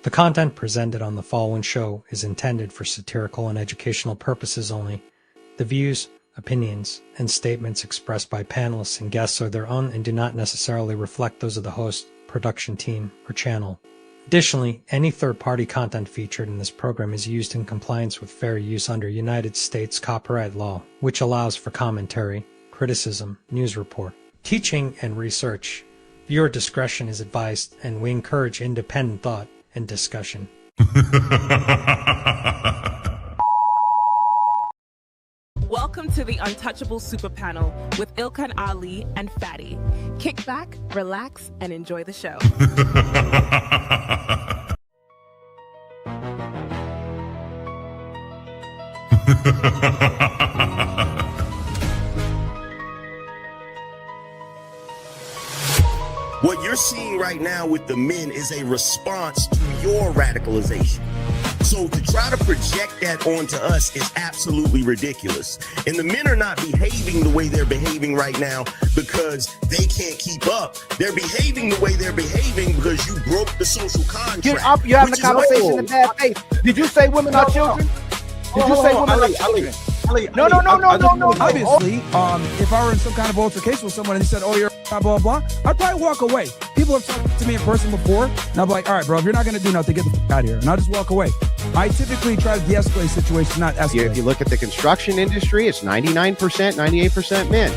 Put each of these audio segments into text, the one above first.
The content presented on the following show is intended for satirical and educational purposes only. The views, opinions, and statements expressed by panelists and guests are their own and do not necessarily reflect those of the host, production team, or channel. Additionally, any third-party content featured in this program is used in compliance with fair use under United States copyright law, which allows for commentary, criticism, news report, teaching, and research. Viewer discretion is advised, and we encourage independent thought and discussion. Welcome to the Untouchable Super Panel with ILKAN Ali and Fatty. Kick back, relax, and enjoy the show. What you're seeing right now with the men is a response to your radicalization. So to try to project that onto us is absolutely ridiculous. And the men are not behaving the way they're behaving right now because they can't keep up. They're behaving the way they're behaving because you broke the social contract. You're having a conversation in bad faith. Did you say women are children? Did you say women are children? No. Obviously, if I were in some kind of altercation with someone and he said, "Oh, you're blah blah blah," I'd probably walk away. People have talked to me in person before, and I'm like, "All right, bro, if you're not going to do nothing, get the fuck out of here," and I'll just walk away. I typically try to de-escalate situations, not escalate. If you look at the construction industry, it's 99%, 98% men.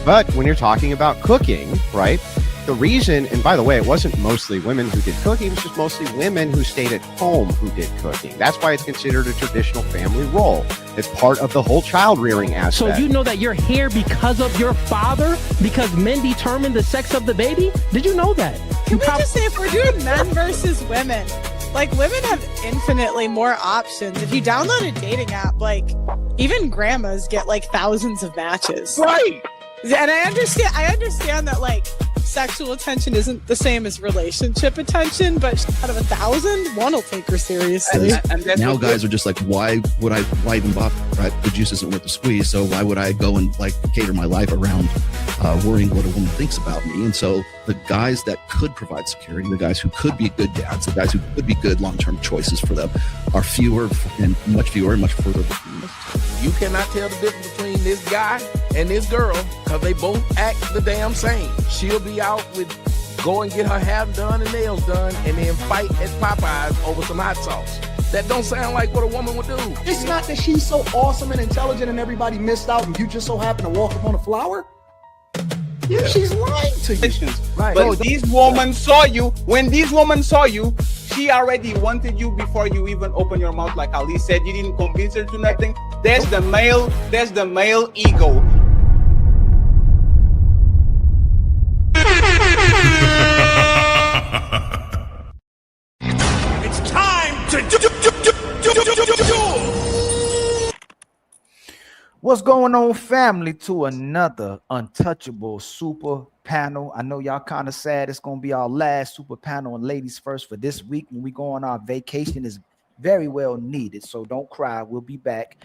But when you're talking about cooking, right? The reason, and by the way, it wasn't mostly women who did cooking, it was just mostly women who stayed at home who did cooking. That's why it's considered a traditional family role. It's part of the whole child rearing aspect. So you know that you're here because of your father? Because men determine the sex of the baby? Did you know that? Can we just say, if we're doing men versus women, like, women have infinitely more options. If you download a dating app, like, even grandmas get like thousands of matches. Right. And I understand that, like, sexual attention isn't the same as relationship attention, but out of 1,000, one will take her seriously. And now guys are just like, why even bother, right? The juice isn't worth the squeeze, so why would I go and like cater my life around worrying what a woman thinks about me? And so the guys that could provide security, the guys who could be good dads, the guys who could be good long-term choices for them are fewer and much further between. You cannot tell the difference between this guy and this girl because they both act the damn same. She'll be out with go and get her hair done and nails done, and then fight at Popeyes over some hot sauce. That don't sound like what a woman would do. It's not that she's so awesome and intelligent and everybody missed out and you just so happen to walk up on a flower. Yeah, she's lying to you. Right. So this woman saw you. When this woman saw you, she already wanted you before you even open your mouth. Like Ali said, you didn't convince her to nothing. There's the male ego. It's time to do. What's going on, family? To another Untouchable super panel. I know y'all kind of sad. It's gonna be our last super panel and ladies first for this week when we go on our vacation. Is very well needed, so don't cry. We'll be back.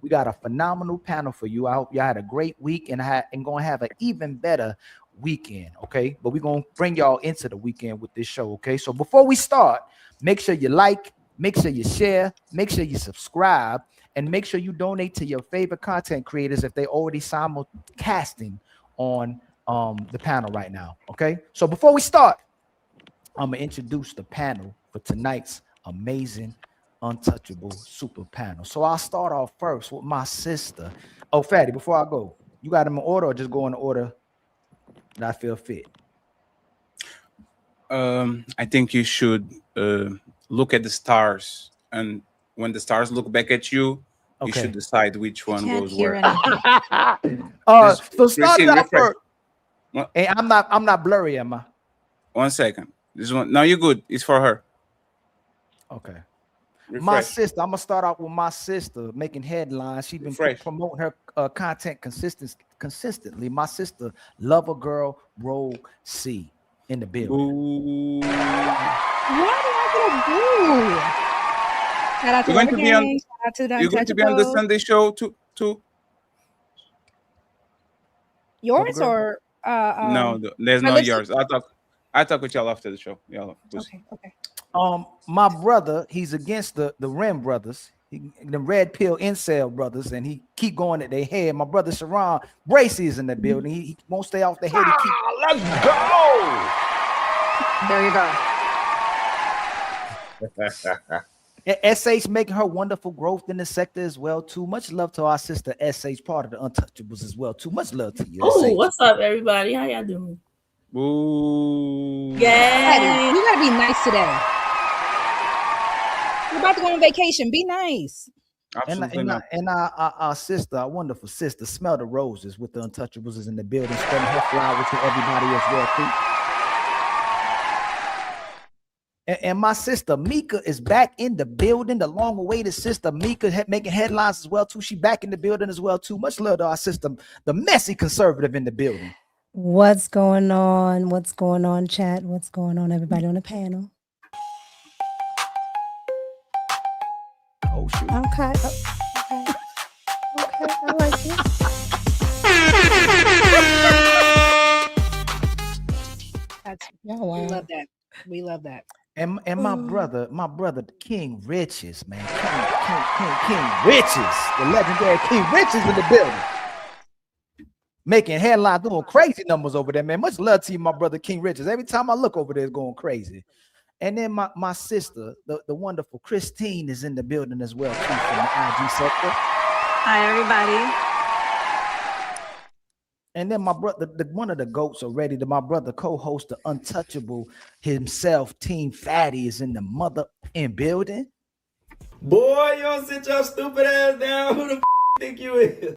We got a phenomenal panel for you. I hope y'all had a great week and gonna have an even better weekend. Okay, but we're gonna bring y'all into the weekend with this show. Okay, so before we start, make sure you like, make sure you share, make sure you subscribe, and make sure you donate to your favorite content creators if they already simulcasting on the panel right now. Okay, so before we start, I'm gonna introduce the panel for tonight's amazing Untouchable super panel. So I'll start off first with my sister. Oh, Fatty, before I go, you got them in order or just go in the order that I feel fit? I think you should look at the stars, and when the stars look back at you, you should decide which one goes where. So start out first. Hey, I'm not blurry, am I? 1 second. This one. No, you're good. It's for her. Okay. Refresh. My sister. I'm gonna start off with my sister making headlines. She's been promoting her content consistently. My sister, Lover Girl Roll C in the building. Ooh. What did I do? Shout out to You're going to be on. Shout out to the You're going to be on the Sunday show too. Yours or no, there's no yours. I'll talk with y'all after the show. Y'all. Okay. My brother, he's against the Rim brothers, the red pill incel brothers, and he keep going at their head. My brother Sharon Bracy is in the building. He won't stay off the head. Let's go. There you go. SH making her wonderful growth in the sector as well too. Much love to our sister SH, part of the Untouchables as well too. Much love to you. Oh, SH. what's up, everybody? How y'all doing? Ooh. Yeah, you gotta be nice today. You're about to go on vacation. Be nice. And our sister, our wonderful sister, Smell the Roses with the Untouchables is in the building, spreading her flowers to everybody as well too. And my sister Micca is back in the building. The long-awaited sister Micca making headlines as well too. She back in the building as well too. Much love to our sister, the messy conservative in the building. What's going on? What's going on, chat? What's going on, everybody on the panel? Oh shoot. Okay. Okay, I like it. We love that. We love that. And my brother, King Riches, man. King Riches, the legendary King Riches in the building. Making headlines, doing crazy numbers over there, man. Much love to you, my brother King Riches. Every time I look over there, it's going crazy. And then my sister, the wonderful Christine, is in the building as well, too, from the IG sector. Hi, everybody. And then my brother, one of the goats already, my brother co-host, the Untouchable himself, Team Fatty, is in the mother in building. Boy, you don't sit your stupid ass down. Who the f think you is?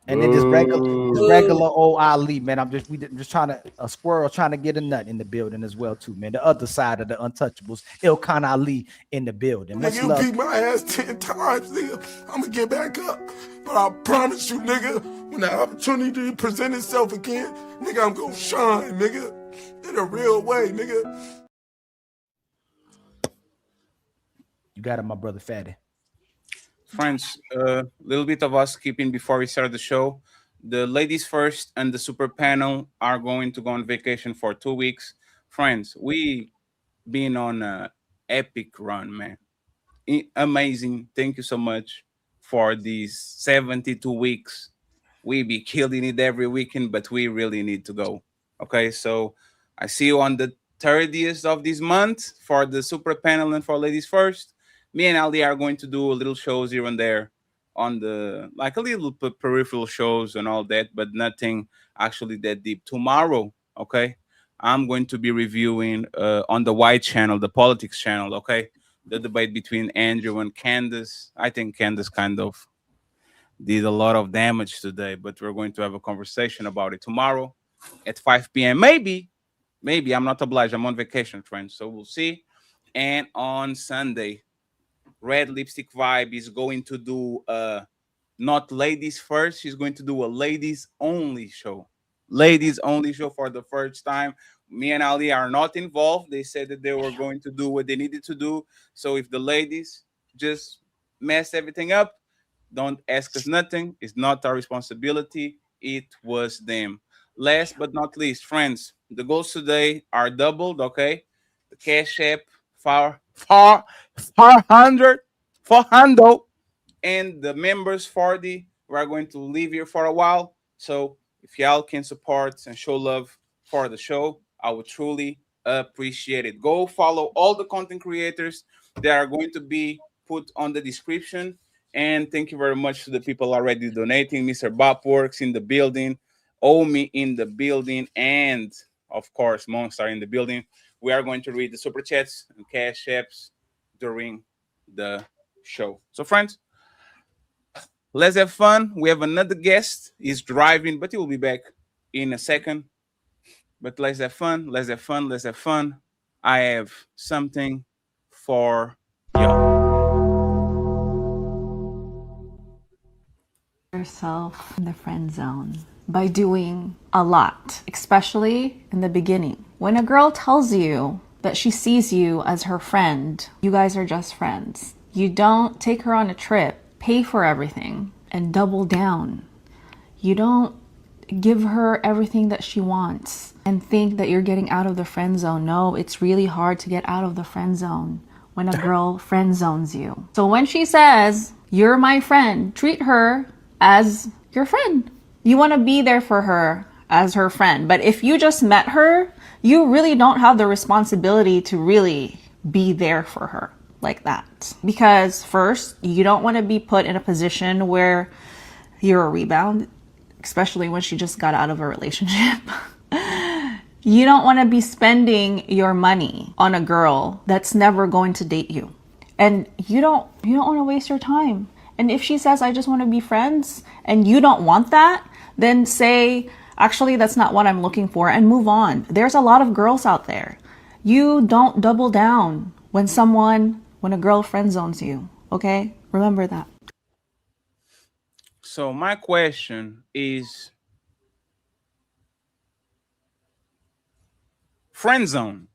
And then this regular old Ali, man. We just trying to a squirrel trying to get a nut in the building as well too, man. The other side of the Untouchables, ILKAN Ali in the building. Nigga, you beat my ass 10 times, nigga. I'm gonna get back up, but I promise you, nigga, when the opportunity present itself again, nigga, I'm gonna shine, nigga, in a real way, nigga. You got it, my brother Fatty. Friends, a little bit of housekeeping before we start the show. The ladies first and the super panel are going to go on vacation for 2 weeks. Friends, we been on an epic run, man. Amazing. Thank you so much for these 72 weeks. We be killing it every weekend, but we really need to go. Okay, so I see you on the 30th of this month for the super panel and for ladies first. Me and Ali are going to do a little shows here and there on the like a little peripheral shows and all that, but nothing actually that deep. Tomorrow, okay, I'm going to be reviewing on the White channel, the politics channel, okay, the debate between Andrew and Candace. I think Candace kind of did a lot of damage today, but we're going to have a conversation about it tomorrow at 5 p.m. Maybe I'm not obliged. I'm on vacation, friends, so we'll see. And on Sunday, Red Lipstick Vibe is going to do not ladies first. She's going to do a ladies only show. Ladies only show for the first time. Me and Ali are not involved. They said that they were going to do what they needed to do. So if the ladies just mess everything up, don't ask us nothing. It's not our responsibility. It was them. Last but not least, friends, the goals today are doubled, okay? The Cash App, 400, and the members 40. We're going to leave here for a while. So if y'all can support and show love for the show, I would truly appreciate it. Go follow all the content creators that are going to be put on the description. And thank you very much to the people already donating. Mr. Bob Works in the building, Omi in the building, and of course, Monster in the building. We are going to read the super chats and cash apps during the show. So, friends, let's have fun. We have another guest. He's driving, but he will be back in a second. But let's have fun. Let's have fun. Let's have fun. I have something for y'all. Yourself in the friend zone by doing a lot, especially in the beginning. When a girl tells you that she sees you as her friend, you guys are just friends. You don't take her on a trip, pay for everything, and double down. You don't give her everything that she wants and think that you're getting out of the friend zone. No, it's really hard to get out of the friend zone when a girl friend zones you. So when she says, "You're my friend," treat her as your friend. You want to be there for her as her friend. But if you just met her, you really don't have the responsibility to really be there for her like that. Because first, you don't want to be put in a position where you're a rebound, especially when she just got out of a relationship. You don't want to be spending your money on a girl that's never going to date you. And you don't want to waste your time. And if she says, "I just want to be friends," and you don't want that, then say, "Actually, that's not what I'm looking for," and move on. There's a lot of girls out there. You don't double down when a girl friend zones you, okay? Remember that. So my question is, friend zone.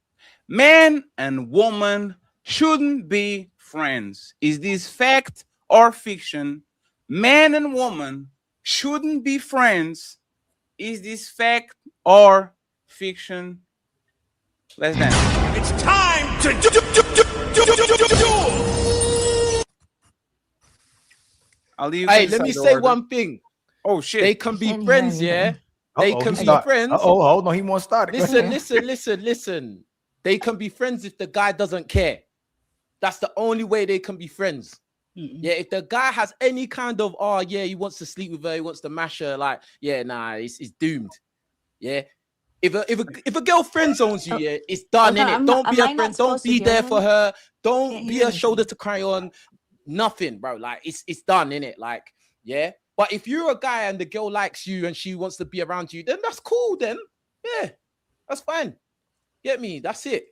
Man and woman shouldn't be friends. Is this fact or fiction? Man and woman shouldn't be friends. Is this fact or fiction? Let's dance. It's time to do. Hey, let me say one thing. Oh shit! They can be friends, yeah. They can be friends. Hold on, he won't start it. Listen. They can be friends if the guy doesn't care. That's the only way they can be friends. Yeah, if the guy has any kind of, oh yeah, he wants to sleep with her, he wants to mash her, like, yeah, nah, it's doomed. Yeah. If a girl friend zones you, yeah, it's done, innit? Don't be a friend, don't be there for her, don't be a shoulder to cry on, nothing, bro. Like, it's done, innit? Like, yeah. But if you're a guy and the girl likes you and she wants to be around you, then that's cool, then. Yeah, that's fine. Get me? That's it.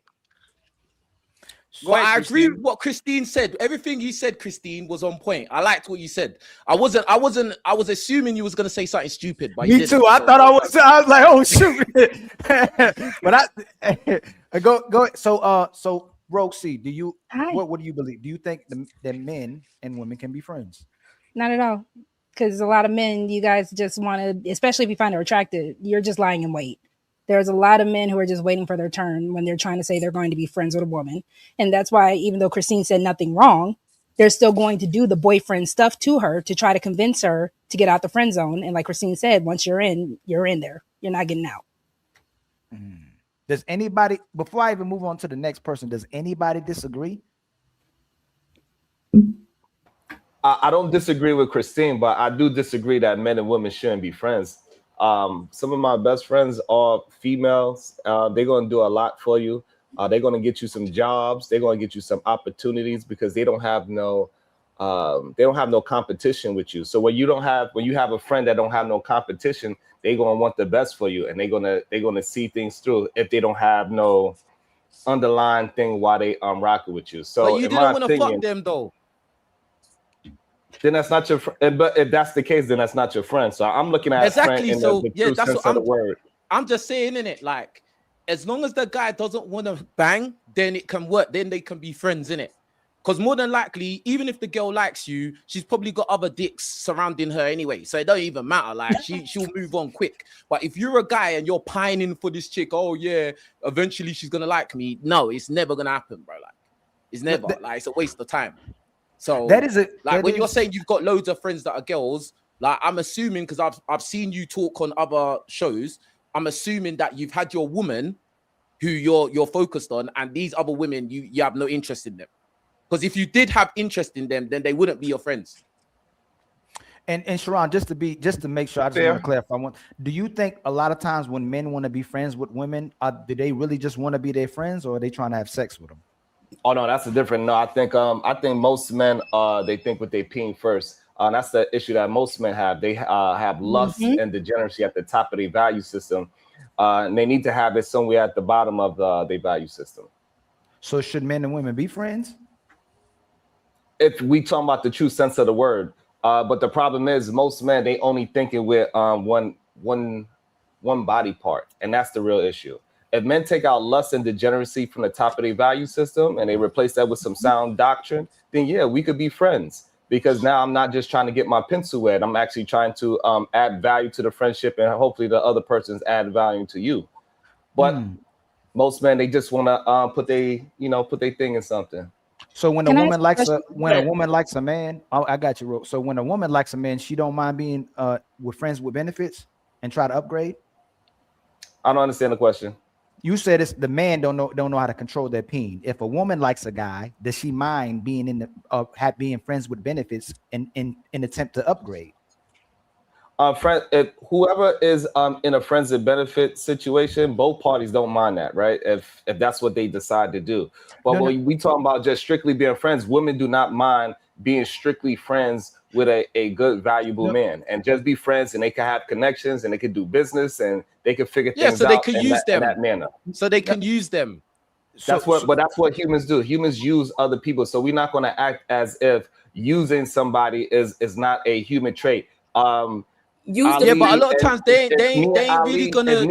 Well, I agree with what Christine said. Everything you said, Christine, was on point. I liked what you said. I was assuming you was gonna say something stupid, but me too. I thought I was like, oh shoot. But I go. So Rogue C, what do you believe? Do you think that men and women can be friends? Not at all. Because a lot of men, you guys just want to, especially if you find her attractive, you're just lying in wait. There's a lot of men who are just waiting for their turn when they're trying to say they're going to be friends with a woman. And that's why, even though Christine said nothing wrong, they're still going to do the boyfriend stuff to her to try to convince her to get out the friend zone. And like Christine said, once you're in there. You're not getting out. Does anybody, before I even move on to the next person, does anybody disagree? I don't disagree with Christine, but I do disagree that men and women shouldn't be friends. Some of my best friends are females. They're going to do a lot for you. They're going to get you some jobs. They're going to get you some opportunities because they don't have no competition with you. So when you have a friend that don't have no competition, they're going to want the best for you, and they're going to see things through if they don't have no underlying thing why they rocking with you. So but you in didn't my want to opinion, fuck them though. then that's not your friend. But if that's the case, then that's not your friend. So I'm looking at Exactly. friend in So the yeah, true that's sense what of the word. I'm just saying, innit? Like, as long as the guy doesn't want to bang, then it can work. Then they can be friends, innit? Because more than likely, even if the girl likes you, she's probably got other dicks surrounding her anyway. So it don't even matter. Like she'll move on quick. But if you're a guy and you're pining for this chick, oh yeah, eventually she's gonna like me. No, it's never gonna happen, bro. Like it's never. Like it's a waste of time. So That is when you're saying you've got loads of friends that are girls, like I'm assuming because I've seen you talk on other shows, I'm assuming that you've had your woman who you're focused on, and these other women you have no interest in them. Because if you did have interest in them, then they wouldn't be your friends. And Sharon, just to make sure, I just want to clarify one. Do you think a lot of times when men want to be friends with women, do they really just want to be their friends, or are they trying to have sex with them? Oh no, that's a different. No, I think most men they think with their peen first. That's the issue that most men have. They have lust and degeneracy at the top of their value system, and they need to have it somewhere at the bottom of their value system. So should men and women be friends? If we talk about the true sense of the word, but the problem is most men they only thinking with one body part, and that's the real issue. If men take out lust and degeneracy from the top of their value system and they replace that with some sound doctrine, then yeah, we could be friends. Because now I'm not just trying to get my pencil wet. I'm actually trying to add value to the friendship, and hopefully the other person's add value to you. But most men, they just want to put their thing in something. So when a woman likes a man, I got you. So when a woman likes a man, she don't mind being with friends with benefits and try to upgrade. I don't understand the question. You said it's the man don't know how to control their peen. If a woman likes a guy, does she mind being in the being friends with benefits in attempt to upgrade? If whoever is in a friends and benefit situation, both parties don't mind that, right? If that's what they decide to do. But when we talk about just strictly being friends, women do not mind being strictly friends with a good, valuable man, and just be friends, and they can have connections, and they can do business, and they can figure things so they out can in use them in that manner. So they can use them. That's what humans do. Humans use other people, so we're not going to act as if using somebody is not a human trait. But a lot of times they ain't really gonna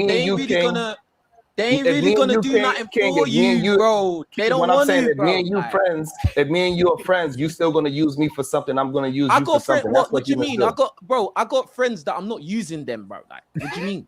do nothing for you, bro. They don't want to, bro. If me and you friends, if me and you are friends, you still gonna use me for something. I'm gonna use you for something. What do you mean? I got friends that I'm not using them, bro. Like, what do you mean?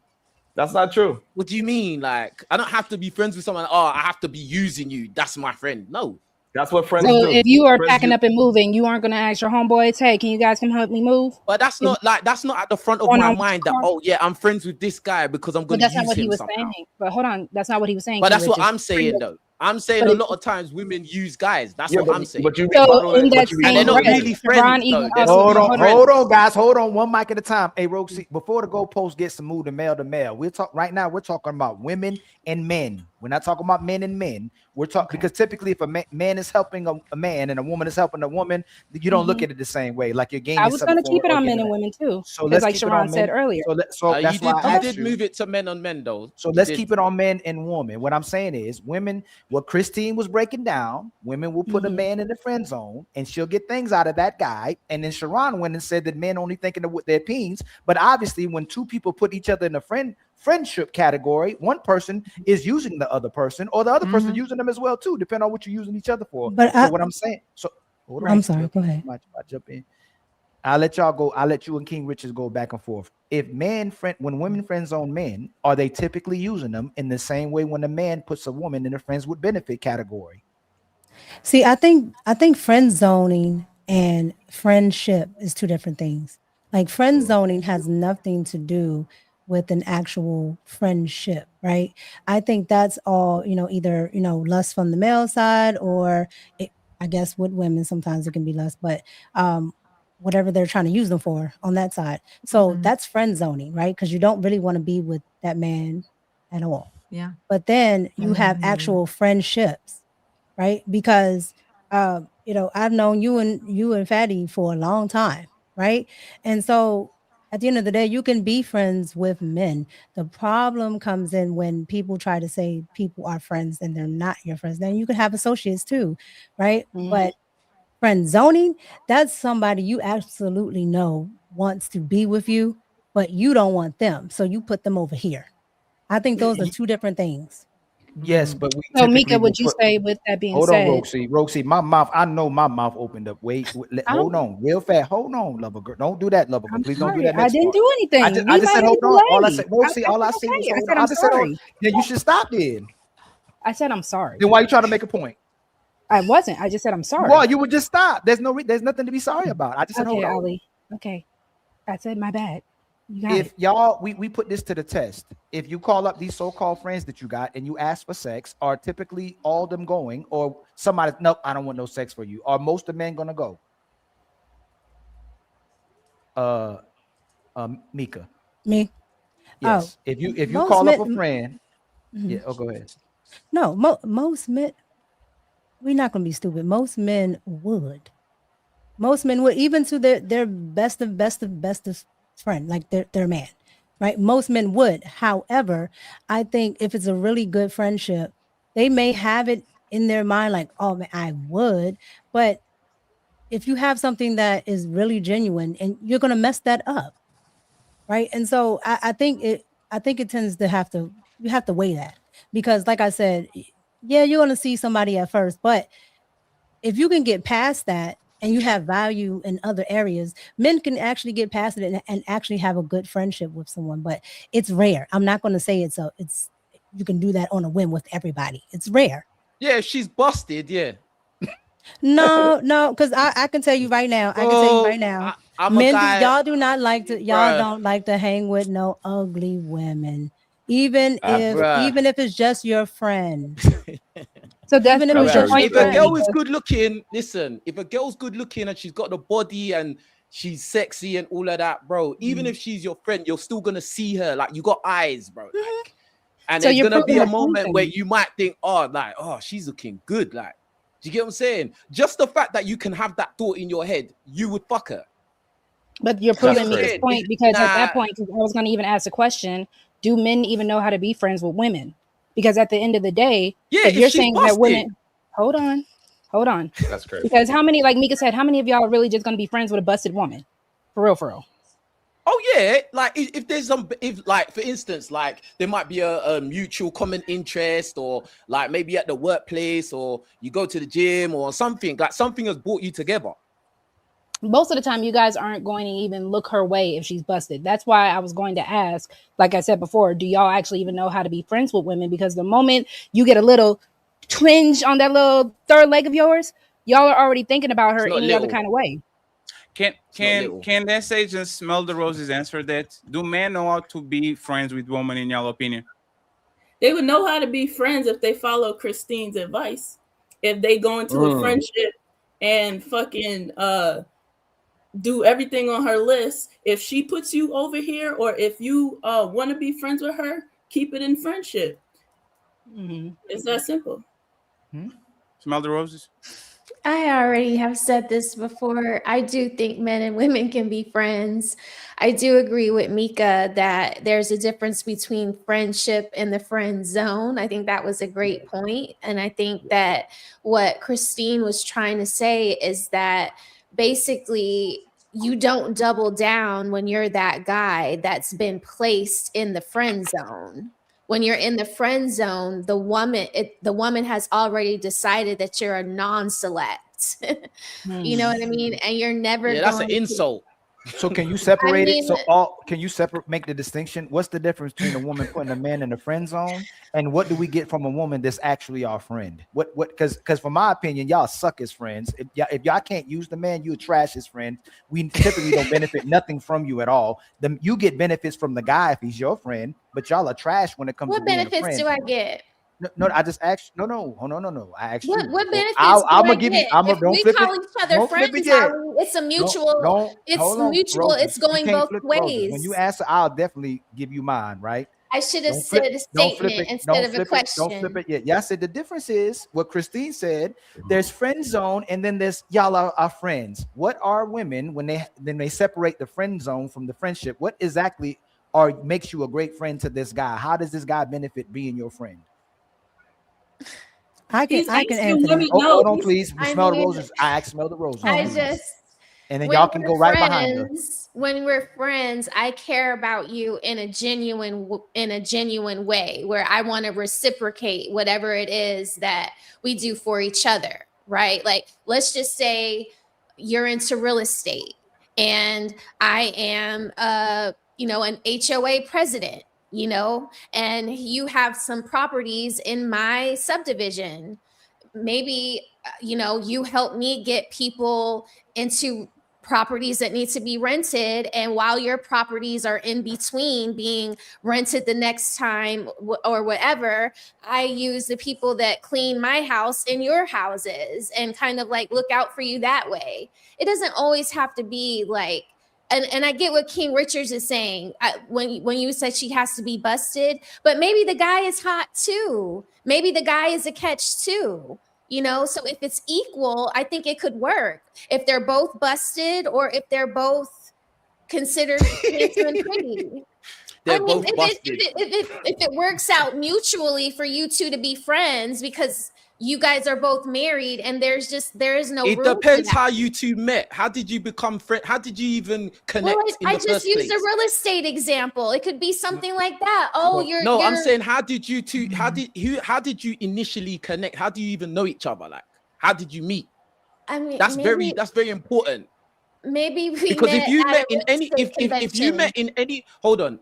That's not true. What do you mean? Like, I don't have to be friends with someone. Oh, I have to be using you. That's my friend. No. That's what friends do. So if you are packing up and moving, you aren't going to ask your homeboys, hey, can you guys come help me move? But that's not at the front of my mind that, oh yeah, I'm friends with this guy because I'm going to use him. That's not what he was saying. But hold on, that's not what he was saying. But that's what I'm saying though. I'm saying a lot of times women use guys. That's what I'm saying. And they're not really friends. Hold on, guys. Hold on. One mic at a time. Hey, Roxy, before the goalpost gets to move to male, we're talking about women and men. We're not talking about men and men. We're talking because typically, if a man is helping a man and a woman is helping a woman, you don't look at it the same way. Like your game. I was going to keep it on men and women too. So let's like Sharon said earlier. So that's why you did move it to men on men though. So let's keep it on men and women. What I'm saying is, women. What Christine was breaking down, women will put a man in the friend zone, and she'll get things out of that guy. And then Sharon went and said that men only thinking with their peens. But obviously, when two people put each other in a friendship category, one person is using the other person, or the other person using them as well too, depending on what you're using each other for. But what I'm saying, I'm sorry, go ahead. I jump in. I'll let y'all go. I'll let you and King Richards go back and forth. If when women friend zone men, are they typically using them in the same way when a man puts a woman in a friends with benefit category? See, I think friend zoning and friendship is two different things. Like friend zoning has nothing to do with an actual friendship, right? I think that's all, either, lust from the male side or I guess with women, sometimes it can be lust, but whatever they're trying to use them for on that side. So that's friend zoning, right? Because you don't really want to be with that man at all. Yeah. But then you have actual friendships, right? Because I've known you and Fatty for a long time, right? And so at the end of the day, you can be friends with men. The problem comes in when people try to say people are friends and they're not your friends. Then you can have associates too, right? But friend zoning, that's somebody you absolutely know wants to be with you, but you don't want them. So you put them over here. I think those are two different things. Yes, but we So, typically Mika, will would you put. say, with that being Hold on, said, Roxy, my mouth. I know my mouth opened up. Hold on, real fast. Hold on, lover girl. Don't do that, lover girl. I'm Please don't do sorry, that I next didn't part. do anything. I You just might said have hold been on. All I delayed. said, Roxy, all I said said was okay. I hold said on. I'm I just said, sorry. then you should stop then. I said I'm sorry. Then why you trying to make a point? I wasn't. I just said I'm sorry. Well, you would just stop. There's nothing to be sorry about. I just said Okay, hold on. Ali. Okay. I said my bad. You got If it. y'all, we put this to the test. If you call up these so-called friends that you got and you ask for sex, are typically all them going, or somebody, nope, I don't want no sex for you? Are most of the men gonna go? Mika. Me? Yes. Oh, If you most call up men. a friend, yeah. Mhm. Oh, go ahead. No, most men. We're not gonna be stupid. Most men would. Most men would, even to their bestest friend, like their man, right? Most men would. However, I think if it's a really good friendship, they may have it in their mind, like, oh man, I would. But if you have something that is really genuine, and you're gonna mess that up, right? And so I think it tends to you have to weigh that, because like I said, yeah, you're gonna see somebody at first, but if you can get past that and you have value in other areas, men can actually get past it and actually have a good friendship with someone. But it's rare. I'm not going to say it's you can do that on a whim with everybody. It's rare. Yeah, if she's busted, yeah. No, because I can tell you right now. I can tell you right now. I'm a guy. Y'all do not like to. Y'all don't like to hang with no ugly women, even if it's just your friend. So that's even if it's just if a girl is good looking, listen, if a girl's good looking and she's got the body and she's sexy and all of that, bro, even if she's your friend, you're still gonna see her. Like, you got eyes, bro. Like, and So there's you're gonna be a proving a moment where point. you might think, oh, she's looking good. Like, do you get what I'm saying? Just the fact that you can have that thought in your head, you would fuck her. But you're proving Mika's point, because at that point, I was going to even ask a question: do men even know how to be friends with women? Because at the end of the day, yeah, if you're saying that women, hold on. That's crazy. Because how many, like Mika said, how many of y'all are really just going to be friends with a busted woman? For real. Oh yeah, like if there's like, for instance, like there might be a mutual common interest, or like maybe at the workplace, or you go to the gym or something, like something has brought you together. Most of the time, you guys aren't going to even look her way if she's busted. That's why I was going to ask, like I said before, do y'all actually even know how to be friends with women? Because the moment you get a little twinge on that little third leg of yours, y'all are already thinking about her any other kind of way. Can that say just smell the roses answer that? Do men know how to be friends with women, in your opinion? They would know how to be friends if they follow Christine's advice. If they go into a friendship and fucking do everything on her list. If she puts you over here, or if you want to be friends with her, keep it in friendship. It's that simple. Smell the roses. I already have said this before. I do think men and women can be friends. I do agree with Mika that there's a difference between friendship and the friend zone. I think that was a great point. And I think that what Christine was trying to say is that basically you don't double down when you're that guy that's been placed in the friend zone. When you're in the friend zone, the woman has already decided that you're a non-select. You know what I mean? And you're never that's an insult. So can you separate mean, it? So all can you separate make the distinction? What's the difference between a woman putting a man in the friend zone and what do we get from a woman that's actually our friend? What because from my opinion, y'all suck as friends. If y'all can't use the man, you trash as friend. We typically don't benefit nothing from you at all. You get benefits from the guy if he's your friend, but y'all are trash when it comes to what being a benefits friend. do I get? No, I just asked. No. I asked you. What benefits I'm do I gonna give you. get? If Don't we flip call it. each other Don't flip it friends, yet. Ali, it's a mutual. It's Hold on, mutual. Roses. It's You going can't both flip Roses. ways. When you answer, I'll definitely give you mine, right? I should have Don't flip, said a don't flip statement it. instead Don't of a flip it. Don't flip question. it yet. Yeah, I said the difference is what Christine said. There's friend zone, and then there's y'all are friends. What are women when they separate the friend zone from the friendship? What exactly makes you a great friend to this guy? How does this guy benefit being your friend? I can answer what that. Hold on, please. I Smell the mean, roses. I smell the roses. I please. just And then when y'all can we're go right behind her. friends, when we're friends, I care about you in a genuine way where I want to reciprocate whatever it is that we do for each other, right? Like let's just say you're into real estate and I am an HOA president, and you have some properties in my subdivision. Maybe you help me get people into properties that need to be rented, and while your properties are in between being rented the next time or whatever, I use the people that clean my house in your houses and kind of like look out for you that way. It doesn't always have to be like, and I get what King Richards is saying when you said she has to be busted, but maybe the guy is hot too. Maybe the guy is a catch too. So if it's equal, I think it could work. If they're both busted or if they're both considered handsome and pretty. They're I mean, both if busted. it works out mutually for you two to be friends because you guys are both married and there is no It room depends for that. how you two met. How did you become friends? How did you even connect in I the just first used place? a real estate example. It could be something like that. Oh, No, I'm saying how did you two? How did you initially connect? How do you even know each other? Like, how did you meet? I mean, That's very important. Maybe we Because met if you at met a in real any estate if you met convention. in any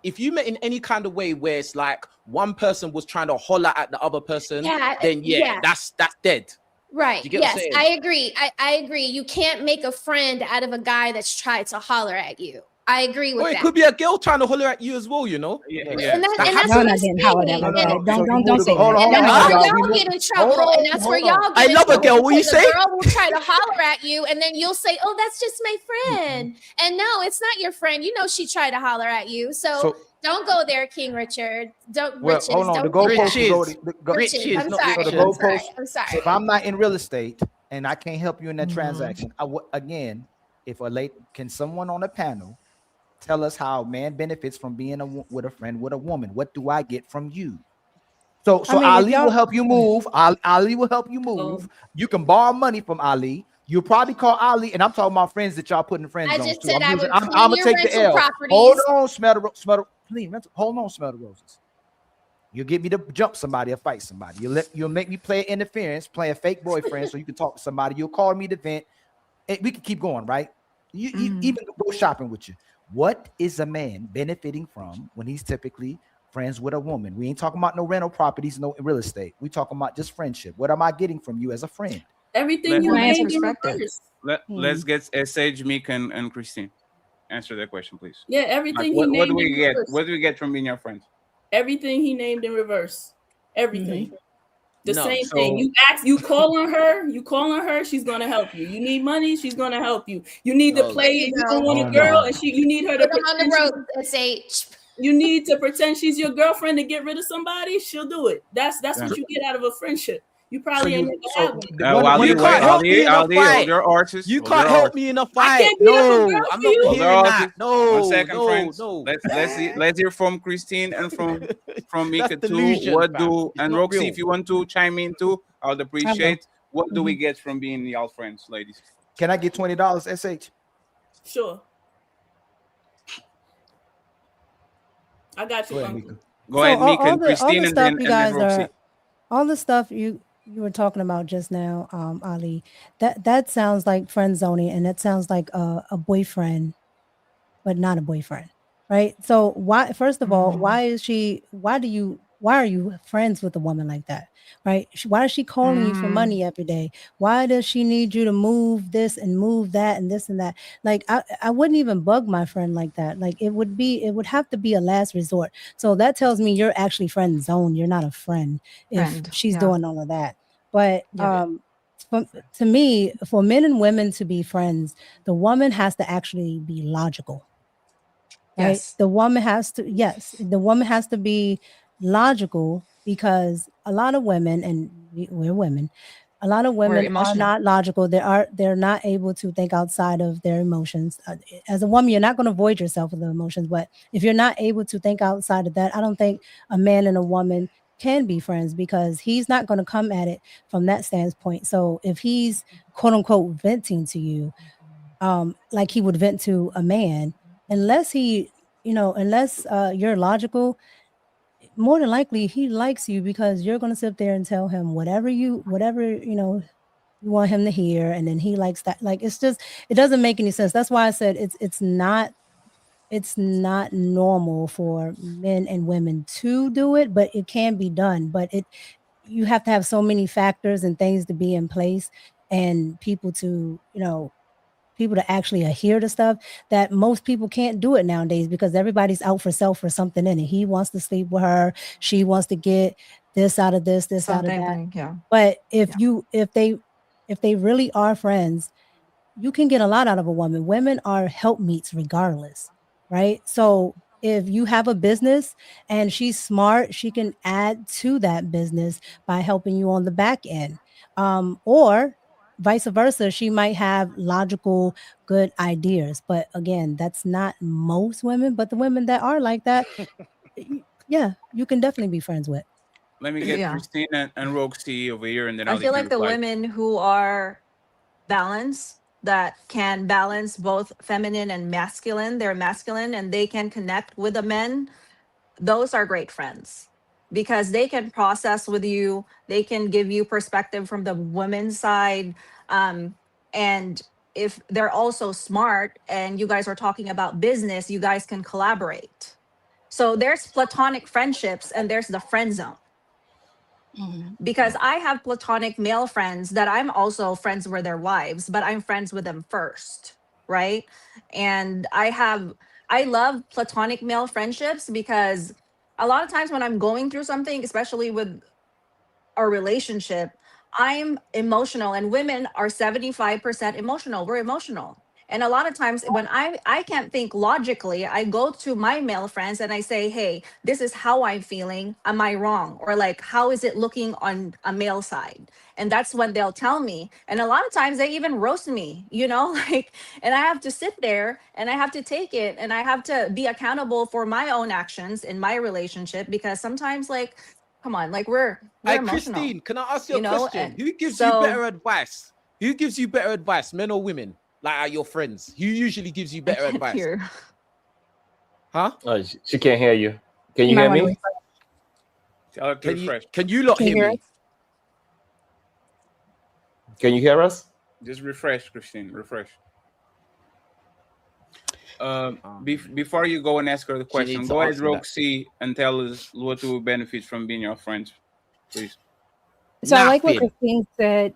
if you met in any kind of way where it's like one person was trying to holler at the other person, then that's dead. Right. You get what I'm Yes, saying? I agree. I agree. You can't make a friend out of a guy that's tried to holler at you. I agree with Or it that. could be a girl trying to holler at you as well, And That that's happens. what I'm saying. Don't say that. And that's on, where y'all. y'all get in trouble. And that's where y'all I get in love a trouble. girl. What you because say? a girl will try to holler at you, and then you'll say, "Oh, that's just my friend." And no, it's not your friend. You know she tried to holler at you. So don't go there, King Richard. Riches. Hold on. The Don't do goalpost that. is already. Riches. I'm sorry. So the I'm goalpost. sorry. I'm sorry. If I'm not in real estate and I can't help you in that transaction, again, if can someone on the panel tell us how a man benefits from being with a friend with a woman? What do I get from you? So I mean, Ali will help you move. Ali will help you move. You can borrow money from Ali. You'll probably call Ali, and I'm talking about friends that y'all put in friend I zones just too. said I would I'm clean gonna your take the rental L. properties. Hold on, smell the please. Hold on, smell the roses. You get me to jump somebody or fight somebody. You'll make me play interference, play a fake boyfriend, so you can talk to somebody. You'll call me to vent. We can keep going, right? You even go shopping with you. What is a man benefiting from when he's typically friends with a woman? We ain't talking about no rental properties, no real estate. We talking about just friendship. What am I getting from you as a friend? Everything you named in reverse. Let's get SH, Micca, and Christine. Answer that question, please. Yeah, everything Like, he what do named we in get? reverse. What do we get from being your friends? Everything he named in reverse. Everything. The No, same so- thing. You call on her, she's gonna help you. You need money, she's gonna help you. You need to play, There you you go. don't want a girl, and you need her to Put them on the pretend road, SH. you need to pretend she's your girlfriend to get rid of somebody, she'll do it. That's what you get out of a friendship. You probably ain't never had one. You can't help me in a fight. You can't help me in a fight. can't beat up a No, girl I'm for not you. hearing that. No, One second, no, friends. no. Let's hear from Christine and from Micca too. delusion, What fam. do It's and not Roxy, real. if you want to chime in too, I would appreciate. What do we get from being y'all friends, ladies? Can I get $20, SH? Sure. I got you. Go ahead, Uncle. Micca. Go ahead, Micca and Christine, and then Roxy. All the stuff you were talking about just now, Ali, that sounds like friend zoning, and that sounds like a boyfriend but not a boyfriend, right? So why, first of all, why are you friends with a woman like that, right? Why is she calling you for money every day? Why does she need you to move this and move that and this and that? Like, I wouldn't even bug my friend like that. Like, it would have to be a last resort. So that tells me you're actually friend zone. You're not a friend if Friend, she's yeah. doing all of that. But Yeah. to me, for men and women to be friends, the woman has to actually be logical, right? Yes. The woman has to be logical, because a lot of women, and we're women, a lot of We're women are emotional. not logical. They're not able to think outside of their emotions. As a woman, you're not going to avoid yourself with the emotions, but if you're not able to think outside of that, I don't think a man and a woman can be friends, because he's not going to come at it from that standpoint. So if he's quote unquote venting to you, like he would vent to a man, unless you're logical, more than likely he likes you, because you're going to sit there and tell him whatever you want him to hear, and then he likes that. Like, it doesn't make any sense. That's why I said it's not normal for men and women to do it, but it can be done. But you have to have so many factors and things to be in place, and people to actually adhere to stuff, that most people can't do it nowadays, because everybody's out for self or something in it. He wants to sleep with her, she wants to get this out of this out of that. Something, yeah. But if they really are friends, you can get a lot out of a woman. Women are helpmeets regardless, right? So if you have a business and she's smart, she can add to that business by helping you on the back end. Or vice versa, she might have logical, good ideas. But again, that's not most women, but the women that are like that, yeah, you can definitely be friends with. Let me get Yeah. Christine and Roxy over here, and then I I'll feel let you like the reply. women who are balanced, that can balance both feminine and masculine, they're masculine and they can connect with the men, those are great friends, because they can process with you, they can give you perspective from the women's side, and if they're also smart and you guys are talking about business, you guys can collaborate. So there's platonic friendships and there's the friend zone, because I have platonic male friends that I'm also friends with their wives, but I'm friends with them first, right? And I love platonic male friendships, because a lot of times when I'm going through something, especially with a relationship, I'm emotional, and women are 75% emotional. We're emotional. And a lot of times when I can't think logically, I go to my male friends and I say, hey, this is how I'm feeling. Am I wrong? Or like, how is it looking on a male side? And that's when they'll tell me. And a lot of times they even roast me, like, and I have to sit there and I have to take it, and I have to be accountable for my own actions in my relationship, because sometimes, like, come on, like we're Hey, emotional, Christine, can I ask you a question? and Who gives so you better advice? Who gives you better advice, men or women? Like, are your friends? Who usually gives you I better can't advice? hear. Huh? Oh, she can't hear you. Can you might hear wanna me? Tell her to refresh. Can you lot Can you hear hear me? us? Can you hear us? Just refresh, Christine. Refresh. Before you go and ask her the She needs question, to go ahead, answer that. Roxy, and tell us what will benefit from being your friends, please. So I like what Nothing. Christine said.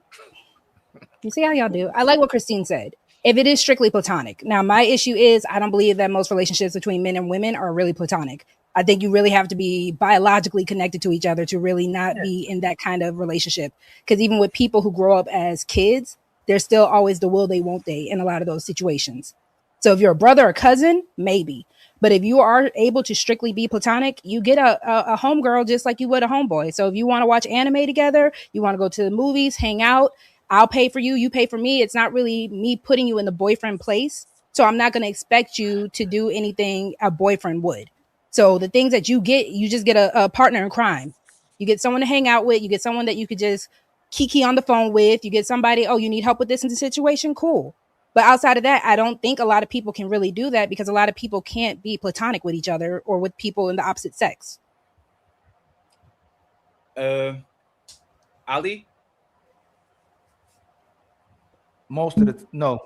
You see how y'all do? I like what Christine said. If it is strictly platonic. Now, my issue is I don't believe that most relationships between men and women are really platonic. I think you really have to be biologically connected to each other to really not be in that kind of relationship. Because even with people who grow up as kids, there's still always the will they, won't they in a lot of those situations. So if you're a brother or cousin, maybe. But if you are able to strictly be platonic, you get a homegirl just like you would a homeboy. So if you want to watch anime together, you want to go to the movies, hang out, I'll pay for you, you pay for me. It's not really me putting you in the boyfriend place. So I'm not going to expect you to do anything a boyfriend would. So the things that you get, you just get a partner in crime. You get someone to hang out with. You get someone that you could just kiki on the phone with. You get somebody, oh, you need help with this in the situation? Cool. But outside of that, I don't think a lot of people can really do that, because a lot of people can't be platonic with each other or with people in the opposite sex. Ali? Most of the no,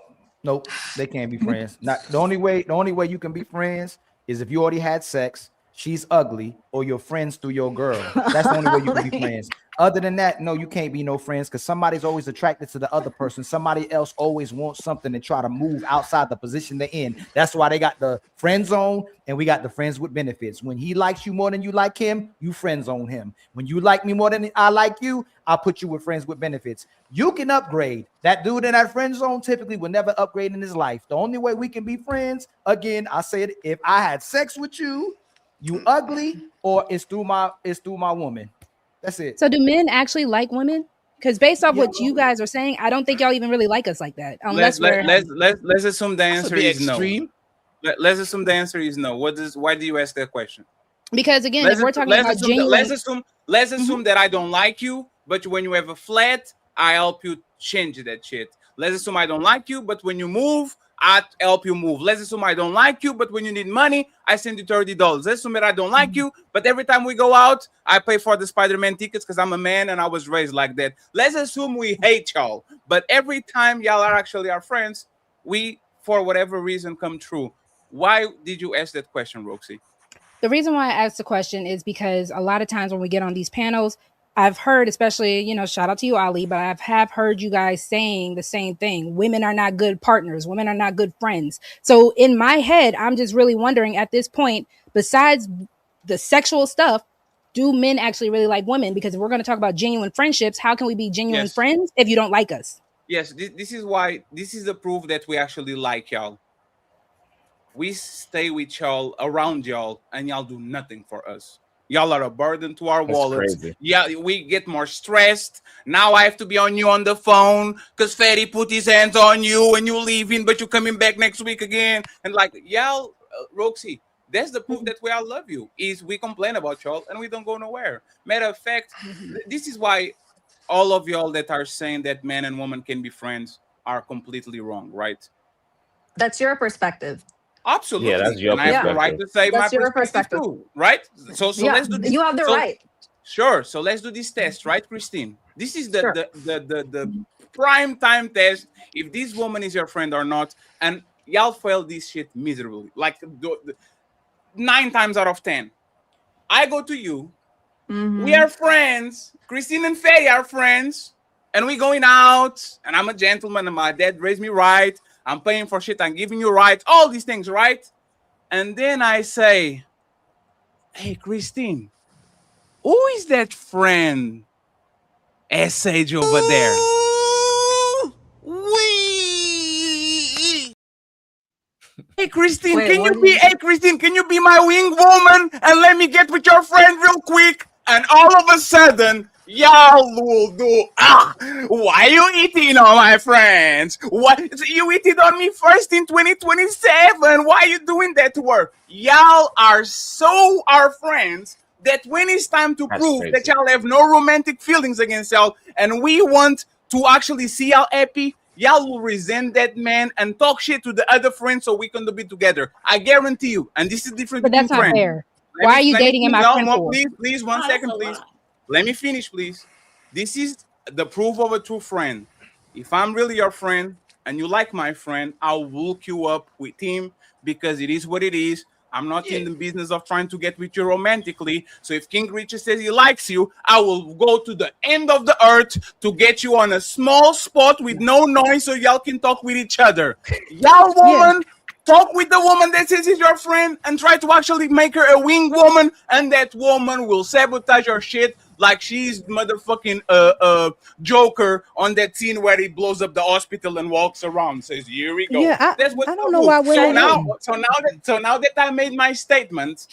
Nope, they can't be friends. Not the only way you can be friends is if you already had sex, she's ugly, or you're friends through your girl. That's the only way you can be friends. Other than that, no, you can't be no friends because somebody's always attracted to the other person. Somebody else always wants something and try to move outside the position they're in. That's why they got the friend zone and we got the friends with benefits. When he likes you more than you like him, you friend zone him. When you like me more than I like you, I'll put you with friends with benefits. You can upgrade. That dude in that friend zone typically will never upgrade in his life. The only way we can be friends, again, I said, if I had sex with you, you ugly, or it's through my woman. That's it. So do men actually like women? Because based off what you guys are saying, I don't think y'all even really like us like that. Unless Let's assume the That's a answer bit is extreme. no. Let's assume the answer is no. Why do you ask that question? Because again, if we're talking about genuine, let's assume that I don't like you, but when you have a flat, I help you change that shit. Let's assume I don't like you, but when you move, I help you move. Let's assume I don't like you, but when you need money, I send you $30. Let's assume that I don't like you, but every time we go out, I pay for the Spider-Man tickets because I'm a man and I was raised like that. Let's assume we hate y'all, but every time y'all are actually our friends, we, for whatever reason, come true. Why did you ask that question, Roxy? the reason why I asked the question is because a lot of times when we get on these panels, I've heard, especially, shout out to you, Ali, but I have heard you guys saying the same thing. Women are not good partners. Women are not good friends. So in my head, I'm just really wondering at this point, besides the sexual stuff, do men actually really like women? Because if we're going to talk about genuine friendships, how can we be genuine friends if you don't like us? Yes, this is why, this is the proof that we actually like y'all. We stay with y'all, around y'all, and y'all do nothing for us. Y'all are a burden to our wallets. Crazy. Yeah, we get more stressed. Now I have to be on you on the phone because Fatty put his hands on you and you leaving, but you coming back next week again. And like, y'all, Roxy, that's the proof that we all love you, is we complain about y'all and we don't go nowhere. Matter of fact, this is why all of y'all that are saying that man and woman can be friends are completely wrong, right? That's your perspective. Absolutely. Yeah, that's your and I have the right to say That's my your perspective too, right? So Yeah, let's do this. you have the right. Sure. So let's do this test, right, Christine? This is the prime time test if this woman is your friend or not, and y'all fail this shit miserably. Like 9 times out of 10. I go to you. We are friends. Christine and Fatty are friends, and we going out. And I'm a gentleman, and my dad raised me right. I'm paying for shit. I'm giving you rights. All these things, right? And then I say, hey, Christine, who is that friend SH over there? Hey, Christine, Christine, can you be my wing woman and let me get with your friend real quick? And all of a sudden, y'all will do, why you eating on my friends? What, you eated on me first in 2027. Why you doing that to her? Y'all are so our friends that when it's time to prove that y'all have no romantic feelings against y'all and we want to actually see y'all happy, y'all will resent that man and talk shit to the other friends so we can be together. I guarantee you. And this is different But between that's not friends. fair. Why are you dating in my friend for? Please, 1 second, please. Let me finish, please. This is the proof of a true friend. If I'm really your friend and you like my friend, I'll hook you up with him because it is what it is. I'm not in the business of trying to get with you romantically. So if King Richard says he likes you, I will go to the end of the earth to get you on a small spot with no noise so y'all can talk with each other. Y'all woman, talk with the woman that says is your friend and try to actually make her a wing woman, and that woman will sabotage your shit like she's motherfucking Joker on that scene where he blows up the hospital and walks around, says, here we go. Yeah, That's what I don't know why women. so now that I made my statement,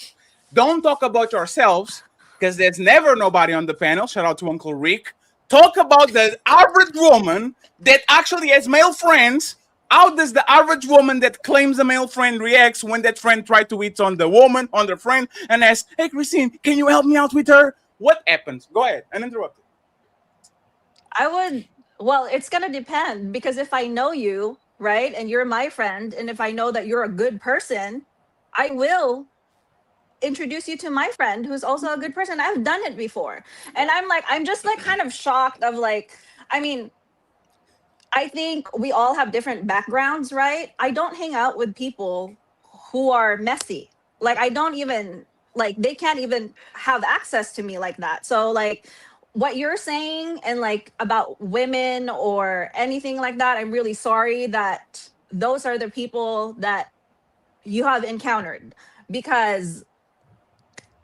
don't talk about yourselves because there's never nobody on the panel. Shout out to Uncle Rick. Talk about the average woman that actually has male friends. How does the average woman that claims a male friend reacts when that friend tried to hit on the woman, on their friend, and asks, hey, Christine, can you help me out with her? What happens? Go ahead and interrupt. Well, it's going to depend, because if I know you, right, and you're my friend, and if I know that you're a good person, I will introduce you to my friend who's also a good person. I've done it before. And I'm just like kind of shocked of like, I mean, I think we all have different backgrounds, right? I don't hang out with people who are messy. Like I don't even like they can't even have access to me like that. So like what you're saying and like about women or anything like that, I'm really sorry that those are the people that you have encountered because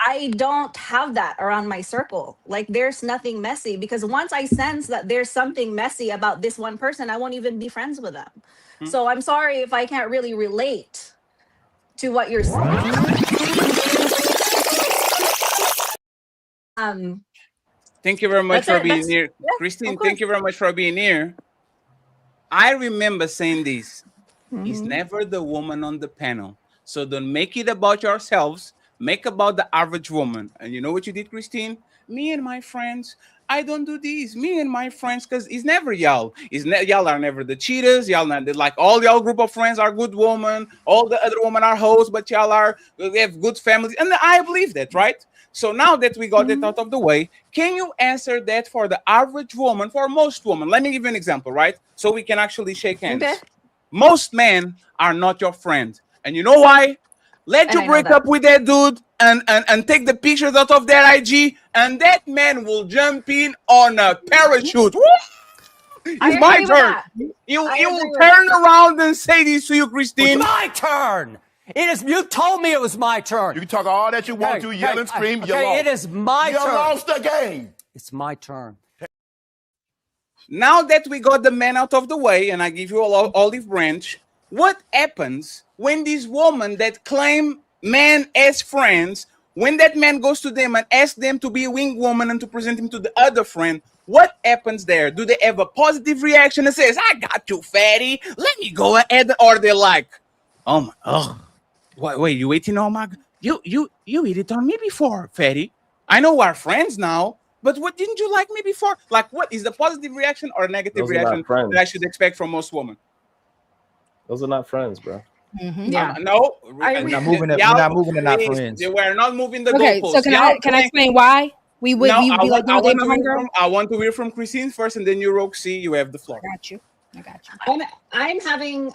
I don't have that around my circle. Like there's nothing messy because once I sense that there's something messy about this one person, I won't even be friends with them. So I'm sorry if I can't really relate to what you're saying. Thank you very much That's for it. being That's here. yeah, Christine, of thank you very much for being here. I remember saying this. It's Mhm. never the woman on the panel. So don't make it about yourselves. Make about the average woman. And you know what you did, Christine? Me and my friends, I don't do these. Me and my friends, because it's never y'all. Y'all are never the cheaters. Y'all not like all y'all group of friends are good women. All the other women are hoes, but y'all are we have good families. And I believe that, right? So now that we got that out of the way, can you answer that for the average woman, for most women? Let me give you an example, right? So we can actually shake hands. Okay. Most men are not your friend. And you know why? Let And you I know break that. up with that dude and take the pictures out of their IG, and that man will jump in on a parachute. Woo! I It's my agree with turn. that. You I will agree with turn that. around and say this to you, Christine. My turn. It is. You told me it was my turn. You can talk all that you want to, yell and scream. You Okay, lost. it is my You turn. lost the game. It's my turn. Now that we got the man out of the way, and I give you all olive branch, what happens when these women that claim men as friends, when that man goes to them and asks them to be a wing woman and to present him to the other friend, what happens there? Do they have a positive reaction and says, I got you, fatty, let me go ahead? Or they're like, wait, you waiting on my, you hit it on me before, fatty. I know we're friends now, but what didn't you like me before? Like, what is the positive reaction or negative Those are not reaction friends. that I should expect from most women? Those are not friends, bro. Yeah. No, I We're agree. not moving it. We're y'all, not moving it. Not please, friends. we're not moving the Okay, so goalposts. Y'all can I playing- explain why we would No, be like, don't date my homegirl? I want to hear from Christine first, and then you, Roxy, you have the floor. I got you.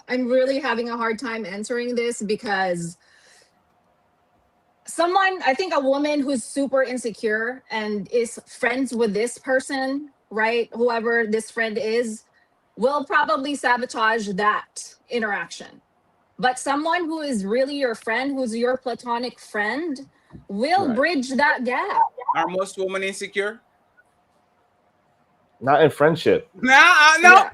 I'm really having a hard time answering this because I think a woman who's super insecure and is friends with this person, right? Whoever this friend is, will probably sabotage that interaction. But someone who is really your friend, who's your platonic friend, will Right. bridge that gap. Are most women insecure? Not in friendship. No.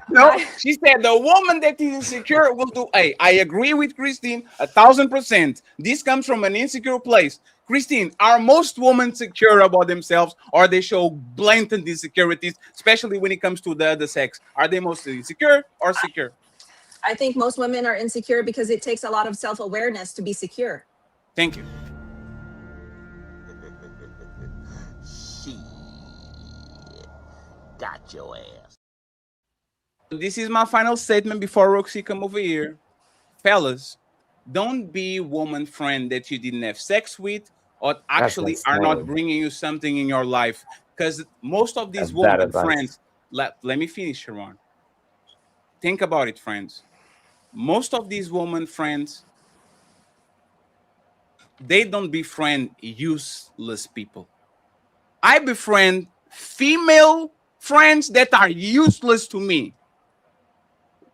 She said the woman that is insecure will do. Hey, I agree with Christine 1,000%. This comes from an insecure place. Christine, are most women secure about themselves, or they show blatant insecurities, especially when it comes to the other sex? Are they mostly insecure or secure? I think most women are insecure because it takes a lot of self-awareness to be secure. Thank you. Got your ass. This is my final statement before Roxy come over here. Fellas, don't be woman friend that you didn't have sex with or actually are not insane. bringing you something in your life. Because most of these That's bad woman advice. friends, let me finish, Sharon. Think about it, friends. Most of these woman friends, they don't befriend useless people. I befriend female friends that are useless to me.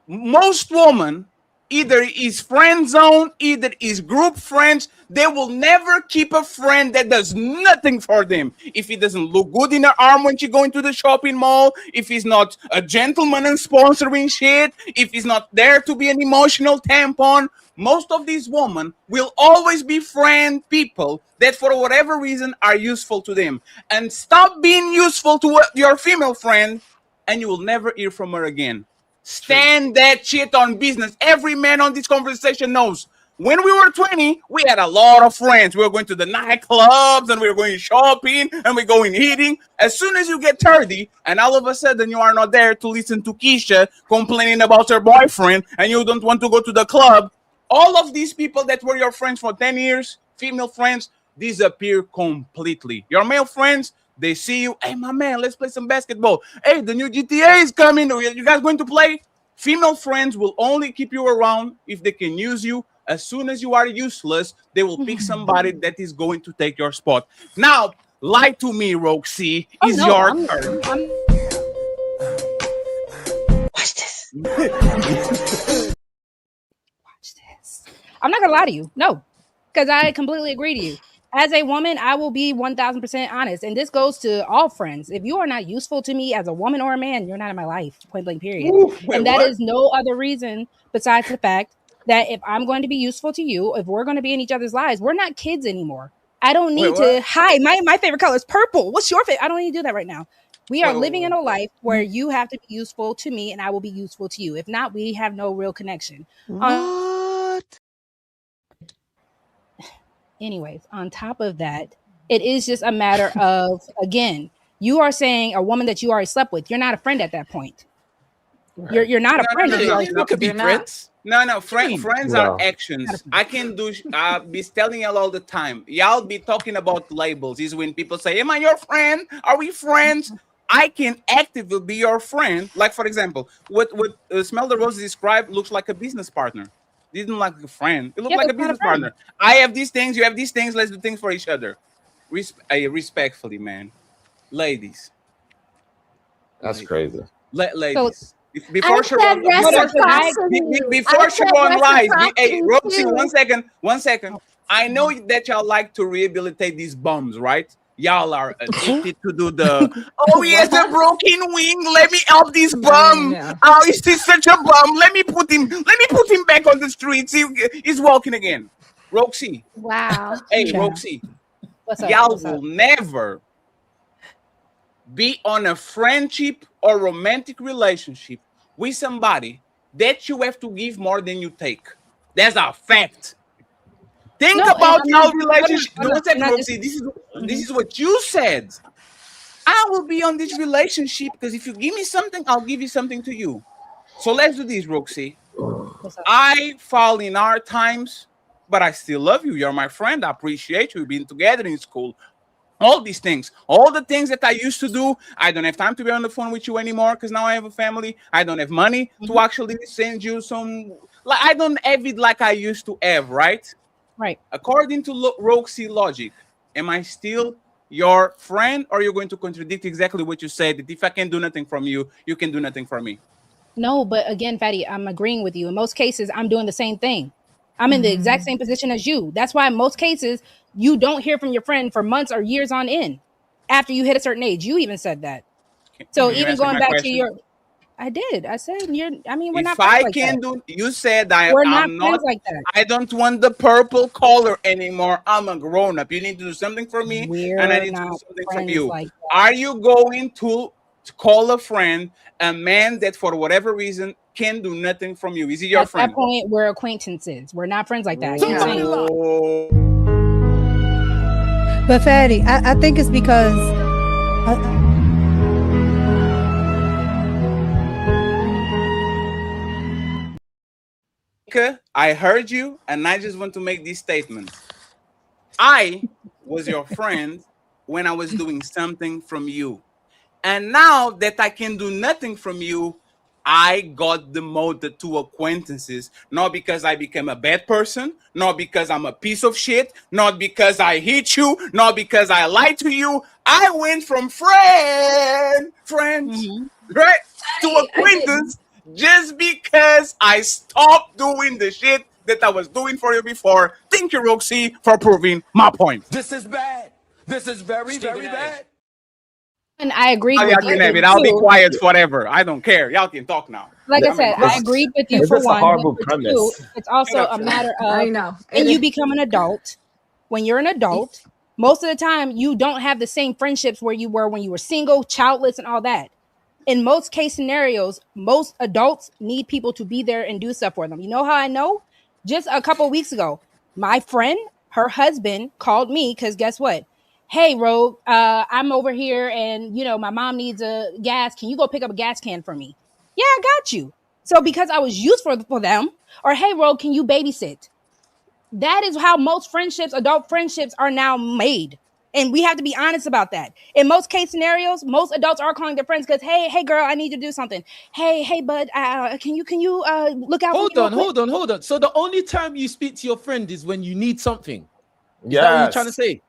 Most women either is friend zone, either is group friends. They will never keep a friend that does nothing for them. If he doesn't look good in her arm when she go into the shopping mall, if he's not a gentleman and sponsoring shit, if he's not there to be an emotional tampon, most of these women will always befriend people that for whatever reason are useful to them. And stop being useful to your female friend and you will never hear from her again. Stand that shit on business. Every man on this conversation knows. When we were 20, we had a lot of friends. We were going to the nightclubs and we were going shopping and we're going eating. As soon as you get 30 and all of a sudden you are not there to listen to Keisha complaining about her boyfriend and you don't want to go to the club, all of these people that were your friends for 10 years, female friends, disappear completely. Your male friends, they see you, hey, my man, let's play some basketball. Hey, the new GTA is coming. You guys going to play? Female friends will only keep you around if they can use you. As soon as you are useless, they will pick somebody that is going to take your spot. Now, lie to me, Roxy. Is no, your I'm- turn. Watch this. I'm not gonna lie to you. No, because I completely agree to you. As a woman, I will be 1000% honest. And this goes to all friends. If you are not useful to me as a woman or a man, you're not in my life, point blank, period. Wait, and that what? is no other reason besides the fact that if I'm going to be useful to you, if we're going to be in each other's lives, we're not kids anymore. I don't need to hide. My favorite color is purple. What's your favorite? I don't need to do that right now. We are living in a life where you have to be useful to me and I will be useful to you. If not, we have no real connection. Anyways, on top of that, it is just a matter of, again, you are saying a woman that you already slept with, you're not a friend at that point. You're not a friend. You could be friends. No, friends are No. actions. I can do. Be telling y'all all the time. Y'all be talking about labels. Is when people say, "Am I your friend? Are we friends?" I can actively be your friend. Like for example, what Smell the Rose described looks like a business partner. Didn't like a friend. It looked like a business partner. I have these things. You have these things. Let's do things for each other. Respectfully, man. Ladies. That's crazy. Ladies. Before I Sharon, said reciprocity. before I said Sharon lies, hey, reciprocity Roxy, too. one second. I know that y'all like to rehabilitate these bums, right? Y'all are addicted to do the, oh, he has a broken wing. Let me help this bum. Oh, is this such a bum? Let me put him back on the streets. He's walking again. Roxy. Wow. Hey, Roxy. What's up? Y'all What's will up? never be on a friendship or romantic relationship with somebody that you have to give more than you take. That's a fact. Think No, about and I'm how not- relationship. I'm One not- second, I'm not Roxy. This is what you said. I will be on this relationship because if you give me something, I'll give you something to you. So let's do this, Roxy. I fall in hard times, but I still love you. You're my friend. I appreciate you. We've been together in school. All these things, all the things that I used to do, I don't have time to be on the phone with you anymore because now I have a family. I don't have money to actually send you some. Like I don't have it like I used to have, right? Right. According to Roxy logic, am I still your friend, or you're going to contradict exactly what you said? That if I can do nothing from you, you can do nothing for me. No, but again, Fatty, I'm agreeing with you. In most cases, I'm doing the same thing. I'm in the exact same position as you. That's why in most cases, you don't hear from your friend for months or years on end after you hit a certain age. You even said that. So Can you even answer going my back question? to your, I did. I said we're If not friends I like can that. do, you said We're not I'm friends not like that. I don't want the purple color anymore. I'm a grown up. You need to do something for me, and I We're need to do not something for friends you. like that. Are you going to call a friend a man that for whatever reason can do nothing from you? Is he your At friend? that point, we're acquaintances. We're not friends like that. Keep saying it. But Fatty, I think it's because I heard you, and I just want to make this statement. I was your friend when I was doing something from you. And now that I can do nothing from you, I got demoted to acquaintances. Not because I became a bad person, not because I'm a piece of shit, not because I hit you, not because I lied to you. I went from friends, right, to acquaintance just because I stopped doing the shit that I was doing for you before. Thank you, Roxy, for proving my point. This is bad. This is very, very bad. And I agreed Oh, with y'all you. can have it. I'll be quiet forever. I don't care. Y'all can talk now. Like I said, I agreed with you It's for just a one. horrible But for two, premise. it's also a matter of I know. when It you is. become an adult. When you're an adult, most of the time you don't have the same friendships where you were when you were single, childless, and all that. In most case scenarios, most adults need people to be there and do stuff for them. You know how I know? Just a couple weeks ago, my friend, her husband called me because guess what? Hey, Rogue, I'm over here and my mom needs a gas. Can you go pick up a gas can for me? Yeah, I got you. So because I was useful for them, or hey, Rogue, can you babysit? That is how most friendships, adult friendships, are now made. And we have to be honest about that. In most case scenarios, most adults are calling their friends because, hey, girl, I need you to do something. Hey, bud, can you look out? Hold on. So the only time you speak to your friend is when you need something. Is that what you're trying to say?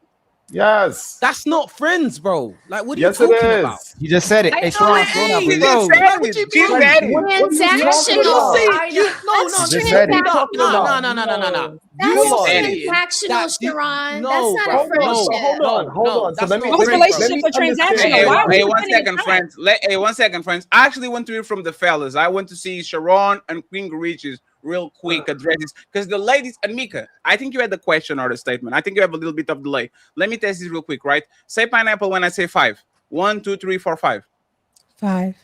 Yes. That's not friends, bro. Like, what are Yes, you talking it is. about? You just said it. I Hey, know Sharon, it slow down, is, please. bro. Like, what you She's mean? ready. Transactional. No. Just said it. No. That's You saying transactional, that Sharon. no, That's not bro. a friendship. Hold on. So That's let me not Most friends, relationships bro. are transactional. Why are we Hey, 1 spending second, time? friends. Hey, 1 second, friends. I actually want to hear from the fellas. I want to see Sharon and Queen Riches real quick address this because the ladies and Micca, I think you had the question or the statement. I think you have a little bit of delay. Let me test this real quick, right? Say pineapple when I say 5. 1, 2, 3, 4, 5. 5.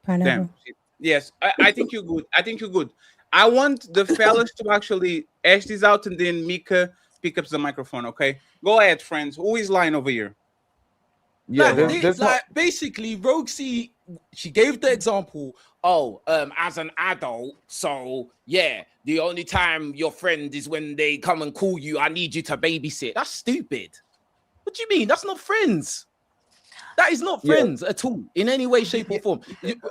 Pineapple. Damn. Yes, I think you're good. I think you're good. I want the fellas to actually ash this out and then Micca pick up the microphone, okay? Go ahead, friends. Who is lying over here? Yeah, like basically, Roxy, she gave the example. As an adult, so yeah, the only time your friend is when they come and call you. I need you to babysit. That's stupid. What do you mean? That's not friends. That is not friends at all in any way, shape, or form.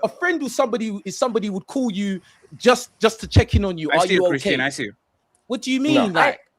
A friend with somebody would call you just to check in on you. Are you okay? Christine, I see you. What do you mean,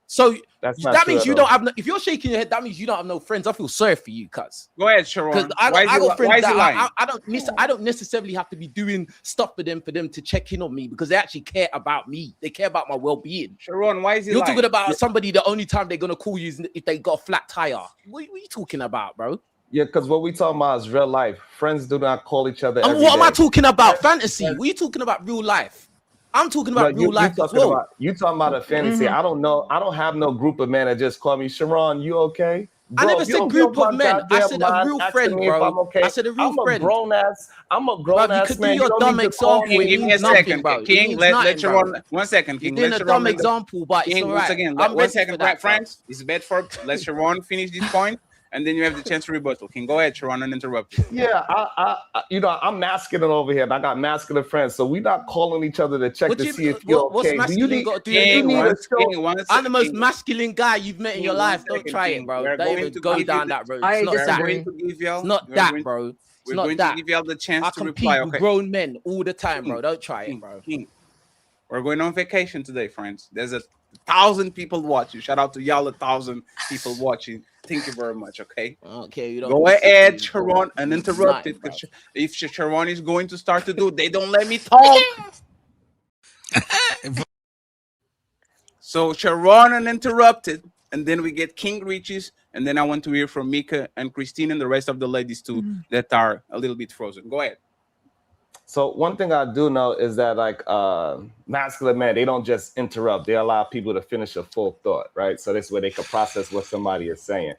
So that's not that true means at you all. don't have no, if you're shaking your head, that means you don't have no friends. I feel sorry for you, cuz. Go ahead, Sharon. Because I Why got friends is he lying? that I don't necessarily have to be doing stuff for them to check in on me because they actually care about me. They care about my well-being. Sharon, why is he You're lying? talking about somebody the only time they're gonna call you is if they got a flat tire. What are you talking about, bro? Yeah, because what we talking about is real life. Friends do not call each other. And every what am I day. talking about? Fantasy. What are you talking about? Real life. I'm talking about real life as well. You talking about a fantasy. I don't know. I don't have no group of men that just call me, Sharon, you okay? Bro, I never said group of men. I said a real friend, bro. Okay. I said a real friend. I'm a grown ass you could man. do your dumb example. Give me a second, bro. King, let Sharon. 1 second, King. You're doing a dumb example, but it's all right. Once again, I'm 1 second, friends. It's Bedford. Let Sharon finish this point. And then you have the chance to rebuttal. King, go ahead, Sharon, uninterrupted. Yeah, I'm masculine over here, and I got masculine friends, so we're not calling each other to check to see if you're okay. What's masculine got to do with it? I'm the most masculine guy you've met in your life. Don't try it, bro. Don't even go down that road. It's not that. It's not that, bro. It's not that. Give y'all the chance I to compete reply. with grown men all the time, bro. Don't try it, bro. We're going on vacation today, friends. There's 1,000 people watching. Shout out to y'all, 1,000 people watching. Thank you very much. Okay. Okay. You don't go ahead, Sharon, uninterrupted. If Sharon is going to start to do, they don't let me talk. So Sharon uninterrupted, and then we get King Riches, and then I want to hear from Micca and Christine and the rest of the ladies too that are a little bit frozen. Go ahead. So one thing I do know is that like masculine men, they don't just interrupt. They allow people to finish a full thought, right? So this way they can process what somebody is saying.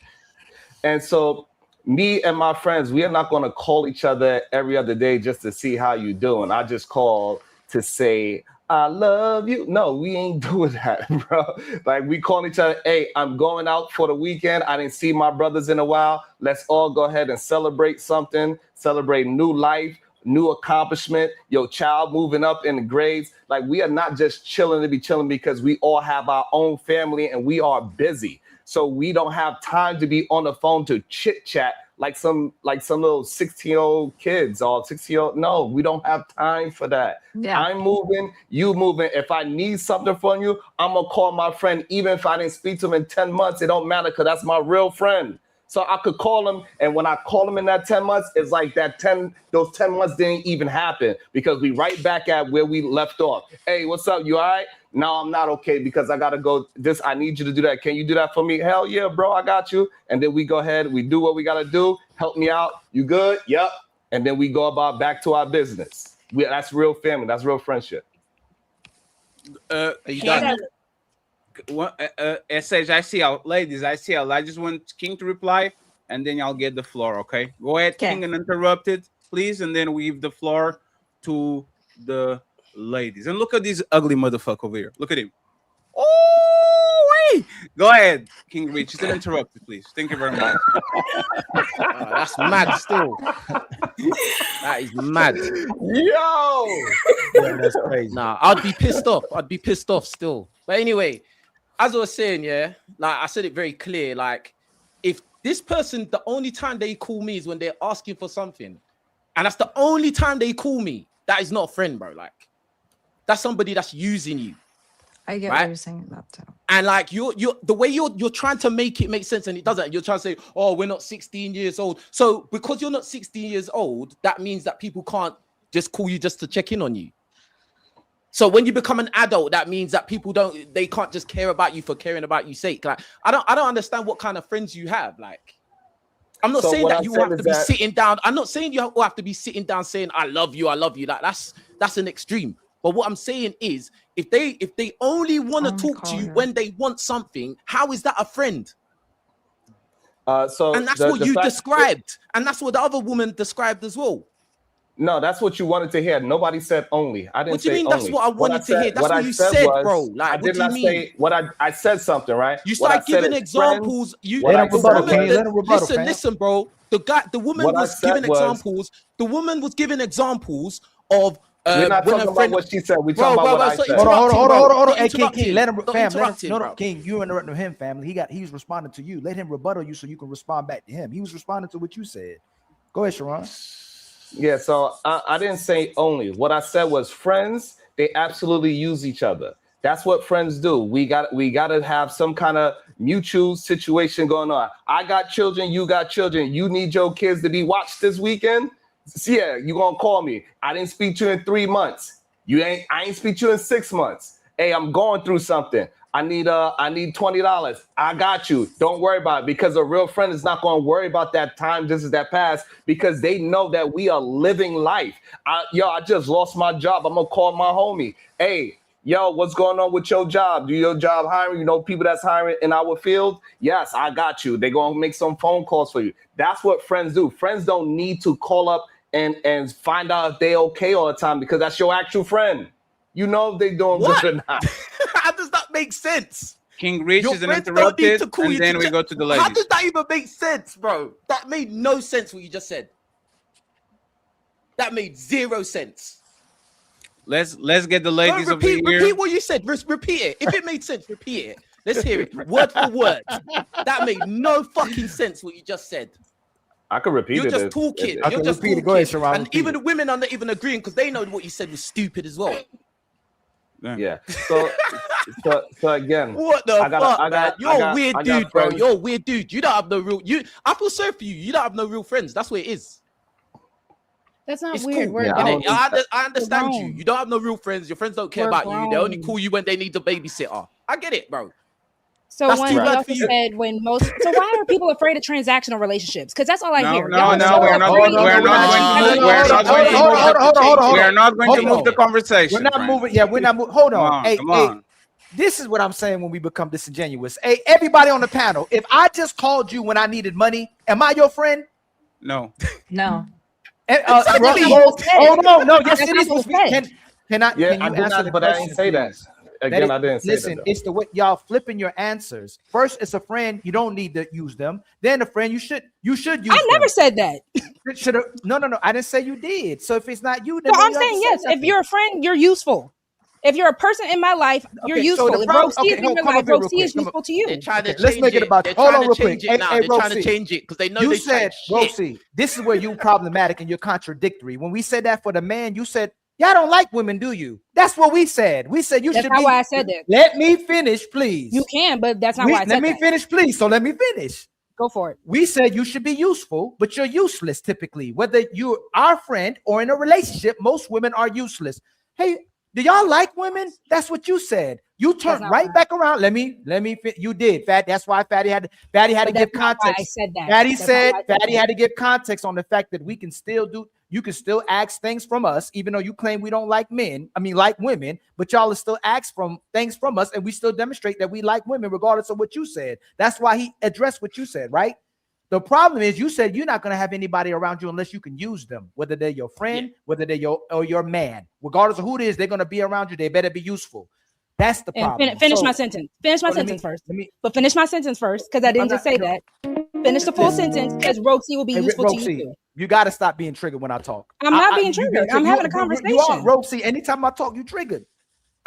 And so me and my friends, we are not going to call each other every other day just to see how you doing. I just call to say, I love you. No, we ain't doing that, bro. Like we call each other, hey, I'm going out for the weekend. I didn't see my brothers in a while. Let's all go ahead and celebrate something, celebrate new life, new accomplishment, your child moving up in the grades. Like we are not just chilling to be chilling because we all have our own family and we are busy. So we don't have time to be on the phone to chit chat like some little 16-year-old kids or 16-year-old. No, we don't have time for that. Yeah. I'm moving, you moving. If I need something from you, I'm gonna call my friend, even if I didn't speak to him in 10 months, it don't matter because that's my real friend. So I could call him, and when I call him in that 10 months, it's like those 10 months didn't even happen because we right back at where we left off. Hey, what's up? You all right? No, I'm not okay because I gotta go. I need you to do that. Can you do that for me? Hell yeah, bro, I got you. And then we go ahead, we do what we gotta do. Help me out. You good? Yep. And then we go about back to our business. That's real family. That's real friendship. Are you done? SH, I see y'all. Ladies, I see y'all. I just want King to reply, and then y'all get the floor, okay? Go ahead, King, and uninterrupted, please, and then we give the floor to the ladies. And look at this ugly motherfucker over here. Look at him. Oh, wait. Go ahead, King Rich. Still interrupted, please. Thank you very much. That's mad still. That is mad. Yo! Yeah, that's crazy. Nah, I'd be pissed off. I'd be pissed off still. But anyway, as I was saying, yeah, like I said it very clear, like if this person, the only time they call me is when they're asking for something. And that's the only time they call me. That is not a friend, bro. Like, that's somebody that's using you. I get right? what you're saying about that. And like you're the way you're trying to make it make sense, and it doesn't. You're trying to say, oh, we're not 16 years old. So because you're not 16 years old, that means that people can't just call you just to check in on you. So when you become an adult, that means that people they can't just care about you for caring about you sake. Like, I don't understand what kind of friends you have. Like, I'm not saying that you have to be sitting down. I'm not saying you have to be sitting down saying, I love you. Like, that's an extreme. But what I'm saying is, if they only want to talk to you when they want something, how is that a friend? And that's what you described. And that's what the other woman described as well. No, that's what you wanted to hear. Nobody said only. I didn't say only. What do you mean that's what I wanted to hear? That's what you said, bro. Like, I did not say what I said something, right? You started giving examples. Listen, bro. The woman was giving examples. The woman was giving examples of we're not talking about what she said. We're talking about what I said. Hold on. Hey, King, let him, fam. No, King, you interrupting him, family. He's responding to you. Let him rebuttal you so you can respond back to him. He was responding to what you said. Go ahead, Sharon. Yeah, so I didn't say only. What I said was friends, they absolutely use each other. That's what friends do. We got to have some kind of mutual situation going on. I got children, you got children. You need your kids to be watched this weekend? So yeah, you gonna call me. I didn't speak to you in 3 months. I ain't speak to you in 6 months. Hey, I'm going through something. I need $20. I got you. Don't worry about it, because a real friend is not going to worry about that time. This is that past, because they know that we are living life. I just lost my job. I'm gonna call my homie. Hey, yo, what's going on with your job? Do your job hiring? You know people that's hiring in our field? Yes, I got you. They're gonna make some phone calls for you. That's what friends do. Friends don't need to call up and find out if they're okay all the time, because that's your actual friend. You know if they're doing good or not. How does that make sense? King Rich is interrupted, and then we go to the ladies. How does that even make sense, bro? That made no sense what you just said. That made zero sense. Let's get the ladies over here. Repeat what you said. Repeat it. If it made sense, repeat it. Let's hear it word for word. That made no fucking sense what you just said. I could repeat it. You're just talking. You're just talking. Go ahead, Sharon, and even the women are not even agreeing because they know what you said was stupid as well. Yeah. So again, what the fuck, man? You're a weird dude, bro. You're a weird dude. You don't have no real. I feel sorry for you. You don't have no real friends. That's what it is. That's not it's weird. Cool. I understand you. You don't have no real friends. Your friends don't care about you. They only call you when they need a babysitter. I get it, bro. So that's when you also said when most. So why are people afraid of transactional relationships? Because that's all I hear. No, we're not going to move the conversation. We're not moving. Yeah, we're not moving. Hold on. Hey, this is what I'm saying when we become disingenuous. Hey, everybody on the panel, if I just called you when I needed money, am I your friend? No. No. Hold on. No, yes, it is. Can I? Yeah, I did not, but I didn't say that. Again, I didn't say listen, that. It's the way y'all flipping your answers. First, it's a friend. You don't need to use them. Then a friend, you should use them. I never said that. No. I didn't say you did. So if it's not you, then I'm saying yes. If you're a friend, you're useful. If you're a person in my life, you're useful. If Rosie is in your life, Rosie is useful to you. Let's make it about. Hold on, real quick. They're trying to change it because they know you said, Rosie. This is where you're problematic and you're contradictory. When we said that for the man, you said, y'all don't like women, do you? That's what we said. We said you should be. That's not why I said that. Let me finish, please. You can, but that's not why I said that. Let me finish, please. So let me finish. Go for it. We said you should be useful, but you're useless typically. Whether you're our friend or in a relationship, most women are useless. Hey, do y'all like women? That's what you said. You turned right back around. Let me. You did, Fat. That's why Fatty had to give context. I said that. Fatty said Fatty had to give context on the fact that we can still do. You can still ask things from us, even though you claim we don't like men. I mean, like women, but y'all still ask things from us, and we still demonstrate that we like women, regardless of what you said. That's why he addressed what you said, right? The problem is you said you're not going to have anybody around you unless you can use them, whether they're your friend, whether they're your man. Regardless of who it is, they're going to be around you. They better be useful. That's the problem. Finish my sentence. Finish my sentence first. But finish my sentence first, because I didn't just say that. Finish the full sentence, because Rosie will be useful to you too. You got to stop being triggered when I talk. I'm not being triggered. I'm having a conversation. You are, Rosie. Anytime I talk, you triggered.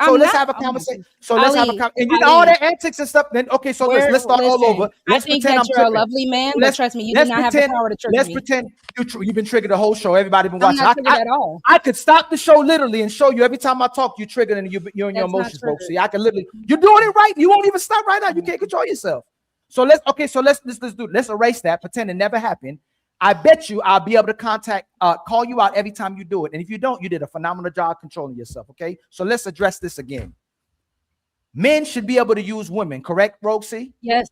So let's not- have a oh my conversation. So let's have a Ali, conversation. And you know all Ali. that antics and stuff. Then okay, so Where- let's start all listen, over. I Let's think pretend that I'm you're a tripping. lovely man, but Let's- trust me, you do let's not have the pretend- power to trigger Let's me. pretend you've been triggered the whole show. Everybody been I'm watching. not triggered at all. I could stop the show literally and show you every time I talk, you triggered and you're in your That's not emotions, folks. triggered. See, I can literally, you're doing it right. You won't even stop right now. You can't control yourself. So let's do. Let's erase that. Pretend it never happened. I bet you I'll be able to call you out every time you do it. And if you don't, you did a phenomenal job controlling yourself. Okay. So let's address this again. Men should be able to use women, correct, Roxy? Yes.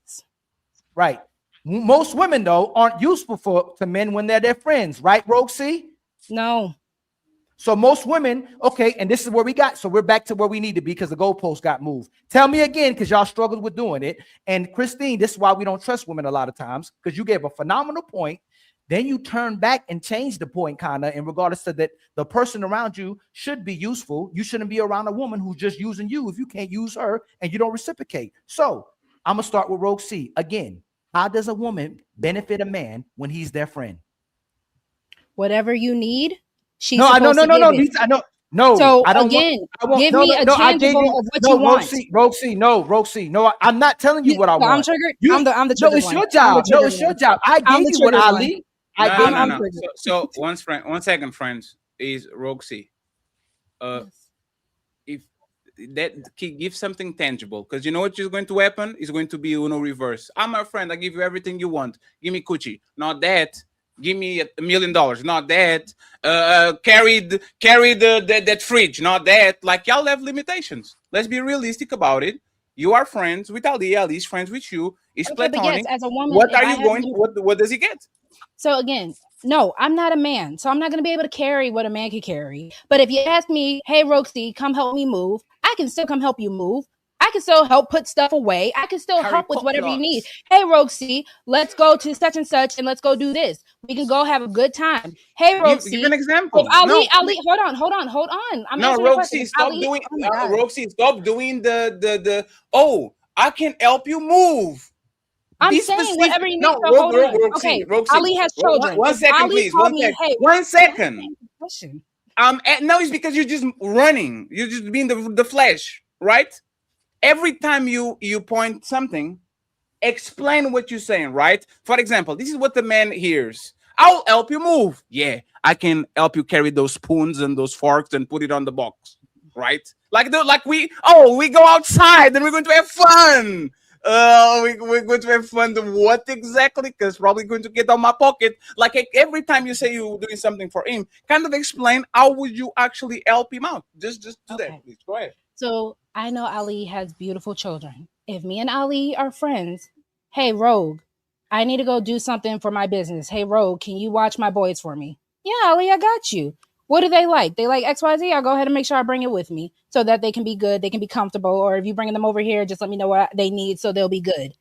Right. Most women, though, aren't useful to men when they're their friends, right, Roxy? No. So most women, okay, and this is where we got. So we're back to where we need to be because the goalpost got moved. Tell me again, because y'all struggled with doing it. And Christine, this is why we don't trust women a lot of times, because you gave a phenomenal point. Then you turn back and change the point, kind of, in regards to that the person around you should be useful. You shouldn't be around a woman who's just using you if you can't use her and you don't reciprocate. So I'm gonna start with Rogue C again. How does a woman benefit a man when he's their friend? Whatever you need, she's No, supposed to give it. I know. No, So I don't again, want, give me a tangible of what you want. Rogue C. No, I'm not telling you what I So want. I'm triggered. You, I'm the no, triggered it's one. your I'm job. the No, triggered it's your one. job. I I'm gave the you what triggered one. Ali. No. So one second, friends, is Roxy. If that give something tangible, because you know what is going to happen is going to be Uno reverse. I'm a friend. I give you everything you want. Give me coochie. Not that. Give me $1 million. Not that. Carry that fridge. Not that. Like, y'all have limitations. Let's be realistic about it. You are friends with Ali. Ali's friends with you. It's Okay, but platonic. yes, as a woman, what if are I you have going? lim- What does he get? So again, no, I'm not a man, so I'm not going to be able to carry what a man can carry. But if you ask me, hey, Roxy, come help me move, I can still come help you move. I can still help put stuff away. I can still help with whatever you need. Hey, Roxy, let's go to such and such and let's go do this. We can go have a good time. Hey, Roxy. Give an example. If Ali, No. hold on. I'm No, answering your Roxy, question. stop Ali, doing. oh my God. Roxy, stop doing the. Oh, I can help you move. I'm Be saying specific. whatever you need. No, So hold on. Roxy, Okay, Roxy. Ali has children. One If second, Ali please. called me, hey, One second. question. No, it's because you're just running. You're just being the flesh, right? Every time you point something, explain what you're saying, right? For example, this is what the man hears. I'll help you move. Yeah, I can help you carry those spoons and those forks and put it on the box, right? Like we go outside and we're going to have fun. We're going to have fun. What exactly? Because probably going to get on my pocket. Like every time you say you're doing something for him, kind of explain how would you actually help him out. Just do that, please. Go ahead. So I know Ali has beautiful children. If me and Ali are friends, hey, Rogue, I need to go do something for my business. Hey, Rogue, can you watch my boys for me? Yeah, Ali, I got you. What do they like? They like XYZ. I'll go ahead and make sure I bring it with me so that they can be good. They can be comfortable. Or if you bring them over here, just let me know what they need so they'll be good.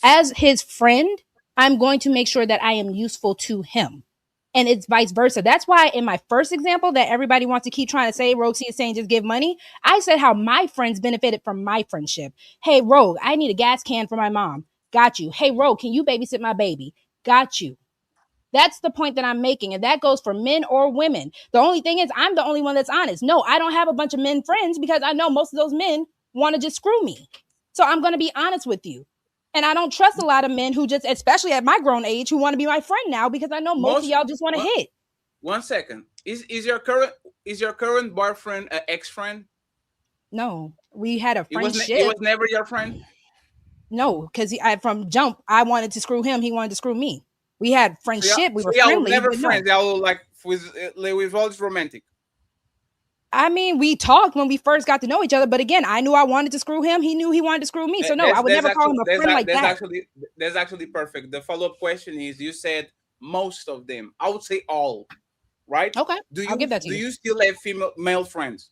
As his friend, I'm going to make sure that I am useful to him. And it's vice versa. That's why in my first example that everybody wants to keep trying to say, Roxy is saying just give money. I said how my friends benefited from my friendship. Hey, Rogue, I need a gas can for my mom. Got you. Hey, Rogue, can you babysit my baby? Got you. That's the point that I'm making. And that goes for men or women. The only thing is I'm the only one that's honest. No, I don't have a bunch of men friends because I know most of those men want to just screw me. So I'm going to be honest with you. And I don't trust a lot of men who just, especially at my grown age, who want to be my friend now because I know most of y'all just want to hit. 1 second. Is your current boyfriend an ex-friend? No, we had a friendship. He was never your friend? No, because from jump, I wanted to screw him. He wanted to screw me. We had friendship. We were friendly. Never but friends. no. Y'all like with all this romantic. I mean, we talked when we first got to know each other, but again, I knew I wanted to screw him. He knew he wanted to screw me. So no, I would never call him a friend like that. That's actually perfect. The follow-up question is: you said most of them. I would say all. Right? Okay. I'll give that to you. Do you still have male friends?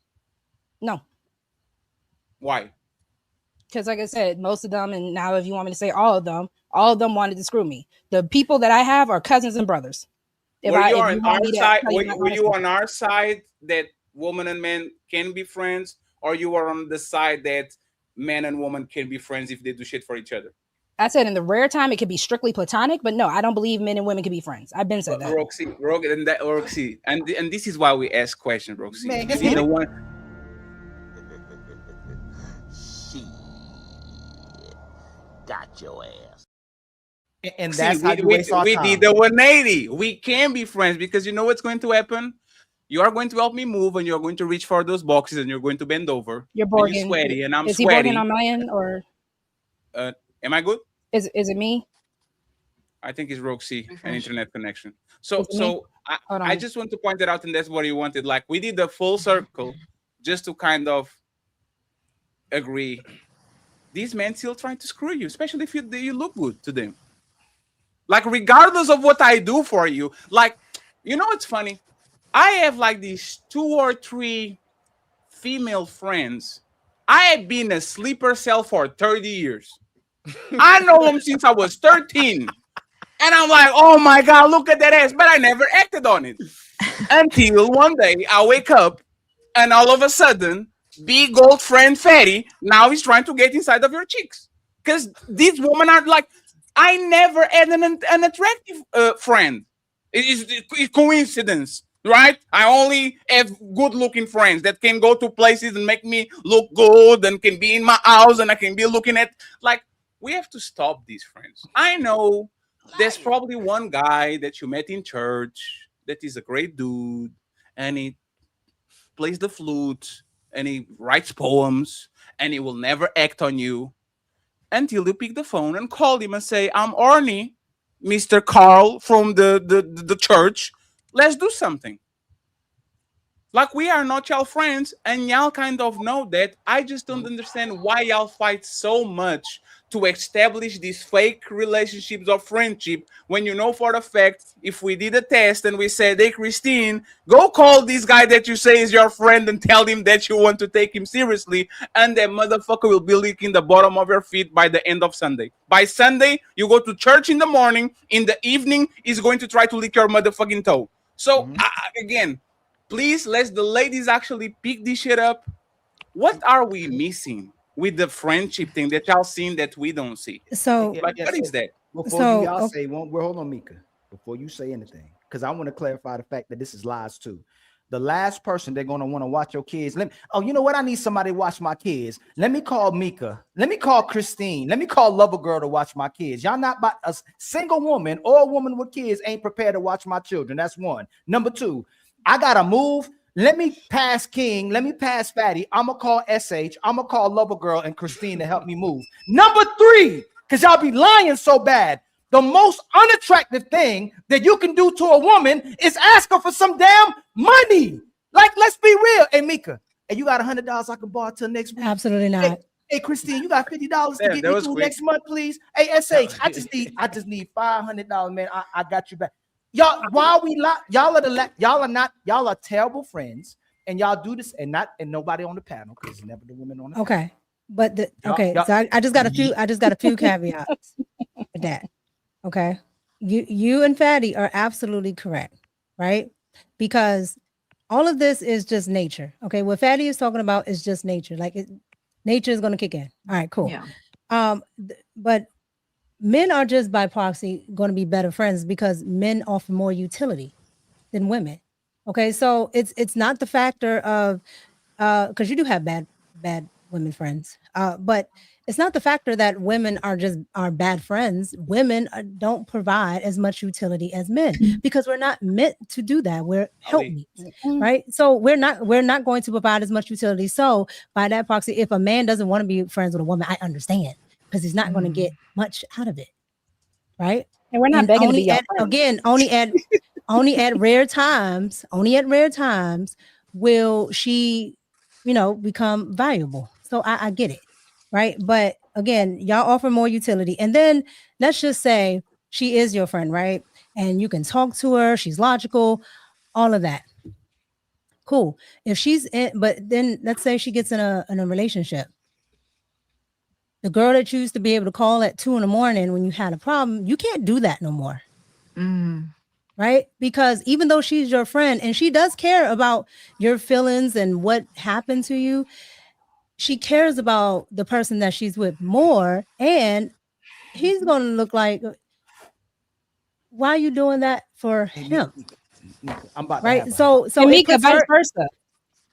No. Why? Because like I said, most of them, and now if you want me to say all of them wanted to screw me. The people that I have are cousins and brothers. Were you on our side that woman and men can be friends, or you are on the side that man and woman can be friends if they do shit for each other? I said in the rare time it could be strictly platonic, but no, I don't believe men and women can be friends. I've been said that. Roxy, and this is why we ask questions, Roxy. Man, the one. your ass. And See, that's how you waste our we time. did the 180. We can be friends because you know what's going to happen? You are going to help me move and you're going to reach for those boxes and you're going to bend over. You're And you're borging. sweaty and I'm Is he sweaty. borging on my end or Am I good? is it me? I think it's Roxy and internet connection. Is it me? I just want to point it out, and that's what you wanted. Like we did the full circle just to kind of agree. These men still trying to screw you, especially if you look good to them. Like regardless of what I do for you, like you know what's funny? I have like these 2 or 3 female friends. I have been a sleeper cell for 30 years. I know them since I was 13. And I'm like, oh my God, look at that ass. But I never acted on it. Until one day I wake up and all of a sudden, big old friend Fatty now he's trying to get inside of your cheeks. Because these women are like, I never had an attractive friend. It's coincidence, right? I only have good looking friends that can go to places and make me look good and can be in my house and I can be looking at, like, we have to stop these friends. I know there's probably one guy that you met in church that is a great dude and he plays the flute and he writes poems and he will never act on you until you pick the phone and call him and say, I'm Arnie, Mr. Carl from the church. Let's do something. Like we are not y'all friends and y'all kind of know that. I just don't understand why y'all fight so much to establish these fake relationships of friendship when you know for a fact if we did a test and we said, hey Christine, go call this guy that you say is your friend and tell him that you want to take him seriously, and that motherfucker will be licking the bottom of your feet by the end of Sunday. By Sunday, you go to church in the morning, in the evening, he's going to try to lick your motherfucking toe. So again, please let the ladies actually pick this shit up. What are we missing with the friendship thing that y'all seen that we don't see? So, like, what is that? Before y'all say, hold on, Micca. Before you say anything, because I want to clarify the fact that this is lies too. The last person they're gonna want to watch your kids. You know what? I need somebody to watch my kids. Let me call Micca. Let me call Christine. Let me call Lover Girl to watch my kids. Y'all not about a single woman or a woman with kids ain't prepared to watch my children. That's one. Number 2, I gotta move. Let me pass King. Let me pass Fatty. I'm gonna call SH. I'm gonna call Lover Girl and Christine to help me move. Number 3, because y'all be lying so bad. The most unattractive thing that you can do to a woman is ask her for some damn money. Like, let's be real. Hey, Micca, hey, you got $100 I can borrow till next week? Absolutely not. Hey, Christine, you got $50 to get me through next month, please? Hey, SH, I just need $500, man. I got you back. Y'all, while we y'all are terrible friends, and y'all do this, and nobody on the panel because it's never the women on the panel. Okay, but so I just got a few caveats with that. Okay, you and Fatty are absolutely correct, right? Because all of this is just nature. Okay, what Fatty is talking about is just nature. Like nature is going to kick in. All right, cool. Yeah. But men are just by proxy going to be better friends because men offer more utility than women. Okay, so it's not the factor of because you do have bad women friends, but it's not the factor that women are bad friends. Women don't provide as much utility as men because we're not meant to do that. We're helpmeets, right? So we're not going to provide as much utility. So by that proxy, if a man doesn't want to be friends with a woman, I understand because he's not going to get much out of it, right? And we're not begging to be your friend. Again, only at rare times will she, become valuable. So I get it. Right. But again, y'all offer more utility. And then let's just say she is your friend, right? And you can talk to her. She's logical, all of that. Cool. If she's in, but then let's say she gets in a relationship. The girl that you used to be able to call at 2 a.m. when you had a problem, you can't do that no more. Right? Because even though she's your friend and she does care about your feelings and what happened to you, she cares about the person that she's with more, and he's going to look like, why are you doing that for him? I'm about right. To so Micca, vice versa.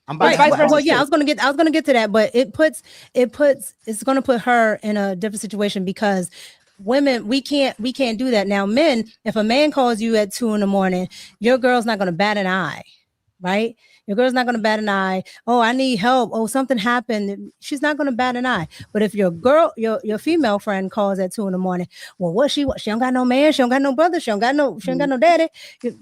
I'm Right. Vice versa Well, yeah, too. I was gonna get to that, but it's gonna put her in a different situation because women, we can't do that. Now, men, if a man calls you at 2 a.m, your girl's not gonna bat an eye, right? Your girl's not gonna bat an eye. Oh, I need help. Oh, something happened. She's not gonna bat an eye. But if your girl, your female friend calls at 2 a.m, well, what she don't got no man, she don't got no brother, she ain't got no daddy.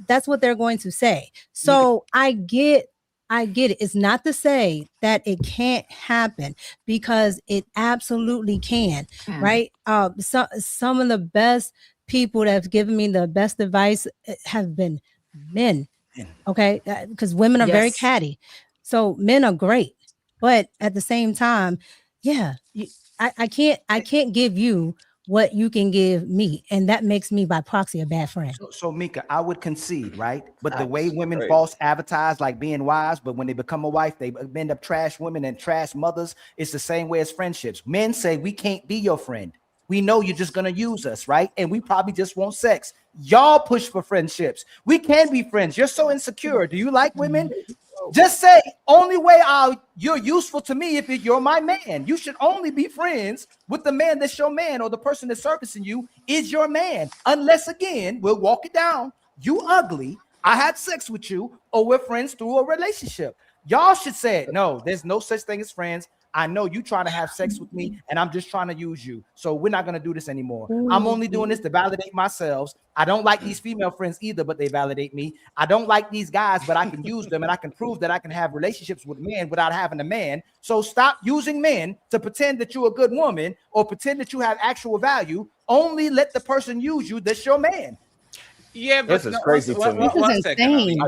That's what they're going to say. So I get it. It's not to say that it can't happen because it absolutely can, right? Some of the best people that have given me the best advice have been men. Okay, because women are very Yes. catty, so men are great, but at the same time, yeah, I can't give you what you can give me, and that makes me by proxy a bad friend. So Micca, I would concede, right? But the That's way women crazy. false advertise like being wives, but when they become a wife, they end up trash women and trash mothers. It's the same way as friendships. Men say we can't be your friend. We know you're just gonna use us, right? And we probably just want sex. Y'all push for friendships. We can be friends. You're so insecure. Do you like women? Just say, only way you're useful to me if you're my man. You should only be friends with the man that's your man, or the person that's servicing you is your man. Unless, again, we'll walk it down. You ugly. I had sex with you, or we're friends through a relationship. Y'all should say it. No, there's no such thing as friends. I know you trying to have sex with me, and I'm just trying to use you. So we're not going to do this anymore. I'm only doing this to validate myself. I don't like these female friends either, but they validate me. I don't like these guys, but I can use them, and I can prove that I can have relationships with men without having a man. So stop using men to pretend that you're a good woman or pretend that you have actual value. Only let the person use you that's your man. Yeah, but This is crazy to me. One second,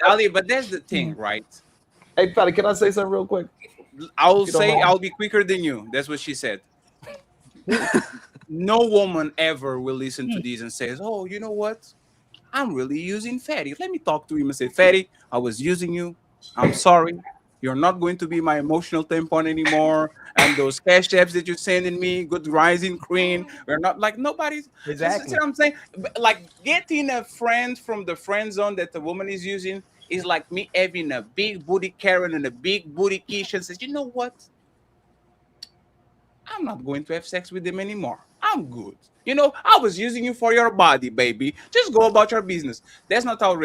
Ali. But that's the thing, right? Hey, Patty, can I say something real quick? I'll say I'll be quicker than you. That's what she said. No woman ever will listen to this and says, "Oh, you know what? I'm really using Fatty." Let me talk to him and say, "Fatty, I was using you. I'm sorry. You're not going to be my emotional tampon anymore. And those cash apps that you're sending me, good rising queen, we're not like nobody's." Exactly. That's what I'm saying. Like getting a friend from the friend zone that the woman is using is like me having a big booty Karen and a big booty Keisha and says, "You know what? I'm not going to have sex with them anymore. I'm good. You know, I was using you for your body, baby. Just go about your business." That's not how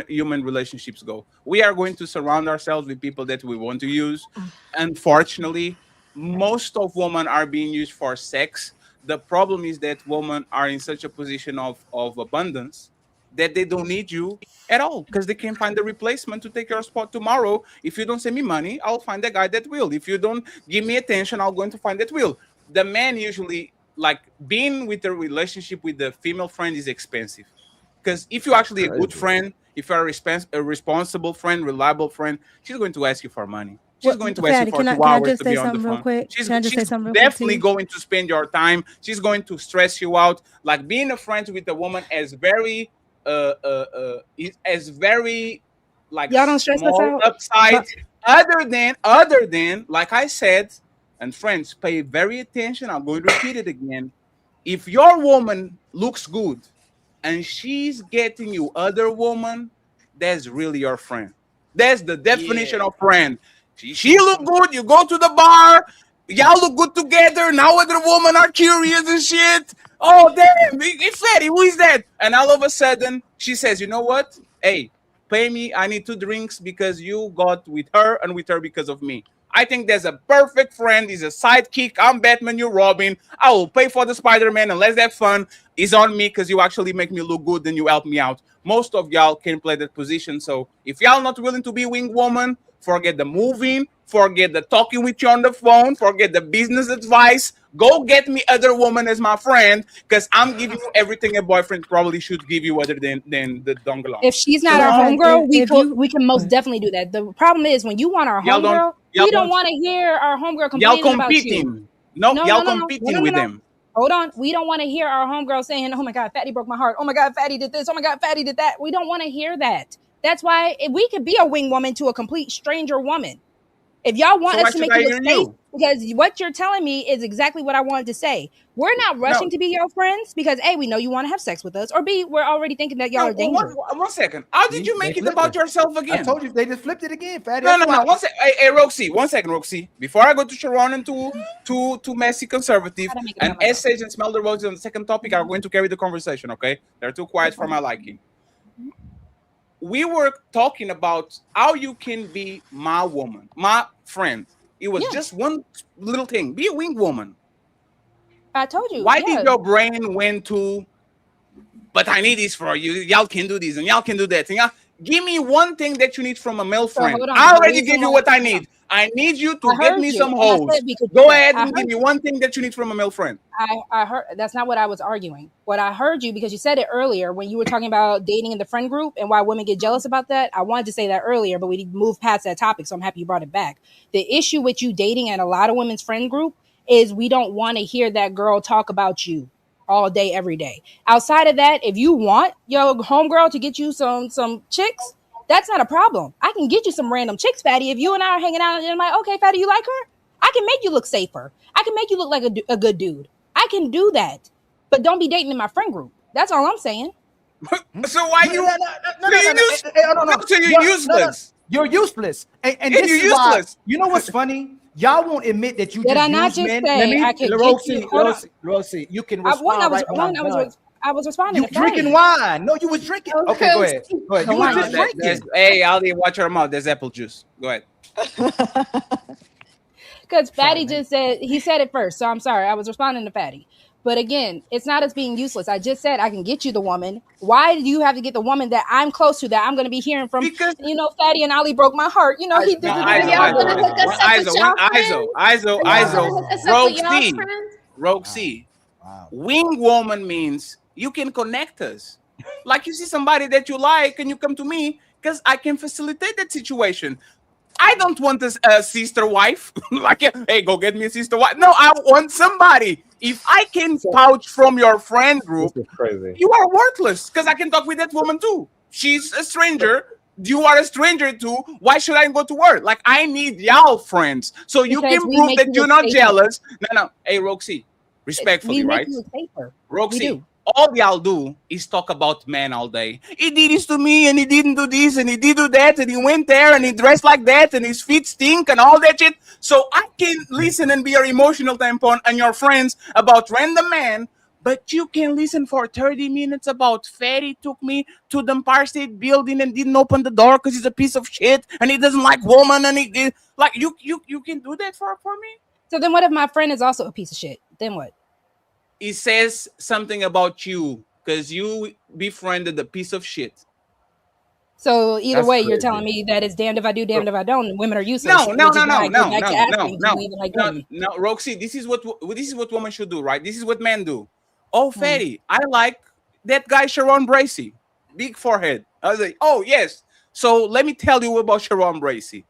human relationships go. We are going to surround ourselves with people that we want to use. Unfortunately, most of women are being used for sex. The problem is that women are in such a position of abundance that they don't need you at all because they can find a replacement to take your spot tomorrow. If you don't send me money, I'll find a guy that will. If you don't give me attention, I'll go to find that will. The man usually, like, being with a relationship with the female friend is expensive because if you're actually a good friend, if you're a responsible friend, reliable friend, she's going to ask you for money. She's going to ask you for 2 hours to be on the phone. She's definitely going to spend your time. She's going to stress you out. Like, being a friend with a woman is very like y'all don't stress us out. Upside. Other than like I said, and friends, pay very attention. I'm going to repeat it again. If your woman looks good and she's getting you other woman, that's really your friend. That's the definition of friend. She look good. You go to the bar. Y'all look good together. Now other women are curious and shit. Oh, damn, it's Fatty. Who is that? And all of a sudden, she says, "You know what? Hey, pay me. I need 2 drinks because you got with her and with her because of me." I think there's a perfect friend. He's a sidekick. I'm Batman, you're Robin. I will pay for the Spider-Man, and let's have fun. It's on me because you actually make me look good and you help me out. Most of y'all can play that position. So if y'all not willing to be wing woman, forget the moving, forget the talking with you on the phone, forget the business advice. Go get me other woman as my friend because I'm giving you everything a boyfriend probably should give you other than the dongle. If she's not our homegirl, we can most definitely do that. The problem is when you want our homegirl, we don't want to hear our homegirl complaining about you. Y'all competing with them. Hold on. We don't want to hear our homegirl saying, "Oh my God, Fatty broke my heart. Oh my God, Fatty did this. Oh my God, Fatty did that." We don't want to hear that. That's why we could be a wing woman to a complete stranger woman. If y'all want So why us to should make I you hear look safe, you? because what you're telling me is exactly what I wanted to say. We're not rushing to be your friends because A, we know you want to have sex with us, or B, we're already thinking that y'all are dangerous. One second. How did you make it about yourself again? I told you they just flipped it again, Fatty. No. One second. Hey, Roxy. 1 second, Roxy. Before I go to Sharon and to Messy Conservative and Essays and Smell the Roses on the second topic, I'm going to carry the conversation. Okay, they're too quiet for my liking. We were talking about how you can be my woman, my friend. It was just one little thing. Be a wing woman. I told you. Why did your brain went to? But I need this for you. Y'all can do this and y'all can do that. And give me one thing that you need from a male friend. hold on. I The already reason gave you why- what I need. I need you to I get heard me you, some and I hoes. said because Go you- ahead I and give heard me one thing that you need from a male friend. I heard that's not what I was arguing. What I heard you, because you said it earlier when you were talking about dating in the friend group and why women get jealous about that. I wanted to say that earlier, but we moved past that topic, so I'm happy you brought it back. The issue with you dating in a lot of women's friend group is we don't want to hear that girl talk about you all day, every day. Outside of that, if you want your homegirl to get you some chicks, that's not a problem. I can get you some random chicks, Fatty. If you and I are hanging out and I'm like, okay, Fatty, you like her? I can make you look safer. I can make you look like a good dude. I can do that. But don't be dating in my friend group. That's all I'm saying. So why you? So you're useless. You're useless. And Yeah, this you're is why, useless. you know what's funny? Y'all won't admit that you Did just I not use just men. say Let me, I could get Rosie, you- hold on. Rosie, you can I respond right when I'm done. I was responding You to drinking Fatty. wine. No, you was drinking. Okay, go ahead. Go ahead. You was just drinking. Hey, Ali, watch your mouth. There's apple juice. Go ahead. Because Fatty just said, he said it first. So I'm sorry. I was responding to Fatty. But again, it's not us being useless. I just said I can get you the woman. Why do you have to get the woman that I'm close to, that I'm going to be hearing from? Because, you know, Fatty and Ali broke my heart. You know, he did. Roxy. Wing woman means you can connect us. Like you see somebody that you like and you come to me because I can facilitate that situation. I don't want a sister wife. Like, hey, go get me a sister wife. No, I want somebody. If I can vouch from your friend group, crazy. you are worthless because I can talk with that woman too. She's a stranger. You are a stranger too. Why should I go to work? Like, I need y'all friends so you Because can we prove make that you you're look not safer. jealous. No. Hey, Roxy, respectfully, We make right? you look safer. We Roxy, do. all y'all do is talk about men all day. He did this to me, and he didn't do this, and he did do that, and he went there, and he dressed like that, and his feet stink, and all that shit. So I can listen and be your emotional tampon and your friends about random men, but you can listen for 30 minutes about Fatty took me to the Empire State Building and didn't open the door because he's a piece of shit, and he doesn't like woman, and he did. Like, you can do that for me? So then what if my friend is also a piece of shit? Then what? It says something about you because you befriended a piece of shit. So either That's way, you're crazy. telling me that it's damned if I do, damned if I don't. And women are useless. No, which is why I go back to asking, do you even like women? no, Roxy, this is what women should do, right? This is what men do. Oh, Fatty, I like that guy Sharon Bracey, big forehead. I was like, oh yes. So let me tell you about Sharon Bracey.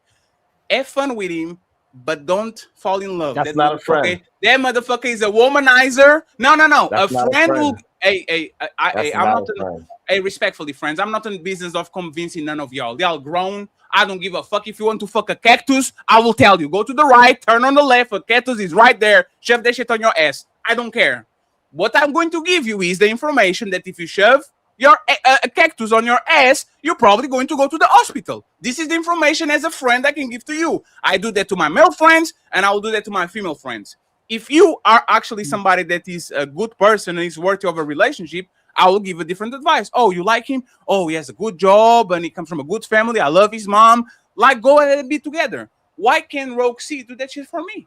Have fun with him, but don't fall in love. That's not a friend. That motherfucker is a womanizer. No. That's A not a friend will. friend. I'm not not. a friend. Hey, respectfully, friends, I'm not in the business of convincing none of y'all. Y'all grown. I don't give a fuck. If you want to fuck a cactus, I will tell you. Go to the right, turn on the left. A cactus is right there. Shove that shit on your ass. I don't care. What I'm going to give you is the information that if you shove your a cactus on your ass, you're probably going to go to the hospital. This is the information as a friend I can give to you. I do that to my male friends, and I will do that to my female friends. If you are actually somebody that is a good person and is worthy of a relationship, I will give a different advice. Oh, you like him? Oh, he has a good job and he comes from a good family. I love his mom. Like, go ahead and be together. Why can't Roxy do that shit for me?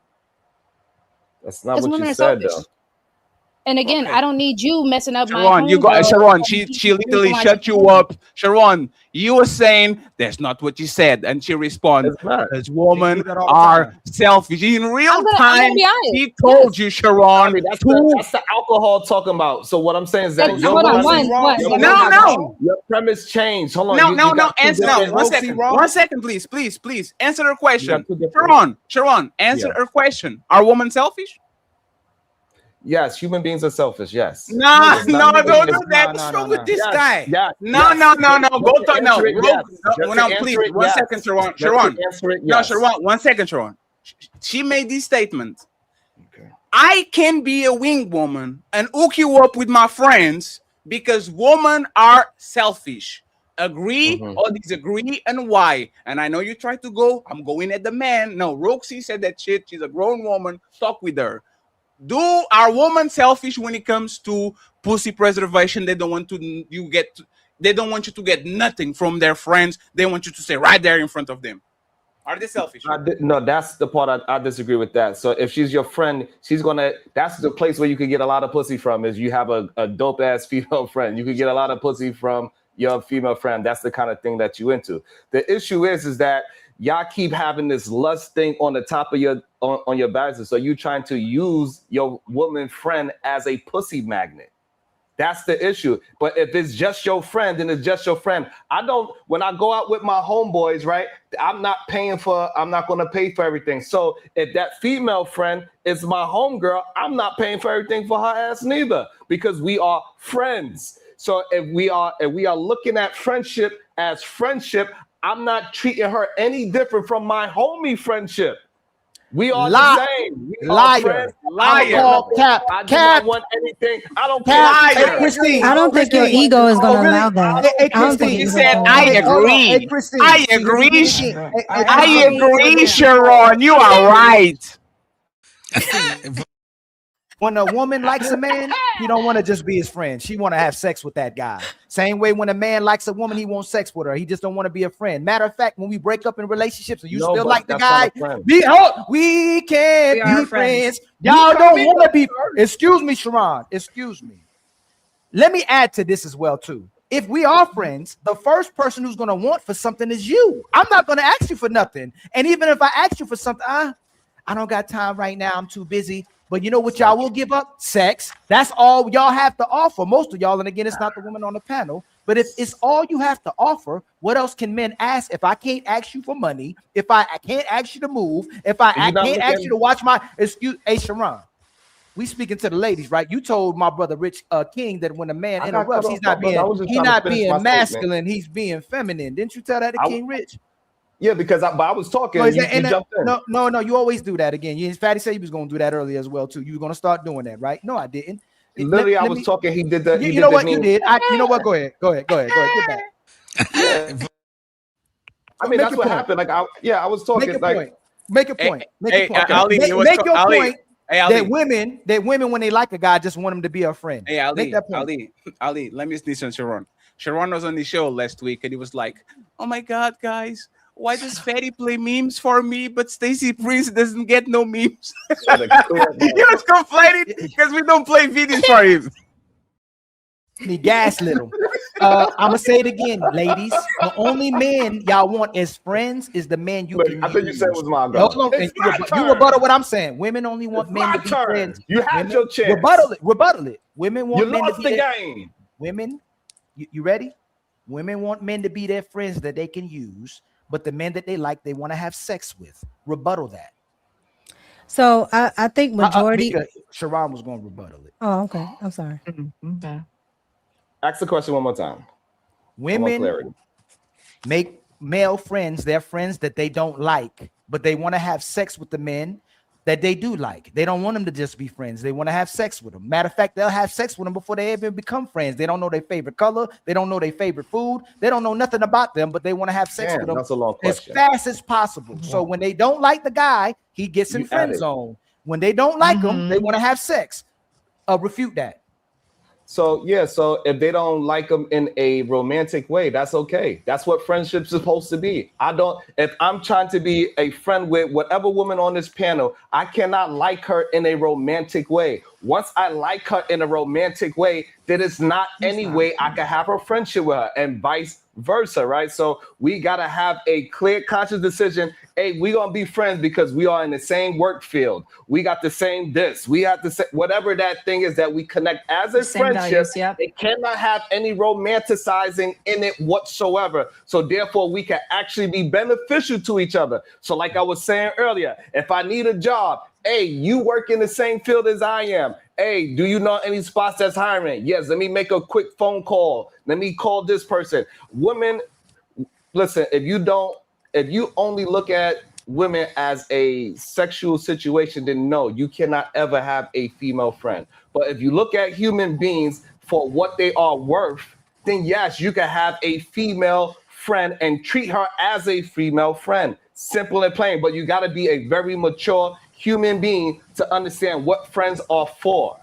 That's not what you said, though. And again, I don't need you messing up Sharon, my you got Sharon. homegirl. She literally shut you up. Sharon, you were saying that's not what you said, and she responded, "As women are selfish." In real I'm gonna time, be honest. he told you, Sharon. That's the alcohol talking about. So what I'm saying is that Hold on, your premise changed. Hold on. No. Answer no. 1 second. 1 second, please. Answer her question. Sharon, answer her question. Are women selfish? Yes, human beings are selfish. Yes. No, It's not don't human do beings. that. What's wrong with this Yes, guy? yes, No, yes. no. Go Just to talk. No, answer it, Rogue. yes. Just No, to please. answer it, 1 yes. second, Sharon. Just to Sharon. answer it, No, yes. Sharon. 1 second, Sharon. She made this statement. I can be a wing woman and hook you up with my friends because women are selfish. Agree or disagree, and why? And I know you try to go, I'm going at the man. No, Roxy said that shit. She's a grown woman. Talk with her. Are women selfish when it comes to pussy preservation? They don't want they don't want you to get nothing from their friends. They want you to stay right there in front of them. Are they selfish? No, that's the part I disagree with that. So if she's your friend, that's the place where you can get a lot of pussy from, is you have a dope ass female friend. You can get a lot of pussy from your female friend. That's the kind of thing that you into. The issue is that y'all keep having this lust thing on the top of your on your back. So you trying to use your woman friend as a pussy magnet. That's the issue. But if it's just your friend, then it's just your friend. When I go out with my homeboys, right, I'm not going to pay for everything. So if that female friend is my homegirl, I'm not paying for everything for her ass neither, because we are friends. So if we are looking at friendship as friendship, I'm not treating her any different from my homie friendship. We are the same. We are friends. Liar. I do not want anything. I don't care. Hey, Christine, I don't think your ego is going to allow that. Hey, Christine, you said, I agree. Hey, Christine, I agree. I agree, Sharon. You are right. When a woman likes a man, she don't want to just be his friend. She want to have sex with that guy. Same way when a man likes a woman, he wants sex with her. He just don't want to be a friend. Matter of fact, when we break up in relationships and you still like the guy, we can't be friends. Y'all don't want to be. Excuse me, Sharon. Excuse me. Let me add to this as well too. If we are friends, the first person who's going to want for something is you. I'm not going to ask you for nothing. And even if I ask you for something, I don't got time right now. I'm too busy. But you know what y'all will give up? Sex. That's all y'all have to offer. Most of y'all, and again, it's not the women on the panel, but if it's all you have to offer, what else can men ask? If I can't ask you for money, if I can't ask you to move, if I can't ask you to watch my excuse, hey Sharon, we speaking to the ladies, right? You told my brother Rich King that when a man interrupts, he's not being masculine, he's being feminine. Didn't you tell that to King Rich? Yeah, because I was talking. You jumped in. No, you always do that again. Fatty said he was going to do that earlier as well too. You were going to start doing that, right? No, I didn't. Literally, I was talking. He did that. You know what you did? You know what? Go ahead. Get back. I mean, that's what happened. Like, I was talking. Make a point. Make your point. That women, when they like a guy, just want him to be a friend. Hey, Ali, let me listen to Sharon. Sharon was on the show last week, and he was like, "Oh my God, guys, why does Fatty play memes for me, but Stacey Prince doesn't get no memes?" He was complaining because we don't play videos for him. He gaslit him. I'm gonna say it again, ladies. The only man y'all want as friends is the man you can. I think you said it was my girl. You rebuttal what I'm saying. Women only want men to be friends. You had your chance. Rebuttal it. Women want men to be the game. Women, you ready? Women want men to be their friends that they can use, but the men that they like, they want to have sex with. Rebuttal that. So I think majority. Sharon was going to rebuttal it. Oh, okay. I'm sorry. Okay. Ask the question one more time. Women make male friends their friends that they don't like, but they want to have sex with the men that they do like. They don't want them to just be friends. They want to have sex with them. Matter of fact, they'll have sex with them before they even become friends. They don't know their favorite color. They don't know their favorite food. They don't know nothing about them, but they want to have sex with them that's a long as question. fast as possible. So when they don't like the guy, he gets in friend zone. When they don't like him, they want to have sex. Refute that. So if they don't like them in a romantic way, that's okay. That's what friendship's supposed to be. If I'm trying to be a friend with whatever woman on this panel, I cannot like her in a romantic way. Once I like her in a romantic way, then it's not any way I can have a friendship with her, and vice versa, right? So we got to have a clear, conscious decision. Hey, we're going to be friends because we are in the same work field. We got the same this. We have the same, whatever that thing is that we connect as a friendship. It cannot have any romanticizing in it whatsoever. So therefore, we can actually be beneficial to each other. So like I was saying earlier, if I need a job, Hey, you work in the same field as I am. Hey, do you know any spots that's hiring? Yes, let me make a quick phone call. Let me call this person. Women, listen, if you only look at women as a sexual situation, then no, you cannot ever have a female friend. But if you look at human beings for what they are worth, then yes, you can have a female friend and treat her as a female friend. Simple and plain. But you got to be a very mature human being to understand what friends are for.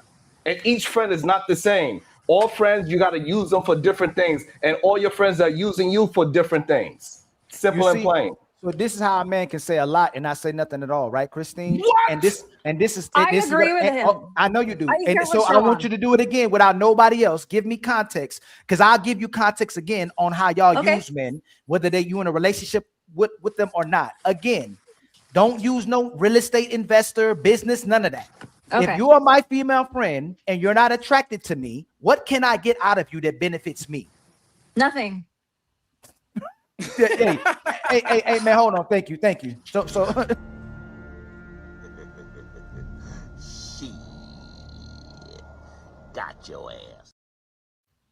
And each friend is not the same. All friends, you got to use them for different things. And all your friends are using you for different things. Simple and plain. So this is how a man can say a lot and not say nothing at all, right, Christine? What? And this is. I this agree is with him. I know you do. I And hear so what I you're want on. you to do it again without nobody else. Give me context, because I'll give you context again on how y'all use men, whether you in a relationship with them or not. Again, don't use no real estate investor, business, none of that. Okay. If you are my female friend and you're not attracted to me, what can I get out of you that benefits me? Nothing. hey, man, hold on. Thank you. So Got your ass.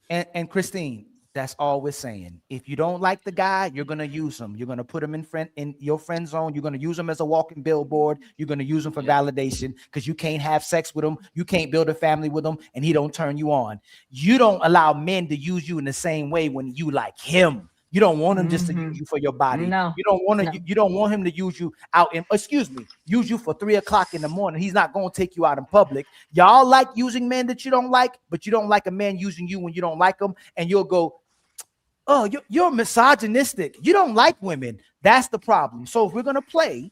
and Christine, that's all we're saying. If you don't like the guy, you're gonna use him. You're gonna put him in your friend zone. You're gonna use him as a walking billboard. You're gonna use him for validation because you can't have sex with him. You can't build a family with him, and he don't turn you on. You don't allow men to use you in the same way when you like him. You don't want him just to use you for your body. No. You don't want to. You don't want him to use you out in. Use you for 3 o'clock in the morning. He's not going to take you out in public. Y'all like using men that you don't like, but you don't like a man using you when you don't like them, and you'll go, "Oh, you're misogynistic. You don't like women." That's the problem. So if we're gonna play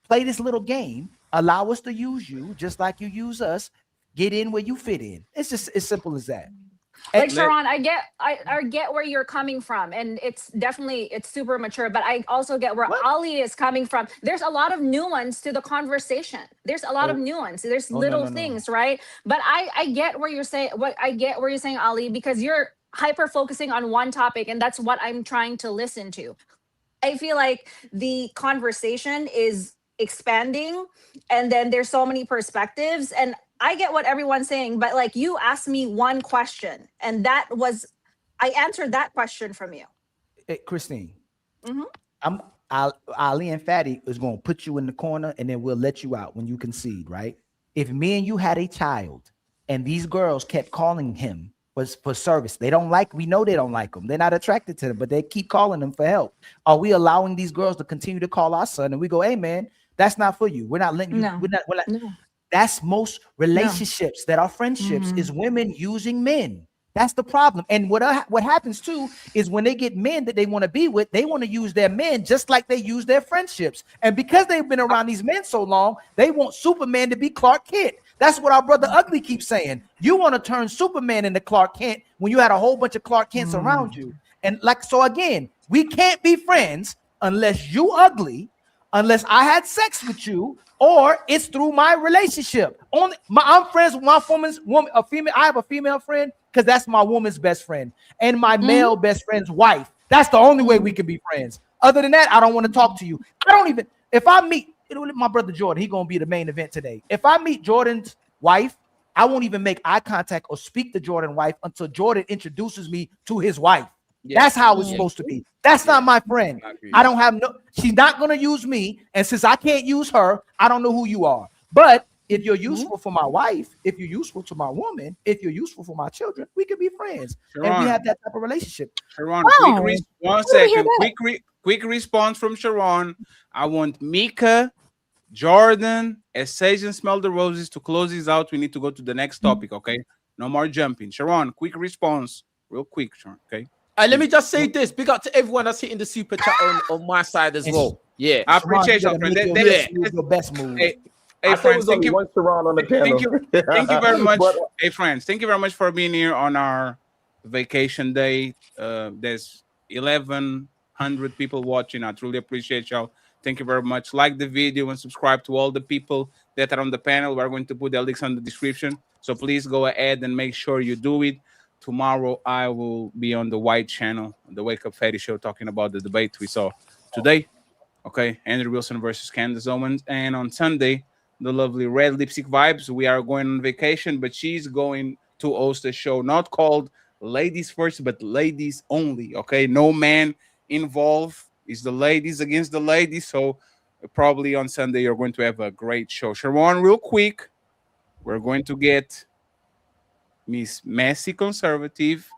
this little game, allow us to use you just like you use us. Get in where you fit in. It's just as simple as that. Like Sharon, I get where you're coming from, and it's super mature, but I also get where Ali is coming from. There's a lot of nuance to the conversation. There's a lot of nuance. There's little things, right? But I get where you're saying Ali, because you're hyper focusing on one topic, and that's what I'm trying to listen to. I feel like the conversation is expanding, and then there's so many perspectives, and I get what everyone's saying, but like you asked me one question, and I answered that question from you. Hey, Christine, Ali and Fatty is going to put you in the corner, and then we'll let you out when you concede, right? If me and you had a child, and these girls kept calling him for service, we know they don't like him. They're not attracted to them, but they keep calling them for help. Are we allowing these girls to continue to call our son, and we go, "Hey, man, that's not for you. We're not letting you." No. No. That's most relationships that are friendships is women using men. That's the problem. And what happens too is when they get men that they want to be with, they want to use their men just like they use their friendships. And because they've been around these men so long, they want Superman to be Clark Kent. That's what our brother Ugly keeps saying. You want to turn Superman into Clark Kent when you had a whole bunch of Clark Kents around you. And so again, we can't be friends unless you ugly, unless I had sex with you, or it's through my relationship. I'm friends with my female. I have a female friend because that's my woman's best friend and my male best friend's wife. That's the only way we can be friends. Other than that, I don't want to talk to you. If I meet my brother Jordan, he's gonna be the main event today. If I meet Jordan's wife, I won't even make eye contact or speak to Jordan's wife until Jordan introduces me to his wife. That's how it's supposed to be. That's not my friend. She's not going to use me. And since I can't use her, I don't know who you are. But if you're useful for my wife, if you're useful to my woman, if you're useful for my children, we can be friends. Sharon, and we have that type of relationship. Sharon, quick response from Sharon. I want Micca, Jordan, as Sage and Smell the Roses to close this out. We need to go to the next topic, okay? No more jumping. Sharon, quick response. Real quick, Sharon, okay? Let me just say this. Big up to everyone that's hitting the super chat on my side as well. Yeah. I appreciate you, friend. Your best move. Hey friends, thank you. On the panel. Thank you very much. Hey friends, thank you very much for being here on our vacation day. There's 1,100 people watching. I truly appreciate y'all. Thank you very much. Like the video and subscribe to all the people that are on the panel. We're going to put the links on the description. So please go ahead and make sure you do it. Tomorrow, I will be on the White channel, the Wake Up Fatty show, talking about the debate we saw today. Okay, Andrew Wilson versus Candace Owens. And on Sunday, the lovely Red Lipstick Vibes. We are going on vacation, but she's going to host a show not called Ladies First, but Ladies Only. Okay, no man involved. It's the ladies against the ladies. So probably on Sunday you're going to have a great show. Sharon, real quick, we're going to get Miss Messy Conservative,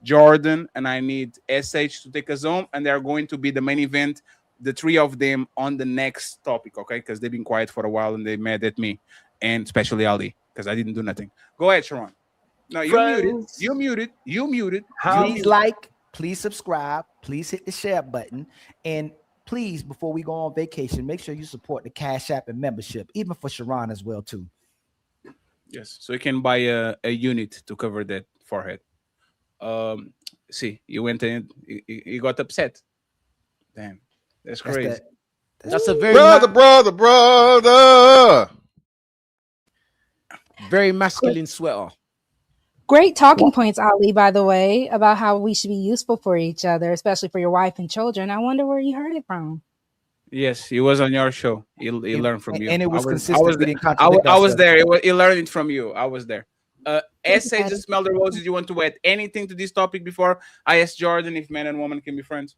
Jordan, and I need SH to take us home, and they're going to be the main event, the three of them on the next topic, okay? Because they've been quiet for a while and they mad at me, and especially Ali, because I didn't do nothing. Go ahead, Sharon. No, you muted. You muted. You muted. Please like, please subscribe, please hit the share button, and please, before we go on vacation, make sure you support the Cash App and membership, even for Sharon as well too. Yes, so you can buy a unit to cover that forehead. See, you went in, you got upset. Damn, that's crazy. That's a very brother. Very masculine sweater. Great talking points, Ali, by the way, about how we should be useful for each other, especially for your wife and children. I wonder where you heard it from. Yes, he was on your show. He learned from you. And it was consistent. I was there. He learned it from you. I was there. Essay just smell the roses. You want to add anything to this topic before I ask Jordan if man and woman can be friends?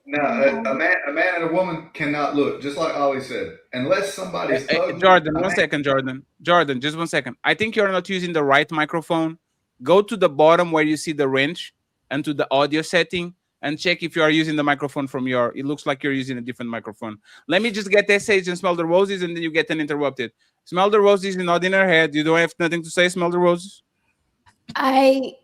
Now, a man and a woman cannot look, just like Ali said, unless somebody's ugly. Jordan, one second, Jordan. Jordan, just 1 second. I think you're not using the right microphone. Go to the bottom where you see the wrench and to the audio setting and check if you are using the microphone from your. It looks like you're using a different microphone. Let me just get SH and smell the roses, and then you get uninterrupted. Smell the roses is not in her head. You don't have nothing to say. Smell the roses. I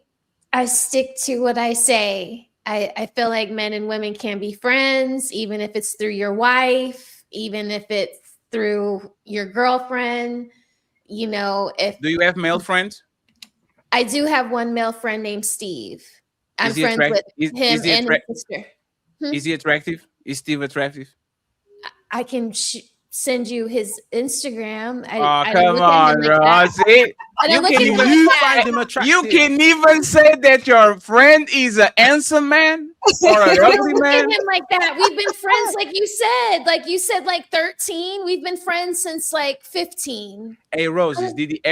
stick to what I say. I feel like men and women can be friends, even if it's through your wife, even if it's through your girlfriend. You know, if do you have male friends? I do have one male friend named Steve. I'm friends with him and his sister. Is he attractive? Is Steve attractive? I can send you his Instagram. Come on, bro. See? You can even say that your friend is an handsome man or an ugly man. Look at him like that. We've been friends, like you said, like 13. We've been friends since like 15. Hey, Roses, did he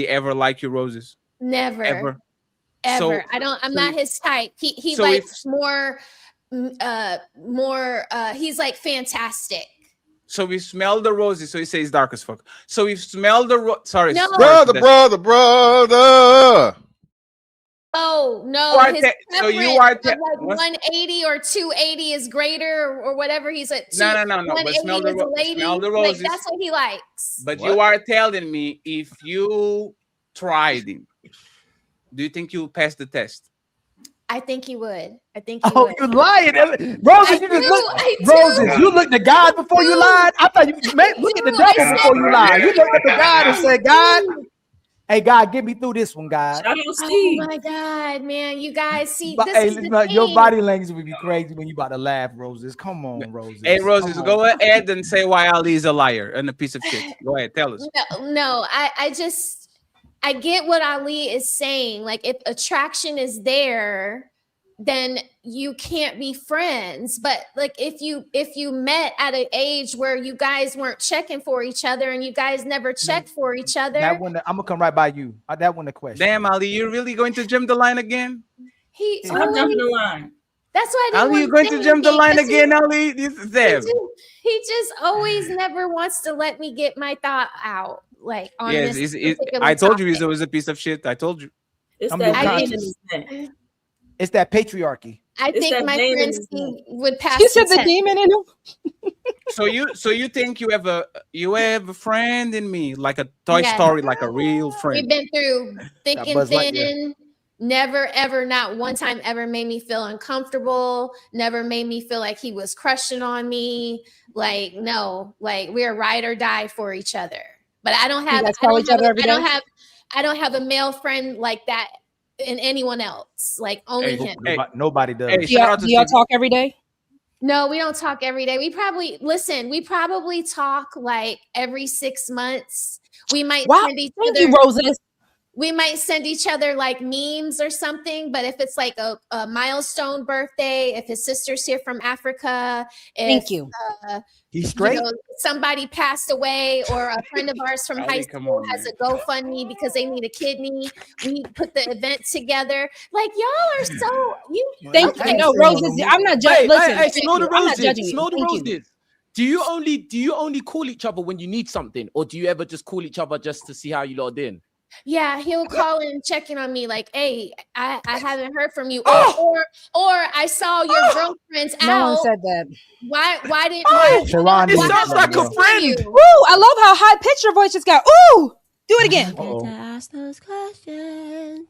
ever like you, Roses? Never. Ever. So, I'm not his type. He so likes more he's like fantastic. So we smell the roses. So he says dark as fuck. So we smell the sorry, no. brother. Oh no! So you are like 180 or 280 is greater or whatever. He's at no. But smell the roses. Like, that's what he likes. But you are telling me if you tried him, do you think you'll pass the test? I think he would. I think he would. You lying, Roses? You looked at God before you lied. I thought you look at the devil before you lied. You looked at the God and said, "God, hey God, get me through this one, God." Oh my God, man! You guys see this? Hey, your body language would be crazy when you about to laugh, Roses. Come on, Roses. Hey, Roses, go ahead and say why Ali is a liar and a piece of shit. Go ahead, tell us. No, I get what Ali is saying. Like, if attraction is there, then you can't be friends. But like, if you met at an age where you guys weren't checking for each other and you guys never checked for each other, that one I'm gonna come right by you. That one the question. Damn, Ali, you're really going to jump the line again? I'm jumping the line. That's why I Ali, you're going to jump the line again, Ali. This is them. He just always never wants to let me get my thought out. Like, on this I told you he was a piece of shit. I told you. It's it's that patriarchy. I think my friend Steve would pass. You said the demon in him. So you think you have a friend in me, like a Toy Story, like a real friend. We've been through thick and thin. Never, ever, not one time ever made me feel uncomfortable. Never made me feel like he was crushing on me. Like, no, like we're ride or die for each other. But I don't have a male friend like that in anyone else. Like, only him. Nobody does. Do y'all talk every day? No, we don't talk every day. We probably talk like every 6 months. We might send each other. Thank you, Roses. we might send each other like memes or something. But if it's like a milestone birthday, if his sister's here from Africa, if Thank you. He's straight. you know, somebody passed away, or a friend of ours from high school has a GoFundMe because they need a kidney, we put the event together. Like, y'all are so Thank you. No, Roses, I'm not judging. Listen, Hey, smell the I'm not roses. judging you. Smell the Thank you. roses. Do you only call each other when you need something, or do you ever just call each other just to see how you lot are doing? Yeah, he'll call in checking on me like, hey, I haven't heard from you. Or I saw your girlfriend's out. No one said that. Why didn't Sharon, It sounds like a friend. Ooh, I love how high pitched your voice just got. Ooh, do it again. ask those questions?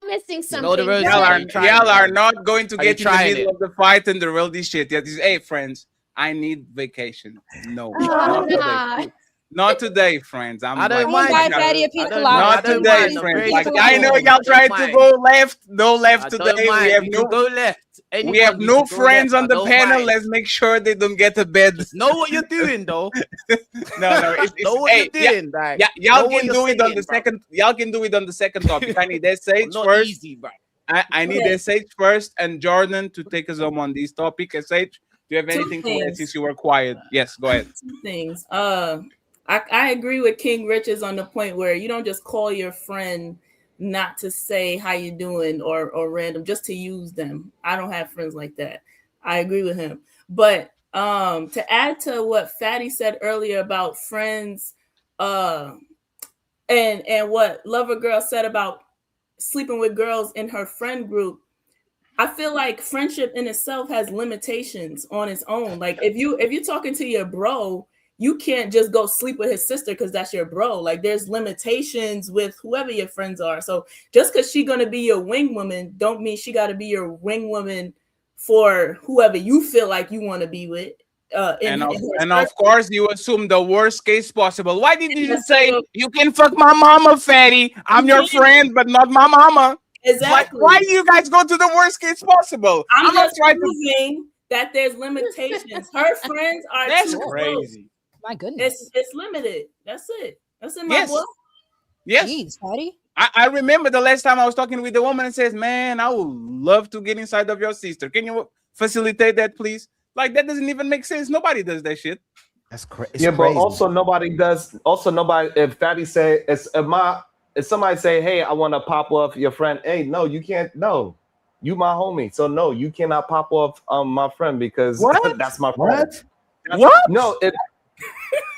Missing know the something. roses. Y'all are not going to Are you get in the trying middle it? of the fight and the real this shit. Yeah, this is, hey friends, I need vacation. No, not today. Not today, friends. I don't mind. Buy Fatty a pina colada. Not today, mind. friends. I'm Like, very I know cool. y'all I trying don't to mind. go left. No left I today. don't mind. We have You no can go left. We have Anyone, you no can go friends left. on I the don't panel. mind. Let's make sure they don't get a bed. Know what you're doing, though. No. It's, Know what hey, you're doing, like, yeah, know y'all what can you're do it on saying, the bro. second. Y'all can do it on the second topic. I need SH Not first. easy, bro. I need SH first and Jordan to take us home on this topic. SH, do you have anything to add things. since you were quiet? Yes, go ahead. Two things. I agree with King Riches on the point where you don't just call your friend not to say how you doing or random, just to use them. I don't have friends like that. I agree with him. But to add to what Fatty said earlier about friends, and what Lover Girl said about sleeping with girls in her friend group, I feel like friendship in itself has limitations on its own. Like if you're talking to your bro, you can't just go sleep with his sister because that's your bro. Like there's limitations with whoever your friends are. So just because she's gonna be your wing woman, don't mean she got to be your wing woman for whoever you feel like you want to be with. And of course, you assume the worst case possible. Why did you just say you can fuck my mama, Fatty? I'm your friend, but not my mama. Exactly. Like, why do you guys go to the worst case possible? I'm not just trying to. proving that there's limitations. Her friends are That's too crazy. My goodness. It's limited. That's it. That's in my Yes. book. Yes. Jeez, Fatty. I remember the last time I was talking with the woman and says, "Man, I would love to get inside of your sister. Can you facilitate that, please?" Like that doesn't even make sense. Nobody does that shit. That's crazy. Yeah, but also nobody does. Also, nobody. If Fatty say, if somebody say, "Hey, I want to pop off your friend," hey, no, you can't. No, you my homie, so no, you cannot pop off my friend because What? that's my friend. What? No,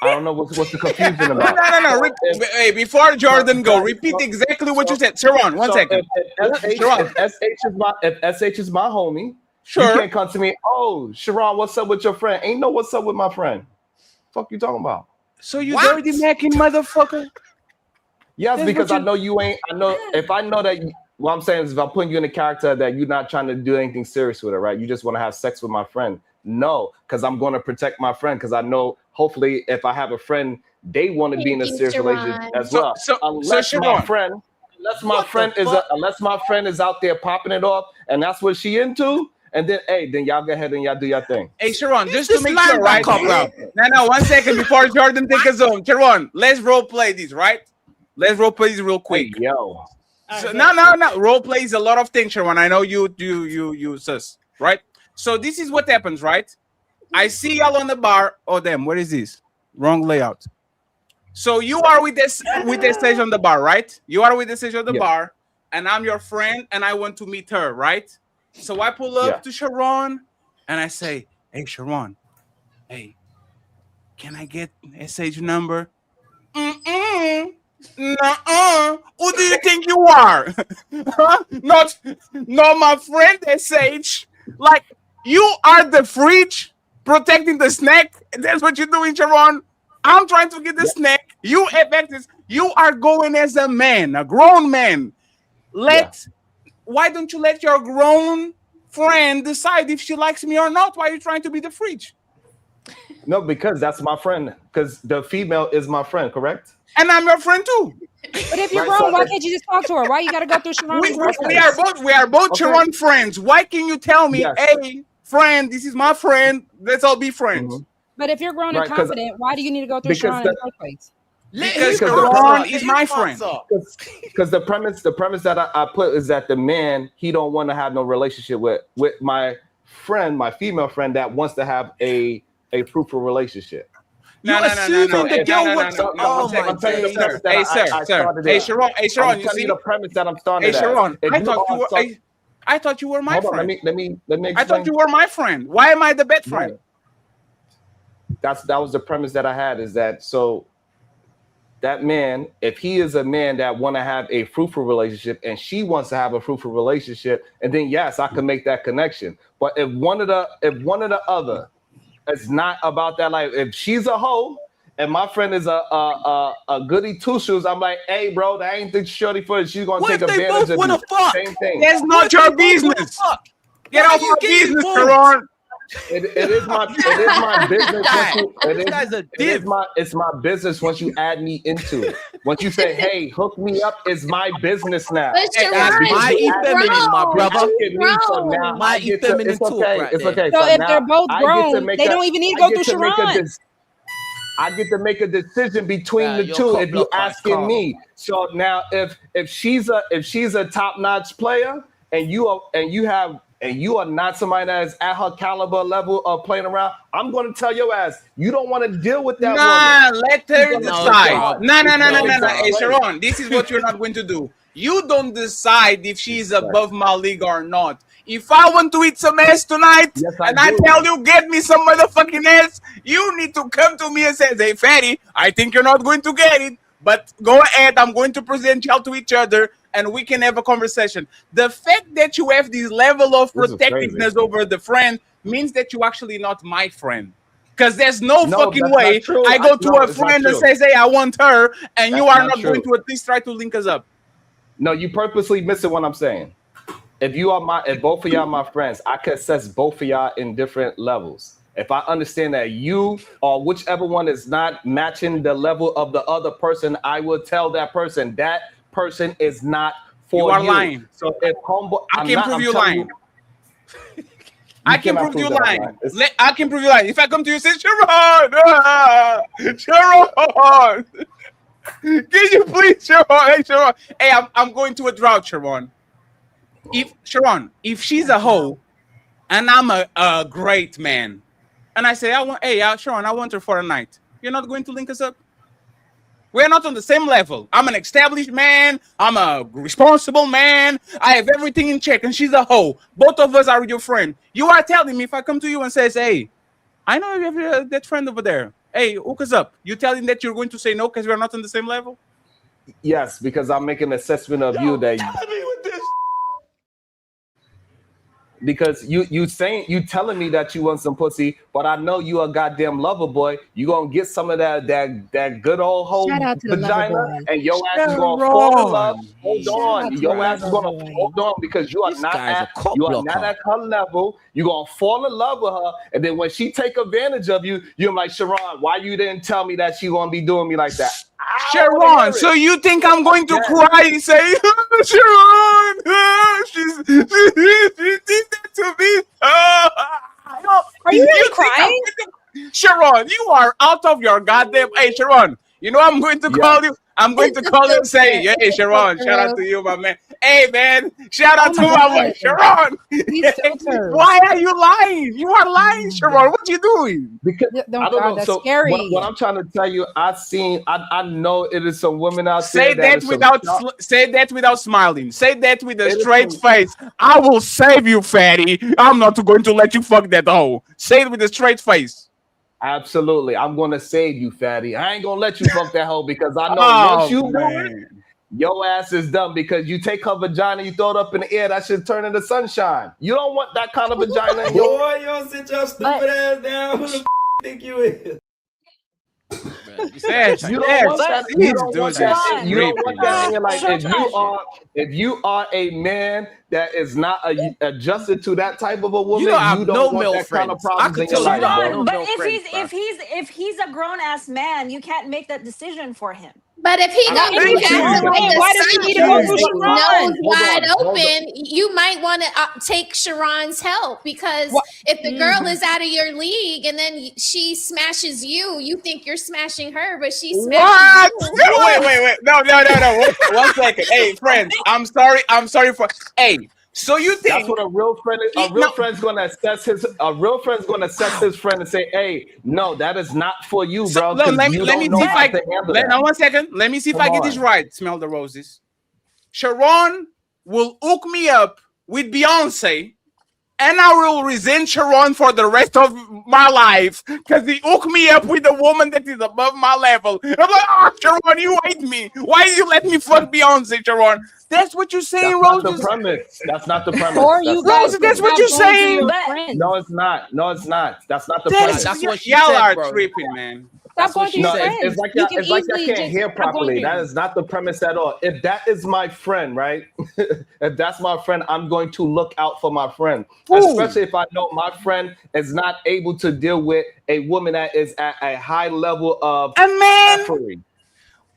I don't know what's the confusion about. No. Hey, before Jordan go, repeat exactly what you said. Sharon, one second. If SH is my homie, sure. You can't come to me. Oh, Sharon, what's up with your friend? Ain't no what's up with my friend. Fuck you talking about? So you dirty macking motherfucker. Yes, That's because what I know you ain't. I know if I know that. What I'm saying is, if I'm putting you in a character that you're not trying to do anything serious with it, right? You just want to have sex with my friend. No, because I'm going to protect my friend. Because I know, hopefully, if I have a friend, they want to be in a serious relationship as well. Unless my friend is out there popping it off, and that's what she into. And then, hey, then y'all go ahead and y'all do your thing. Hey, Sharon, just to make sure, right? No, 1 second before Jordan take us home. Sharon, let's role play this, right? Let's role play this real quick. Hey, yo. So, no. Role play is a lot of things, Sharon. I know you sus, right? So this is what happens, right? I see y'all on the bar. Oh, damn, what is this? Wrong layout. So you are with this stage on the bar, right? You are with the stage on the bar, and I'm your friend, and I want to meet her, right? So I pull up to Sharon, and I say, "Hey, Sharon, hey, can I get SH number?" Nuh-uh. Who do you think you are? Not my friend SH. Like, you are the fridge protecting the snack. That's what you're doing, Sharon. I'm trying to get the snack. You are going as a man, a grown man. Why don't you let your grown friend decide if she likes me or not? Why are you trying to be the fridge? No, because that's my friend. Because the female is my friend, correct? And I'm your friend too. But if you're grown, why can't you just talk to her? Why you got to go through Sharon? We are both Sharon friends. Why can you tell me, hey, friend, this is my friend. Let's all be friends. But if you're grown and confident, why do you need to go through Sharon in the first place? Because Sharon is my friend. Because the premise that I put is that the man, he don't want to have no relationship with my friend, my female friend that wants to have a fruitful relationship. No. The girl wants to. Oh my God. Hey, Sharon. You see the premise that I'm starting. Hey, Sharon. I thought you were my friend. Let me explain. I thought you were my friend. Why am I the bad friend? That was the premise that I had. Is that so? That man, if he is a man that want to have a fruitful relationship and she wants to have a fruitful relationship, and then yes, I can make that connection. But if one of the other is not about that life, if she's a hoe and my friend is a goody two shoes, I'm like, hey, bro, that ain't the shorty for it. She's gonna take advantage of you. Same thing. That's not your business. Get off my business, Sharon. It is my business. It's my business once you add me into it. Once you say, "Hey, hook me up," it's my business now. My feminine, my brother. My feminine talk right It's there. okay. So if they're both grown, they don't even need to go through Sharon. I get to make a decision between the two. If you're asking me, so now if she's a top-notch player and you are not somebody that is at her caliber level of playing around, I'm going to tell your ass, you don't want to deal with that woman. Let her decide. No. Hey, Sharon, this is what you're not going to do. You don't decide if she's above my league or not. If I want to eat some ass tonight, I tell you, get me some motherfucking ass, you need to come to me and say, hey, Fatty, I think you're not going to get it, but go ahead, I'm going to present y'all to each other, and we can have a conversation. The fact that you have this level of protectiveness over the friend means that you're actually not my friend. Because there's no fucking way I go to a friend and says, hey, I want her, and you are not going to at least try to link us up. No, you purposely missing what I'm saying. If both of y'all my friends, I can assess both of y'all in different levels. If I understand that you or whichever one is not matching the level of the other person, I will tell that person is not for you. You are lying. So if homeboy, I can prove you lying. I can prove you lying. I can prove you lying. If I come to you and say, Sharon, can you please, Sharon? Hey, I'm going to a drought, Sharon. If she's a hoe and I'm a great man, and I say, Sharon, I want her for a night, you're not going to link us up? We're not on the same level. I'm an established man. I'm a responsible man. I have everything in check, and she's a hoe. Both of us are your friend. You are telling me if I come to you and says, hey, I know you have that friend over there. Hey, hook us up. You telling that you're going to say no because we're not on the same level? Yes, because I'm making an assessment of you that. Because you telling me that you want some pussy, but I know you a goddamn lover boy. You gonna get some of that good old hoe vagina, and your ass is gonna fall in love. Hold on, your ass is gonna hold on because you are not at her level. You gonna fall in love with her, and then when she take advantage of you, you're like, Sharon, why you didn't tell me that she gonna be doing me like that? Sharon, so you think I'm going to cry and say, Sharon, she did that to me. Are you really crying? Sharon, you are out of your goddamn. Hey, Sharon, you know I'm going to call you. I'm going to call you and say, hey, Sharon, shout out to you, my man. Hey, man, shout out to my man, Sharon. Why are you lying? You are lying, Sharon. What you doing? Because I don't know. That's so scary. What I'm trying to tell you, I know it is some women out there. Say that without smiling. Say that with a straight face. I will save you, fatty. I'm not going to let you fuck that hoe. Say it with a straight face. Absolutely. I'm going to save you, fatty. I ain't going to let you fuck that hoe because I know once you do it, your ass is dumb because you take her vagina, you throw it up in the air, that should turn into sunshine. You don't want that kind of vagina. Boy, you don't sit your stupid ass down. Who the think you is? You don't want that. You don't want that in your life. If you are a man that is not adjusted to that type of a woman, you don't want that kind of problems in your life. But if he's a grown ass man, you can't make that decision for him. But if he No, goes thank after you. like the Why does he need to go through science, Sharon? nose wide open, you might want to take Sharon's help, because if the girl is out of your league and then she smashes you, you think you're smashing her, but she smashes What? you. Wait. No. One second. Hey, friends. I'm sorry for. Hey. So you think that's what a real friend is? A real friend's going to assess his friend and say, "Hey, no, that is not for you, bro, because let you me don't know see if how I to handle let, that." now 1 second. Let me see if Come I get this on. right. Smell the roses. Sharon will hook me up with Beyonce, and I will resent Sharon for the rest of my life because he hooked me up with a woman that is above my level. I'm like, Sharon, you hate me. Why did you let me fuck Beyonce, Sharon? That's what you're saying, That's not Roses. the premise. That's not the premise. Or you guys Roses, that's what you're saying. No, it's not. No, it's not. That's not the That's, premise. That's what she y'all said, are bro. tripping, man. Stop going through your No, friends. it's like You y'all, can it's like y'all easily can't just hear stop going properly. through That them. is not the premise at all. If that is my friend, right? If that's my friend, I'm going to look out for my friend, especially if I know my friend is not able to deal with a woman that is at a high level of effery.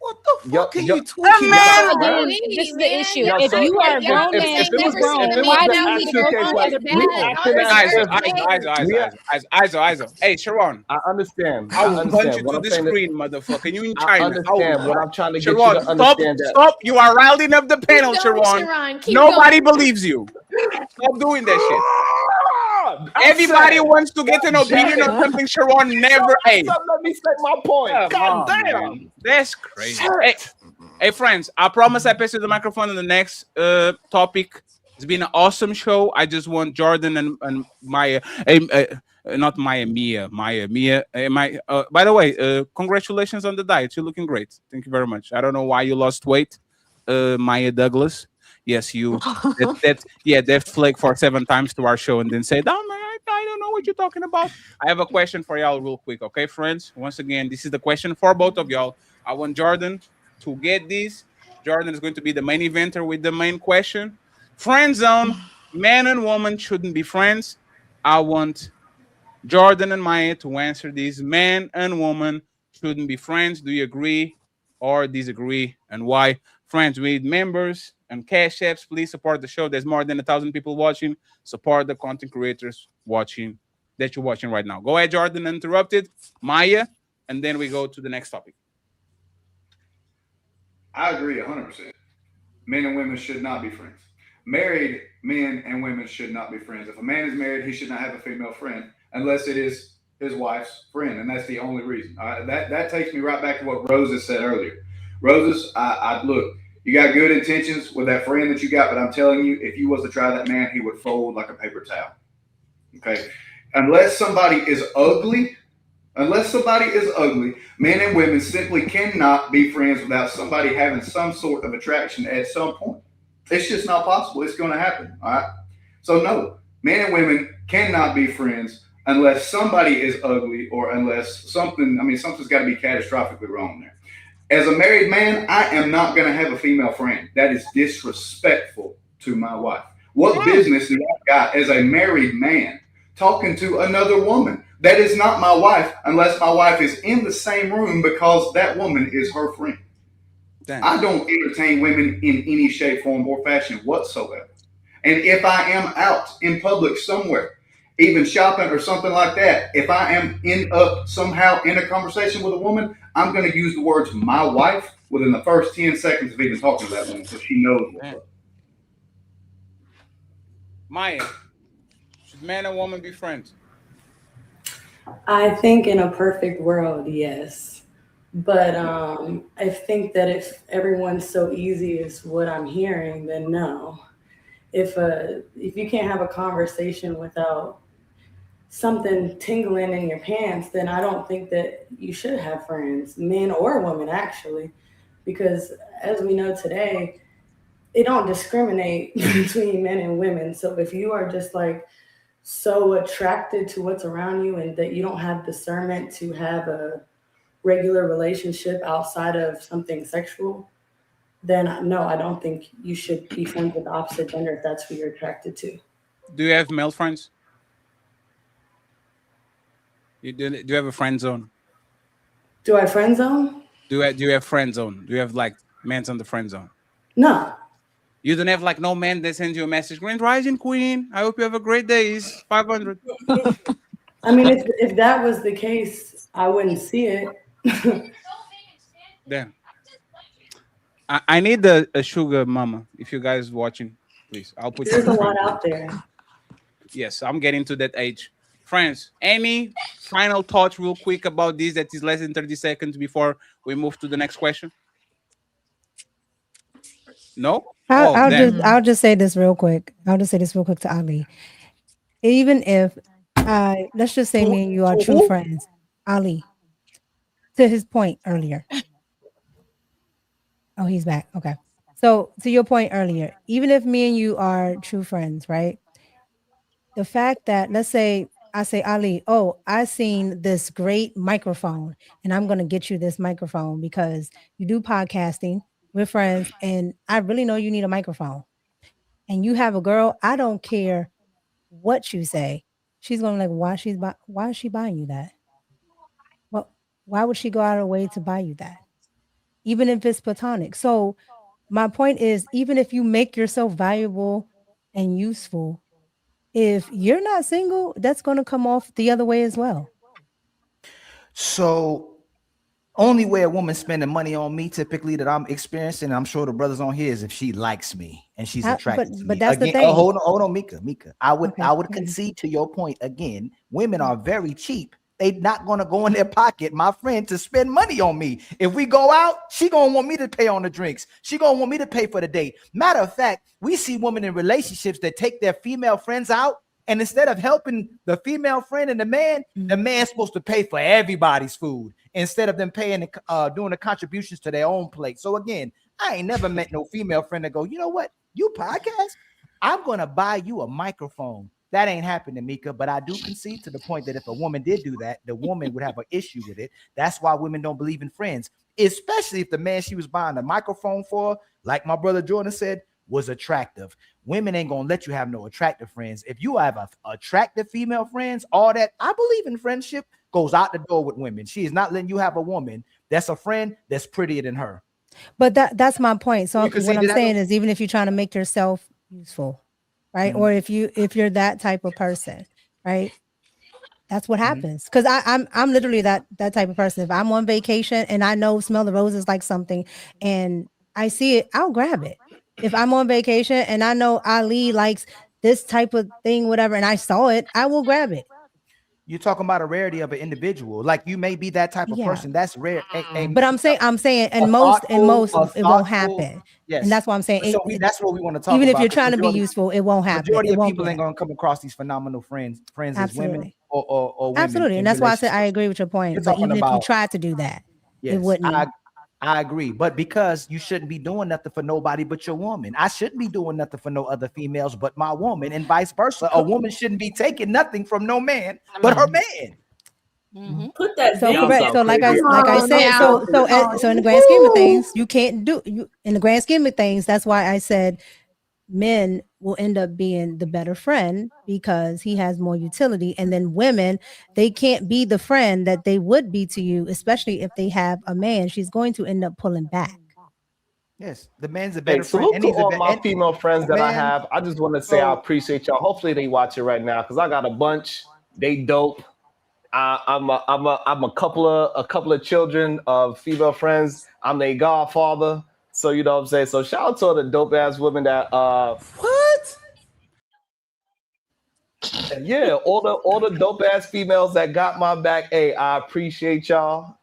What the fuck are you talking So about, again, bro? this is the issue. Yo, if so you are a grown if man it was who's grown, if it why was do the you need to actual go case, through like other we people? acting as if Hey, Sharon. I understand. I I will punch understand. you What to I'm the saying is, screen, motherfucker. You in I China. understand. What I'm trying to get you Sharon, to understand that. stop. You are riling up the panel, going, Sharon. Sharon. Keep Nobody going. believes you. Stop doing that shit. I Everybody said, wants to get an opinion on something Sharon never ate. Let me say my point. God damn. Man. That's crazy. Hey, friends, I promise I pass you the microphone on the next topic. It's been an awesome show. I just want Jordan and Maya, not Maya, Mia. By the way, congratulations on the diet. You're looking great. Thank you very much. I don't know why you lost weight, Maya Douglas. Yes, you. That flagged for 7 times to our show and then said, "Oh man, I don't know what you're talking about." I have a question for y'all, real quick, okay, friends? Once again, this is the question for both of y'all. I want Jordan to get this. Jordan is going to be the main eventer with the main question. Friend zone, man and woman shouldn't be friends. I want Jordan and Maya to answer these. Man and woman shouldn't be friends. Do you agree or disagree, and why? Friends, we need members and cash apps. Please support the show. There's more than 1,000 people watching. Support the content creators watching that you're watching right now. Go ahead, Jordan, interrupted. Maya, and then we go to the next topic. I agree 100%. Men and women should not be friends. Married men and women should not be friends. If a man is married, he should not have a female friend unless it is his wife's friend, and that's the only reason. That takes me right back to what Roses said earlier. Roses, I look, you got good intentions with that friend that you got, but I'm telling you, if you was to try that man, he would fold like a paper towel. Okay, unless somebody is ugly. Men and women simply cannot be friends without somebody having some sort of attraction at some point. It's just not possible. It's going to happen. All right. So no, men and women cannot be friends unless somebody is ugly or unless something's got to be catastrophically wrong there. As a married man, I am not going to have a female friend. That is disrespectful to my wife. What business do I got as a married man talking to another woman? That is not my wife unless my wife is in the same room because that woman is her friend. Damn. I don't entertain women in any shape, form, or fashion whatsoever. And if I am out in public somewhere, even shopping or something like that, if I am somehow in a conversation with a woman, I'm going to use the words "my wife" within the first 10 seconds of even talking to that woman, so she knows what's up. Maya, should man and woman be friends? I think in a perfect world, yes. But I think that if everyone's so easy as what I'm hearing, then no. If you can't have a conversation without something tingling in your pants, then I don't think that you should have friends, men or women, actually. Because as we know today, it don't discriminate between men and women. So if you are just like so attracted to what's around you and that you don't have discernment to have a regular relationship outside of something sexual, then no, I don't think you should be friends with the opposite gender if that's who you're attracted to. Do you have male friends? Do you have a friend zone? Do I friend zone? Do you have friend zone? Do you have like men's on the friend zone? No. You don't have like no man that sends you a message, Grand Rising Queen. I hope you have a great day. It's 500. I mean, if that was the case, I wouldn't see it. Damn. I need a sugar mama. If you guys watching, please. I'll put There's you a on lot the out there. Yes, I'm getting to that age. Friends, any final thoughts real quick about this that is less than 30 seconds before we move to the next question? No? I'll just say this real quick. I'll just say this real quick to Ali. Even if let's just say me and you are true friends, Ali. To his point earlier. Oh, he's back. Okay. So to your point earlier, even if me and you are true friends, right? The fact that let's say I say, Ali, oh, I seen this great microphone and I'm going to get you this microphone because you do podcasting, we're friends, and I really know you need a microphone. And you have a girl, I don't care what you say. She's going to like, why is she buying you that? Well, why would she go out of her way to buy you that? Even if it's platonic. So my point is, even if you make yourself valuable and useful, if you're not single, that's going to come off the other way as well. So only way a woman's spending money on me typically that I'm experiencing, I'm sure the brothers on here, is if she likes me and she's attracted to me. But that's again, the thing. hold on, Micca. I would concede to your point again. Women are very cheap. They not gonna go in their pocket, my friend, to spend money on me. If we go out, she gonna want me to pay on the drinks. She gonna want me to pay for the date. Matter of fact, we see women in relationships that take their female friends out, and instead of helping the female friend and the man's supposed to pay for everybody's food instead of them paying, doing the contributions to their own plate. So again, I ain't never met no female friend that go, you know what, you podcast, I'm gonna buy you a microphone. That ain't happening, Micca, but I do concede to the point that if a woman did do that, the woman would have an issue with it. That's why women don't believe in friends, especially if the man she was buying a microphone for, like my brother Jordan said, was attractive. Women ain't gonna let you have no attractive friends. If you have a attractive female friends, all that, I believe in friendship goes out the door with women. She is not letting you have a woman that's a friend that's prettier than her. But that's my point. So what I'm saying is, even if you're trying to make yourself useful, right? Or if you're that type of person, right? That's what happens. Because I'm literally that type of person. If I'm on vacation and I know smell the roses like something and I see it, I'll grab it. If I'm on vacation and I know Ali likes this type of thing, whatever, and I saw it, I will grab it. You're talking about a rarity of an individual. Like you may be that type of person. That's rare. But I'm saying, and most it won't happen. Yes. And that's why I'm saying that's what we want to talk about. Even if you're trying to be useful, it won't happen. Majority of people ain't gonna come across these phenomenal friends as women or women. Absolutely. And that's why I said I agree with your point. But even if you tried to do that, it wouldn't. I agree, but because you shouldn't be doing nothing for nobody but your woman. I shouldn't be doing nothing for no other females but my woman, and vice versa. A woman shouldn't be taking nothing from no man but her man. Put that. So correct. So like I said, so in the grand scheme of things, you can't do you in the grand scheme of things. That's why I said men will end up being the better friend because he has more utility, and then women, they can't be the friend that they would be to you, especially if they have a man. She's going to end up pulling back. Yes, the man's a better salute friend. to all my female friends that I have. I just want to say I appreciate y'all. Hopefully they watch it right now because I got a bunch. They dope. I'm a couple of children of female friends. I'm their godfather. So you know what I'm saying. So shout out to all the dope ass women that yeah, all the dope ass females that got my back. Hey, I appreciate y'all.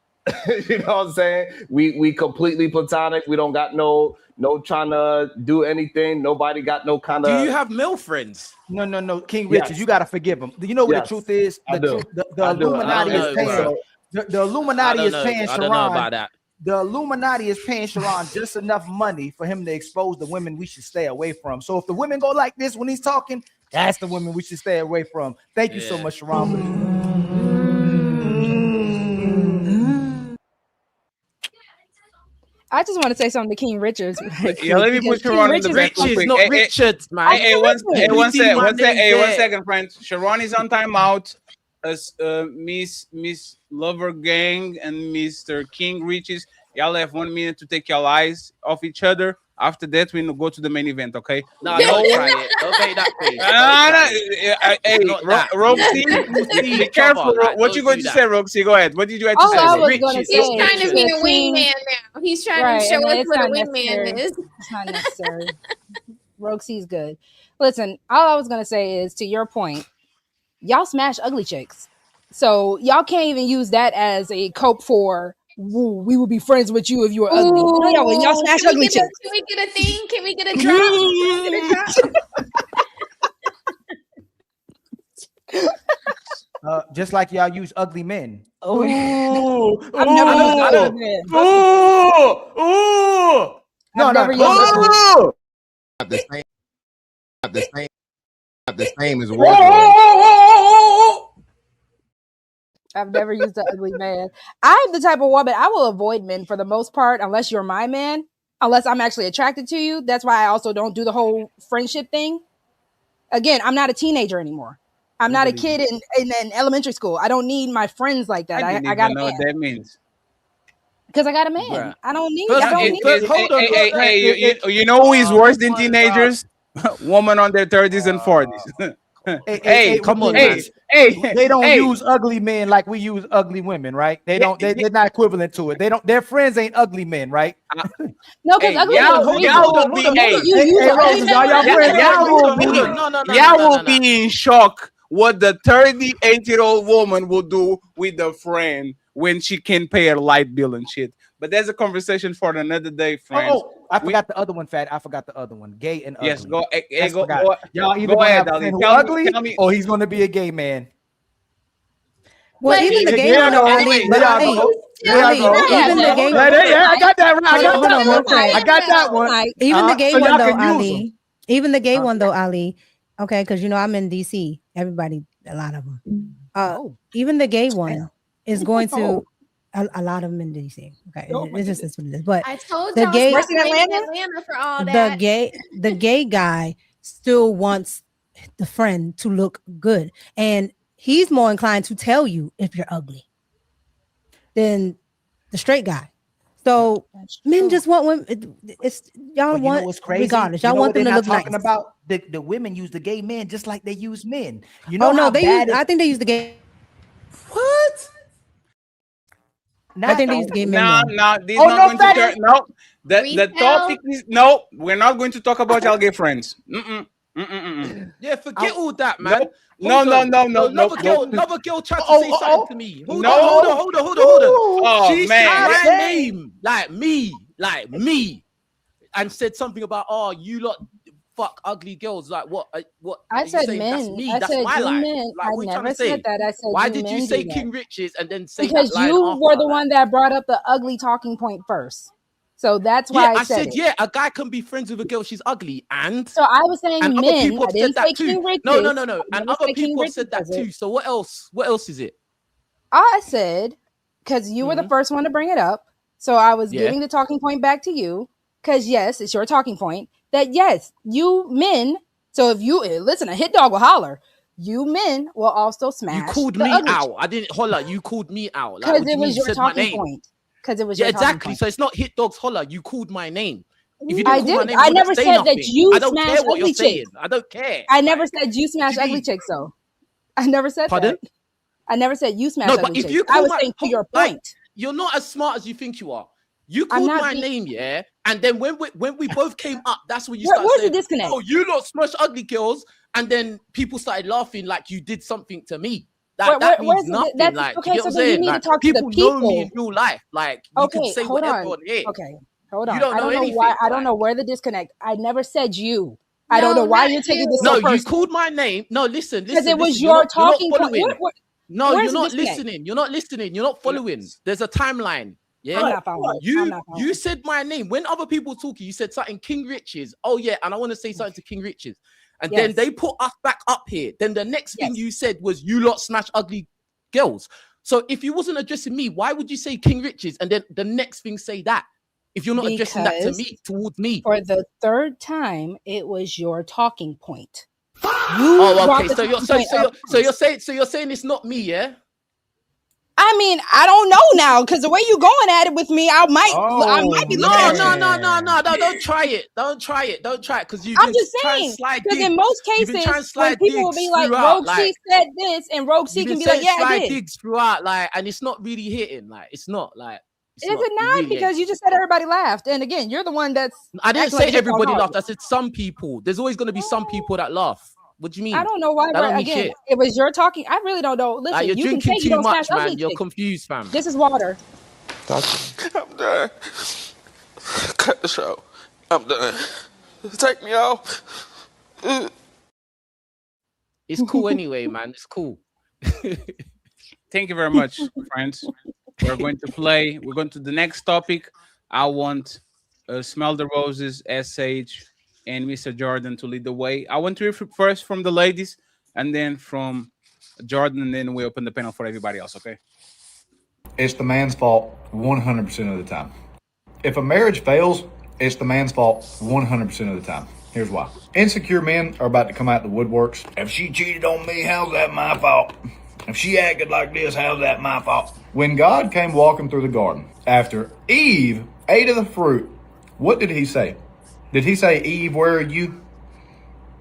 You know what I'm saying? We completely platonic. We don't got no trying to do anything. Nobody got no kind of. Do you have male friends? No, King Richard, yes. You gotta forgive him. You know what the truth is? The Illuminati is paying. The Illuminati is paying Sharon. I don't know about that. The Illuminati is paying Sharon just enough money for him to expose the women we should stay away from. So if the women go like this when he's talking, that's the women we should stay away from. Thank you so much, Sharon. I just want to say something to King Richards. Yeah, let me put Sharon on the bench. Not Richards, man. Hey, one second, friends. Sharon is on timeout. As Miss Lover Gang and Mr. King Riches Y'all have 1 minute to take your eyes off each other. After that, we go to the main event, okay? No, don't try it. Don't make that face. Hey, Roxy, be careful. What you going to say, Roxy? Go ahead. What did you have to say? I was going to say, He's trying to be a the king- wingman now. He's trying Right, to show and us it's what a not wingman necessary. is. It's not necessary. Roxy's good. Listen, all I was gonna say is, to your point, y'all smash ugly chicks, so y'all can't even use that as a cope for. "Woo, we would be friends with you if you were ugly." No, y'all smash Can we ugly get a- chicks. Can we get a thing? Can we get a drop? Can we get a drop? Just like y'all use ugly men. Oh, I've never used ugly man. No, I've never used no. Not the same. Not the same. Not the same as wardrobe. I've never used an ugly man. I'm the type of woman, I will avoid men for the most part, unless you're my man, unless I'm actually attracted to you. That's why I also don't do the whole friendship thing. Again, I'm not a teenager anymore. I'm not a kid in elementary school. I don't need my friends like that. I got a know man. what that means. Because I got a man. Bruh. I don't need. First, I don't need. hold on. You know who is worse than teenagers? Woman on their 30s and 40s. Hey, come on, hey, man. they don't use ugly men like we use ugly women, right? They don't. They're not equivalent to it. They don't. Their friends ain't ugly men, right? No, because ugly men. Y'all will be in shock what the 38-year-old woman will do with a friend when she can pay her light bill and shit. But there's a conversation for another day, friends. Oh, I forgot the other one, Fat. I forgot the other one. Gay and ugly. Yes, go. Y'all either go gonna ahead, have a Ali. friend who Tell ugly me. or he's gonna be a gay man. Well, even the gay one though, Ali. But Ali, even the gay one. Yeah, I got that right. I got Hold on, real quick. I got that one. Even the gay so one y'all though, can use Ali. them. Even the gay one though, Ali. Okay, because you know I'm in DC. Everybody, a lot of them. Even the gay one is going to a lot of them in DC. Okay, it's just what it is. But I told the y'all gay, stop blaming Atlanta for all that. the gay guy still wants the friend to look good, and he's more inclined to tell you if you're ugly than the straight guy. So men just want women. It's y'all want what's crazy? regardless. You Y'all know want what them they're to look not talking nice. about? The women use the gay men just like they use men. You know? Oh no, how they bad use. I think they use the gay. What? I think they use the gay men. No, more. this not going to turn. No, the Retail? topic is no. We're not going to talk about y'all gay friends. Yeah, forget all that, man. No. Another girl tried to say something to me. Hold on. Oh, She man. said my name, like me, and said something about, oh, you lot fuck ugly girls. Like what? What? I are you said saying men. That's me. I That's said my you life. men. Like, I what are you trying never to say? said that. I said Why you did you men say do that. King Riches and then say Because that line you after? were the one that brought up the ugly talking point first. So that's why Yeah, I said it. yeah, a guy can be friends with a girl. She's ugly, and So I was saying and men. other people I have didn't said that say too. King Riches. No. I And never other said King people have Riches said that does it. too. So what else? What else is it? I said, because you were the first one to bring it up. So I was Yeah. giving the talking point back to you. Because yes, it's your talking point. That yes, you men. So if you listen, a hit dog will holler. You men will also smash. You called the me ugly out. I didn't holler. You called me out. Like, because what do it you mean? was You your said my talking name. point. Because it was Yeah, your talking exactly. point. So it's not hit dogs holler. You called my name. If you I didn't call my did. name, I you never wouldn't say said that nothing. you I don't smash care what you're ugly saying. chicks. I don't care. I never said you smash do you ugly mean? chicks, though. I never said Pardon? that. I never said you smash No, ugly but if chicks. you I call was my saying to your like, point. you're not as smart as you think you are. You I'm called not my being- name, yeah, and then when we both came up, that's when you Where's started the saying, disconnect? "Oh, you lot smash ugly girls," and then people started laughing like you did something to me. Where- That where's means the- nothing. that's- Like, okay, you get so what I'm then you saying? need to Like, talk to the people know me in people. real life. Like, you can Okay, say hold whatever on. here. Okay, hold on. You don't I know don't know anything. why. I don't like- know where the disconnect. I never said you. I don't know why not you're taking this No, so you personal. called my name. No, listen. Because it was listen. your You're not talking point. following. No, where's you're the not disconnect? listening. You're not listening. You're not following. There's a timeline. Yeah, I'm not following. I'm You not following. said my name when other people were talking. You said something King Riches. Oh yeah, and I want to say something to King Riches. And then Yes. they put us back up here. Then the next thing you said was you lot smash ugly girls. So if you wasn't addressing me, why would you say King Riches and then the next thing say that? If you're not addressing that to Because me, towards me. For the third time, it was your talking point. Oh, brought okay. the So you're talking point up so you're first. saying it's not me, yeah? I I mean, I don't know now because the way you going at it with me, I might be looking at you. No, don't try it. Don't try it. Don't try it because you've I'm been just trying to saying, slide because digs. in most You've been trying to cases, when slide people will digs be like, throughout. Rogue C said this, and Rogue C You've can been be like, saying yeah, I slide did. digs throughout, like, and it's not really hitting. Like, it's not like. Is it not? really Because ain't. you just said everybody laughed. And again, you're the one that's I didn't acting say like a hip-hop everybody hog. laughed. I said some people. There's always going to be some people that laugh. What do you mean? I don't know why, That don't but mean again, shit. it was your talking. I really don't know. Listen, Like, you're you can say drinking you too don't much, smash man. ugly You're chicks. confused, fam. This is water. I'm done. Cut the show. I'm done. Take me off. It's cool anyway, man. It's cool. Thank you very much, friends. We're going to the next topic. I want Smell the Roses, SH, and Mr. Jordan to lead the way. I want to hear first from the ladies, and then from Jordan, and then we open the panel for everybody else, okay? It's the man's fault 100% of the time. If a marriage fails, it's the man's fault 100% of the time. Here's why. Insecure men are about to come out the woodworks. If she cheated on me, how's that my fault? If she acted like this, how's that my fault? When God came walking through the garden, after Eve ate of the fruit, what did he say? Did he say, Eve, where are you?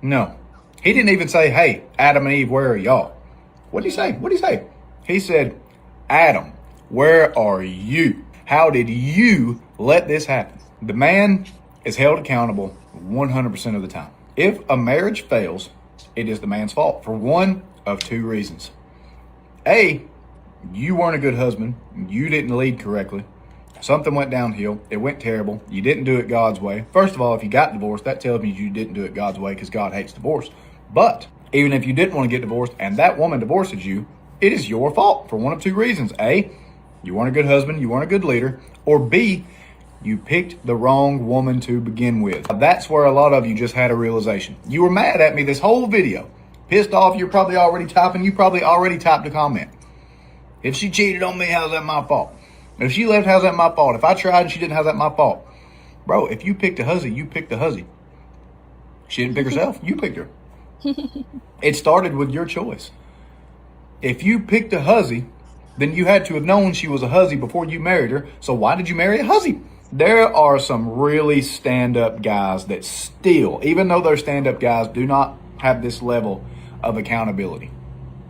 No. He didn't even say, hey, Adam and Eve, where are y'all? What did he say? What did he say? He said, Adam, where are you? How did you let this happen? The man is held accountable 100% of the time. If a marriage fails, it is the man's fault for one of two reasons. A, you weren't a good husband. You didn't lead correctly. Something went downhill. It went terrible. You didn't do it God's way. First of all, if you got divorced, that tells me you didn't do it God's way because God hates divorce. But even if you didn't want to get divorced and that woman divorces you, it is your fault for one of two reasons. A, you weren't a good husband. You weren't a good leader. Or B, you picked the wrong woman to begin with. That's where a lot of you just had a realization. You were mad at me this whole video. Pissed off, you're probably already typing. You probably already typed a comment. If she cheated on me, how's that my fault? If she left, how's that my fault? If I tried and she didn't, how's that my fault? Bro, if you picked a hussy, you picked a hussy. She didn't pick herself. You picked her. It started with your choice. If you picked a hussy, then you had to have known she was a hussy before you married her. So why did you marry a hussy? There are some really stand-up guys that still, even though they're stand-up guys, do not have this level of accountability.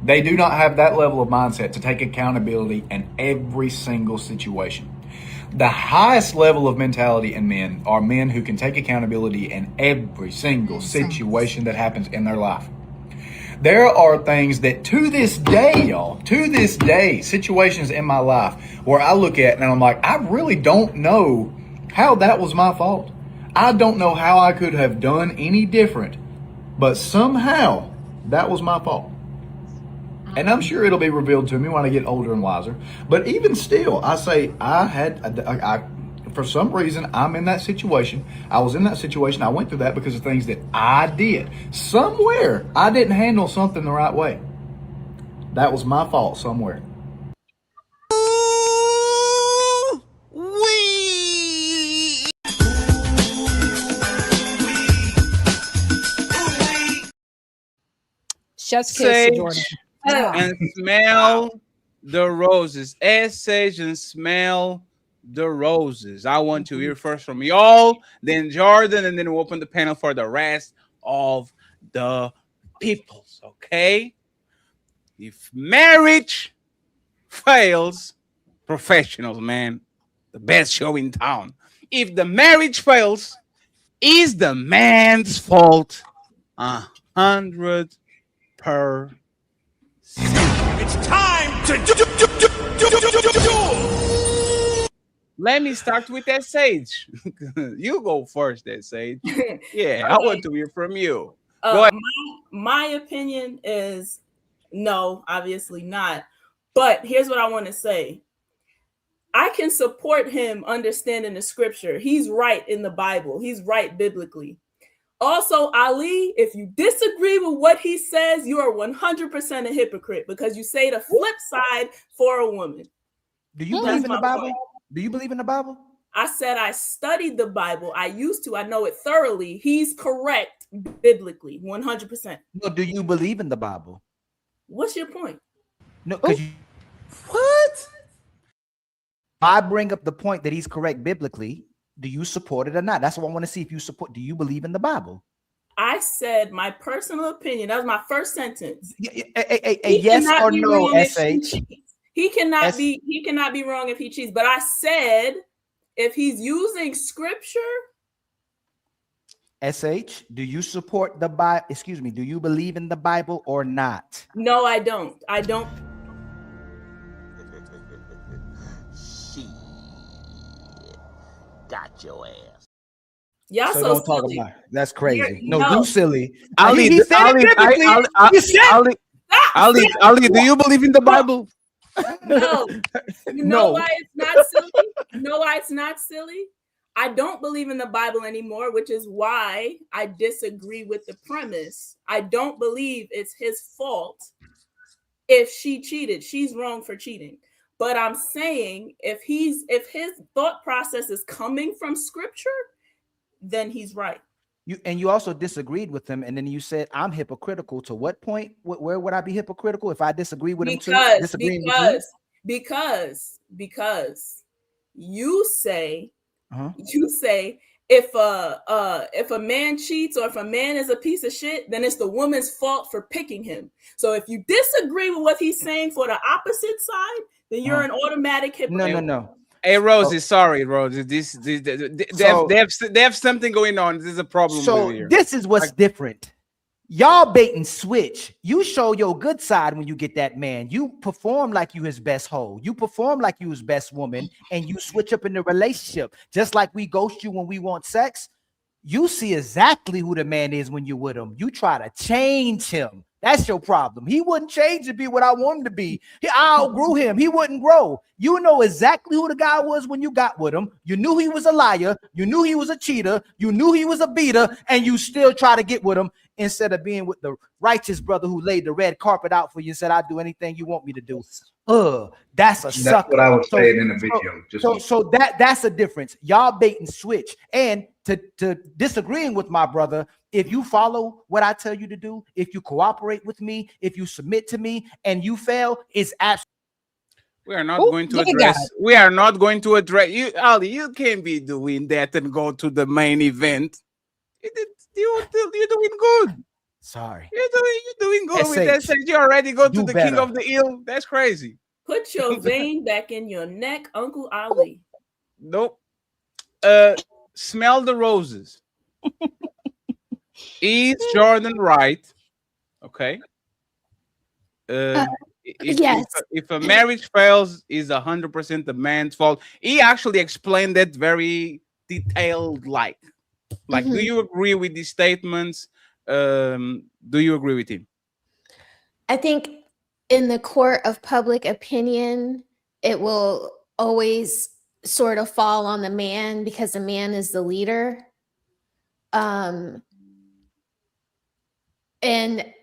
They do not have that level of mindset to take accountability in every single situation. The highest level of mentality in men are men who can take accountability in every single situation that happens in their life. There are things that to this day, y'all, to this day, situations in my life where I look at and I'm like, I really don't know how that was my fault. I don't know how I could have done any different, but somehow that was my fault. And I'm sure it'll be revealed to me when I get older and wiser. But even still, I say for some reason, I'm in that situation. I was in that situation. I went through that because of things that I did. Somewhere, I didn't handle something the right way. That was my fault somewhere. Chef's kiss to Jordan. And smell the roses. SH and smell the roses. I want to hear first from y'all, then Jordan, and then we'll open the panel for the rest of the peoples. Okay? If marriage fails, professionals, man, the best show in town. If the marriage fails, is the man's fault 100%. It's time to do. Let me start with that Sage. You go first, that Sage. Yeah, I want to hear from you. Go ahead. My opinion is no, obviously not. But here's what I want to say. I can support him understanding the scripture. He's right in the Bible. He's right biblically. Also, Ali, if you disagree with what he says, you are 100% a hypocrite because you say the flip side for a woman. Do you believe in the Bible? Do you believe in the Bible? I said I studied the Bible. I used to. I know it thoroughly. He's correct biblically, 100%. No, do you believe in the Bible? What's your point? No, because you. What? I bring up the point that he's correct biblically, do you support it or not? That's what I want to see if you support. Do you believe in the Bible? I said my personal opinion. That was my first sentence. A yes or no, SH? He cannot be wrong if he cheats. But I said if he's using scripture. SH, do you support the Bible? Excuse me, do you believe in the Bible or not? No, I don't. I don't. Got your ass. Y'all So so don't talk silly. about it. That's crazy. No. You silly. Ali, He said it biblically. Ali, do you believe in the Bible? No. You know why it's not silly? You know why it's not silly? I don't believe in the Bible anymore, which is why I disagree with the premise. I don't believe it's his fault if she cheated. She's wrong for cheating. But I'm saying if his thought process is coming from scripture, then he's right. You also disagreed with him, and then you said I'm hypocritical. To what point? Where would I be hypocritical if I disagree with him too? Because you say if a man cheats or if a man is a piece of shit, then it's the woman's fault for picking him. So if you disagree with what he's saying for the opposite side, then you're an automatic hypocrite. No. Hey, Rosie, sorry, Rosie. They have something going on. This is a problem. So this is what's different. Y'all bait and switch. You show your good side when you get that man. You perform like you his best hoe. You perform like you his best woman, and you switch up in the relationship. Just like we ghost you when we want sex. You see exactly who the man is when you're with him. You try to change him. That's your problem. He wouldn't change to be what I want him to be. I outgrew him. He wouldn't grow. You know exactly who the guy was when you got with him. You knew he was a liar. You knew he was a cheater. You knew he was a beater, and you still try to get with him instead of being with the righteous brother who laid the red carpet out for you and said, I'll do anything you want me to do. That's a sucker. That's what I was saying in the video. So that's a difference. Y'all bait and switch. And to disagreeing with my brother, if you follow what I tell you to do, if you cooperate with me, if you submit to me, and you fail, it's absolutely. We are not going to address. We are not going to address you, Ali. You can't be doing that and go to the main event. You're doing good. Sorry. You're doing good with that. Since you already go to the king of the hill. That's crazy. Put your vein back in your neck, Uncle Ali. Nope. Smell the roses. Is Jordan right? Okay. Yes. If a marriage fails, is 100% the man's fault. He actually explained that very detailed, like, do you agree with these statements? Do you agree with him? I think in the court of public opinion, it will always sort of fall on the man because the man is the leader. And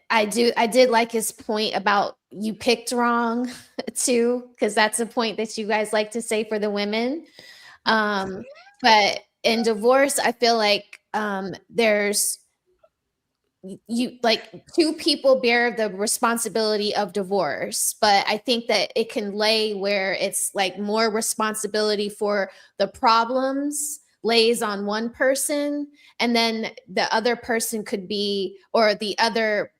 I did like his point about you picked wrong too, because that's a point that you guys like to say for the women. But in divorce, I feel like there's two people bear the responsibility of divorce, but I think that it can lay where it's like more responsibility for the problems lays on one person, and then the other person could be, or the other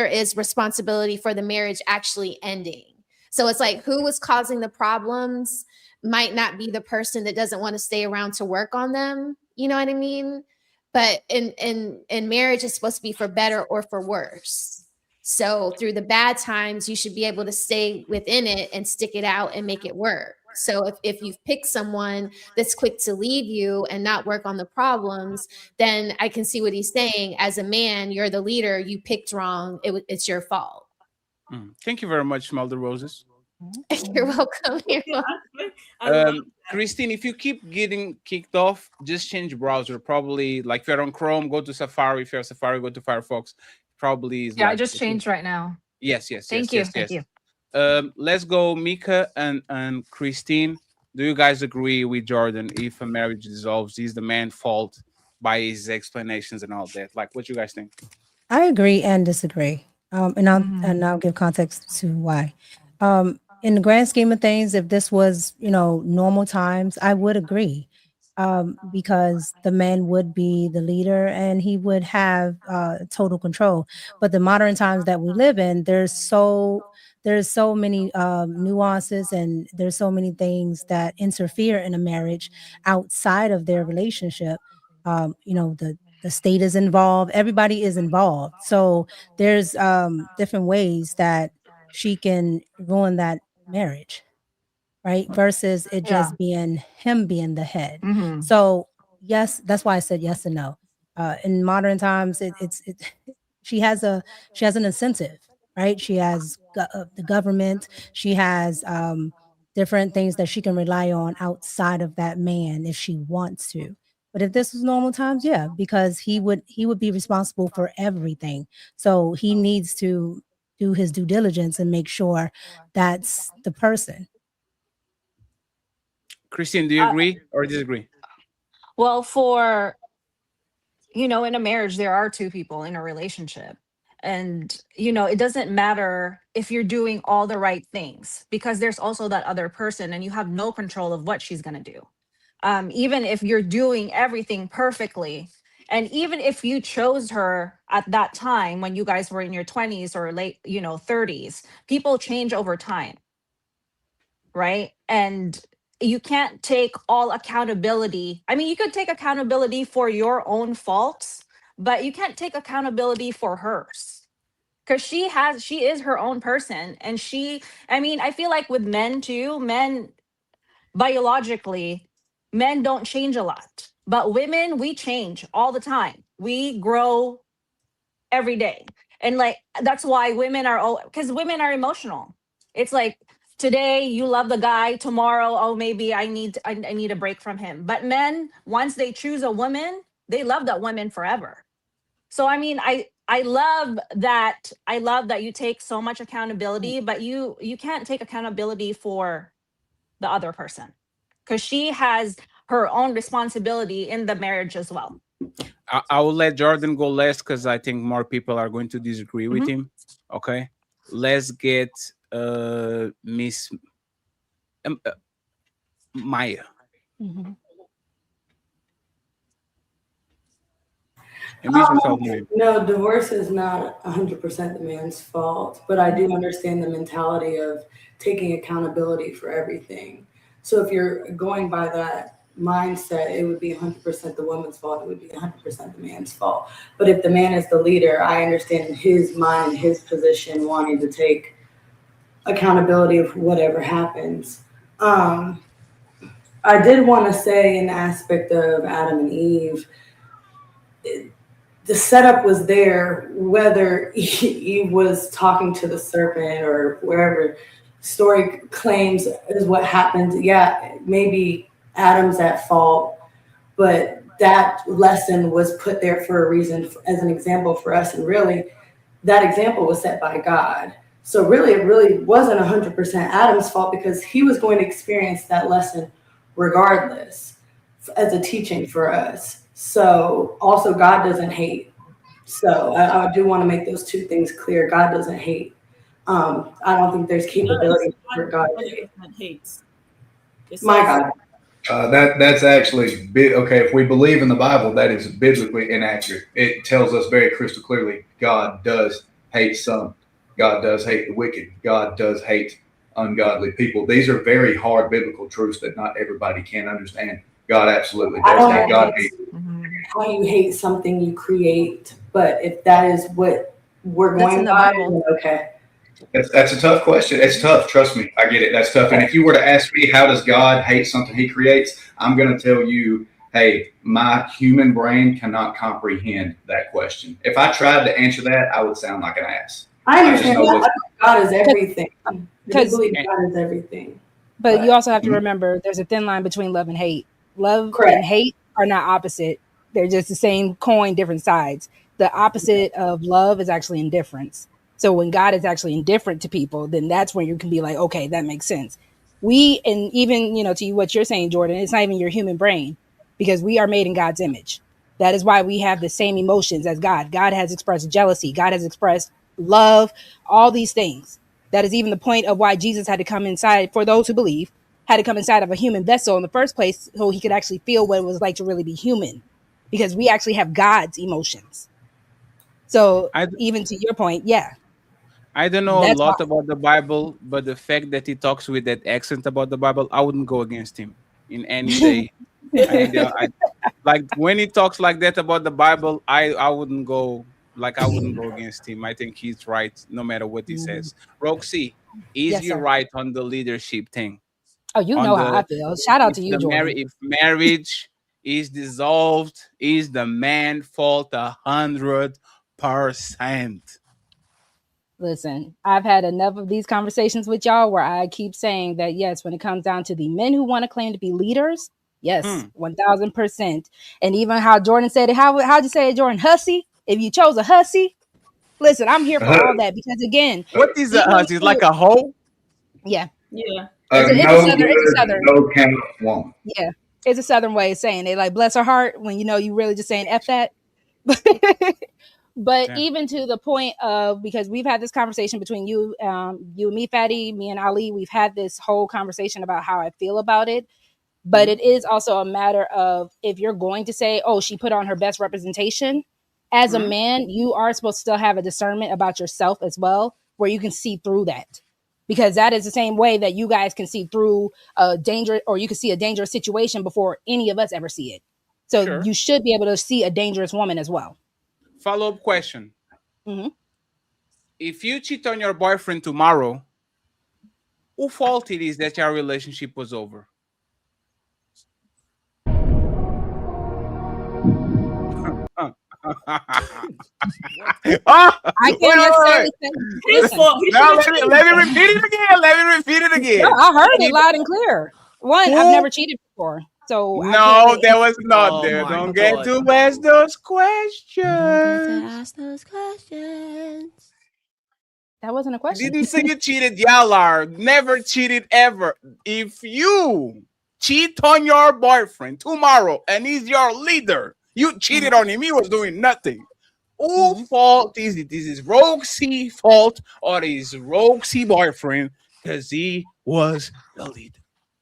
is responsibility for the marriage actually ending. So it's like who was causing the problems might not be the person that doesn't want to stay around to work on them. You know what I mean? But in marriage, it's supposed to be for better or for worse. So through the bad times, you should be able to stay within it and stick it out and make it work. So if you've picked someone that's quick to leave you and not work on the problems, then I can see what he's saying. As a man, you're the leader. You picked wrong. It's your fault. Thank you very much, Smell the Roses. You're welcome. You're welcome. Christine, if you keep getting kicked off, just change browser. Probably, like if you're on Chrome, go to Safari. If you're on Safari, go to Firefox. Probably is. Yeah, I just changed right now. Yes. Thank you. Let's go, Micca and Christine. Do you guys agree with Jordan? If a marriage dissolves, is the man's fault by his explanations and all that? Like, what you guys think? I agree and disagree. And I'll give context to why. in the grand scheme of things, if this was, normal times, I would agree. Because the man would be the leader and he would have total control. But the modern times that we live in, there's so many nuances, and there's so many things that interfere in a marriage outside of their relationship. The state is involved, everybody is involved. So there's different ways that she can ruin that marriage, right? Versus it Yeah. just being him being the head. Mhm. So yes, that's why I said yes and no. In modern times, she has an incentive, right? She has the government. She has different things that she can rely on outside of that man if she wants to. But if this was normal times, yeah, because he would be responsible for everything. So he needs to do his due diligence and make sure that's the person. Christine, do you agree or disagree? Well, in a marriage, there are two people in a relationship. And, it doesn't matter if you're doing all the right things, because there's also that other person and you have no control of what she's going to do. Even if you're doing everything perfectly, and even if you chose her at that time when you guys were in your 20s or late, 30s, people change over time. Right? And you can't take all accountability. I mean, you could take accountability for your own faults, but you can't take accountability for hers. Because she is her own person. And I feel like with men too, biologically, men don't change a lot. But women, we change all the time. We grow every day. And that's why women are, because women are emotional. It's like, today you love the guy, tomorrow, oh, maybe I need a break from him. But men, once they choose a woman, they love that woman forever. So I love that you take so much accountability, but you can't take accountability for the other person, because she has her own responsibility in the marriage as well. I will let Jordan go last because I think more people are going to disagree with him. Okay, let's get Miss Maya. No, divorce is not 100% the man's fault, but I do understand the mentality of taking accountability for everything. So if you're going by that mindset, it would be 100% the woman's fault. It would be 100% the man's fault. But if the man is the leader, I understand in his mind, his position, wanting to take accountability of whatever happens. I did want to say, in the aspect of Adam and Eve, the setup was there, whether Eve was talking to the serpent or wherever story claims is what happened. Yeah, maybe Adam's at fault, but that lesson was put there for a reason, as an example for us. And really, that example was set by God. So really, it really wasn't 100% Adam's fault, because he was going to experience that lesson regardless as a teaching for us. So also, God doesn't hate. So I do want to make those two things clear. God doesn't hate. I don't think there's capability for God to hate. Hates. My God. That's actually okay. If we believe in the Bible, that is biblically inaccurate. It tells us very crystal clearly God does hate some. God does hate the wicked. God does hate ungodly people. These are very hard biblical truths that not everybody can understand. God absolutely does hate. God hates. How you hate something you create, but if that is what we're going by, then okay. That's a tough question. It's tough. Trust me. I get it. That's tough. And if you were to ask me, how does God hate something he creates? I'm going to tell you, hey, my human brain cannot comprehend that question. If I tried to answer that, I would sound like an ass. I understand God is everything. Because God is everything. But you also have to remember there's a thin line between love and hate. Love and hate are not opposite. They're just the same coin, different sides. The opposite of love is actually indifference. So when God is actually indifferent to people, then that's when you can be like, okay, that makes sense. And even, to what you're saying, Jordan, it's not even your human brain, because we are made in God's image. That is why we have the same emotions as God. God has expressed jealousy. God has expressed love, all these things. That is even the point of why Jesus had to come inside, for those who believe, had to come inside of a human vessel in the first place so he could actually feel what it was like to really be human, because we actually have God's emotions. So even to your point, yeah. I don't know a That's lot why. about the Bible, but the fact that he talks with that accent about the Bible, I wouldn't go against him in any day. Like when he talks like that about the Bible, I wouldn't go against him. I think he's right no matter what he says. Roxy, is Yes, he sir. right on the leadership thing? Oh, you know how I feel. Shout out to you, Jordan. If marriage is dissolved, is the man fault 100%? Listen, I've had enough of these conversations with y'all where I keep saying that, yes, when it comes down to the men who want to claim to be leaders, yes, 1000%. And even how Jordan said it, how'd you say it, Jordan? Hussy? If you chose a hussy, listen, I'm here for all that, because again, what is a hussy? It's like a hoe? Yeah. Yeah. It's a southern. No count woman. Yeah. It's a southern way of saying it. Like, bless her heart, when you really just saying F that. But even to the point of, because we've had this conversation between you and me, Fatty, me and Ali, we've had this whole conversation about how I feel about it. But it is also a matter of, if you're going to say, oh, she put on her best representation, as a man, you are supposed to still have a discernment about yourself as well, where you can see through that. Because that is the same way that you guys can see through a danger, or you can see a dangerous situation before any of us ever see it. So you should be able to see a dangerous woman as well. Follow-up question. If you cheat on your boyfriend tomorrow, whose fault it is that your relationship was over? I can't necessarily say his fault. Now, let me repeat it again. No, I heard it loud and clear. One, I've never cheated before. So no, there was not there. Don't get to ask those questions. That wasn't a question. Didn't say you cheated, y'all are. Never cheated ever. If you cheat on your boyfriend tomorrow and he's your leader, you cheated on him, he was doing nothing. Whose fault is it? Is it Roxy's fault, or is Roxy's boyfriend because he was the leader?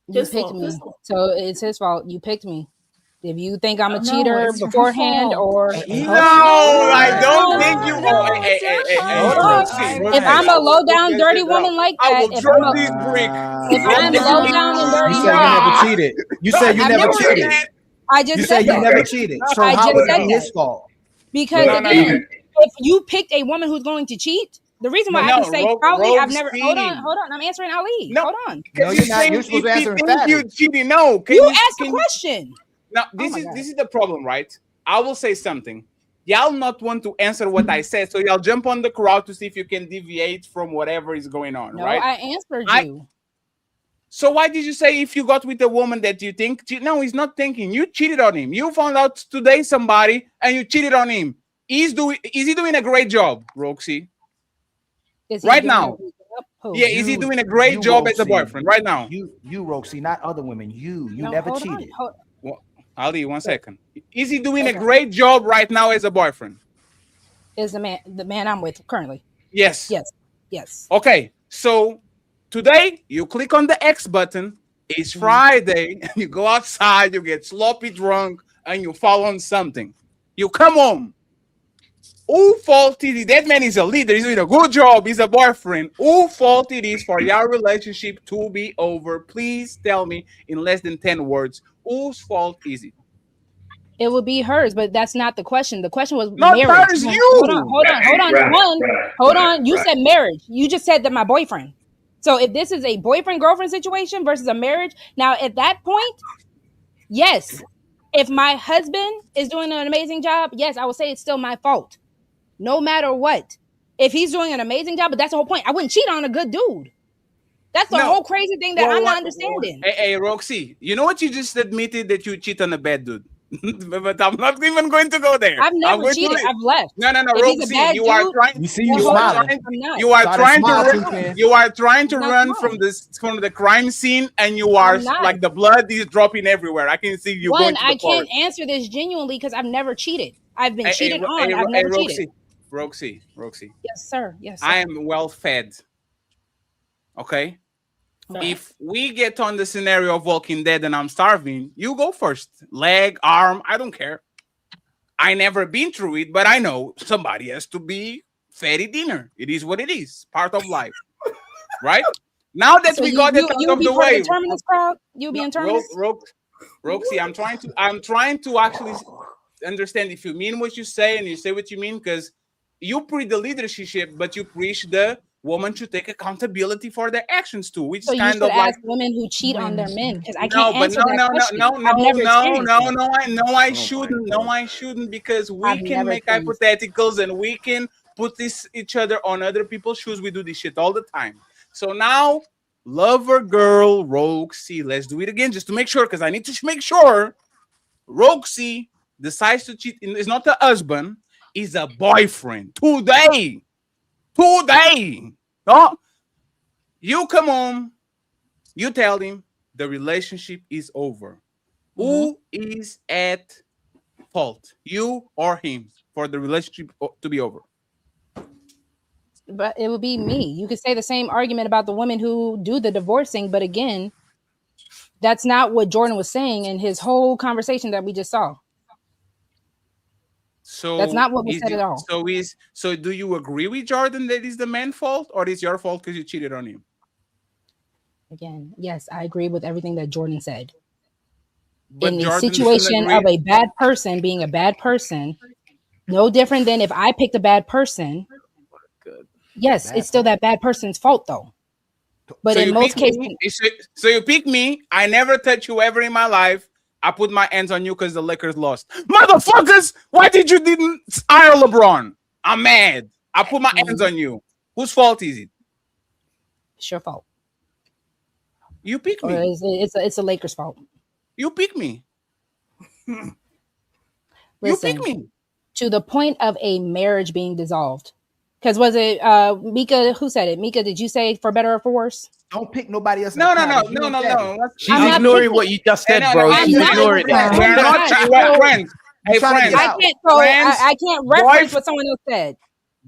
You picked me. So it's his fault. You picked me. If you think I'm a cheater beforehand, or no, I don't think you if I'm a low down dirty woman like that, if I'm low down and dirty, you said you never cheated. You said you never cheated. I just said you never cheated. So how was it his fault? Because again, if you picked a woman who's going to cheat, the reason why I can say probably I've never. Hold on. I'm answering Ali. Hold on. No, you're not. You're supposed to answer Fatty. You cheating? No. You asked the question. Now, this is the problem, right? I will say something. Y'all not want to answer what I said, so y'all jump on the crowd to see if you can deviate from whatever is going on, right? I answered you. So why did you say if you got with a woman that you think? No, he's not thinking. You cheated on him. You found out today somebody and you cheated on him. Is he doing a great job, Roxy? Right now. Yeah, is he doing a great job as a boyfriend right now? You, Roxy, not other women. You never cheated. Ali, 1 second. Is he doing a great job right now as a boyfriend? Is the man I'm with currently? Yes. Yes. Okay, so today you click on the X button. It's Friday, and you go outside, you get sloppy drunk, and you fall on something. You come home. Who fault it is? That man is a leader. He's doing a good job. He's a boyfriend. Who fault it is for your relationship to be over? Please tell me in less than 10 words. Whose fault is it? It would be hers, but that's not the question. The question was not marriage. Hers, you. Hold on. You said marriage. You just said that my boyfriend. So if this is a boyfriend-girlfriend situation versus a marriage, now at that point, yes. If my husband is doing an amazing job, yes, I would say it's still my fault. No matter what. If he's doing an amazing job, but that's the whole point. I wouldn't cheat on a good dude. That's the whole crazy thing that I'm not understanding. Hey, Roxy, you know what you just admitted that you cheat on a bad dude? But I'm not even going to go there. I've never cheated. I've left. No, Roxy, you are trying. You see, you smiling. You are trying to run from the crime scene, and you are like the blood is dropping everywhere. I can see you going to the I can't answer this genuinely because I've never cheated. I've been cheated on. I've never cheated. Roxy. Yes, sir. Yes, sir. I am well fed. Okay. If we get on the scenario of Walking Dead and I'm starving, you go first. Leg, arm, I don't care. I never been through it, but I know somebody has to be fed at dinner. It is what it is. Part of life. Right? Now that So we got that out you'll of be the part way. of the terminus crowd? You'll be in terminus? Roxy, I'm trying to actually understand if you mean what you say and you say what you mean, because you preach the leadership, but you preach the woman should take accountability for their actions too, which So is you kind should of like ask women who cheat on their men, because I no, can't but answer that question. I've never experienced it. I shouldn't, because we I've can never make experienced hypotheticals and we can put each other on other people's shoes. We do this shit all the time. So now, lover girl Roxy, let's do it again just to make sure, because I need to make sure Roxy decides to cheat. It's not a husband, it's a boyfriend. Today. Oh, you come home, you tell him the relationship is over. Who is at fault? You or him for the relationship to be over? But it would be me. You could say the same argument about the women who do the divorcing, but again, that's not what Jordan was saying in his whole conversation that we just saw. So that's not what was said at all. So do you agree with Jordan that it's the man's fault, or it's your fault because you cheated on him? Again, yes, I agree with everything that Jordan said. But in the Jordan situation of a bad person being a bad person, no different than if I picked a bad person. Yes, it's still that bad person's fault though. But so in most cases, so you pick me. I never touch you ever in my life. I put my hands on you because the Lakers lost. Motherfuckers, why didn't hire LeBron? I'm mad. I put my hands on you. Whose fault is it? It's your fault. You pick me. Or it's a Lakers' fault. You pick me. Listen, you pick me. To the point of a marriage being dissolved. Because was it Micca who said it? Micca, did you say for better or for worse? Don't pick nobody else. No. She's ignoring what you just said, bro. She's ignoring it. We're not friends. Hey, friends. I can't reference what someone else said.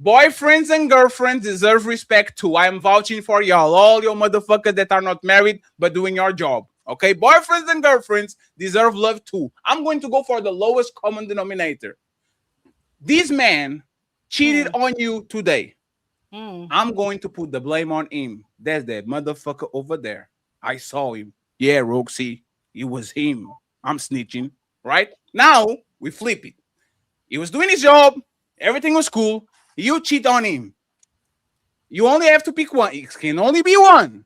Boyfriends and girlfriends deserve respect too. I am vouching for y'all, all your motherfuckers that are not married but doing your job. Okay, boyfriends and girlfriends deserve love too. I'm going to go for the lowest common denominator. This man cheated on you today. I'm going to put the blame on him. There's that motherfucker over there. I saw him. Yeah, Roxy, it was him. I'm snitching. Right? Now, we flip it. He was doing his job. Everything was cool. You cheat on him. You only have to pick one. It can only be one.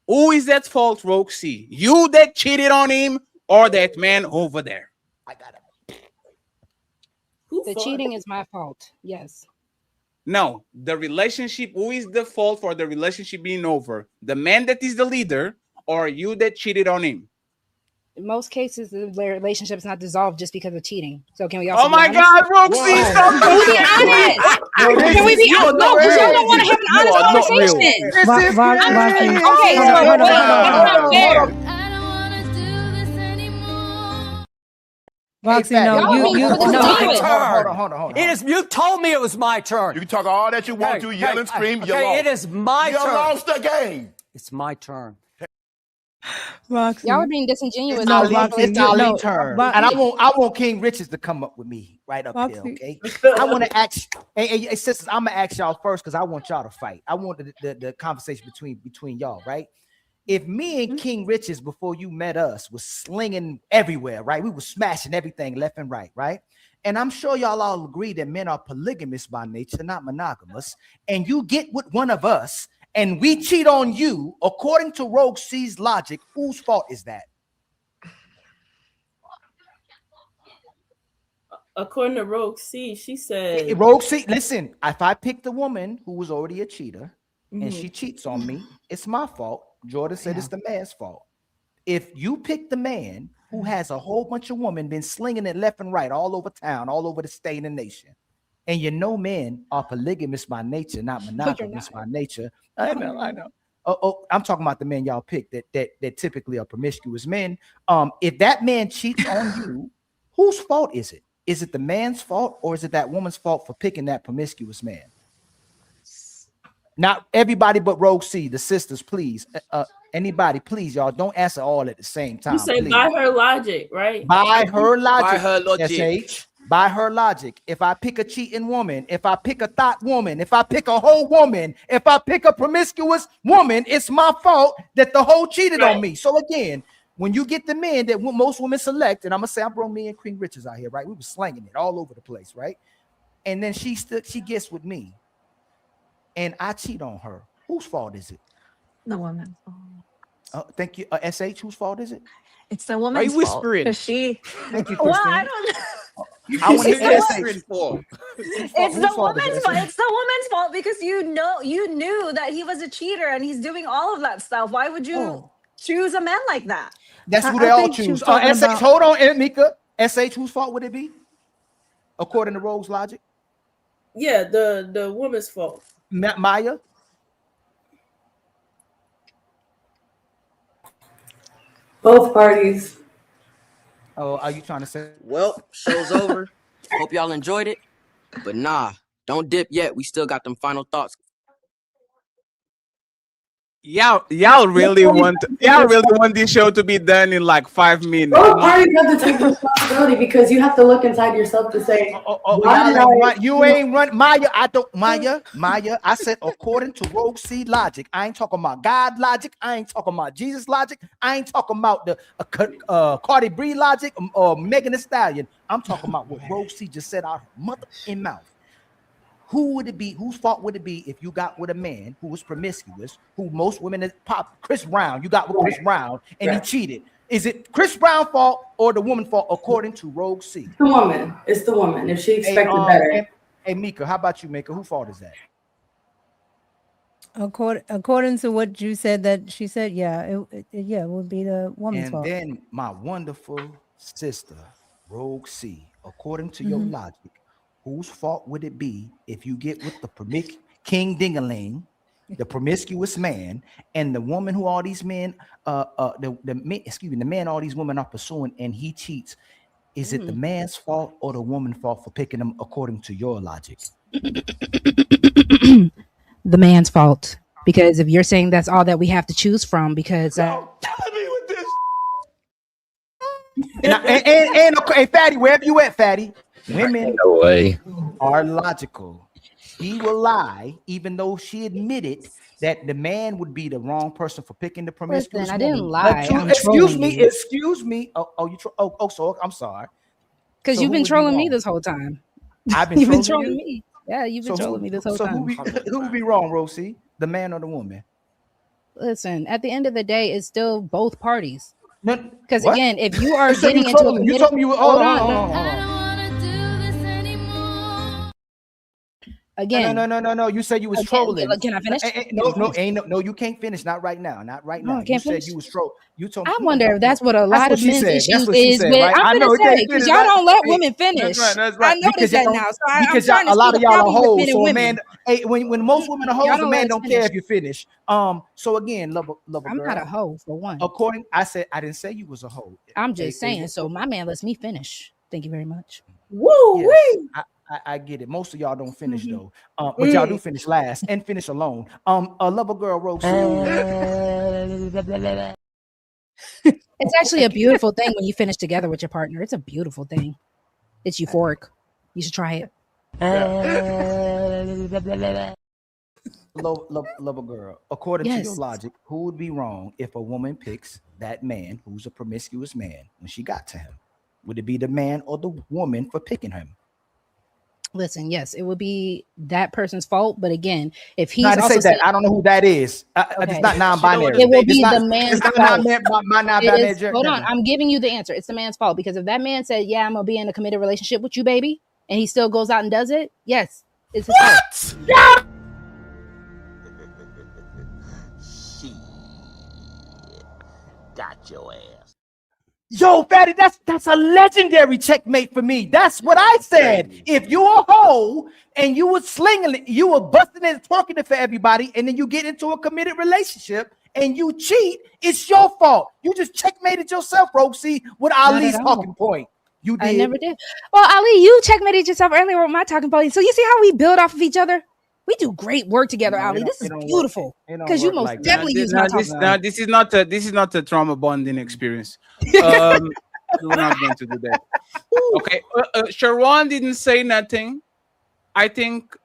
Who is at fault, Roxy? You that cheated on him or that man over there? I got it. The cheating is my fault. Yes. No, the relationship. Who is the fault for the relationship being over? The man that is the leader or you that cheated on him? In most cases, the relationship is not dissolved just because of cheating. So can we also? Oh my God, Roxy! Stop Can we be honest? Can we be honest? No, because y'all don't want to have an honest conversation. Okay, so that's not fair. Roxy, no, hold on. It is. You told me it was my turn. You can talk all that you want to, yell and scream. You lost. It is my turn. You lost the game. It's my turn. Roxy. Y'all are being disingenuous. It's our turn. And I want King Richards to come up with me right up here, okay? I want to ask, hey, sisters, I'm gonna ask y'all first because I want y'all to fight. I want the conversation between y'all, right? If me and King Richards before you met us was slinging everywhere, right? We were smashing everything left and right? And I'm sure y'all all agree that men are polygamous by nature, not monogamous. And you get with one of us and we cheat on you, according to Rogue C's logic, whose fault is that? According to Rogue C, she said... Rogue C, listen, if I picked a woman who was already a cheater and she cheats on me, it's my fault. Jordan said it's the man's fault. If you pick the man who has a whole bunch of women been slinging it left and right all over town, all over the state and nation, and you know men are polygamous by nature, not monogamous by nature. I know. I'm talking about the men y'all pick that typically are promiscuous men. If that man cheats on you, whose fault is it? Is it the man's fault or is it that woman's fault for picking that promiscuous man? Not everybody but Rogue C, the sisters, please. Anybody, please, y'all, don't answer all at the same time. You say please. by her logic, right? By her logic. By her logic. SH, by her logic. If I pick a cheating woman, if I pick a thought woman, if I pick a whole woman, if I pick a promiscuous woman, it's my fault that the hoe cheated on me. So again, when you get the men that most women select, and I'm gonna say I brought me and Queen Richards out here, right? We were slanging it all over the place, right? And then she gets with me, and I cheat on her. Whose fault is it? The woman's fault. Thank you. SH, whose fault is it? It's the woman's fault. Because she. Thank you, Well, Christine. I don't know. I want to It's hear the SH. It's the woman's fault. It's the woman's fault because you knew that he was a cheater and he's doing all of that stuff. Why would you choose a man like that? That's who they all choose. SH, hold on, Micca. SH, whose fault would it be? According to Rogue's logic? Yeah, the woman's fault. Maya? Both parties. Oh, are you trying to say? Well, show's over. Hope y'all enjoyed it. But nah, don't dip yet. We still got them final thoughts. Y'all really want this show to be done in like 5 minutes. Both parties have to take responsibility because you have to look inside yourself to say, you ain't run Maya. Maya. I said according to Rogue C logic. I ain't talking about God logic. I ain't talking about Jesus logic. I ain't talking about the Cardi B logic or Megan Thee Stallion. I'm talking about what Rogue C just said out her mother in mouth. Who would it be? Whose fault would it be if you got with a man who was promiscuous, who most women is pop? Chris Brown, you got with Chris Brown and he cheated. Is it Chris Brown's fault or the woman's fault according to Rogue C? The woman. It's the woman. If she expected better. Hey, Micca, how about you, Micca? Whose fault is that? According to what you said, that she said, it would be the woman's fault. And then my wonderful sister, Rogue C, according to your logic, whose fault would it be if you get with the King Dingaling, the promiscuous man, and the woman who all these men, the man all these women are pursuing, and he cheats? Is it the man's fault or the woman's fault for picking him according to your logic? The man's fault, because if you're saying that's all that we have to choose from, because and Fatty, wherever you at, Fatty, women are logical. She will lie, even though she admitted that the man would be the wrong person for picking the promiscuous. Listen, I didn't woman. lie. Excuse me. So I'm sorry. Because you've been trolling me this whole time. I've been You've trolling been trolling me. Yeah, you've been trolling me this whole time. Who would be wrong, Rosie? The man or the woman? Listen, at the end of the day, it's still both parties. Because What? again, if you are You said getting you into a told me. You committed, told me you were. hold Hold on. on. Again, No. You said you was trolling. Can I finish? No, you can't finish. Not right now. Not right now. I You can't said finish? you was trolling. You told me. I wonder if that's what a lot of men's issues what she is said, with. right? I I'm know gonna it say can't because finish. y'all don't let Hey, women finish. That's right. I noticed that now. So I'm because trying to a lot see of the y'all are problem with hoes. men and So a women. man, hey, when most women are hoes, Y'all a don't man let us don't care finish. if you finish. So again, love a I'm girl. not a hoe for one. I didn't say you was a hoe. I'm just saying. So my man lets me finish. Thank you very much. Woo wee. I get it. Most of y'all don't finish though, but y'all do finish last and finish alone. A lover girl wrote. It's actually a beautiful thing when you finish together with your partner. It's a beautiful thing. It's euphoric. You should try it. Lover girl. According to your Yes. logic, who would be wrong if a woman picks that man who's a promiscuous man when she got to him? Would it be the man or the woman for picking him? Listen, yes, it would be that person's fault. But again, if he's No, I didn't also say saying, that. I don't know who that is. It's not non-binary. it will be It's not- the man's it's not fault. my non-binary. It is- hold on, I'm giving you the answer. It's the man's fault because if that man said, "Yeah, I'm gonna be in a committed relationship with you, baby," and he still goes out and does it, yes, it's his fault. Yeah. Got your ass. Yo, Fatty, that's a legendary checkmate for me. That's what I said. If you a hoe and you were slinging it, you were busting it, twerking it for everybody, and then you get into a committed relationship and you cheat, it's your fault. You just checkmated yourself, Roxy, with Ali's at all. talking point. You did. I never did. Well, Ali, you checkmated yourself earlier with my talking point. So you see how we build off of each other? We do great work together, Ali. This is beautiful because you most definitely use my talk. This is not a trauma bonding experience. We're not going to do that. Okay, Sharon didn't say nothing. I think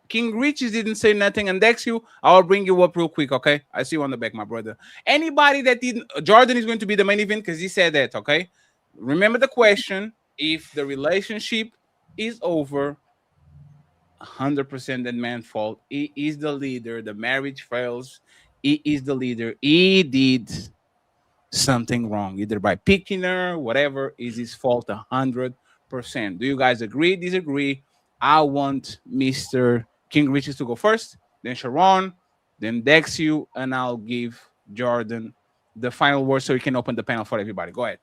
King Richie didn't say nothing, and Dex, I'll bring you up real quick. Okay, I see you on the back, my brother. Anybody that didn't, Jordan is going to be the main event because he said that. Okay, remember the question: if the relationship is over, 100% the man's fault. He is the leader. The marriage fails. He is the leader. He did something wrong, either by picking her, whatever, is his fault 100%. Do you guys agree, disagree? I want Mr. King Richards to go first, then Sharon, then Dexu, and I'll give Jordan the final word so he can open the panel for everybody. Go ahead.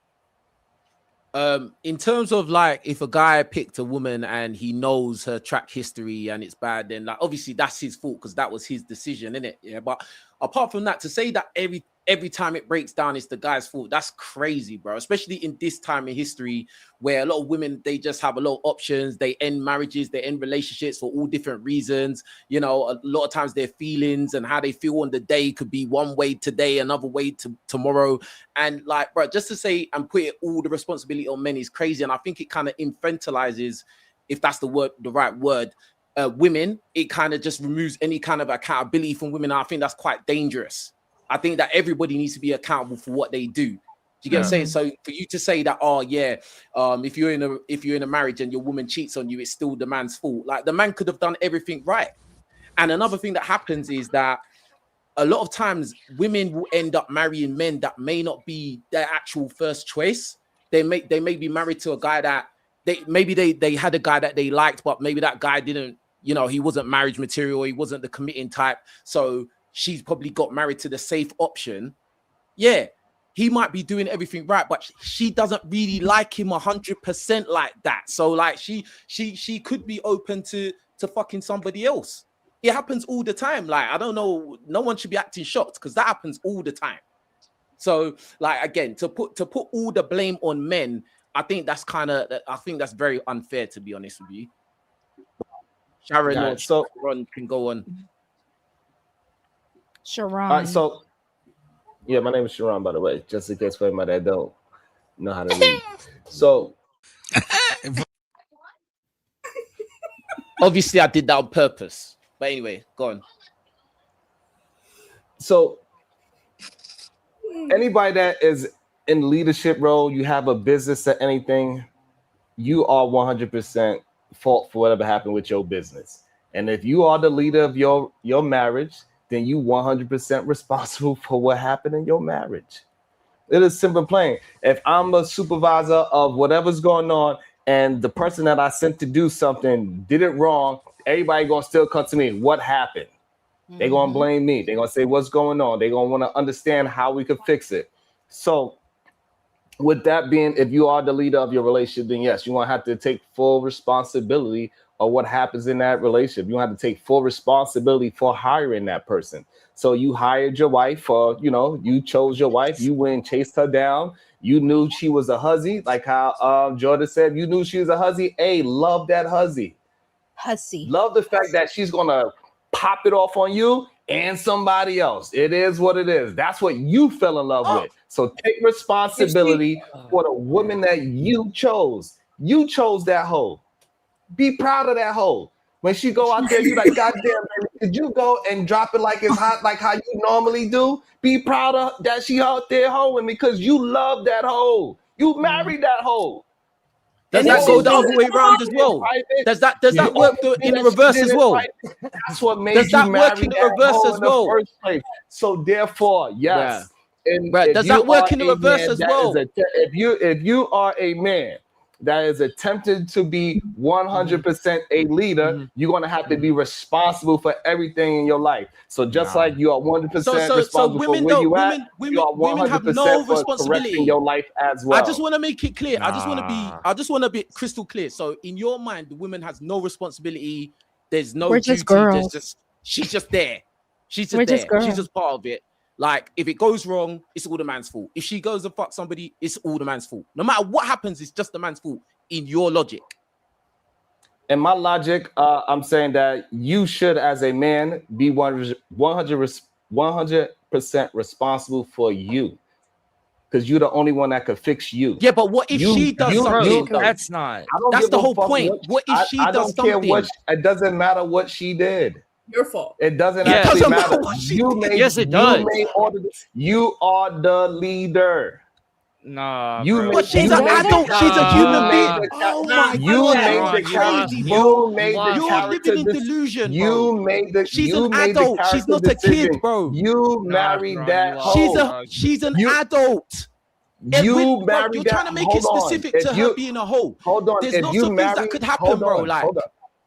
In terms of like, if a guy picked a woman and he knows her track history and it's bad, then like obviously that's his fault because that was his decision, isn't it? Yeah. But apart from that, to say that every time it breaks down, it's the guy's fault, that's crazy, bro. Especially in this time in history where a lot of women, they just have a lot of options. They end marriages, they end relationships for all different reasons. You know, a lot of times their feelings and how they feel on the day could be one way today, another way tomorrow. And like, bro, just to say and put it all the responsibility on men is crazy. And I think it kind of infantilizes, if that's the right word, women. It kind of just removes any kind of accountability from women. I think that's quite dangerous. I think that everybody needs to be accountable for what they do. Do you get what I'm saying? So for you to say that, oh yeah, if you're in a marriage and your woman cheats on you, it's still the man's fault. Like the man could have done everything right. And another thing that happens is that a lot of times women will end up marrying men that may not be their actual first choice. They may be married to a guy that they had a guy that they liked, but maybe that guy didn't, you know, he wasn't marriage material, he wasn't the committing type. So she's probably got married to the safe option. Yeah, he might be doing everything right, but she doesn't really like him 100% like that. So like she could be open to fucking somebody else. It happens all the time. Like, I don't know, no one should be acting shocked because that happens all the time. So like, again, to put all the blame on men, I think that's very unfair, to be honest with you. Sharon or Sharon can go on. Sharon. So, yeah, my name is Sharon, by the way, just in case for anybody that don't know how to read. So, obviously, I did that on purpose. But anyway, go on. So, anybody that is in leadership role, you have a business or anything, you are 100% fault for whatever happened with your business. And if you are the leader of your marriage, then you 100% responsible for what happened in your marriage. It is simple and plain. If I'm a supervisor of whatever's going on and the person that I sent to do something did it wrong, everybody gonna still come to me. What happened? They're gonna blame me. They're gonna say what's going on. They're gonna want to understand how we could fix it. So with that being, if you are the leader of your relationship, then yes, you want to have to take full responsibility of what happens in that relationship. You have to take full responsibility for hiring that person. So you hired your wife, or you chose your wife. You went and chased her down. You knew she was a hussy, like how Jordan said. You knew she was a hussy. Hey, love that hussy. Hussy. Love the fact that she's gonna pop it off on you and somebody else. It is what it is. That's what you fell in love with. So take responsibility for the woman that you chose. You chose that hoe. Be proud of that hoe. When she go out there, you like, goddamn, baby, did you go and drop it like it's hot, like how you normally do? Be proud of that she out there hoeing because you love that hoe. You married that hoe. Does that go the other way around as well? Does that work in the reverse as well? That's what made you marry that hoe in the first place. So therefore, yes. Yeah. And does that work in the reverse as well? If you are a man that is attempted to be 100% a leader, you're going to have to be responsible for everything in your life. So just like you are 100% responsible for where you at, you are 100% for correcting your life as well. I just want to make it clear. I just want to be crystal clear. So in your mind, the woman has no responsibility. There's no duty. She's just there. She's just there. She's just part of it. Like, if it goes wrong, it's all the man's fault. If she goes and fucks somebody, it's all the man's fault. No matter what happens, it's just the man's fault in your logic. in my logic, I'm saying that you should, as a man, be 100% responsible for you, because you're the only one that could fix you. Yeah, but what if she does something? That's not. I don't That's give the a whole fuck point. What if she I does don't care something? it doesn't matter what she did. Your fault. It doesn't Yeah. actually Doesn't matter. matter what she did. Yes, it does. You are the leader. Nah, You bro. made But she's you an made adult. the- She's a human you being. made the- Oh my you God. made the You're crazy, bro. you made the You're character living in delusion, bro. you made the She's you an made the adult. She's character not a decision. kid, bro. You Nah, married Sharon, that you hoe. lost. She's an adult. You Bro, married you're that. trying to make hold it specific on. to If her you, being a hoe. Hold on. There's If lots you of things that marry, could happen, hold bro. on, Like, hold on.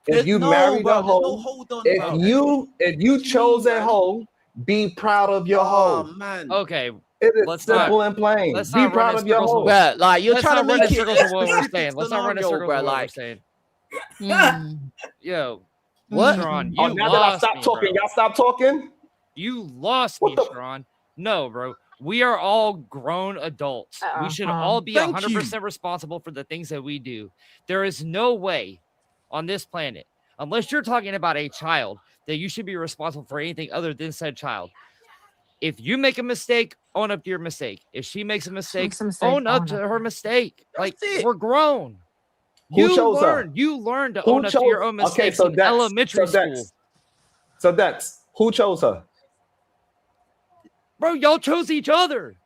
If you no, married bro, a there's no hoe, hold on, if bro. you chose a hoe, be proud of your hoe. Oh man. Okay, It is let's simple not. and plain. Let's Be not run proud in of your circles. hoe. Yeah, like you're Let's trying to not run make in it circles a of what we're specific saying. Let's not run in scenario, circles bro. of what we're Like, saying. Mm. Yo, What? Sharon, Oh, you now that I lost stop me, talking, bro. y'all stop talking. You lost me, Sharon. No, bro. We are all grown adults. We should all be Thank 100% responsible for the things that we do. There is no way on this planet, unless you're talking about a child, that you should be responsible for anything other than said child. If you make a mistake, own up to your mistake. If she makes a mistake, own up to her mistake. Like, we're grown. Who chose her? You learned to Who own up to your chose- own Okay, mistakes so in Dex, elementary so Dex. school. So Dex, who chose her? Bro, y'all chose each other.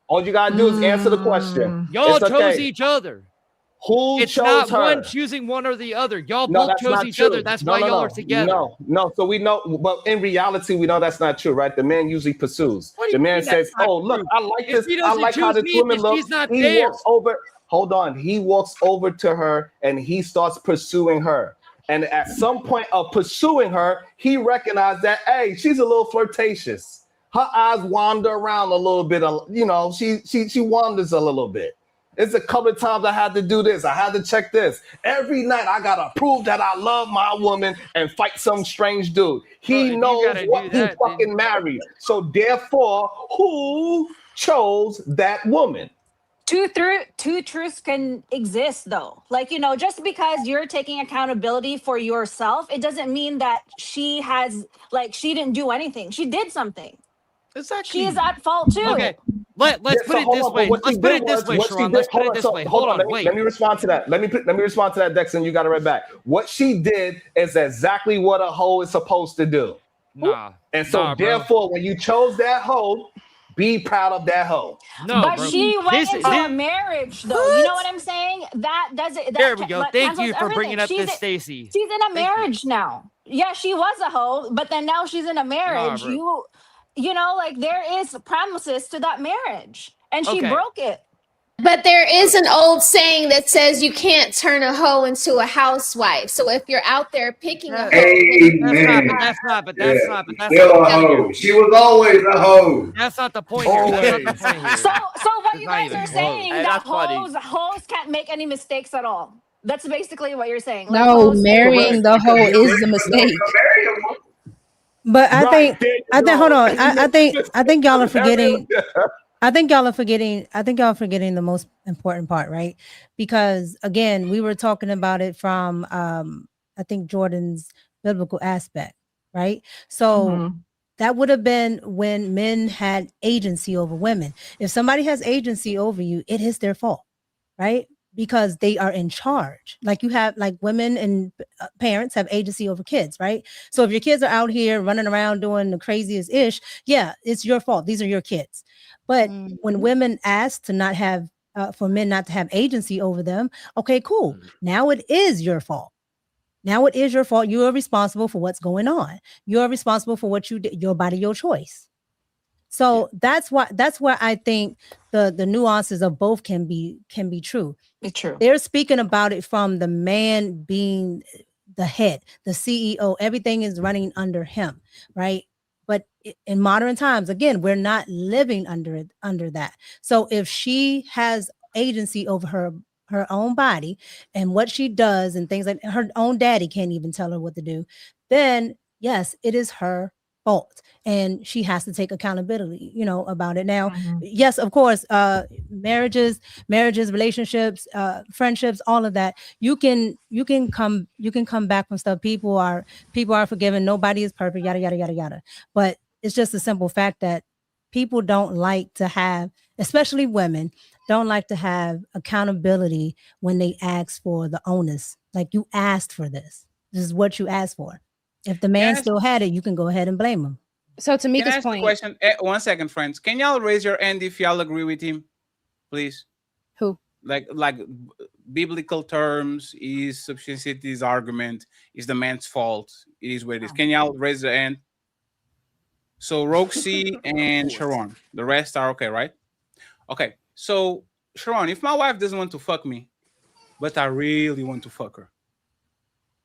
All you gotta do is answer the question. Y'all It's chose okay. each other. Who It's chose not her? one choosing one or the other. Y'all No, both that's chose not each true. other. That's why y'all are together. No. So we know, but in reality, we know that's not true, right? The man usually pursues. What do The you man mean that's says, not "Oh, look, true? I like If this. he I doesn't like how choose this me, woman then looks." she's not He there. walks over. Hold on. He walks over to her and he starts pursuing her. And at some point of pursuing her, he recognized that, hey, she's a little flirtatious. Her eyes wander around a little bit. You know, she wanders a little bit. It's a couple of times I had to do this. I had to check this. Every night I gotta prove that I love my woman and fight some strange dude. He knows what he fucking married. So therefore, who chose that woman? Two truths can exist though. Like, you know, just because you're taking accountability for yourself, it doesn't mean that she didn't do anything. She did something. Exactly. She is at fault too. Okay, let's put it this way. Let's put it this way, Sharon. Let's put it this way. Hold on, wait. Let me respond to that. Let me respond to that, Dex, and you got it right back. What she did is exactly what a hoe is supposed to do. Nah. And so therefore, when you chose that hoe, be proud of that hoe. No, but bro. she went into a marriage though. You know what I'm saying? That doesn't. There we go. Thank cancels you for bringing up everything. this, Stacy. She's in a marriage now. Yeah, she was a hoe, but then now she's in a marriage. bro. You know, like there is promises to that marriage, and she Okay. broke it. But there is an old saying that says you can't turn a hoe into a housewife. So if you're out there picking a hoe, Amen. That's not Still a hoe. She was always a hoe. That's not the point here. That's not the point here. So what you guys not are even saying Hey, that that's funny. hoes can't make any mistakes at all. That's basically what you're saying. Like, No, hoes- marrying the hoe is the mistake. But I think hold on. I think y'all are forgetting. I think y'all are forgetting the most important part, right? Because again, we were talking about it from I think Jordan's biblical aspect, right? So that would have been when men had agency over women. If somebody has agency over you, it is their fault, right? Because they are in charge. Like you have, like women and parents have agency over kids, right? So if your kids are out here running around doing the craziest ish, yeah, it's your fault. These are your kids. But when women ask to not have, for men not to have agency over them, okay, cool. Now it is your fault. Now it is your fault. You are responsible for what's going on. You are responsible for what you did, your body, your choice. So that's where I think the nuances of both can be true. It's true. They're speaking about it from the man being the head, the CEO. Everything is running under him, right? But in modern times, again, we're not living under that. So if she has agency over her own body and what she does and things like her own daddy can't even tell her what to do, then yes, it is her fault, and she has to take accountability, you know, about it. Now, yes, of course, marriages, relationships, friendships, all of that, you can come back from stuff. People are forgiven. Nobody is perfect, yada yada yada yada. But it's just a simple fact that people don't like to have, especially women, don't like to have accountability when they ask for the onus. Like, you asked for this. This is what you asked for. If the man still had it, you can go ahead and blame him. So to Can I Mika's ask a point, question? 1 second, friends. Can y'all raise your hand if y'all agree with him, please? Who? Like biblical terms, is substantiated argument is the man's fault. It is what it is. Can y'all raise the hand? So Roxy and Sharon, the rest are okay, right? Okay. So Sharon, if my wife doesn't want to fuck me, but I really want to fuck her,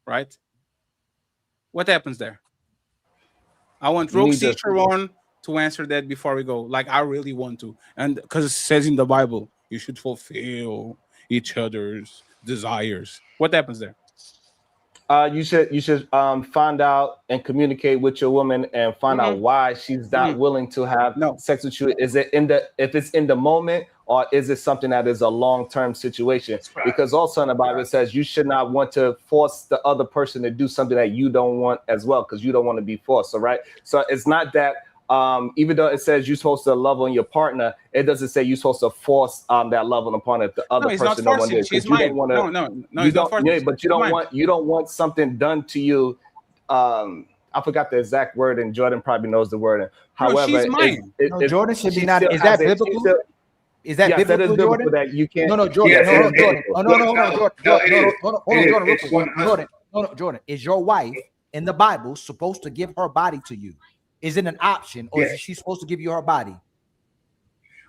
right? What happens there? I want Roxy, Sharon to answer that before we go. Like, I really want to, and because it says in the Bible, you should fulfill each other's desires. What happens there? You should find out and communicate with your woman and find out why she's not willing to have sex with you. Is it if it's in the moment, or is it something that is a long-term situation? Right. Because also in the Bible it says you should not want to force the other person to do something that you don't want as well, because you don't want to be forced. So right. So it's not that even though it says you're supposed to love on your partner, it doesn't say you're supposed to force that love on the partner if the other person don't want to. She's mine. No, you don't. Yeah, but you don't want something done to you. I forgot the exact word, and Jordan probably knows the word. However, she's mine. Jordan should be not. Is that biblical? Is that biblical, that is biblical, Jordan? that you can't. No, Jordan. Jordan. Is your wife in the Bible supposed to give her body to you? Is it an option, or is she supposed to give you her body?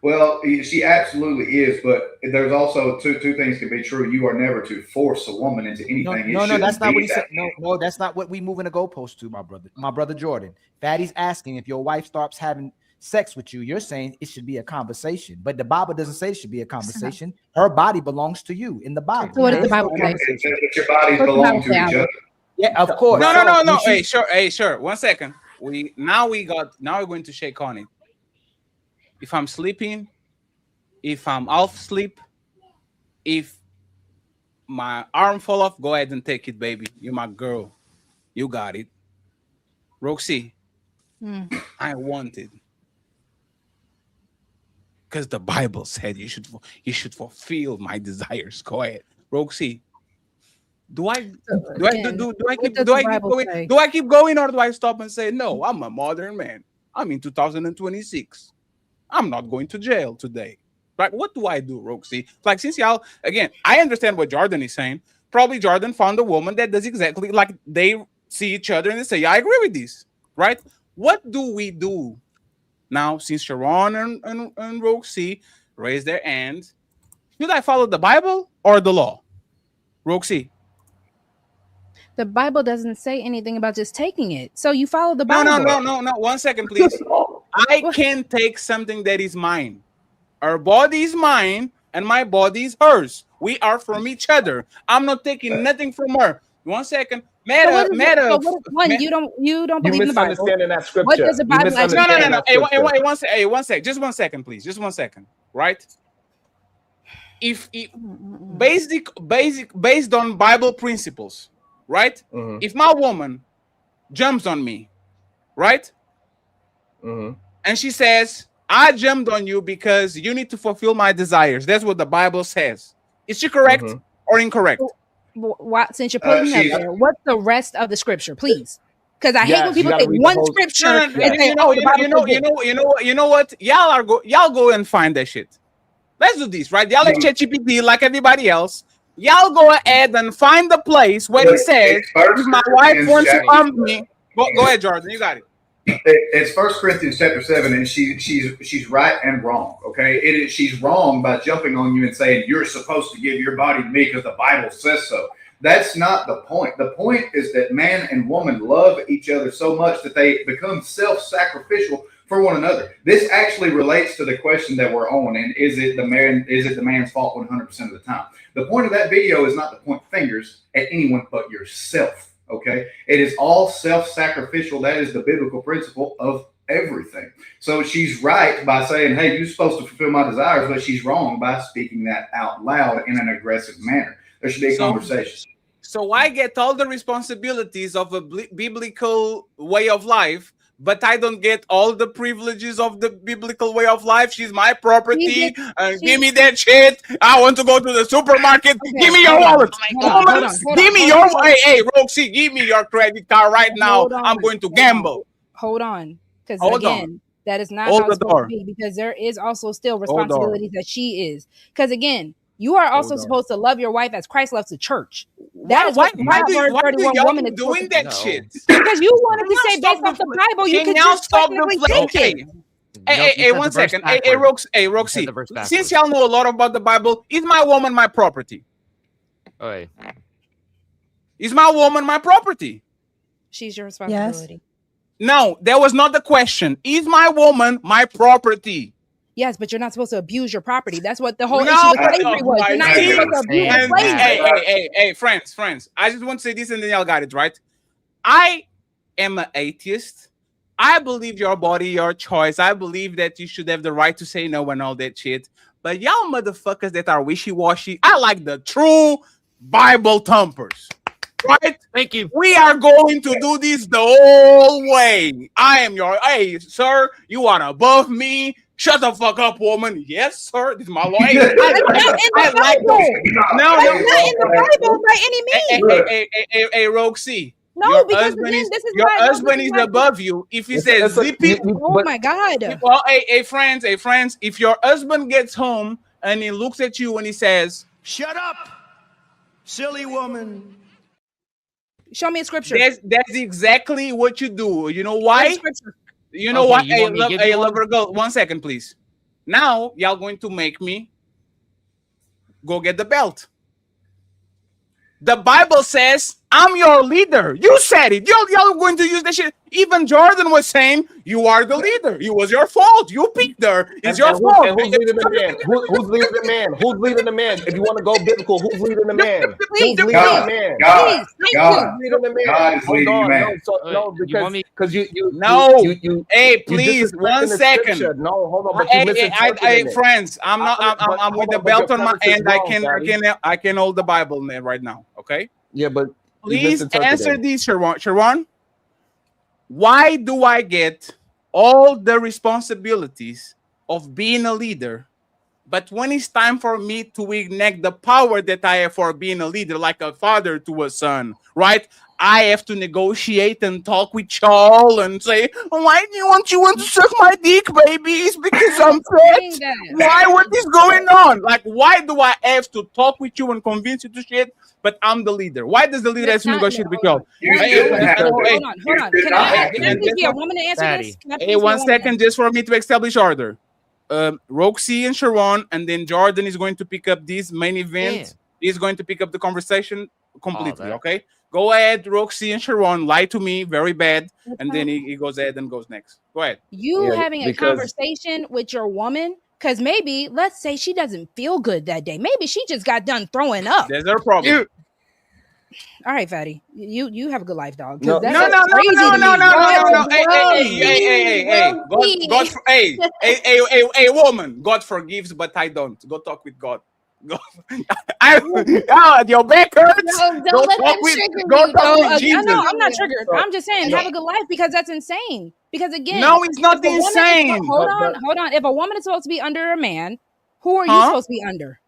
Well, she absolutely is, but there's also two things can be true. You are never to force a woman into anything. No, that's not what he said. No, that's not what we moving the goalpost to, my brother Jordan. Fatty's asking if your wife starts having sex with you. You're saying it should be a conversation, but the Bible doesn't say it should be a conversation. Her body belongs to you in the Bible. So what does the Bible say? Your bodies belong to each other. Yeah, of course. No. Hey, sure. 1 second. We're going to shake on it. If I'm sleeping, if I'm off sleep, if my arm fall off, go ahead and take it, baby. You're my girl. You got it. Roxy, I want it. Because the Bible said you should fulfill my desires. Go ahead. Roxy. Do I keep going, or do I stop and say, no, I'm a modern man. I'm in 2026. I'm not going to jail today. Right? What do I do, Roxy? Like, since y'all, again, I understand what Jordan is saying. Probably Jordan found a woman that does exactly like they see each other and they say, yeah, I agree with this. Right? What do we do now, since Sharon and Roxy raised their hand? Should I follow the Bible or the law? Roxy. The Bible doesn't say anything about just taking it. So you follow the Bible. No. 1 second, please. I can take something that is mine. Her body is mine, and my body is hers. We are from each other. I'm not taking nothing from her. 1 second. You don't believe in the Bible. Misunderstanding that scripture. What does the Bible No. Hey, 1 second. Just 1 second, please. Just 1 second. Right? If based on Bible principles, right? If my woman jumps on me, right? And she says, I jumped on you because you need to fulfill my desires. That's what the Bible says. Is she correct or incorrect? Since you're putting it up there, what's the rest of the scripture, please? Because I hate when people say one scripture and say, "Oh, the Bible." You know what? Y'all go and find that shit. Let's do this, right? Y'all like ChatGPT like everybody else. Y'all go ahead and find the place where it says, if my wife wants to come to me. Go ahead, Jordan. You got it. It's 1 Corinthians chapter 7, and she's right and wrong. Okay, she's wrong by jumping on you and saying you're supposed to give your body to me because the Bible says so. That's not the point. The point is that man and woman love each other so much that they become self-sacrificial for one another. This actually relates to the question that we're on, and is it the man's fault 100% of the time? The point of that video is not to point fingers at anyone but yourself. Okay, it is all self-sacrificial. That is the biblical principle of everything. So she's right by saying, hey, you're supposed to fulfill my desires, but she's wrong by speaking that out loud in an aggressive manner. There should be a conversation. So I get all the responsibilities of a biblical way of life, but I don't get all the privileges of the biblical way of life. She's my property. Give me that shit. I want to go to the supermarket. Give me your wallet. Give me your. Hey, Roxy, give me your credit card right now. I'm going to gamble. Hold on. Because again, that is not how it's supposed to be, because there is also still responsibilities that she is. Because again, you are also supposed to love your wife as Christ loves the church. That is why do y'all doing that shit? Because you wanted to say based off the Bible, you can just stop the take it. Hey, 1 second. Hey, Roxy. Since y'all know a lot about the Bible, is my woman my property? Oi. Is my woman my property? She's your responsibility. No, that was not the question. Is my woman my property? Yes, but you're not supposed to abuse your property. That's what the whole issue with slavery was. You're not supposed to abuse slavery. Hey, friends. I just want to say this and then y'all got it, right? I am an atheist. I believe your body, your choice. I believe that you should have the right to say no and all that shit. But y'all motherfuckers that are wishy-washy, I like the true Bible thumpers. Right? Thank you. We are going to do this the whole way. I am your, hey, sir, you are above me. Shut the fuck up, woman. Yes, sir. This is my law. Hey, I like those. No, not in the Bible by any means. Hey, Roxy. No, your because husband again, is, this is your why husband is above you. If he says zip it, oh my God. Well, hey, friends, if your husband gets home and he looks at you and he says, "Shut up, silly woman." Show me a scripture. That's exactly what you do. You know why? You know what? Hey, lover girl, 1 second, please. Now y'all going to make me go get the belt. The Bible says I'm your leader. You said it. Y'all going to use that shit. Even Jordan was saying you are the leader. It was your fault. You picked her. It's your fault. Who's leading the man? Who's leading the man? Who's leading the man? If you want to go biblical, who's leading the man? Please, who's leading the man? God. Who's leading the man? God is leading the man. No, because you. Hey, please, 1 second. No, hold on. But you hey, friends, I'm with the belt on my hand. I can hold the Bible right now. Okay. Yeah, but please answer this, Sharon. Why do I get all the responsibilities of being a leader, but when it's time for me to enact the power that I have for being a leader, like a father to a son, right? I have to negotiate and talk with y'all and say, why do you want to suck my dick, baby? It's because I'm fat. Why? What is going on? Like, why do I have to talk with you and convince you to shit? But I'm the leader. Why does the leader have to negotiate with y'all? Hold on. Can I be a woman to answer this? Hey, 1 second, just for me to establish order. Roxy and Sharon, and then Jordan is going to pick up this main event. He's going to pick up the conversation completely. Okay, go ahead, Roxy and Sharon. Lie to me, very bad, and then he goes ahead and goes next. Go ahead. You having a conversation with your woman, because maybe let's say she doesn't feel good that day. Maybe she just got done throwing up. There's her problem. All right, Fatty. You have a good life, dog. No. Hey. Hey, woman. God forgives, but I don't. Go talk with God. Your back hurts. Go talk with Jesus. No, I'm not triggered. I'm just saying, have a good life, because that's insane. Because again, no, it's not insane. Hold on. If a woman is supposed to be under a man, who are you supposed to be under?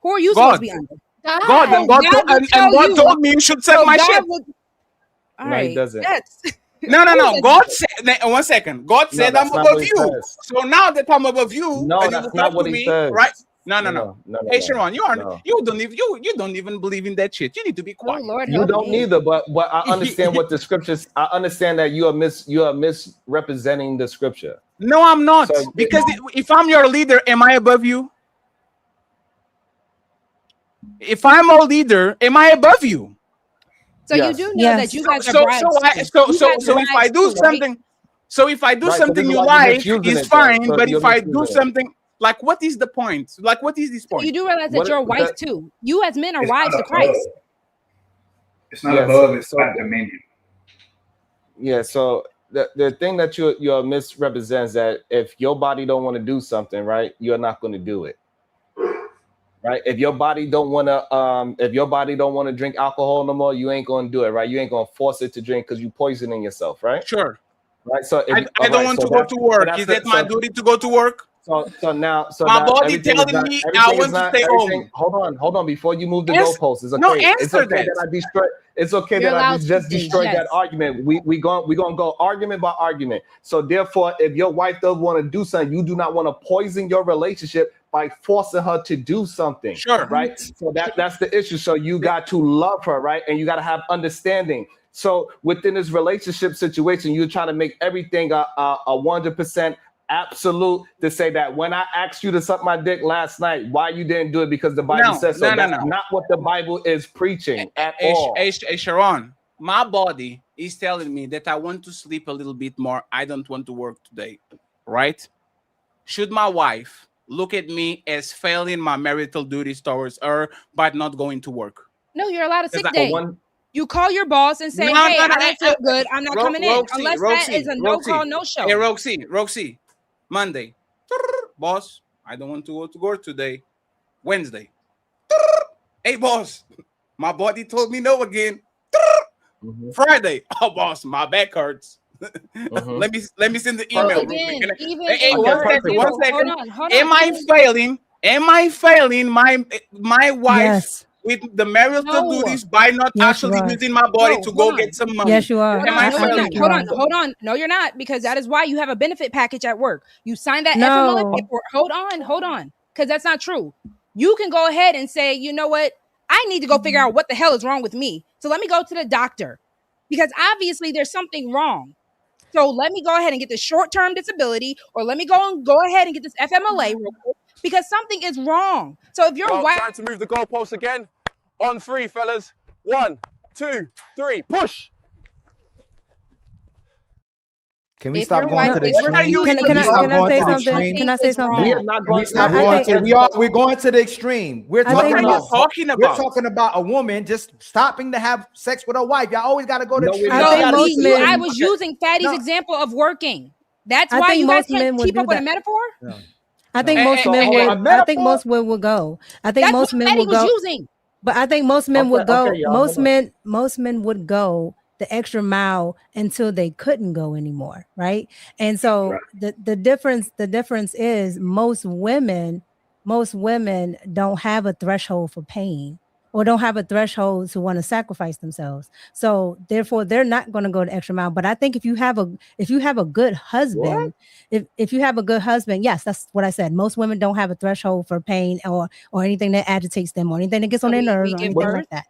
Who are you supposed to be under? God, and God told me you should suck my shit. All right, he doesn't. No. God said, 1 second. God said I'm above you. So now that I'm above you, no, that's not what he says. Right? No. Hey, Sharon, you don't even believe in that shit. You need to be quiet. Oh, Lord, you don't either. But I understand what the scriptures. I understand that you are misrepresenting the scripture. No, I'm not. So, because if I'm your leader, am I above you? If I'm a leader, am I above you? So you do know that you guys are brides. So if I do something, something you like, it's fine. But if I do something, like, what is the point? Like, what is this point? You do realize that you're a wife too. You as men are wives to Christ. It's not above, it's about dominion. Yeah, so the thing that you're misrepresents that if your body don't want to do something, right, you're not going to do it. Right? If your body don't want to drink alcohol no more, you ain't going to do it, right? You ain't going to force it to drink because you're poisoning yourself, right? Sure. Right? So I don't want to go to work. Is it my duty to go to work? So now my body telling me I want to stay home. Hold on. Before you move the goalposts, it's okay. No, it's answer okay that I destroy. It's okay that I just destroyed that argument. We gonna go argument by argument. So therefore, if your wife does want to do something, you do not want to poison your relationship by forcing her to do something. Sure. Right. So that's the issue. So you got to love her, right, and you got to have understanding. So within this relationship situation, you're trying to make everything a 100% absolute to say that when I asked you to suck my dick last night, why you didn't do it because the Bible says so. That's not what the Bible is preaching at all. Hey, Sharon, my body is telling me that I want to sleep a little bit more. I don't want to work today, right? Should my wife look at me as failing my marital duties towards her by not going to work? No, you're allowed a sick day. You call your boss and say, hey, I don't feel good. I'm not coming in. Unless that is a no-call, no-show. Hey, Roxy, Monday. Boss, I don't want to go to work today. Wednesday. Hey, boss, my body told me no again. Friday. Oh, boss, my back hurts. Let me send the email. One second. Am I failing my wife with the marital duties by not actually using my body to go get some money? Yes, you are. Hold on. No, you're not, because that is why you have a benefit package at work. You signed that FMLA paperwork. Hold on, because that's not true. You can go ahead and say, you know what? I need to go figure out what the hell is wrong with me. So let me go to the doctor, because obviously there's something wrong. So let me go ahead and get the short-term disability, or let me go ahead and get this FMLA real quick, because something is wrong. So if you're trying to move the goalpost again, on 3, fellas. 1, 2, 3, push. Can we stop going to the extreme? Can I say something? We're going to the extreme. We're talking about a woman just stopping to have sex with her wife. Y'all always got to go to the extreme. I was using Fatty's example of working. That's why you guys can't keep up with a metaphor? I think most men would. I think most women would go. I think most men would go. But I think most men would go. Most men would go the extra mile until they couldn't go anymore, right? And so the difference is most women don't have a threshold for pain, or don't have a threshold to want to sacrifice themselves. So therefore, they're not going to go the extra mile. But I think if you have a good husband, if you have a good husband, yes, that's what I said. Most women don't have a threshold for pain or anything that agitates them or anything that gets on their nerves or anything like that.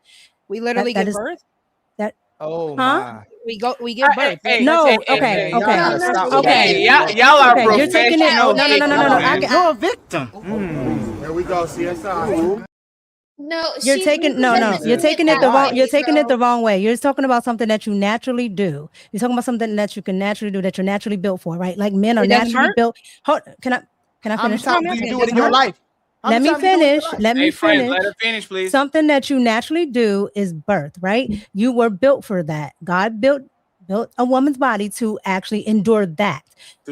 We literally give birth. My. We give birth. Okay. Y'all are professional. You're taking it. No. You're a victim. There we go. CSI. No, you're taking it the wrong way. You're talking about something that you naturally do. You're talking about something that you can naturally do, that you're naturally built for, right? Like men are naturally built. Can I finish? How many times do you do it in your life? Let me finish. Let her finish, please. Something that you naturally do is birth, right? You were built for that. God built a woman's body to actually endure that.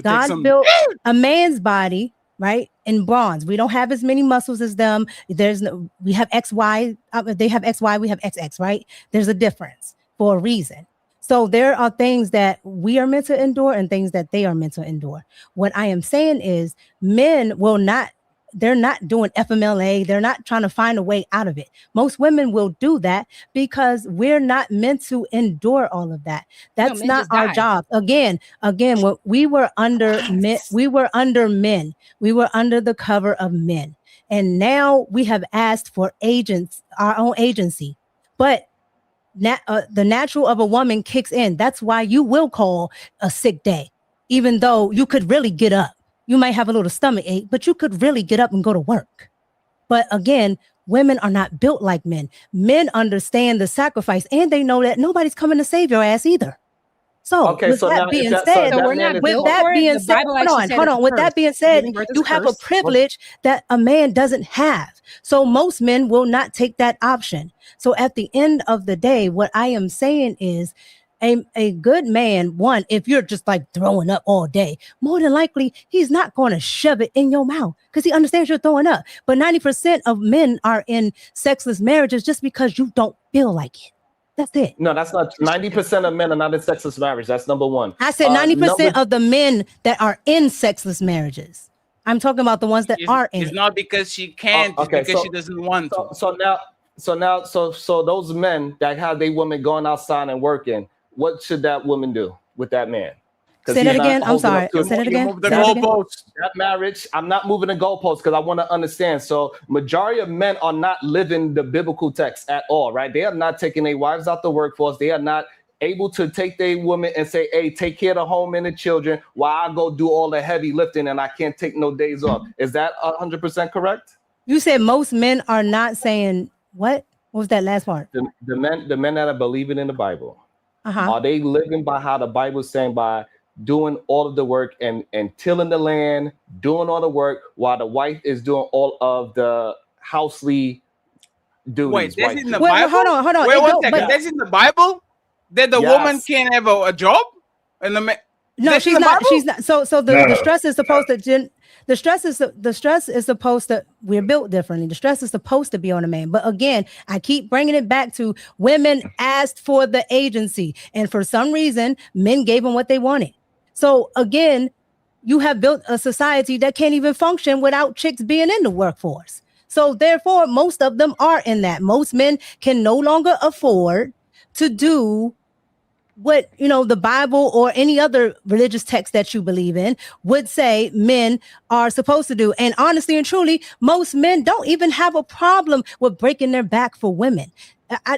God built a man's body, right, in bronze. We don't have as many muscles as them. We have XY. They have XY. We have XX, right? There's a difference for a reason. So there are things that we are meant to endure and things that they are meant to endure. What I am saying is men will not. They're not doing FMLA. They're not trying to find a way out of it. Most women will do that because we're not meant to endure all of that. That's not our job. Again, when we were under men, we were under the cover of men. And now we have asked for our own agency. But the natural of a woman kicks in. That's why you will call a sick day, even though you could really get up. You might have a little stomach ache, but you could really get up and go to work. But again, women are not built like men. Men understand the sacrifice, and they know that nobody's coming to save your ass either. So with that being said, you have a privilege that a man doesn't have. So most men will not take that option. So at the end of the day, what I am saying is a good man, one, if you're just like throwing up all day, more than likely he's not going to shove it in your mouth because he understands you're throwing up. But 90% of men are in sexless marriages just because you don't feel like it. That's it. No, that's not 90% of men are not in sexless marriage. That's number one. I said 90% of the men that are in sexless marriages. I'm talking about the ones that are in It's it. not because she can't, it's because she doesn't want to. So those men that have their women going outside and working, what should that woman do with that man? Say that again. I'm sorry. Say that again. That marriage, I'm not moving the goalposts because I want to understand. So majority of men are not living the biblical text at all, right? They are not taking their wives out the workforce. They are not able to take their women and say, hey, take care of the home and the children while I go do all the heavy lifting and I can't take no days off. Is that 100% correct? You said most men are not saying what? What was that last part? The men that are believing in the Bible, are they living by how the Bible is saying, by doing all of the work and tilling the land, doing all the work while the wife is doing all of the housely duties? Wait, that's in the Wait, Bible? hold on. Wait, It one don't- second. but- That's in the Bible? That the Yes. woman can't have a job? And the man... No, That's in she's the not. Bible? She's not. So the stress is supposed to. The stress is supposed to. We're built differently. The stress is supposed to be on a man. But again, I keep bringing it back to women asked for the agency, and for some reason, men gave them what they wanted. So again, you have built a society that can't even function without chicks being in the workforce. So therefore, most of them are in that. Most men can no longer afford to do what, you know, the Bible or any other religious text that you believe in would say men are supposed to do. And honestly and truly, most men don't even have a problem with breaking their back for women.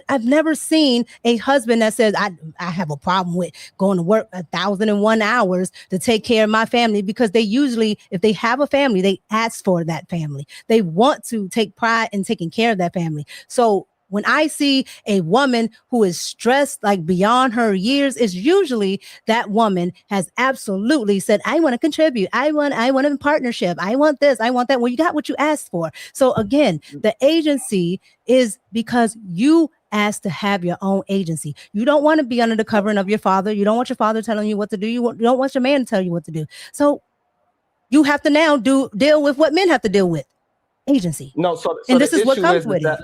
I've never seen a husband that says, I have a problem with going to work 1,001 hours to take care of my family, because they usually, if they have a family, they ask for that family. They want to take pride in taking care of that family. So when I see a woman who is stressed like beyond her years, it's usually that woman has absolutely said, I want to contribute. I want a partnership. I want this. I want that. Well, you got what you asked for. So again, the agency is because you asked to have your own agency. You don't want to be under the covering of your father. You don't want your father telling you what to do. You don't want your man to tell you what to do. So you have to now deal with what men have to deal with. Agency. No, so and this is what comes is with that,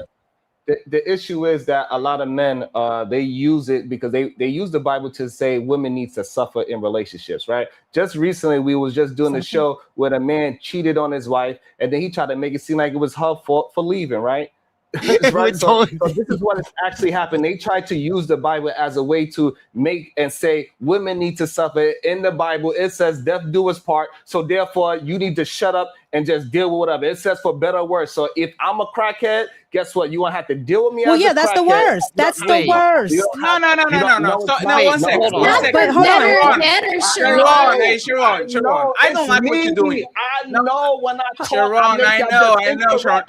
it. the issue is that a lot of men they use it because they use the Bible to say women need to suffer in relationships, right? Just recently we was just doing a show where a man cheated on his wife and then he tried to make it seem like it was her fault for leaving, right? Right. So this is what has actually happened. They tried to use the Bible as a way to make and say women need to suffer. In the Bible, it says death do its part. So therefore, you need to shut up and just deal with whatever. It says for better or worse. So if I'm a crackhead, guess what? You won't have to deal with me. Well, as yeah, a that's the crackhead. worst. That's the worst. No. No, one second. Hold on. One second. But hold on. Sharon. I don't like what you're doing. I know when I talk. Sharon, I know, Sharon.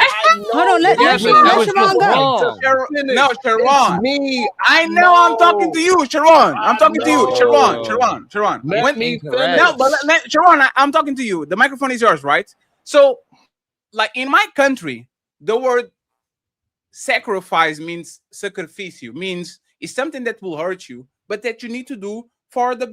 Hold on, let Sharon go. No, Sharon. Me. I know I'm talking to you, Sharon. I'm talking to you, Sharon. Let me finish. No, but Sharon, I'm talking to you. The microphone is yours, right? So, like in my country, the word sacrifice means sacrificio, means it's something that will hurt you, but that you need to do for the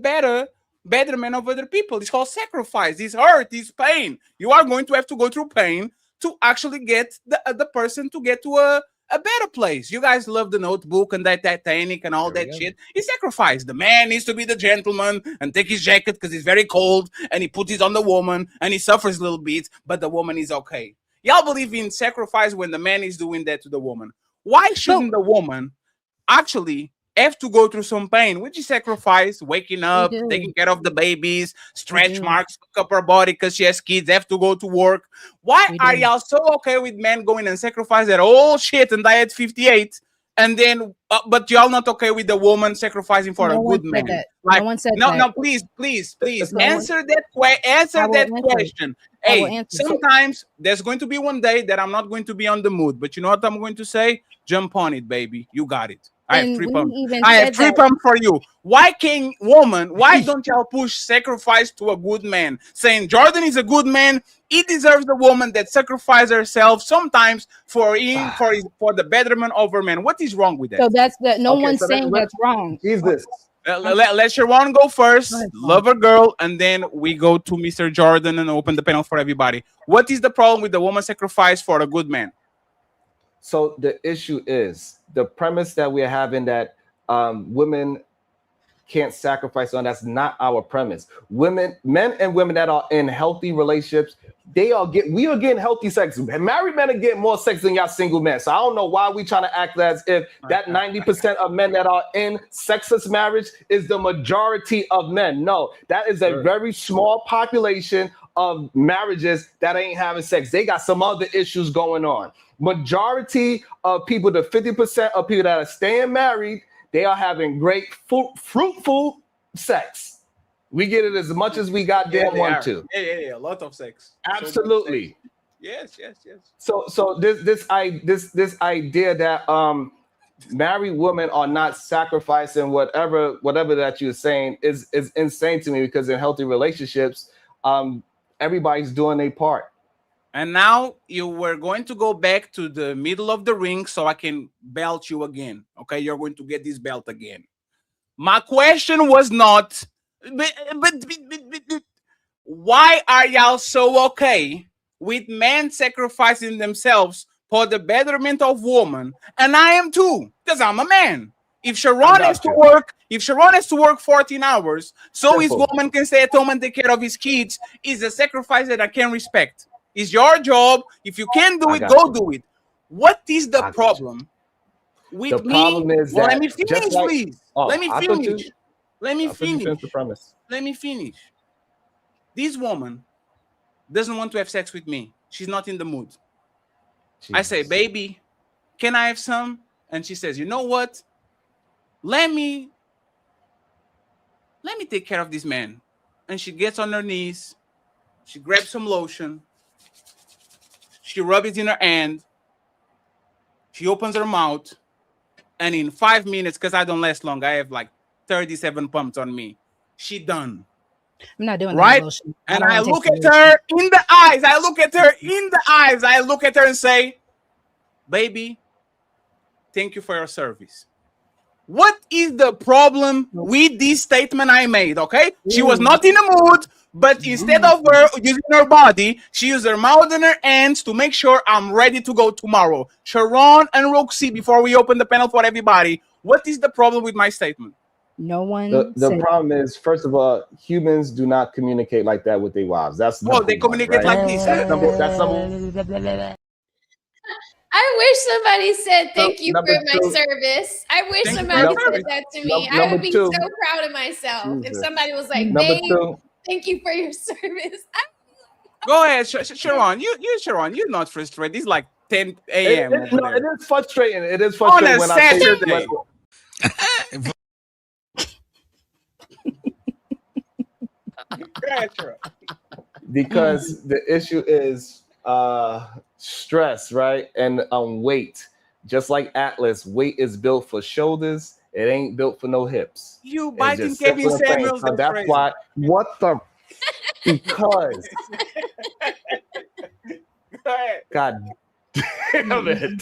betterment of other people. It's called sacrifice. It's hurt, it's pain. You are going to have to go through pain to actually get the person to get to a better place. You guys love the Notebook and that Titanic and all that shit. It's sacrifice. The man needs to be the gentleman and take his jacket because it's very cold, and he puts it on the woman and he suffers a little bit, but the woman is okay. Y'all believe in sacrifice when the man is doing that to the woman. Why shouldn't the woman actually have to go through some pain, which is sacrifice, waking up, taking care of the babies, stretch marks, cook up her body because she has kids, have to go to work. Why are y'all so okay with men going and sacrifice their whole shit and die at 58? And then, but y'all not okay with the woman sacrificing for a good man? Like, no one said no, that. no, please, answer that question. Hey, sometimes there's going to be one day that I'm not going to be on the mood, but you know what I'm going to say? Jump on it, baby. You got it. I have And three we pumps. even I have said three that pumps for you. Why don't y'all push sacrifice to a good man? Saying Jordan is a good man. He deserves the woman that sacrifices herself sometimes for him, for the betterment of her man. What is wrong with that? so that's that no Okay, one's so saying that's wrong. Jesus. Let Sharon go first. Go ahead, Love her girl, and then we go to Mr. Jordan and open the panel for everybody. What is the problem with the woman sacrifice for a good man? So the issue is the premise that we're having that women can't sacrifice on. That's not our premise. Men and women that are in healthy relationships, we are getting healthy sex. Married men are getting more sex than y'all single men. So I don't know why we trying to act as if that 90% of men that are in sexless marriage is the majority of men. No, that is a very small population of marriages that ain't having sex. They got some other issues going on. Majority of people, the 50% of people that are staying married, they are having great fruitful sex. We get it as much as we goddamn want to. Yeah, a lot of sex. Absolutely. Yes. So this idea that married women are not sacrificing whatever that you're saying is insane to me, because in healthy relationships, everybody's doing their part. And now you were going to go back to the middle of the ring so I can belt you again. Okay, you're going to get this belt again. My question was not, but why are y'all so okay with men sacrificing themselves for the betterment of woman? And I am too, because I'm a man. If Sharon has to work 14 hours so his woman can stay at home and take care of his kids, is a sacrifice that I can respect. It's your job. If you can't do it, go do it. What is the problem with me? Problem is that let me finish, please. Let me finish. Let me finish. The premise. Let me finish. This woman doesn't want to have sex with me. She's not in the mood. Jesus. I say, baby, can I have some? And she says, you know what? Let me take care of this man. And she gets on her knees. She grabs some lotion. She rubs it in her hand. She opens her mouth. And in 5 minutes, because I don't last long, I have like 37 pumps on me. She done. I'm not doing right? that lotion. And I look at her in the eyes. I look at her in the eyes. I look at her and say, baby, thank you for your service. What is the problem with this statement I made? Okay, she was not in the mood, but instead of her using her body, she used her mouth and her hands to make sure I'm ready to go tomorrow. Sharon and Roxy, before we open the panel for everybody, what is the problem with my statement? No one. The problem is, first of all, humans do not communicate like that with their wives. That's they communicate like this. That's number. I wish somebody said thank you for my service. I wish somebody said that to me. I would be so proud of myself if somebody was like, babe, thank you for your service. Go ahead, Sharon. Sharon, you're not frustrated. It's like 10 a.m. It is frustrating. It is frustrating on a Saturday. Because the issue is stress, right? And weight. Just like Atlas, weight is built for shoulders. It ain't built for no hips. You biting Kevin Samuels. So that's why. What the? Because. God damn it.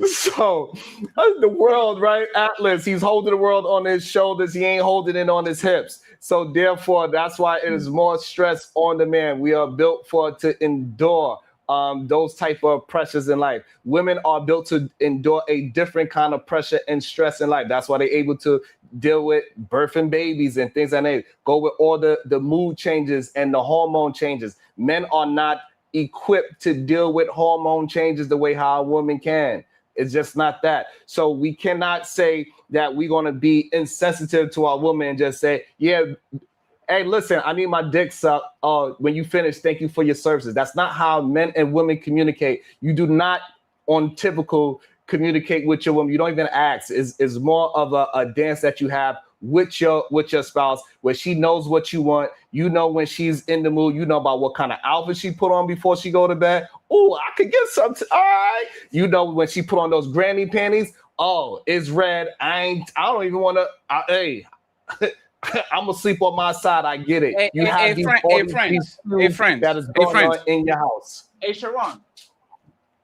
So the world, right? Atlas, he's holding the world on his shoulders. He ain't holding it on his hips. So therefore, that's why it is more stress on the man. We are built to endure those type of pressures in life. Women are built to endure a different kind of pressure and stress in life. That's why they're able to deal with birthing babies and things like that. Go with all the mood changes and the hormone changes. Men are not equipped to deal with hormone changes the way how a woman can. It's just not that. So we cannot say that we're going to be insensitive to our woman and just say, yeah, hey, listen, I need my dick sucked. When you finish, thank you for your services. That's not how men and women communicate. You do not, on typical, communicate with your woman. You don't even ask. It's more of a dance that you have with your spouse, where she knows what you want. You know when she's in the mood. You know about what kind of outfit she put on before she go to bed. Oh, I could get something. All right. You know when she put on those granny panties. oh, it's red. I don't even want to. Hey, I'm gonna sleep on my side. I get it. You have these friends, that is going on in your house. Hey, Sharon,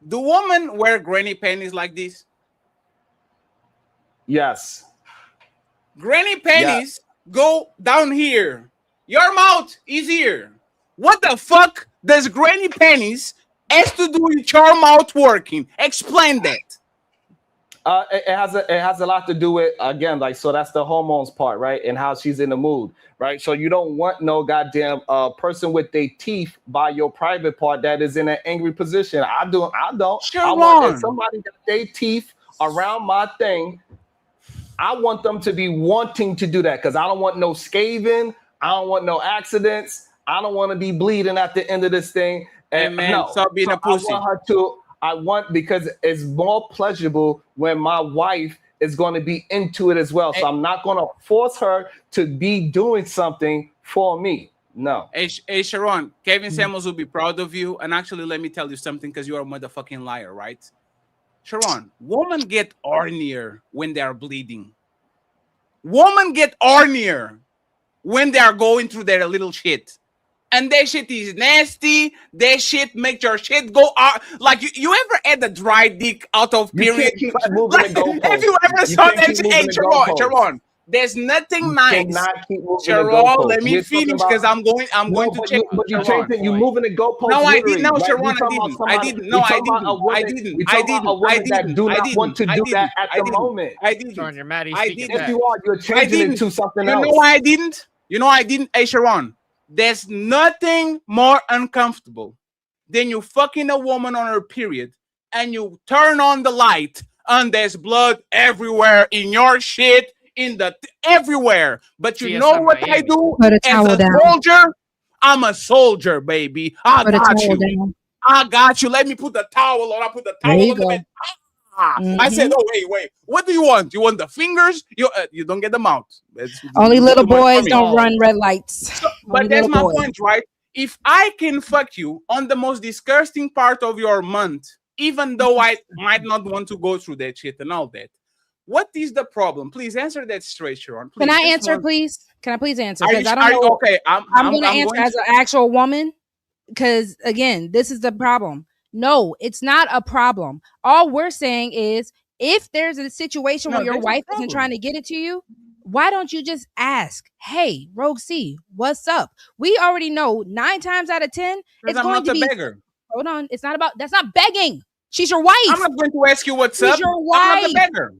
do women wear granny panties like this? Yes. Granny panties go down here. Your mouth is here. What the fuck does granny panties has to do with your mouth working? Explain that. It has a lot to do with, again, like, so that's the hormones part, right? And how she's in the mood, right? So you don't want no goddamn person with their teeth by your private part that is in an angry position. I don't. Sharon. I want, if somebody got their teeth around my thing, I want them to be wanting to do that because I don't want no scathing. I don't want no accidents. I don't want to be bleeding at the end of this thing. And hey, man, no, stop being a pussy. I want because it's more pleasurable when my wife is going to be into it as well. So I'm not going to force her to be doing something for me. No. Hey, Sharon, Kevin Samuels will be proud of you. And actually, let me tell you something because you're a motherfucking liar, right? Sharon, women get hornier when they are bleeding. Women get hornier when they are going through their little shit. And that shit is nasty. That shit makes your shit go out. Like you ever had a dry dick out of period? Like, have you ever saw that shit? Hey, Sharon, there's nothing nice. Sharon, let me finish because I'm going to check. But you changed it. You moving the goalpost. No, I didn't. No, Sharon, I didn't. No, I didn't. I didn't. Do not want to do that at the moment. I didn't. Sharon, you're mad. If you are, you're changing it to something else. You know why I didn't? You know why I didn't? Hey, Sharon. There's nothing more uncomfortable than you fucking a woman on her period and you turn on the light and there's blood everywhere in your shit, everywhere. But you know what I do as a soldier? I'm a soldier, baby. I got you. I got you. Let me put the towel on. I put the towel on the bed. I said, oh, wait. What do you want? You want the fingers? You don't get them out. Only little boys don't run red lights. But that's my point, right? If I can fuck you on the most disgusting part of your month, even though I might not want to go through that shit and all that, what is the problem? Please answer that straight, Sharon. Please. Can I answer, please? Can I please answer? Because I don't know. Okay, I'm going to answer as an actual woman. Because again, this is the problem. No, it's not a problem. All we're saying is if there's a situation where your wife isn't trying to get it to you, why don't you just ask, hey, Rogue C, what's up? We already know 9 times out of 10, it's going to be beggar. Hold on. It's not about, that's not begging. She's your wife. I'm not going to ask you what's up. She's your wife. I'm not the beggar.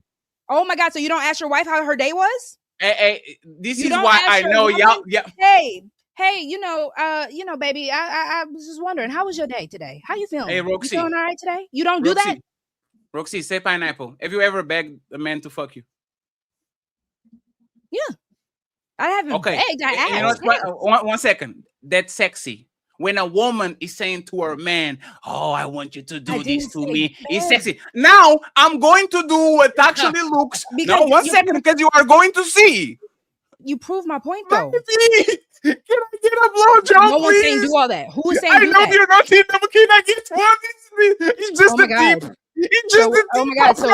Oh my God. So you don't ask your wife how her day was? Hey, this is why I know y'all. Yeah. Hey, you know, baby, I was just wondering, how was your day today? How you feeling? Hey, Roxy. You feeling all right today? You don't do that? Roxy, say pineapple. Have you ever begged a man to fuck you? Yeah. I haven't begged. I asked. You know, one second. That's sexy. When a woman is saying to her man, oh, I want you to do this to me, it's sexy. Now, I'm going to do what actually looks. No, 1 second, because you are going to see. You prove my point, though. Can I get a blowjob, No one's saying do all that. Who is saying I do know that? you're not saying that, but can I get one? It's just deep. It's just oh my God, so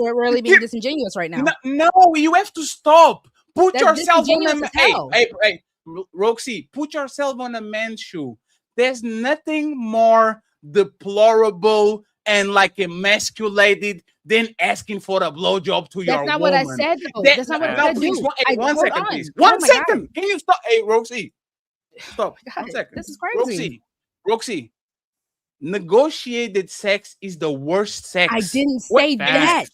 we're really being disingenuous right now. No, you have to stop. Put yourself on a hey, Roxy, put yourself on a man's shoe. There's nothing more deplorable and like emasculated than asking for a blowjob to your woman. That's not what I said, though. That's not what I said. Please, one second, please. 1 second. Can you stop? Hey, Roxy. Stop. 1 second. This is crazy. Roxy. Negotiated sex is the worst sex. I didn't say that.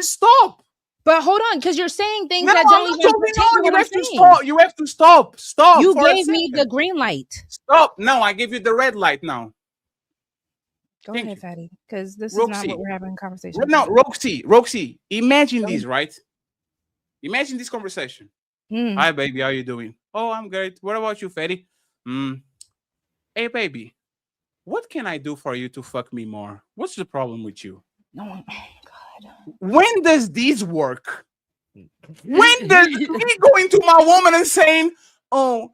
Stop. But hold on, because you're saying things that don't even pertain to what I'm saying. You have to stop. Stop. You gave me the green light. Stop. No, I give you the red light now. Go ahead, Fatty, because this is not what we're having a conversation about. No, Roxy, imagine this, right? Imagine this conversation. Hi, baby, how you doing? Oh, I'm great. What about you, Fatty? Hey, baby, what can I do for you to fuck me more? What's the problem with you? No, God. When does this work? When does me going to my woman and saying, oh,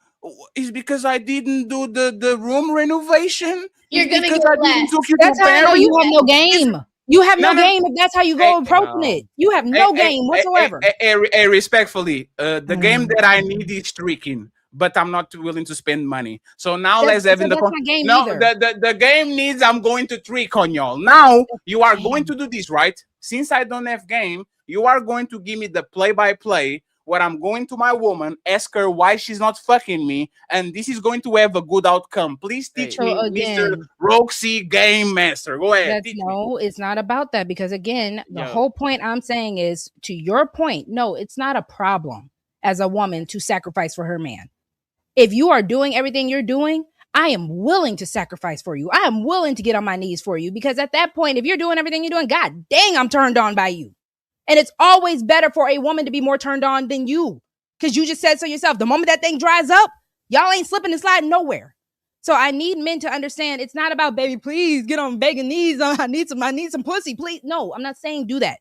it's because I didn't do the room renovation? You're gonna get left. That's how I know you have no game. You have no game if that's how you go approaching it. You have no game whatsoever. Respectfully, the game that I need is tricking, but I'm not willing to spend money. So now let's have in the that's not game no, either. the game needs I'm going to trick on y'all. Now you are going to do this, right? Since I don't have game, you are going to give me the play-by-play where I'm going to my woman, ask her why she's not fucking me, and this is going to have a good outcome. Please teach me, Mr. Roxy Game Master. Go ahead. No, it's not about that, because again, the Yo. whole point I'm saying is, to your point, no, it's not a problem as a woman to sacrifice for her man. If you are doing everything you're doing, I am willing to sacrifice for you. I am willing to get on my knees for you, because at that point, if you're doing everything you're doing, God dang, I'm turned on by you. And it's always better for a woman to be more turned on than you, because you just said so yourself. The moment that thing dries up, y'all ain't slipping and sliding nowhere. So I need men to understand it's not about, baby, please get on begging knees. I need some pussy, please. No, I'm not saying do that.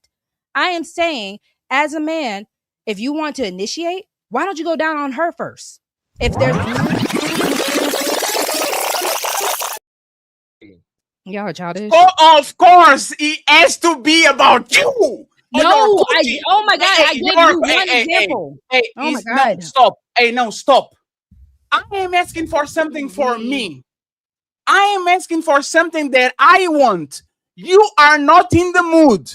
I am saying, as a man, if you want to initiate, why don't you go down on her first? If there's y'all are childish. Oh, of course, it has to be about you. No, oh my God, I gave you one example. Oh my God. No, stop. Hey, no, stop. I am asking for something for me. I am asking for something that I want. You are not in the mood.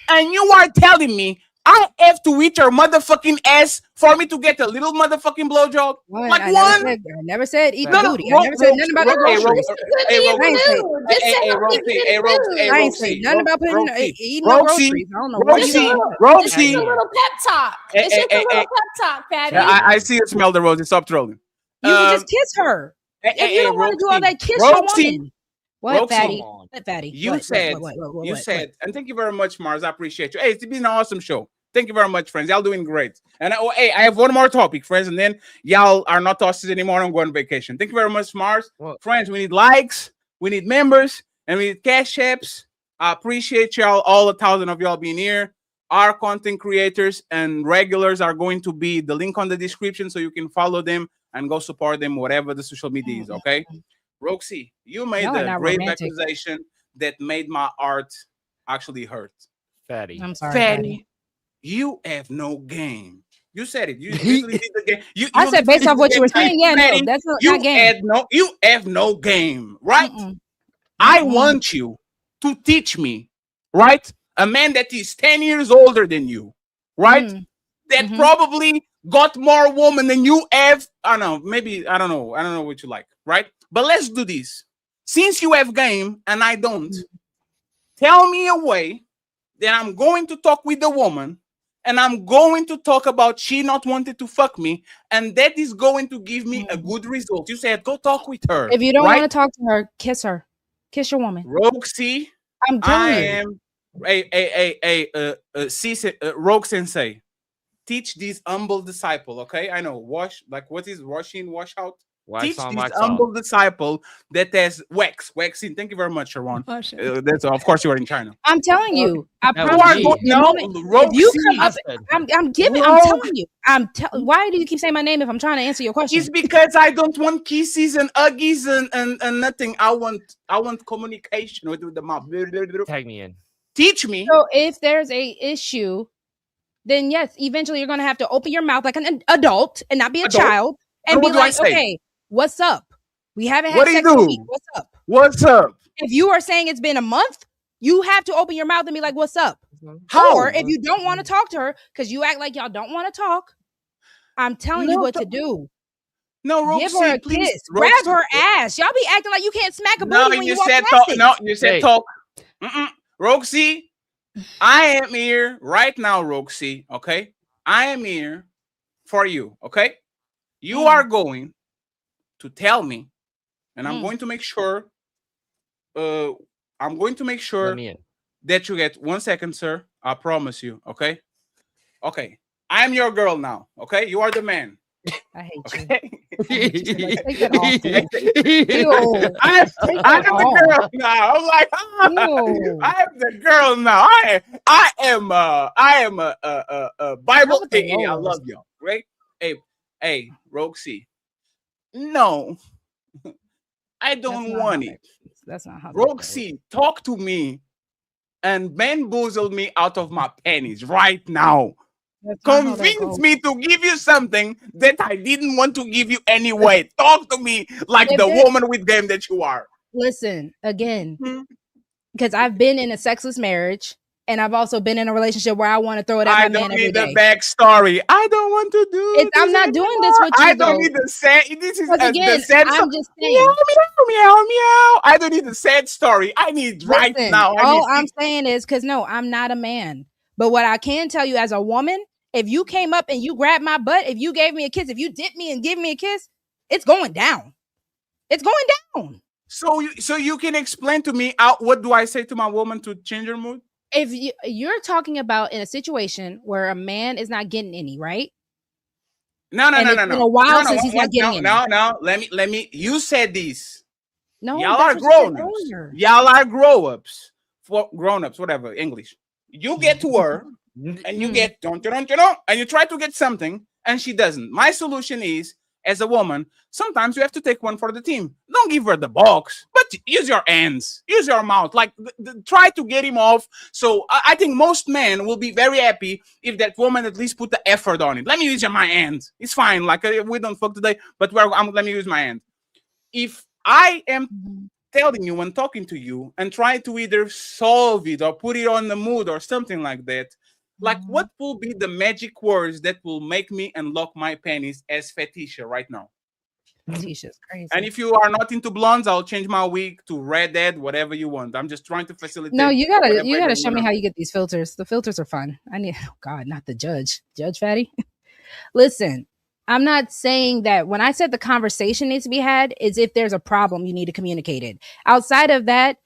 And you are telling me I have to eat your motherfucking ass for me to get a little motherfucking blowjob? Like I one? I never said eat the booty. I never said nothing about the groceries. I ain't say nothing about eating the groceries. I don't know what you Roxy. It's a little pep talk. It's just a little pep talk, Fatty. I see it. Smell the roses. Stop trolling. You can just kiss her. If you don't want to do all that, kiss your woman. What, Fatty? What, Fatty? You said, and thank you very much, Mars. I appreciate you. Hey, it's been an awesome show. Thank you very much, friends. Y'all doing great. And hey, I have one more topic, friends, and then y'all are not tosses anymore. I'm going on vacation. Thank you very much, Mars. Friends, we need likes, we need members, and we need cash apps. I appreciate y'all, all 1,000 of y'all being here. Our content creators and regulars are going to be the link on the description, so you can follow them and go support them, whatever the social media is, okay? Roxy, you made a great accusation that made my heart actually hurt. Fatty. I'm sorry, Fatty. You have no game. You said it. You literally did the game. I said based off what you were saying, yeah, Fatty, no, that's not game. You have no game, right? I want you to teach me, right? A man that is 10 years older than you, right? That probably got more woman than you have. I don't know. Maybe, I don't know. I don't know what you like, right? But let's do this. Since you have game and I don't, tell me a way that I'm going to talk with the woman and I'm going to talk about she not wanted to fuck me, and that is going to give me a good result. You said go talk with her. If you don't want to talk to her, kiss her. Kiss your woman. Roxy, I'm telling you. Rogue Sensei, teach this humble disciple, okay? I know, what is washing, wash out? Teach this humble disciple that has waxing. Thank you very much, Sharon. That's of course you are in China. I'm telling you. I promise you. If you come up, I'm telling you. Why do you keep saying my name if I'm trying to answer your question? It's because I don't want kisses and huggies and nothing. I want communication with the mouth. Tag me in. Teach me. So if there's a issue, then yes, eventually you're gonna have to open your mouth like an adult and not be a child and be like, okay, what's up? We haven't had sex in a week. What's up? What's up? If you are saying it's been a month, you have to open your mouth and be like, what's up? How? Or if you don't want to talk to her because you act like y'all don't want to talk, I'm telling you what to do. No, Roxy, give her a kiss. Grab her ass. Y'all be acting like you can't smack a booty when you walk past it. No, you said talk. Roxy, I am here right now, Roxy. Okay, I am here for you. Okay, you are going to tell me, and I'm going to make sure. I'm going to make sure that you get 1 second, sir. I promise you. Okay. Okay. I'm your girl now. Okay. You are the man. I hate okay? you. Take that off. I'm the girl now. I'm like, I am the girl now. I am a Bible. Hey, I love y'all. Right? Hey, Roxy. No, I don't want it. That's not how. Roxy, talk to me and bamboozle me out of my pennies right now. That's not how that Convince goes. me to give you something that I didn't want to give you anyway. Talk to me like If the there- woman with game that you are. Listen, again, because I've been in a sexless marriage and I've also been in a relationship where I want to throw it at I my man don't every need the day. backstory. I don't want to do It's, I'm not doing this with you. I don't though. need the sad. This is Because the again, sad. I'm just saying. Meow, meow, meow, meow. I don't need the sad story. I need right Listen, now. I all need I'm saying is because no, I'm not a man. But what I can tell you as a woman, if you came up and you grabbed my butt, if you gave me a kiss, if you dipped me and give me a kiss, it's going down. It's going down. So you can explain to me what do I say to my woman to change her mood? If you're talking about in a situation where a man is not getting any, right? No. And it's been a while since he's not getting any. No. Let me. You said this. No, Y'all that's are what you said grown-ups. earlier. Y'all are grown-ups. For grown-ups, whatever, English. You get to her and you get and you try to get something and she doesn't. My solution is, as a woman, sometimes you have to take one for the team. Don't give her the box, but use your hands, use your mouth. Like try to get him off. So I think most men will be very happy if that woman at least put the effort on it. Let me use my hand. It's fine. Like we don't fuck today, but let me use my hand. If I am telling you and talking to you and try to either solve it or put it on the mood or something like that, like what will be the magic words that will make me unlock my pennies as Fetisha right now? Fetisha's crazy. And if you are not into blondes, I'll change my wig to redhead, whatever you want. I'm just trying to facilitate. No, you gotta whatever show me want. how you get these filters. The filters are fun. I need God, not the judge. Judge Fatty. Listen, I'm not saying that when I said the conversation needs to be had, is if there's a problem, you need to communicate it. Outside of that,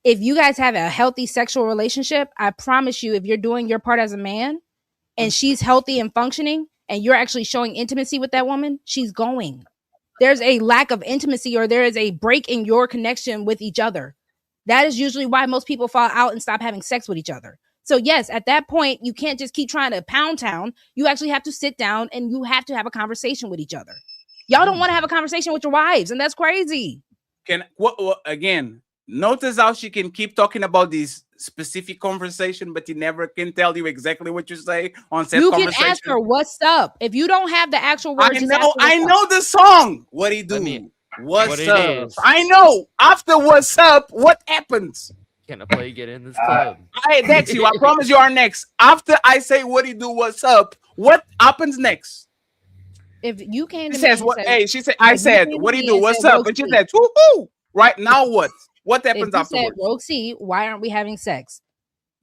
if you guys have a healthy sexual relationship, I promise you, if you're doing your part as a man and she's healthy and functioning and you're actually showing intimacy with that woman, she's going. There's a lack of intimacy or there is a break in your connection with each other. That is usually why most people fall out and stop having sex with each other. So yes, at that point, you can't just keep trying to pound town. You actually have to sit down and you have to have a conversation with each other. Y'all don't want to have a conversation with your wives, and that's crazy. Again, notice how she can keep talking about this specific conversation, but he never can tell you exactly what you say on said You conversation. can ask her, what's up? If you don't have the actual words, just ask her, I what's know up. the song. What he do? What's what it up? is. I know. After what's up, what happens? Can I play get in this club? That's you. I promise you are next. After I say what he do, what's up, what happens next? If you came to She me says and what? said- Hey, she said. if I you said, came to what do me you do? and What's said, up? And she Roxy, said, woohoo! Right now, what? What if happens you afterwards? said, Roxy, why aren't we having sex?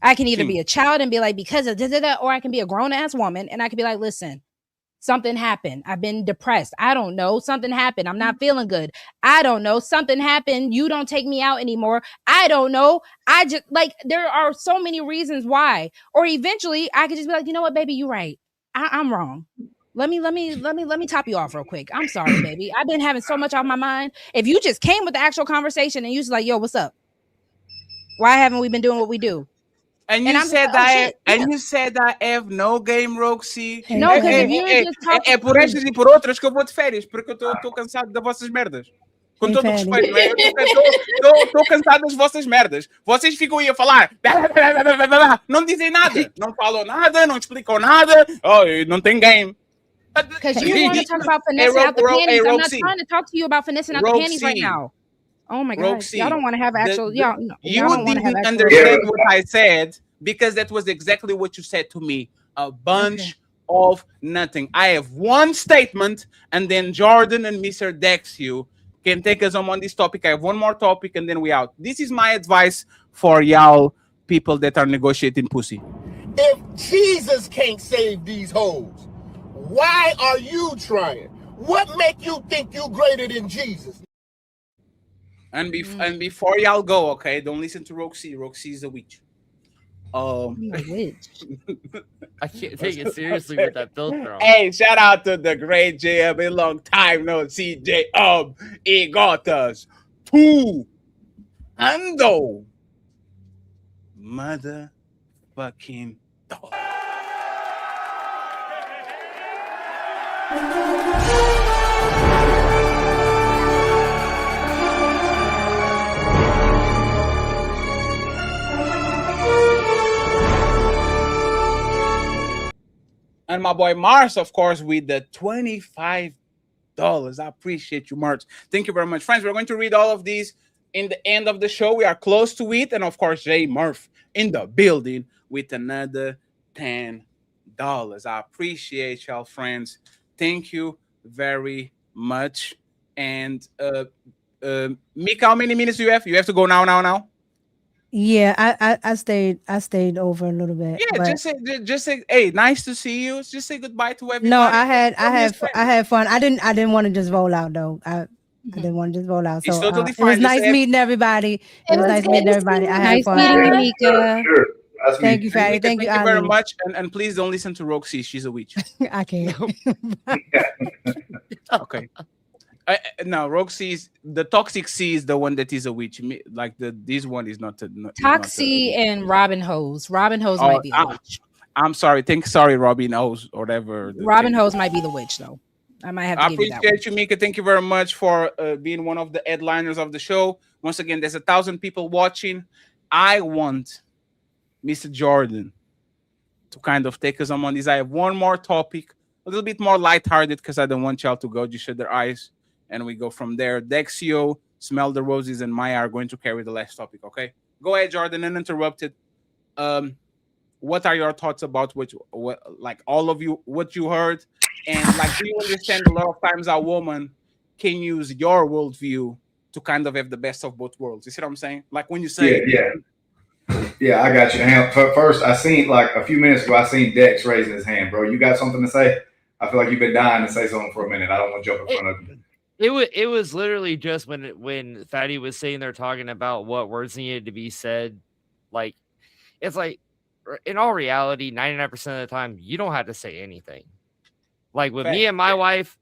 I can either be a child and be like, because of da-da-da, or I can be a grown-ass woman and I can be like, listen, something happened. I've been depressed. I don't know. Something happened. I'm not feeling good. I don't know. Something happened. You don't take me out anymore. I don't know. I just like, there are so many reasons why. Or eventually I could just be like, you know what, baby, you're right. I'm wrong. Let me top you off real quick. I'm sorry, baby. I've been having so much on my mind. If you just came with the actual conversation and you was like, yo, what's up? Why haven't we been doing what we do? And you I'm just said like, oh, that, shit, yeah. and you said I have no game, Roxy. No, because if you're just talking... É por estas e por outras que eu vou de férias, porque eu estou cansado das vossas merdas. Com Hey, todo o Fatty. respeito, não é? Eu estou cansado das vossas merdas. Vocês ficam aí a falar, não dizem nada, não falam nada, não explicam nada, não tem game. Because you want to talk about finessing out the panties. I'm not trying to talk to you about finessing out the panties right now. Oh my God. Roxy, y'all don't want to have actual... y'all you don't want to have didn't actual... understand what I said because that was exactly what you said to me. A bunch of nothing. I have one statement and then Jordan and Mr. Dexu can take us on this topic. I have one more topic and then we out. This is my advice for y'all people that are negotiating pussy. If Jesus can't save these hoes, why are you trying? What make you think you greater than Jesus? And before y'all go, okay, don't listen to Roxy. Roxy is a witch. A witch. I can't take it seriously with that filter on. Hey, shout out to the great JM. A long time no see JM. He got us 2 Ando motherfucking dog. And my boy Mars, of course, with the $25. I appreciate you, Mars. Thank you very much. Friends, we're going to read all of these in the end of the show. We are close to it. And of course, Jay Murph in the building with another $10. I appreciate y'all, friends. Thank you very much. And Micca, how many minutes do you have? You have to go now. Yeah, I stayed over a little bit. Yeah, but just say, hey, nice to see you. Just say goodbye to everybody. no, I had fun. I didn't want to just roll out though. I didn't want to just roll out. So It's totally it fine. was Just nice say- meeting everybody. It was nice meeting everybody. I had Nice fun. meeting you, Micca. Sure. Thank you, Fatty. Micca, Thank you, very Ali. much. And please don't listen to Roxy. She's a witch. I can't. Okay. No, Roxy's the toxic C is the one that is a witch. Like this one is not. Toxie and Robin Hose. Robin Hose might be the witch. I'm sorry. Sorry, Robin Hose or whatever. Robin Hose might be the witch though. I might have to I give you that one. appreciate you, Micca. Thank you very much for being one of the headliners of the show. Once again, there's 1,000 people watching. I want Mr. Jordan to kind of take us on this. I have one more topic, a little bit more lighthearted because I don't want y'all to go just shut their eyes. And we go from there. Dexio, Smell the Roses, and Maya are going to carry the last topic, okay? Go ahead, Jordan, uninterrupted. What are your thoughts about what like all of you, what you heard? And like, do you understand a lot of times a woman can use your worldview to kind of have the best of both worlds? You see what I'm saying? Like when you say... Yeah, I got you. First, I seen like a few minutes ago, I seen Dex raising his hand, bro. You got something to say? I feel like you've been dying to say something for a minute. I don't want to jump in front of you. It was literally just when Fatty was sitting there talking about what words needed to be said. Like, it's like, in all reality, 99% of the time, you don't have to say anything. Like with me and my wife,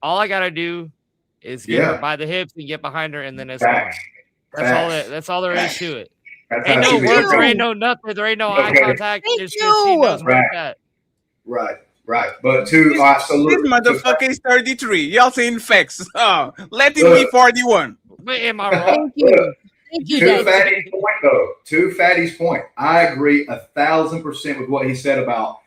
all I gotta do is get her by the hips and get behind her, and then it's on. That's all there is to it. Ain't no words, there ain't no nothing, there ain't no eye contact. It's just she knows where it's at. Right. But two, all right, so look. This motherfucker is 33. Y'all saying facts. Oh, let him be 41. Wait, am I wrong? Thank you, To Fatty's point, though. To Fatty's point, I agree 1,000% with what he said about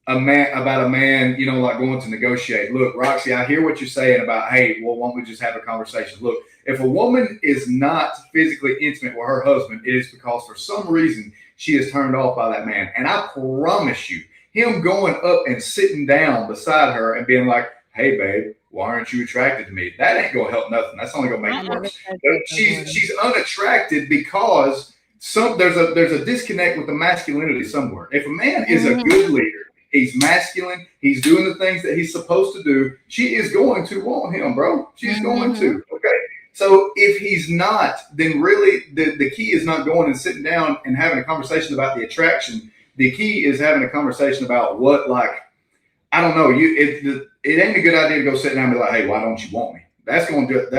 a man, you know, like going to negotiate. Look, Roxy, I hear what you're saying about, hey, well, why don't we just have a conversation? Look, if a woman is not physically intimate with her husband, it is because for some reason she is turned off by that man. And I promise you, him going up and sitting down beside her and being like, hey, babe, why aren't you attracted to me? That ain't going to help nothing. That's only going to make it worse. She's unattracted because there's a disconnect with the masculinity somewhere. If a man is a good leader, he's masculine, he's doing the things that he's supposed to do, she is going to want him, bro. She's going to, okay? So if he's not, then really the key is not going and sitting down and having a conversation about the attraction. The key is having a conversation about what, like, I don't know. It ain't a good idea to go sit down and be like, hey, why don't you want me? That's going to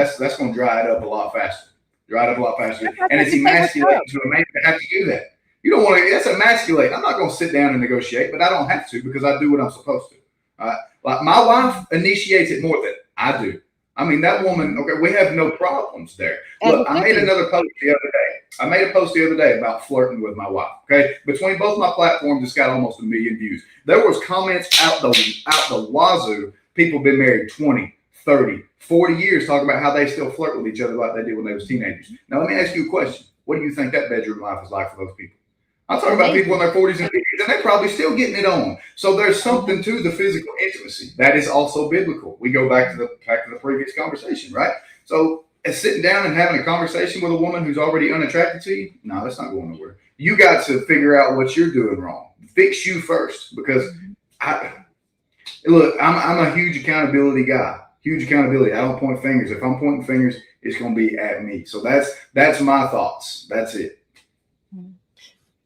dry it up a lot faster. And it's emasculating to a man to have to do that. You don't want to. That's emasculate. I'm not going to sit down and negotiate, but I don't have to because I do what I'm supposed to. Like my wife initiates it more than I do. I mean, that woman, okay, we have no problems there. Look, I made another post the other day. I made a post the other day about flirting with my wife, okay? Between both my platforms, it's got almost 1 million views. There was comments out the wazoo. People been married 20, 30, 40 years talking about how they still flirt with each other like they did when they was teenagers. Now, let me ask you a question. What do you think that bedroom life is like for those people? I'm talking about people in their 40s and 50s, and they're probably still getting it on. So there's something to the physical intimacy that is also biblical. We go back to the previous conversation, right? So sitting down and having a conversation with a woman who's already unattracted to you, no, that's not going nowhere. You got to figure out what you're doing wrong. Fix you first, because I'm a huge accountability guy. Huge accountability. I don't point fingers. If I'm pointing fingers, it's going to be at me. So that's my thoughts. That's it.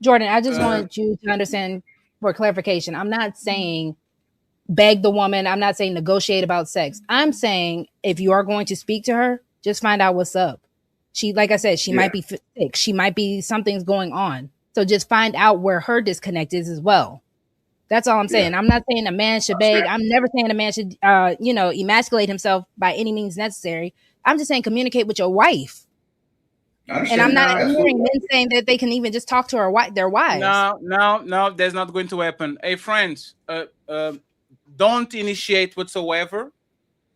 Jordan, I just want you to understand for clarification. I'm not saying beg the woman. I'm not saying negotiate about sex. I'm saying if you are going to speak to her, just find out what's up. She, like I said, she might be sick. She might be something's going on. So just find out where her disconnect is as well. That's all I'm saying. I'm not saying a man should beg. I'm never saying a man should, emasculate himself by any means necessary. I'm just saying communicate with your wife. And I'm not hearing men saying that they can even just talk to their wives. No, that's not going to happen. Hey, friends, don't initiate whatsoever.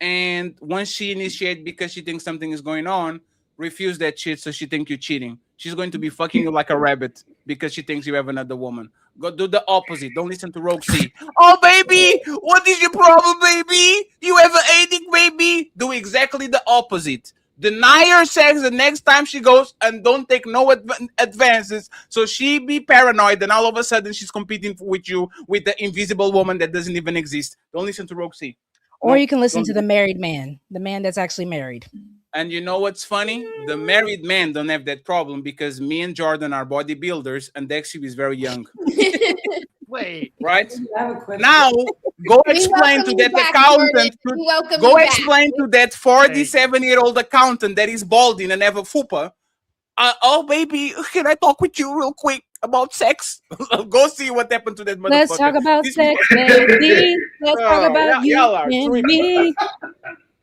And once she initiate because she thinks something is going on, refuse that shit so she thinks you're cheating. She's going to be fucking you like a rabbit because she thinks you have another woman. Go do the opposite. Don't listen to Roxy. Oh, baby, what is your problem, baby? You have an addict, baby? Do exactly the opposite. Deny her sex the next time she goes and don't take no advances. So she be paranoid and all of a sudden she's competing with you with the invisible woman that doesn't even exist. Don't listen to Roxy. Or you can listen to the married man, the man that's actually married. And you know what's funny? The married men don't have that problem because me and Jordan are bodybuilders and Dexy is very young. Wait. Right? Now, go explain to that accountant. Go explain to that 47-year-old accountant that is balding and have a fupa. Oh, baby, can I talk with you real quick about sex? Go see what happened to that motherfucker. Let's talk about sex, baby. Let's talk about you and me.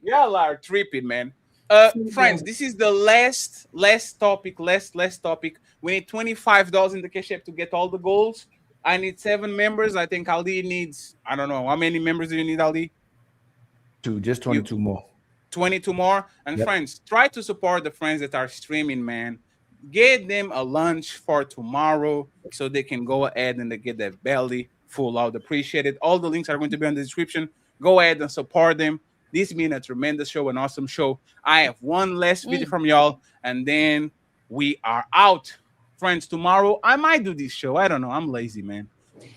Y'all are tripping, man. Friends, this is the last topic. We need $25 in the cash app to get all the goals. I need 7 members. I think Ali needs, I don't know. How many members do you need, Ali? 2, just 22 more. 22 more. And friends, try to support the friends that are streaming, man. Get them a lunch for tomorrow so they can go ahead and they get their belly full. I would appreciate it. All the links are going to be in the description. Go ahead and support them. This has been a tremendous show, an awesome show. I have one last video from y'all, and then we are out. Friends, tomorrow I might do this show. I don't know. I'm lazy, man.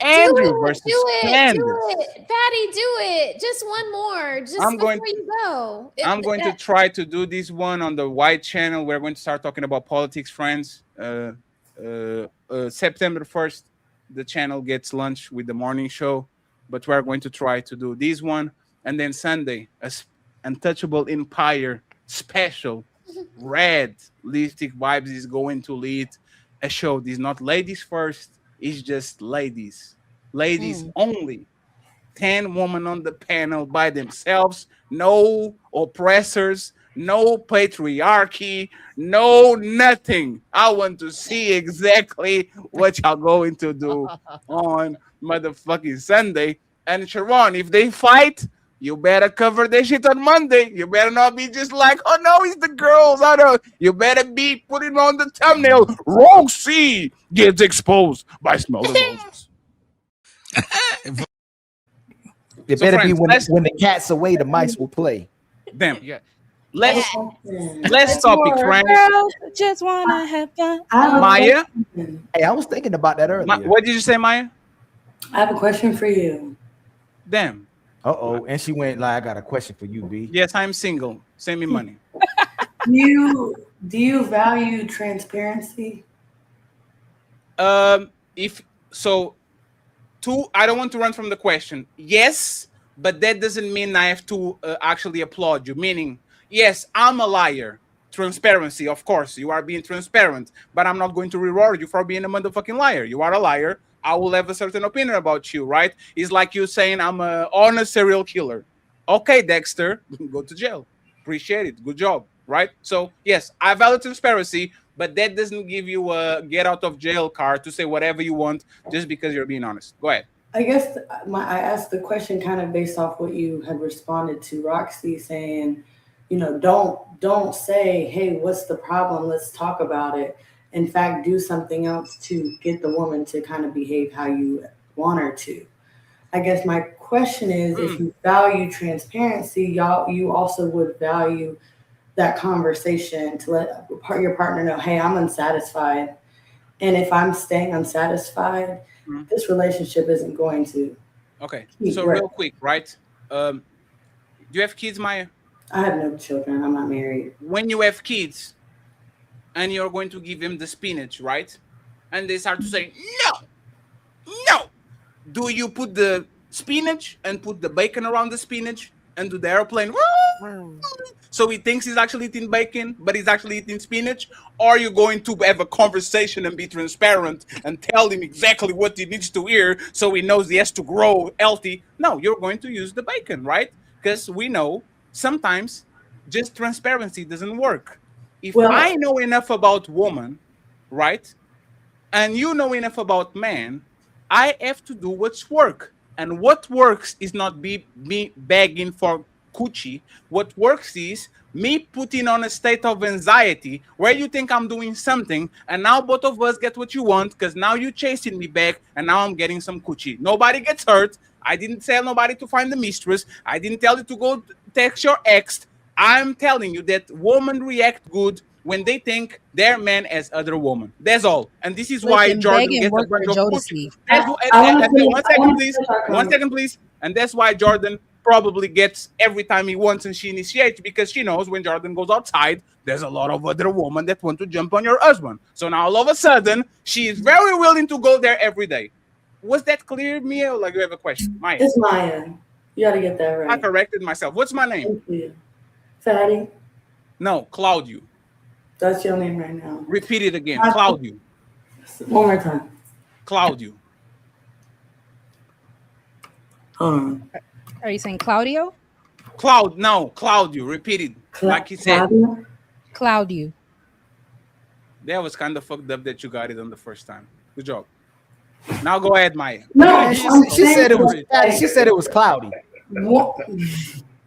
Andrew versus Candace. Do it. Fatty, do it. Just one more. Just before you go. I'm going to try to do this one on the White channel. We're going to start talking about politics, friends. September 1st, the channel gets lunch with the morning show, but we're going to try to do this one. And then Sunday, Untouchable Empire special. Red Lipstick Vibes is going to lead a show. This is not ladies first. It's just ladies. Ladies only. 10 women on the panel by themselves. No oppressors. No patriarchy. No nothing. I want to see exactly what y'all going to do on motherfucking Sunday. And Sharon, if they fight, you better cover that shit on Monday. You better not be just like, oh no, it's the girls. I don't. You better be putting on the thumbnail. Roxy gets exposed by Smell the Roses. It better be when the cat's away, the mice will play. Damn. Yeah. Let's topic, friends. Girls just wanna have fun. Maya. Hey, I was thinking about that earlier. What did you say, Maya? I have a question for you. Damn. Uh-oh. And she went like, I got a question for you, B. Yes, I'm single. Send me money. Do you value transparency? If so, I don't want to run from the question. Yes, but that doesn't mean I have to actually applaud you. Meaning, yes, I'm a liar. Transparency, of course, you are being transparent, but I'm not going to reward you for being a motherfucking liar. You are a liar. I will have a certain opinion about you, right? It's like you saying I'm an honest serial killer. Okay, Dexter, go to jail. Appreciate it. Good job, right? So, yes, I value transparency, but that doesn't give you a get out of jail card to say whatever you want just because you're being honest. Go ahead. I guess I asked the question kind of based off what you had responded to Roxy saying, you know, don't say, hey, what's the problem? Let's talk about it. In fact, do something else to get the woman to kind of behave how you want her to. I guess my question is, if you value transparency, you also would value that conversation to let your partner know, hey, I'm unsatisfied. And if I'm staying unsatisfied, this relationship isn't going to. Okay, so real quick, right? Do you have kids, Maya? I have no children. I'm not married. When you have kids, and you're going to give him the spinach, right? And they start to say, no. Do you put the spinach and put the bacon around the spinach and do the airplane? So he thinks he's actually eating bacon, but he's actually eating spinach? Or are you going to have a conversation and be transparent and tell him exactly what he needs to hear so he knows he has to grow healthy? No, you're going to use the bacon, right? Because we know sometimes just transparency doesn't work. If I know enough about woman, right, and you know enough about man, I have to do what's work. And what works is not me begging for coochie. What works is me putting on a state of anxiety where you think I'm doing something, and now both of us get what you want because now you're chasing me back, and now I'm getting some coochie. Nobody gets hurt. I didn't tell nobody to find the mistress. I didn't tell you to go text your ex. I'm telling you that women react good when they think their man as other woman. That's all. And this is why Listen, Jordan begging gets a worked bunch for of Jodeci. coochie. That's one second, please. 1 second, please. And that's why Jordan probably gets every time he wants and she initiates, because she knows when Jordan goes outside, there's a lot of other women that want to jump on your husband. So now all of a sudden, she is very willing to go there every day. Was that clear, Mia? Or like you have a question? Maya. It's Maya. You gotta get that right. I corrected myself. What's my name? Thank you. Fatty. No, Claudio. That's your name right now. Repeat it again. Claudio. One more time. Claudio. Hold on. Are you saying Claudio? No, Claudio. Repeat it. Like he said. Claudio. That was kind of fucked up that you got it on the first time. Good job. Now go ahead, Maya. No, she said it was. She said it was cloudy.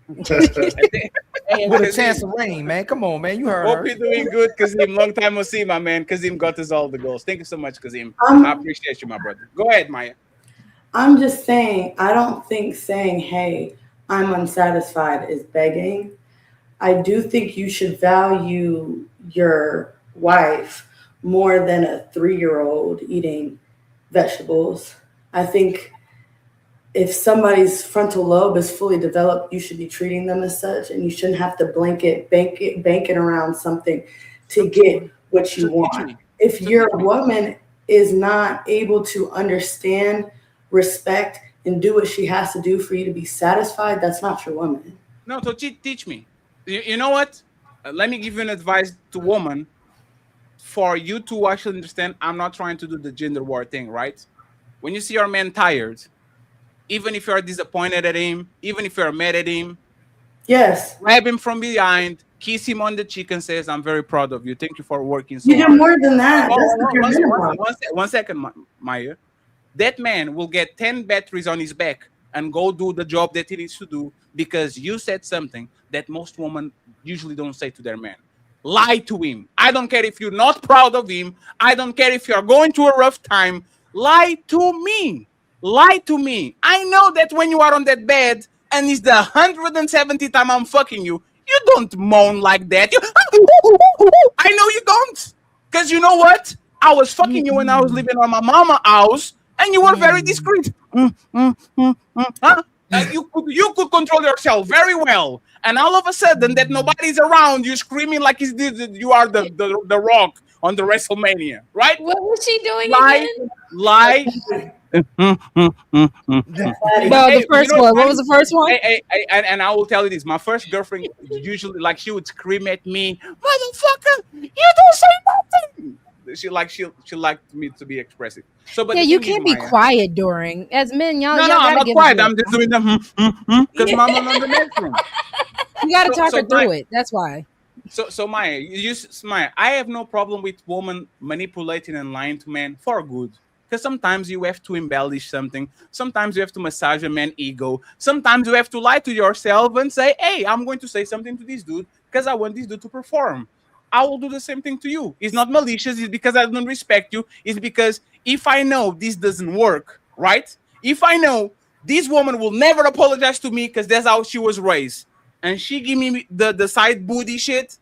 With a chance of rain, man. Come on, man. You heard Hope her. you're doing good, Kazim. Long time no see, my man. Kazim got us all the goals. Thank you so much, Kazim. I appreciate you, my brother. Go ahead, Maya. I'm just saying, I don't think saying, hey, I'm unsatisfied is begging. I do think you should value your wife more than a 3-year-old eating vegetables. I think if somebody's frontal lobe is fully developed, you should be treating them as such, and you shouldn't have to bank it around something to get what you want. If your woman is not able to understand, respect, and do what she has to do for you to be satisfied, that's not your woman. No, so teach me. You know what? Let me give you an advice to woman for you to actually understand. I'm not trying to do the gender war thing, right? When you see your man tired, even if you're disappointed at him, even if you're mad at him, yes, grab him from behind, kiss him on the cheek, and says, "I'm very proud of you. Thank you for working so You hard." do more than that. One second, Maya. That man will get 10 batteries on his back and go do the job that he needs to do because you said something that most women usually don't say to their man. Lie to him. I don't care if you're not proud of him. I don't care if you're going through a rough time. Lie to me. Lie to me. I know that when you are on that bed and it's the 170th time I'm fucking you, you don't moan like that. I know you don't. Because you know what? I was fucking you when I was living on my mama's house, and you were very discreet. Huh? You could control yourself very well. And all of a sudden, that nobody's around, you screaming like you are the Rock on the WrestleMania, right? What was she doing again? Lie. No, the first one. What was the first one? And I will tell you this. My first girlfriend usually, like, she would scream at me, "Motherfucker, you don't say nothing." She liked me to be expressive. So, but yeah, you can't be quiet during. As men, y'all. No, y'all I'm gotta not give quiet. us I'm just doing the because mama on the next room. You gotta talk her through Maya, it. That's why. So Maya, Maya, I have no problem with women manipulating and lying to men for good. Because sometimes you have to embellish something. Sometimes you have to massage a man's ego. Sometimes you have to lie to yourself and say, "Hey, I'm going to say something to this dude because I want this dude to perform." I will do the same thing to you. It's not malicious. It's because I don't respect you. It's because if I know this doesn't work, right? If I know this woman will never apologize to me because that's how she was raised, and she give me the side booty shit,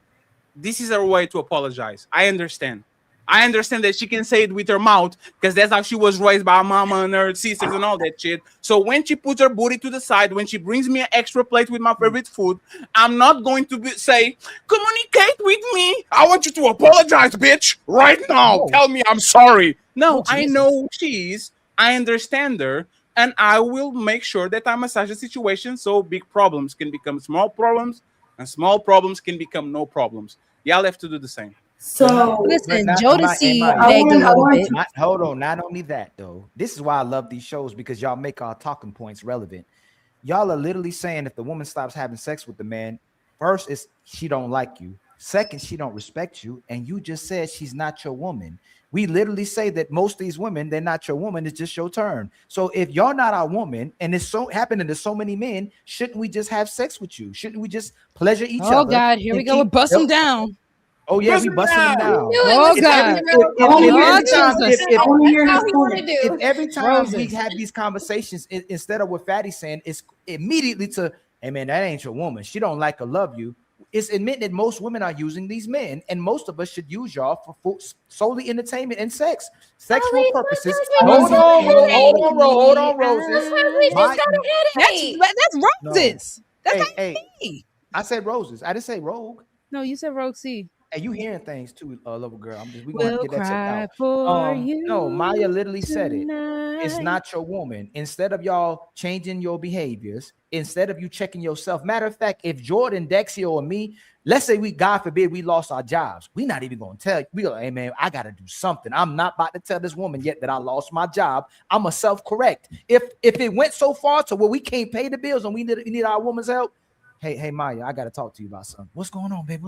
this is her way to apologize. I understand. I understand that she can say it with her mouth because that's how she was raised by her mama and her sisters and all that shit. So when she puts her booty to the side, when she brings me an extra plate with my favorite food, I'm not going to say, "Communicate with me. I want you to apologize, bitch, right now. No. Tell me I'm sorry." No, Oh, I Jesus. know who she is. I understand her. And I will make sure that I massage the situation so big problems can become small problems and small problems can become no problems. Y'all have to do the same. So listen, Not- Jodeci am I- begged a little bit. Hold on. Not only that, though. This is why I love these shows, because y'all make our talking points relevant. Y'all are literally saying if the woman stops having sex with the man, first is she don't like you. Second, she don't respect you, and you just said she's not your woman. We literally say that most of these women, they're not your woman. It's just your turn. So if you're not our woman, and it's so happening to so many men, shouldn't we just have sex with you? Shouldn't we just pleasure each other? Oh God, here we go. We're busting down. Oh yeah, we busting them down. Oh God. If every time we have these conversations, instead of what Fatty's saying, it's immediately to, hey man, that ain't your woman. She don't like or love you. It's admitting that most women are using these men, and most of us should use y'all for solely entertainment and sex, sexual purposes. Hold on, Roses. That's Roses. That's hey, I said Roses. I didn't say Rogue. No, you said Roxy. And you hearing things too, little girl. We We'll gonna get that cry checked for out. you No, Maya literally said it. It's tonight. not your woman. Instead of y'all changing your behaviors, instead of you checking yourself. Matter of fact, if Jordan, Dexio, or me, let's say we, God forbid, we lost our jobs, we're not even gonna tell you. We go, hey man, I gotta do something. I'm not about to tell this woman yet that I lost my job. I'm a self-correct. If it went so far to where we can't pay the bills and we need our woman's help, hey Maya, I gotta talk to you about something. What's going on, baby?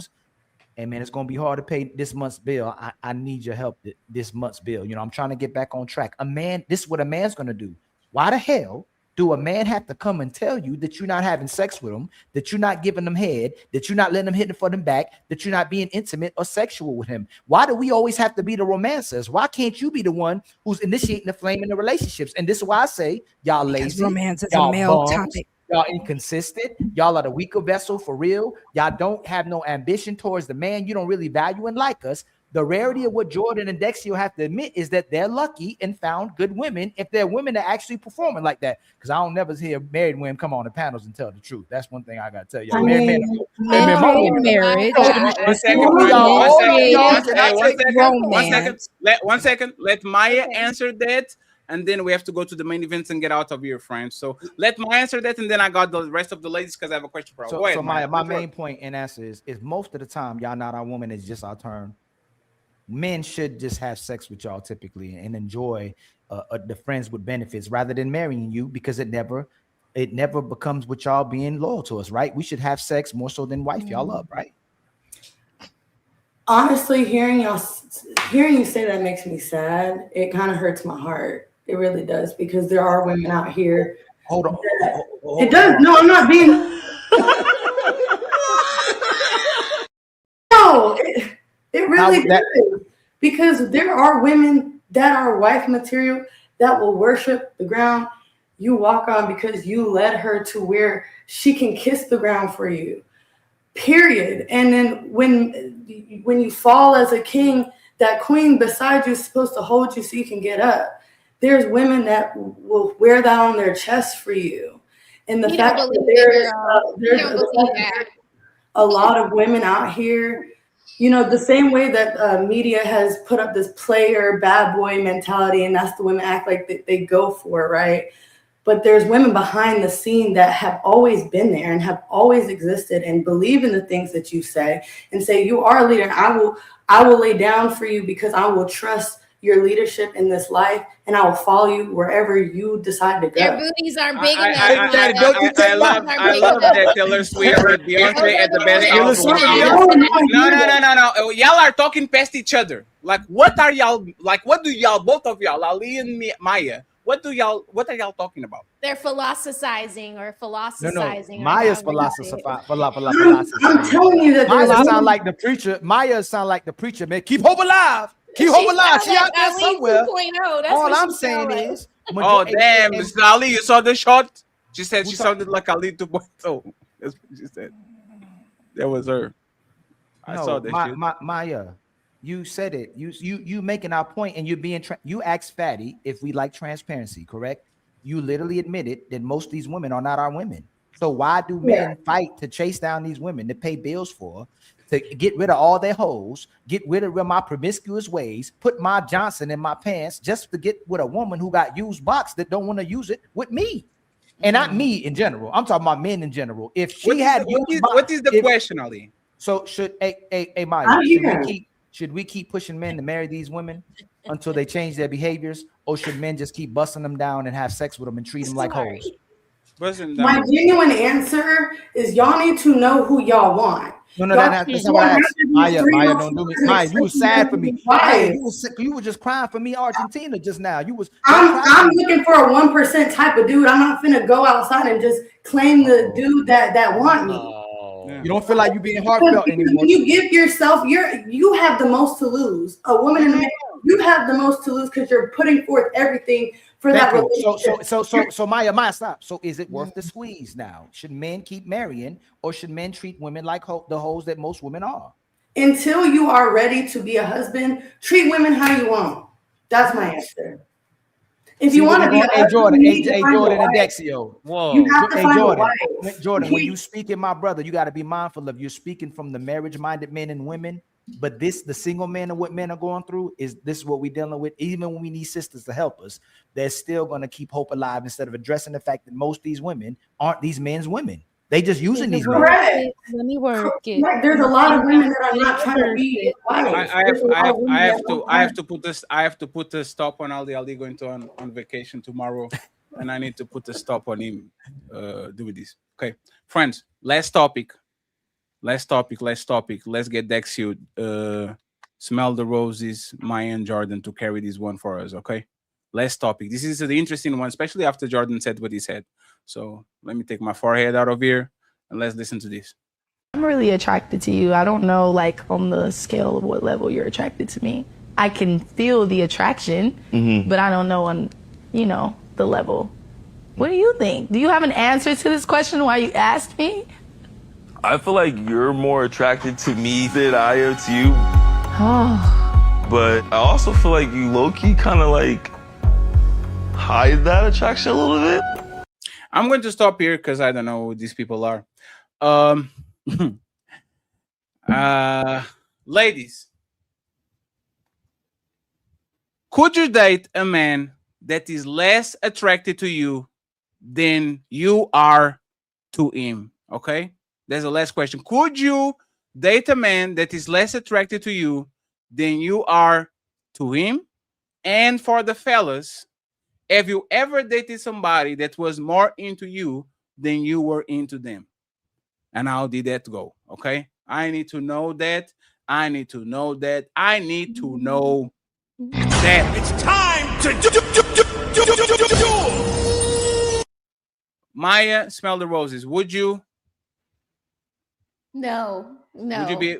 Hey man, it's gonna be hard to pay this month's bill. I need your help this month's bill. You know, I'm trying to get back on track. A man, this is what a man's gonna do. Why the hell do a man have to come and tell you that you're not having sex with him, that you're not giving them head, that you're not letting them hit it for them back, that you're not being intimate or sexual with him? Why do we always have to be the romancers? Why can't you be the one who's initiating the flame in the relationships? And this is why I say y'all lazy, romance is y'all a male bums, topic. y'all inconsistent, y'all are the weaker vessel for real. Y'all don't have no ambition towards the man. You don't really value and like us. The rarity of what Jordan and Dexio have to admit is that they're lucky and found good women if they're women that actually performing like that. Because I don't never hear married women come on the panels and tell the truth. That's one thing I gotta tell you. Married Marriage. One second. Let Maya answer that, and then we have to go to the main events and get out of here, friends. So let Maya answer that, and then I got the rest of the ladies because I have a question for her. So, Go ahead, so Maya, my main Go point and answer is most of the time y'all not our woman, it's just our turn. Men should just have sex with y'all typically and enjoy the friends with benefits rather than marrying you, because it never becomes with y'all being loyal to us, right? We should have sex more so than wife y'all up, right? Honestly, hearing you say that makes me sad. It kind of hurts my heart. It really does, because there are women out here. Hold on. It does. No, I'm not being. No, it really does. Because there are women that are wife material that will worship the ground you walk on because you led her to where she can kiss the ground for you. Period. And then when you fall as a king, that queen beside you is supposed to hold you so you can get up. There's women that will wear that on their chest for you. And the fact that there's a lot of women out here, you know, the same way that media has put up this player bad boy mentality, and that's the women act like they go for, right? But there's women behind the scene that have always been there and have always existed and believe in the things that you say and say, you are a leader. And I will lay down for you because I will trust your leadership in this life, and I will follow you wherever you decide to go. Their booties aren't big enough. I love that Taylor Swift with Beyonce at the best album. No. Y'all are talking past each other. Like, what are y'all? Like, what do y'all? Both of y'all, Ali and Maya. What are y'all talking about? They're philosophizing or philosophizing. No. Maya's philosophizing. I'm telling you that Maya sound like the preacher. Maya sound like the preacher, man. Keep hope alive. Keep hope alive. She out there somewhere. All I'm saying is, oh damn, Mr. Ali, you saw the shot? She said she sounded like Ali 2.0. That's what she said. That was her. I saw that shit. Maya, you said it. You making our point, and you're being. You asked Fatty if we like transparency, correct? You literally admitted that most of these women are not our women. So why do men fight to chase down these women to pay bills for? To get rid of all their hoes, get rid of my promiscuous ways, put my Johnson in my pants just to get with a woman who got used box that don't want to use it with me. And not me in general. I'm talking about men in general. If she what is the question, Ali? So should Maya, should we keep pushing men to marry these women until they change their behaviors, or should men just keep busting them down and have sex with them and treat them like hoes? My genuine answer is y'all need to know who y'all want. No, Y'all that's don't not what I have asked. to be Maya, free Maya, on don't do me. Twitter and Maya, you was expect sad for them to me. be Maya, wives. you was just crying for me, Argentina, just now. You was I'm looking for a 1% type of dude. I'm not finna go outside and just claim the dude that want me. You don't feel like you being Because heartfelt anymore. when you give yourself, you have the most to lose. A woman and a man, you have the most to lose because you're putting forth everything for that Thank you. relationship. So Maya, stop. So is it worth the squeeze now? Should men keep marrying, or should men treat women like the hoes that most women are? Until you are ready to be a husband, treat women how you want. That's my answer. If you want to be a Hey husband, Jordan, you need to find a Jordan and wife. Dexio. You have to Hey find a Jordan, wife. Jordan, when you speaking, my brother, you got to be mindful of you're speaking from the marriage-minded men and women. But the single men and what men are going through is what we're dealing with. Even when we need sisters to help us, they're still going to keep hope alive instead of addressing the fact that most of these women aren't these men's women. They just using these men. Correct. Let me work it. Like, there's a lot of women that are not trying to be wives. I have to put this. I have to put a stop on Ali. Ali going to on vacation tomorrow, and I need to put a stop on him doing this. Okay, friends. Last topic. Let's get Dexio. Smell the roses, Maya and Jordan to carry this one for us. Okay. Last topic. This is the interesting one, especially after Jordan said what he said. So let me take my forehead out of here and let's listen to this. I'm really attracted to you. I don't know, like, on the scale of what level you're attracted to me. I can feel the attraction, but I don't know on, the level. What do you think? Do you have an answer to this question why you asked me? I feel like you're more attracted to me than I am to you. Oh. But I also feel like you low-key kind of like hide that attraction a little bit. I'm going to stop here because I don't know who these people are. Ladies, could you date a man that is less attracted to you than you are to him? Okay, there's a last question. Could you date a man that is less attracted to you than you are to him? And for the fellas, have you ever dated somebody that was more into you than you were into them? And how did that go? Okay, I need to know that. I need to know that. I need to know that. It's time to do. Maya, smell the roses. Would you? No. Would you be?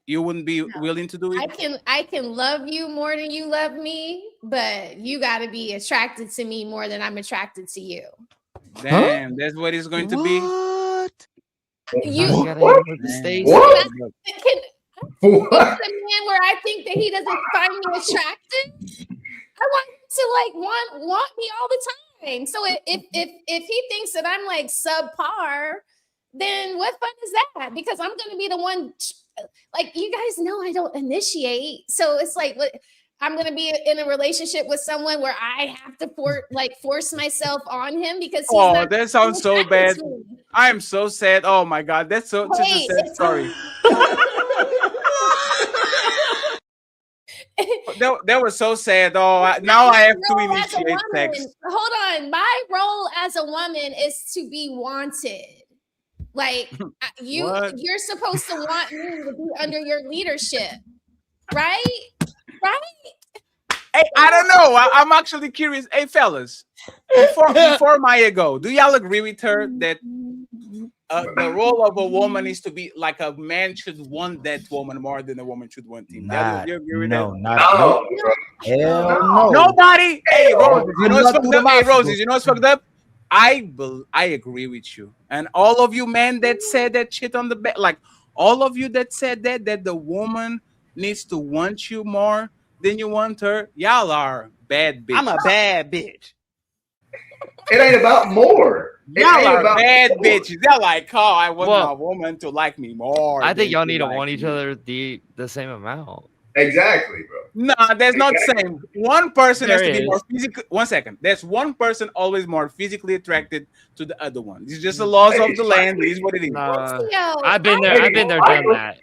You wouldn't be willing to do it? I can love you more than you love me, but you got to be attracted to me more than I'm attracted to you. Damn, that's what it's going to be. You What? the man where I think that he doesn't find me attractive. I want him to like want me all the time. So if he thinks that I'm like subpar, then what fun is that? Because I'm gonna be the one. Like, you guys know I don't initiate, so it's like I'm gonna be in a relationship with someone where I have to force myself on him because he's not. That sounds so bad. I am so sad. Oh my god, that's such a sad story. that was so sad. Oh, now I have to initiate sex. Hold on, my role as a woman is to be wanted. Like you're supposed to want me to be under your leadership, right? Hey, I don't know. I'm actually curious. Hey, fellas, before Maya go, do y'all agree with her that the role of a woman is to be like a man should want that woman more than a woman should want him? Do you agree with that? Hell no. Nobody. Hey, Roses, you know what's Good fucked luck up? Hey, to the Roses, you know what's fucked up? I agree with you, and all of you men that said that shit on the bed, like all of you that said that the woman needs to want you more than you want her, y'all are bad bitches. I'm a bad bitch. It ain't about more. Y'all are bad bitches. They're like, oh, I want my woman to like me more. I think y'all need to want each other the same amount. Exactly, bro. Nah, there's not the same. One person has to be There more is. physically. 1 second. There's one person always more physically attracted to the other one. It's just the laws of the land. It is what it is. I've been there, done that.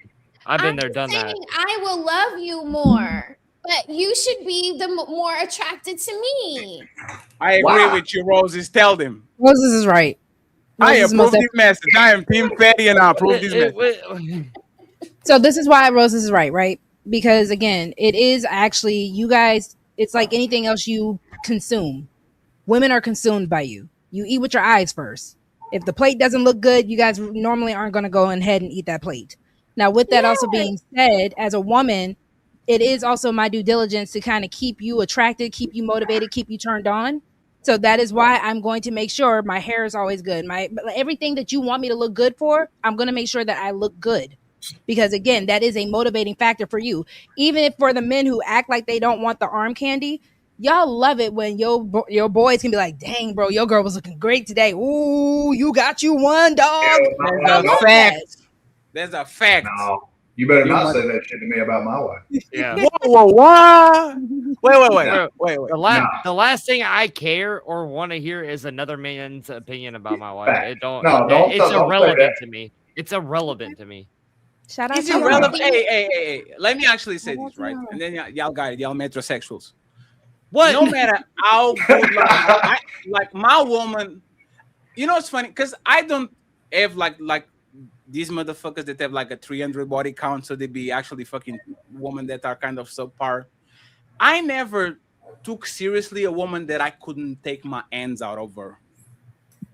I've been there, done that. I will love you more, but you should be the more attracted to me. I agree with you, Roses. Tell them. Roses is right. I Roses approve most this message. I am Team Fatty and I approve this message. So this is why Rose is right? Because again, it is actually you guys. It's like anything else you consume. Women are consumed by you. You eat with your eyes first. If the plate doesn't look good, you guys normally aren't going to go ahead and eat that plate. Now, with that also being said, as a woman, it is also my due diligence to kind of keep you attracted, keep you motivated, keep you turned on. So that is why I'm going to make sure my hair is always good. My everything that you want me to look good for, I'm going to make sure that I look good. Because again, that is a motivating factor for you. Even if for the men who act like they don't want the arm candy, y'all love it when your boys can be like, dang, bro, your girl was looking great today. Ooh, you got you one, dog. That's a fact. That's a fact. No, you better not say that shit to me about my wife. Yeah. Whoa. Wait. The last thing I care or want to hear is another man's opinion about my wife. It don't. Don't it's say irrelevant that. to me. It's irrelevant to me. Shout out It's to irrelevant. Hey. Let me actually say this, right? And then y'all got it. Y'all metrosexuals. What? No matter how good, like my woman, you know, it's funny because I don't have like these motherfuckers that have like a 300 body count, so they be actually fucking women that are kind of subpar. I never took seriously a woman that I couldn't take my hands out of her.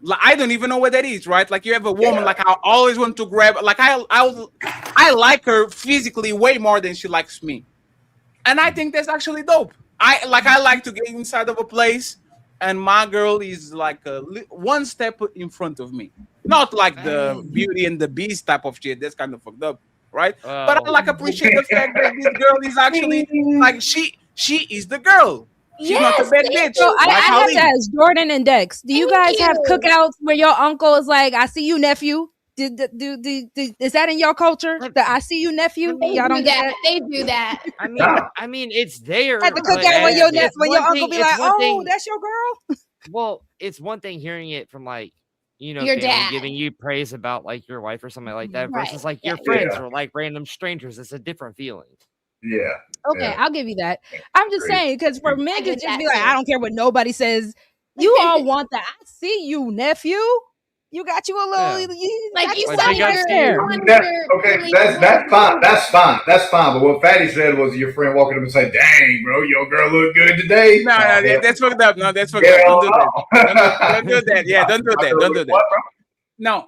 Like, I don't even know what that is, right? Like you have a woman, like I always want to grab, like I like her physically way more than she likes me, and I think that's actually dope. I like to get inside of a place, and my girl is like one step in front of me. Not like the Beauty and the Beast type of shit. That's kind of fucked up, right? But I like appreciate the fact that this girl is actually like she is the girl. She's not a bad bitch. So I like have Holly. to ask Jordan and Dex, do you guys have cookouts where your uncle is like, I see you, nephew? Is that in your culture? The I see you, nephew? Y'all don't get that? They do that. I mean, it's there. At the but cookout when your it's when your one uncle thing- be it's like, one oh, thing- that's your girl? Well, it's one thing hearing it from like, you know, Your family dad. giving you praise about like your wife or something like that Right. versus like Yeah. your friends Yeah. or like random strangers. It's a different feeling. Yeah. Okay, Yeah. I'll give you that. I'm just Agreed. saying, because for men I to get just that be like, too. I don't care what nobody says. You all want that. I see you, nephew. You got you a little, Yeah. you Like got you you Like, saw you got your scared. one of That- your okay, really that's good fine. That's fine. But what Fatty said was your friend walking up and say, "Dang, bro, your girl look good today." No, that's fucked up. No, that's fucked Yeah, up. Don't do that. no. Don't do that. Yeah, don't do that. Don't do that. What, bro? No,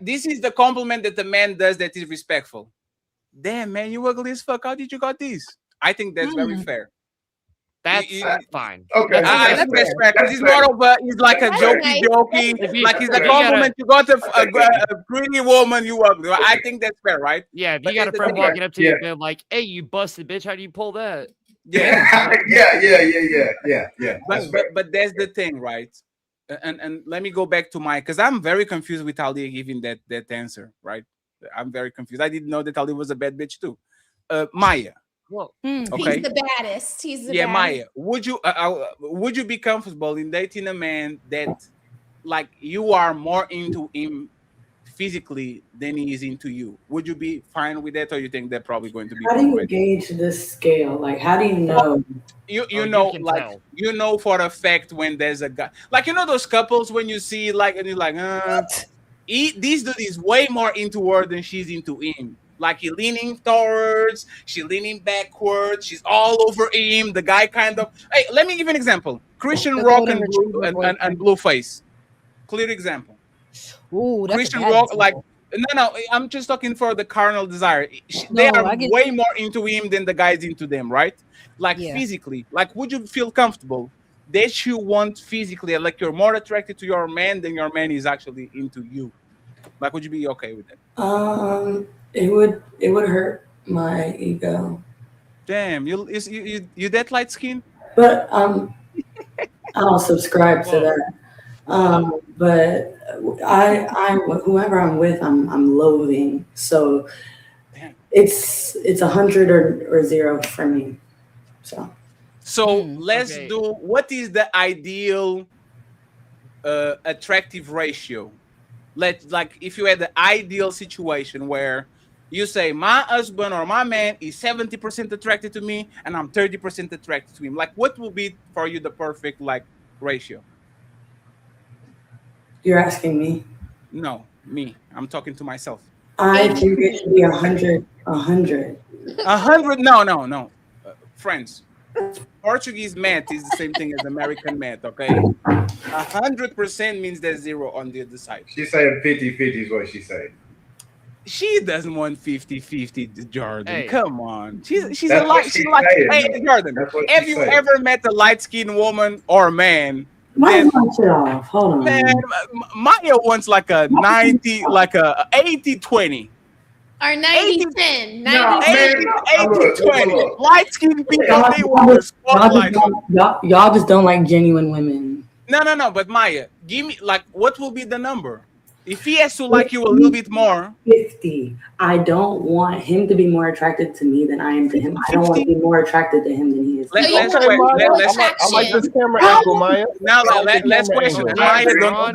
this is the compliment that the man does that is respectful. Damn, man, you ugly as fuck. How did you got this? I think that's very fair. That's fine. Okay. I think that's fair because he's more of a, he's like a That's jokey, nice. If you- like he's a if you gotta- compliment. You got a pretty woman, you ugly. I think that's fair, right? Yeah, if But you got a it's friend the- walking up to you Yeah. and being like, "Hey, you busted bitch, how do you pull that?" Yeah. Yeah. That's fair. But that's the thing, right? And let me go back to my, because I'm very confused with Ali giving that answer, right? I'm very confused. I didn't know that Ali was a bad bitch too. Maya. Well, Okay. He's the baddest. He's the Yeah, baddest. Maya, would you be comfortable in dating a man that, like, you are more into him physically than he is into you? Would you be fine with that, or you think they're probably going to be? How do you gauge this scale? Like, how do you know? You know, can like tell. you know for a fact when there's a guy, like, you know those couples when you see like, and you're like, this dude is way more into her than she's into him. Like, he leaning towards, she leaning backwards, she's all over him. The guy kind of. Hey, let me give you an example. Christian The Rock golden and Blue retriever and boyfriend. Blueface. Clear example. Ooh, that's Christian a bad Rock, example. like, no, I'm just talking for the carnal desire. They No, are I get way you. more into him than the guys into them, right? Like, Yeah. physically, like, would you feel comfortable that you want physically, like, you're more attracted to your man than your man is actually into you? Like, would you be okay with that? It would hurt my ego, Damn, you that light skin? but I don't subscribe to that. But I whoever I'm with, I'm loathing. So it's 100 or 0 for me. So Let's do, what is the ideal attractive ratio? Like, if you had the ideal situation where you say my husband or my man is 70% attracted to me and I'm 30% attracted to him, like, what will be for you the perfect, like, ratio? you're asking me. No, me. I'm talking to myself. I think it should be 100. 100. 100? No. Friends, Portuguese math is the same thing as American math, okay? 100% means there's 0 on the other side. She's saying 50-50 is what she said. She doesn't want 50-50, Jordan. Hey. Come on. She's That's a what light. she's She's like, saying. hey, Jordan, That's what have she's you saying. ever met a light-skinned woman or man? Why Then, is my shit off? Hold on. man, Maya wants like a 90, like a 80-20. Or 90-10. No, 90-10. man. 80-20. Light-skinned people, Y'all, they want to spotlight. y'all just don't like genuine women. No. But Maya, give me, like, what will be the number? If he has to like you a little bit more. 50. I don't want him to be more attracted to me than I am to him. I don't want to be more attracted to him than he is. Let's I like this camera angle, Maya. Now let's question. Maya, don't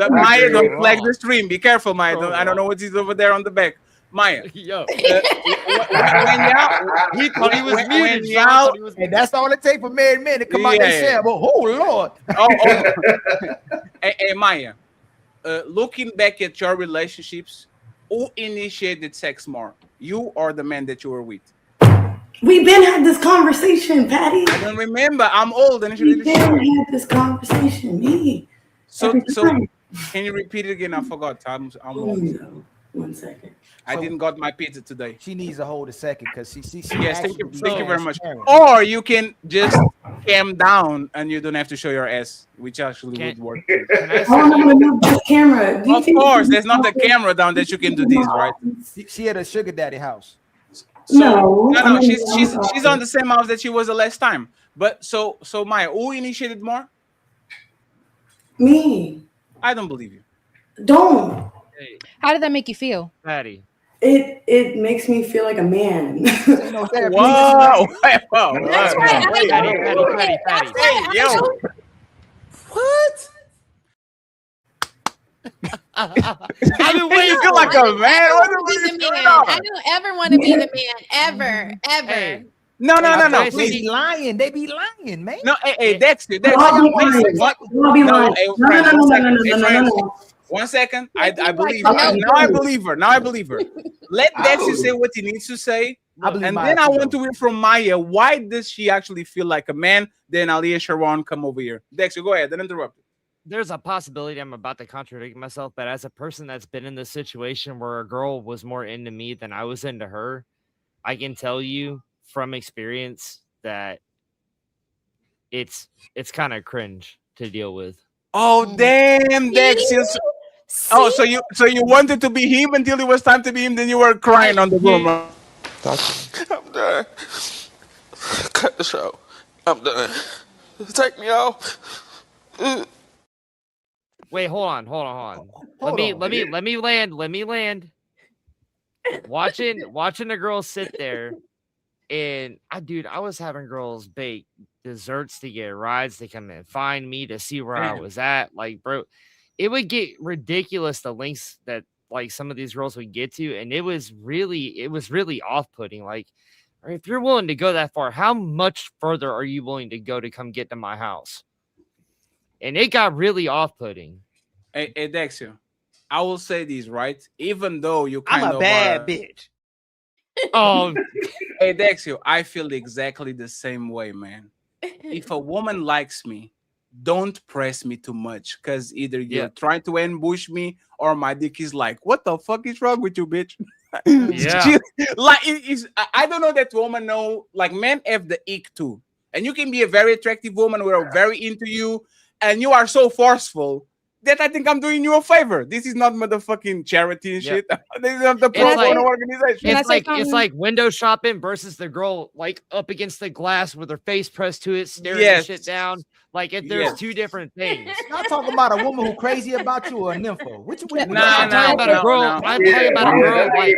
flag wrong. the stream. Be careful, Maya. I don't know what he's over there on the back. Maya. Yo. When y'all, He thought he was when muted. y'all- John thought he was Hey, that's all it takes for married men to come out Yeah. and say, well, oh Lord. Hey, Maya. Looking back at your relationships, who initiated sex more? You or the man that you were with? We've been had this conversation, Patty. I don't remember. I'm old and We've been had this conversation. Me. So Every time. can you repeat it again? I forgot. I'm old. 1 second. I didn't got my pizza today. She needs to hold a second because she Yes, thank you very much. transparent. Or you can just cam down and you don't have to show your ass, which actually would work. How am I gonna move this camera? Do you Of think- course, there's not a camera down that you can do this, right? She had a sugar daddy house. No, she's on the same house that she was the last time. But so Maya, who initiated more? Me. I don't believe you. Don't. How did that make you feel? Patty. It makes me feel like a man. Whoa! Whoa! That's right. Patty. Hey, yo. What? I've been waiting. You feel like a man? I don't ever want to be the man. Ever. No. They be lying. They be lying, man. No, hey, Dexter. Y'all be lying. Y'all be lying. No. 1 second. I believe her. Now I believe her. Let Dexter say what he needs to say. And then I want to hear from Maya. Why does she actually feel like a man? Then Ali and Sharon come over here. Dexter, go ahead. Don't interrupt. There's a possibility I'm about to contradict myself, but as a person that's been in this situation where a girl was more into me than I was into her, I can tell you from experience that it's kind of cringe to deal with. Oh damn, Dexter. Oh, so you wanted to be him until it was time to be him, then you were crying on the room. I'm done. Cut the show. I'm done. Take me off. Wait, hold on. Let me land. Watching the girls sit there, and I was having girls bake desserts to get rides to come and find me to see where I was at. Like, bro, it would get ridiculous the lengths that like some of these girls would get to, and it was really off-putting. Like, if you're willing to go that far, how much further are you willing to go to come get to my house? And it got really off-putting. Hey, Dexter, I will say these, right? Even though you kind I'm of a bad bitch. Oh, hey, Dexter, I feel exactly the same way, man. If a woman likes me, don't press me too much, because either you're trying to ambush me or my dick is like, what the fuck is wrong with you, bitch? Yeah. I don't know that woman know, like, men have the ick too. And you can be a very attractive woman, we're very into you, and you are so forceful that I think I'm doing you a favor. This is not motherfucking charity and shit. This is not the pro bono organization. It's like window shopping versus the girl like up against the glass with her face pressed to it, staring the shit down. Like there's two different things. Not talking about a woman who crazy about you or a nympho. Which I'm talking about a girl. I'm talking about a girl. Like,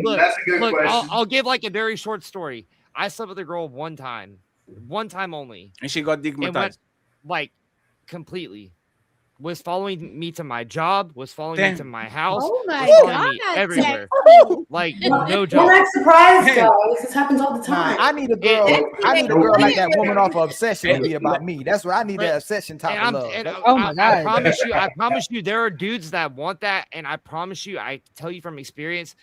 look. I'll give like a very short story. I slept with a girl one time only, and she got digmatized, like completely. Was following me to my job, was following me to my house, Oh my was following me God, everywhere. Like, no joke. We're not surprised, guys. This happens all the time. I need a girl. I need a girl like that woman off of Obsession to be about me. That's what I need. That Obsession type of love. Oh my God! I promise you, there are dudes that want that, and I promise you, I tell you from experience,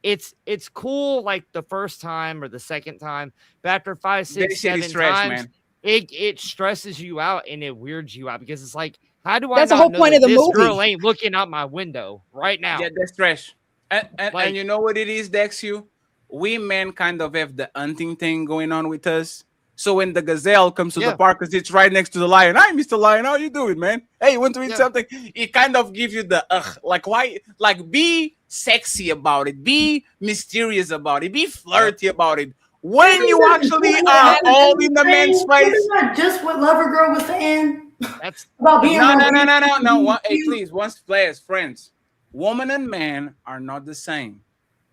it's cool like the first time or the second time, but after 5, 6, shit is 7 trash, times, man. it stresses you out and it weirds you out because it's like, how do I That's the not whole know point that of the this girl movie. ain't looking out my window right now? Yeah, that's trash. And Like- you know what it is, Dexu? We men kind of have the hunting thing going on with us. So when the gazelle comes to the park, because it's right next to the lion. Hi, Mr. Lion, how you doing, man? Hey, you want to eat something? It kind of gives you the like why, like be sexy about it, be mysterious about it, be flirty about it. When you actually are all in the man's face. Isn't that just what Lover Girl was saying? That's about being no. Hey, please, once players, friends, woman and man are not the same.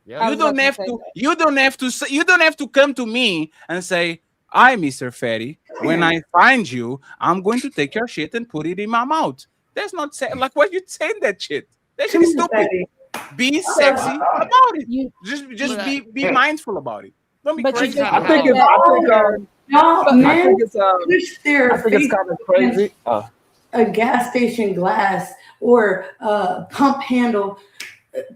Yeah. You don't have to. You don't have to come to me and say, "I, Mr. Fatty, when I find you, I'm going to take your shit and put it in my mouth." That's not like what you saying that shit. That shit is stupid. Be sexy about it. Just be mindful about it. Don't be crazy. I think it's push their I think it's kind of crazy. A gas station glass or a pump handle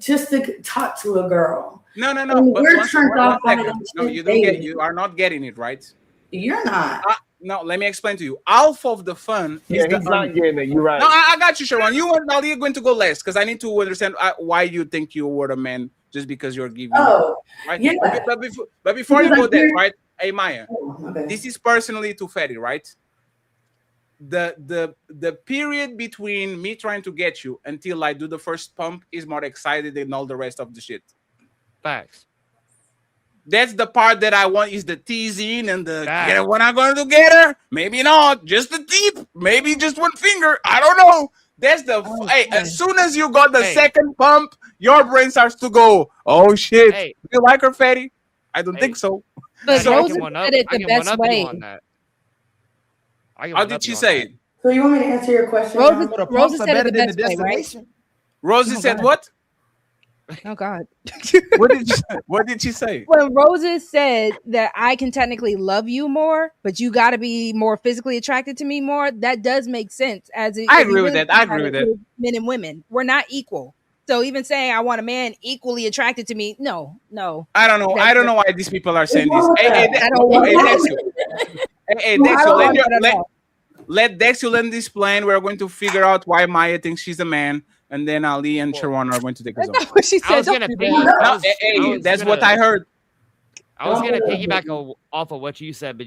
just to talk to a girl. No. And But we're one turned off by second. them No, shit you don't get. daily. You are not getting it right. You're not. No, let me explain to you. Half of the fun Yeah, is the he's not getting it. You're right. No, I got you, Sharon. You and Ali are going to go last because I need to understand why you think you were a man just because you're giving. Right? Yeah. But before you Because go I'm there, very- right? Hey, Maya, okay. this is personally to Fatty, right? The period between me trying to get you until I do the first pump is more excited than all the rest of the shit. Facts. That's the part that I want is the teasing and the when I'm going to get her. Maybe not, just the tip, maybe just one finger. I don't know. That's the hey. As soon as you got the second pump, your brain starts to go, "Oh shit, Hey. do you like her, Fatty?" I don't think so. But So- Rosa said it the best way. How did she say it? So you want me to answer your question? Rosa, now? Rosa said it the best way, right? Rosie Oh, said God. what? Oh God. What did she say? When Rosa said that I can technically love you more, but you got to be more physically attracted to me more, that does make sense. I if you agree with really that. I think about agree with it, that. with men and women, we're not equal. So even saying I want a man equally attracted to me, no. I don't know. I don't know why these people are saying this. Hey, I don't want that. Hey, I Dexter, don't want that at all. let Dexter land this plane. We're going to figure out why Maya thinks she's a man, and then Ali and Sharon are going to take us on. That's not what she I said. was Don't gonna do pay. that. No, hey, that's what I heard. I was gonna piggyback off of what you said, but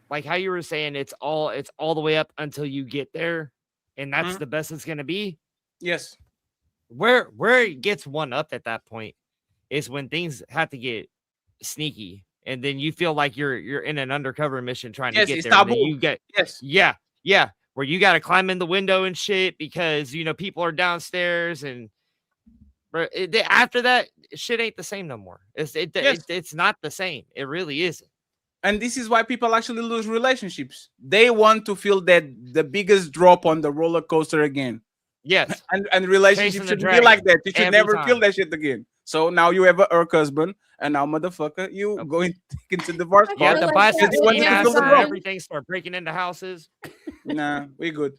like how you were saying, it's all the way up until you get there, and that's the best it's gonna be. Yes. Where it gets one up at that point is when things have to get sneaky, and then you feel like you're in an undercover mission trying to Yes, get it's there. And then taboo. you get Yes. yeah, where you got to climb in the window and shit because people are downstairs and. But after that, shit ain't the same no more. It's not the same. It really isn't. And this is why people actually lose relationships. They want to feel that the biggest drop on the roller coaster again. Yes. And relationships Chasing the shouldn't be dragon like that. You should every never feel time. that shit again. So now you have a Urk husband, and now motherfucker, you going into divorce You have court. to buy Since some you want ski to feel masks the and drop. everything. Start breaking into houses. Nah, we good.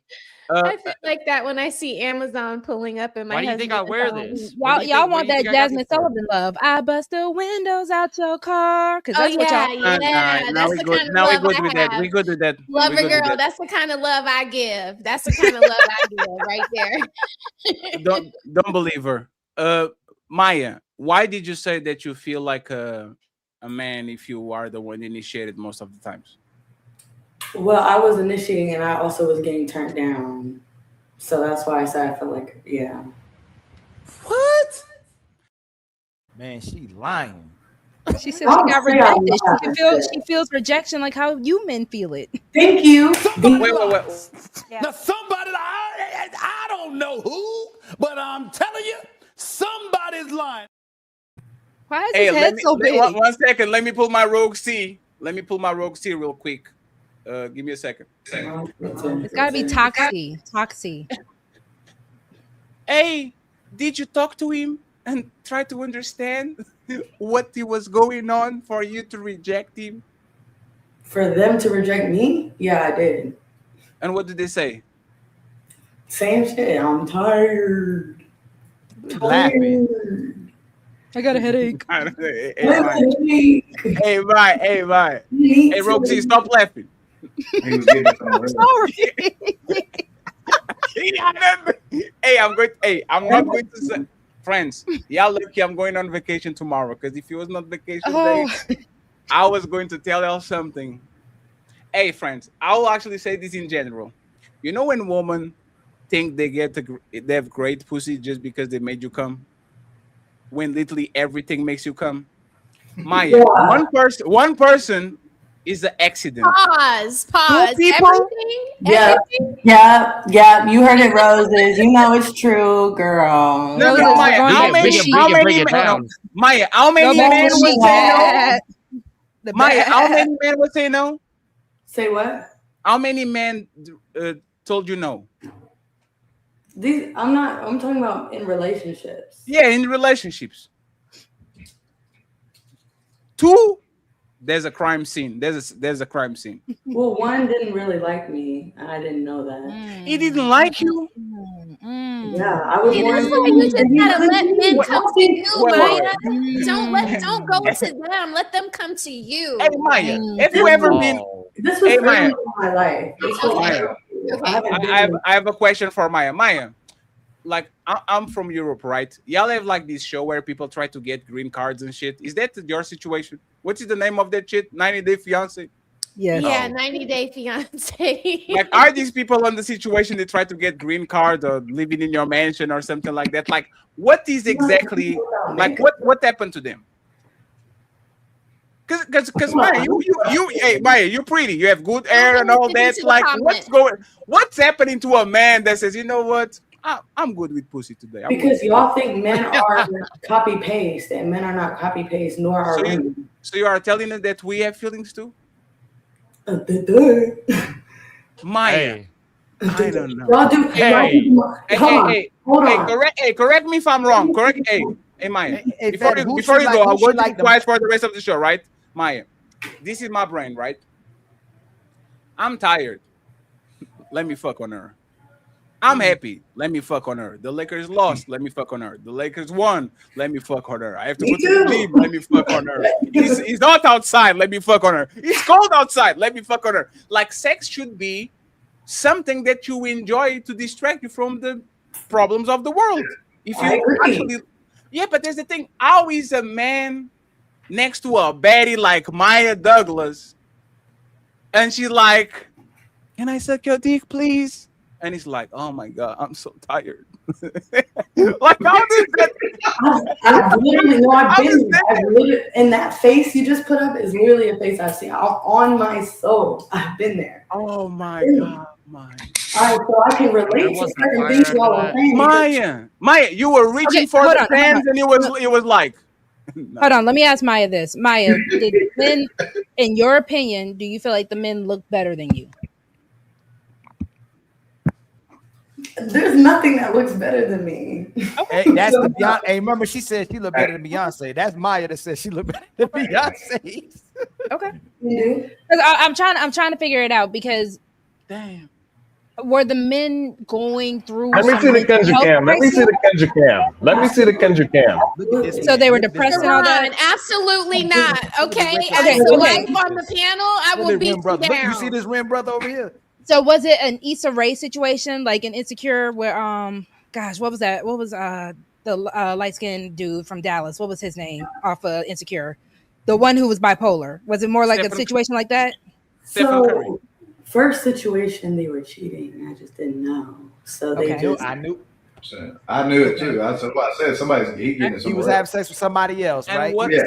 I feel like that when I see Amazon pulling up in my Why do you think I husband's wear home. this? Y'all want that I got Jasmine these for? Sullivan love. I bust the windows out your car. Because Oh that's what yeah, y'all yeah. now That's we the good. kind of Now we love good I with that. have. We good with that. Lover We good with girl, that. that's the kind of love I give. That's the kind of love I give right there. Don't believe her. Maya, why did you say that you feel like a man if you are the one initiated most of the times? Well, I was initiating and I also was getting turned down. So that's why I said I feel like, yeah. What? Man, she lying. She said she got rejected. She feels rejection like how you men feel it. Thank you. Wait. Now somebody, I don't know who, but I'm telling you, somebody's lying. Why is Hey, his head so big? one second. Let me pull my Rogue C. Real quick. Give me a second. It's gotta be Toxie. Hey, did you talk to him and try to understand what was going on for you to reject him? For them to reject me? Yeah, I did. And what did they say? Same shit. I'm tired. Laughing. I got a headache. Hey, Maya. Hey, Roxy, stop laughing. He was getting somewhere. Sorry. I'm not going to say, friends. Y'all lucky I'm going on vacation tomorrow. Because if it was not vacation day, I was going to tell y'all something. Hey, friends, I will actually say this in general. You know when women think they have great pussy just because they made you come? When literally everything makes you come. Maya, one person is an accident. Pause. Two people. Everything. Yeah. You heard it, Roses. You know it's true, girl. No, Maya. How many men? Maya, how many men would say no? Maya, how many men would say no? Say what? How many men told you no? I'm talking about in relationships. Yeah, in relationships. 2, there's a crime scene. There's a crime scene. Well, one didn't really like me, and I didn't know that. He didn't like you? Yeah, I was. See, that's why you just gotta let men come to you, Maya. Don't go to them. Let them come to you. Hey, Maya, have you ever been? This was Maya. my life. Maya. I have a question for Maya. Maya, like I'm from Europe, right? Y'all have like this show where people try to get green cards and shit. Is that your situation? What is the name of that shit? 90 Day Fiance? Yes. Yeah, 90 Day Fiance. Like, are these people on the situation they try to get green card or living in your mansion or something like that? Like, what is exactly like what happened to them? Because Maya, hey Maya, you're pretty. You have good hair and all that. Like, what's happening to a man that says, you know what? I'm good with pussy today. Because y'all think men are copy paste, and men are not copy paste, nor are women. So you are telling us that we have feelings too? Maya, I don't know. Y'all do. Correct me if I'm wrong. Correct. Hey, Maya. Before you go, I'm going to be quiet for the rest of the show, right? Maya, this is my brain, right? I'm tired. Let me fuck on her. I'm happy. Let me fuck on her. The Lakers lost. Let me fuck on her. The Lakers won. Let me fuck on her. I have to go to the gym. Let me fuck on her. He's not outside. Let me fuck on her. It's cold outside. Let me fuck on her. Like, sex should be something that you enjoy to distract you from the problems of the world. If you actually, yeah, but there's the thing. How is a man next to a baddie like Maya Douglas, and she's like, "Can I suck your dick, please?" And he's like, "Oh my God, I'm so tired." Like, how does that? I've literally, and that face you just put up is literally a face I've seen on my soul. I've been there. Oh my God, Maya. All right, so I can relate to certain things y'all are saying. Maya, you were reaching for the fans, and it was like. Hold on, let me ask Maya this. Maya, did men, in your opinion, do you feel like the men look better than you? There's nothing that looks better than me. Hey, that's the Beyonce. Hey, remember she said she looked better than Beyonce. That's Maya that said she looked better than Beyonce. Okay. I'm trying to figure it out because damn. Were the men going through? Let me see the Kendra cam. Let me see the Kendra cam. Let me see the Kendra cam. So they were depressed and all that? Absolutely not. Okay. As a wife on the panel, I will beat you down. Look, you see this rim brother over here? So was it an Issa Rae situation, like an Insecure, where gosh, what was that? What was the light skinned dude from Dallas? What was his name off of Insecure? The one who was bipolar. Was it more like a situation like that? So first situation, they were cheating. I just didn't know. So they just. I knew it too. That's what I said. He was having sex with somebody else, right? Look, if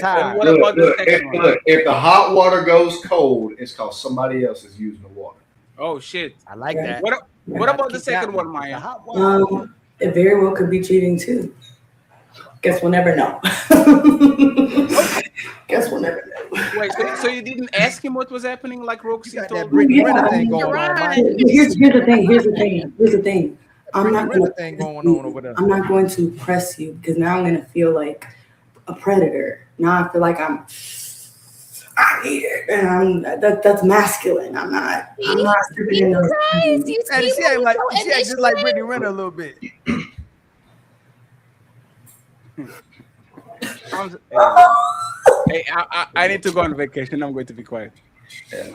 the hot water goes cold, it's because somebody else is using the water. Oh shit! I like that. What about the second one, Maya? It very well could be cheating too. Guess we'll never know. Guess we'll never know. Wait, so you didn't ask him what was happening, like Roxy told you? Here's the thing. I'm not going to press you because now I'm going to feel like a predator. Now I feel like I need it, and that's masculine. I'm not. She act just like Brittany Renner a little bit. Hey, I need to go on vacation. I'm going to be quiet.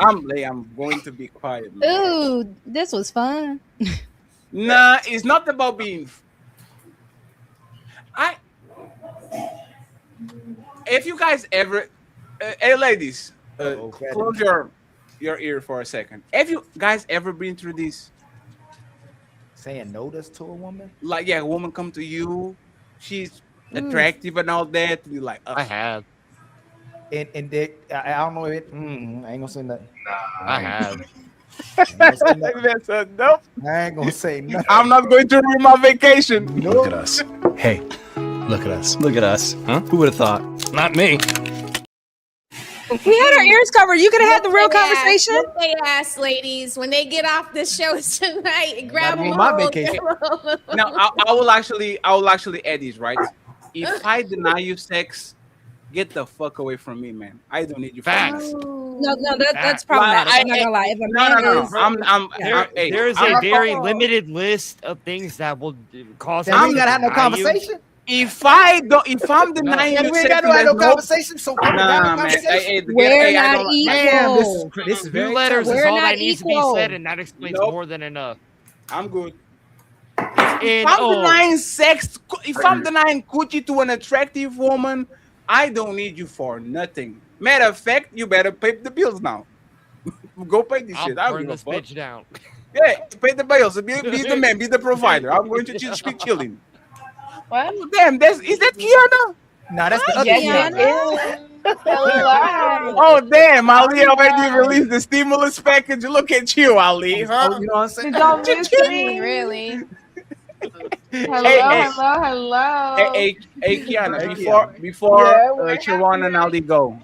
I'm going to be quiet, man. Ooh, this was fun. Nah, it's not about being. If you guys ever, hey ladies, close your ear for a second. Have you guys ever been through this? Saying notice to a woman? Like, yeah, a woman come to you, she's attractive and all that. And you're like, I have. And they, I don't know if I ain't gonna say nothing. I have. That's a nope. I ain't gonna say nothing. I'm not going to ruin my vacation. Look at us. Hey, look at us. Look at us. Huh? Who would have thought? Not me. We had our ears covered. You could have had the real conversation. Whoop they ass, ladies. When they get off the show tonight, grab them. my vacation. Now, I will actually add this, right? If I deny you sex, get the fuck away from me, man. I don't need you. Facts. No, that's problematic. I'm not gonna lie. If a man is, There is a very limited list of things that will cause. Then we ain't gotta have no conversation. If I'm denying you, we ain't gotta have no conversation. So man. We're not equal. This is very Two letters is We're all not that needs to be equal. said, and that explains more than enough. I'm good. If I'm denying sex, if I'm denying coochie to an attractive woman, I don't need you for nothing. Matter of fact, you better pay the bills now. Go pay this shit. I don't burn give a this fuck. bitch down. Yeah, pay the bills. Be the man, be the provider. I'm going to just be chilling. What? Damn, is that Kiana? Nah, that's the other Yes, Hello. Oh, damn, Ali already released the stimulus package. Look at you, Ali. Huh? Oh, you know what I'm saying? Did y'all miss me? Really? Hello. Hey, Kiana, before Sharon and Ali go.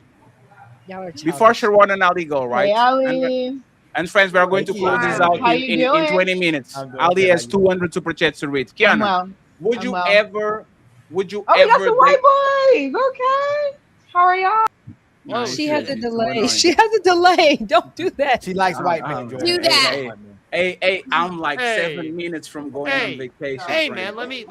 Before Sharon and Ali go, right? Hey, Ali. And friends, we are going to close this out in 20 minutes. Ali has 200 super chats to read. Kiana, would you ever Oh, we got some white boys. Okay. How are y'all? No, she has a delay. She has a delay. Don't do that. She likes white men. Do that. Hey, I'm like 7 minutes from going on vacation. Hey, friend. man, let me take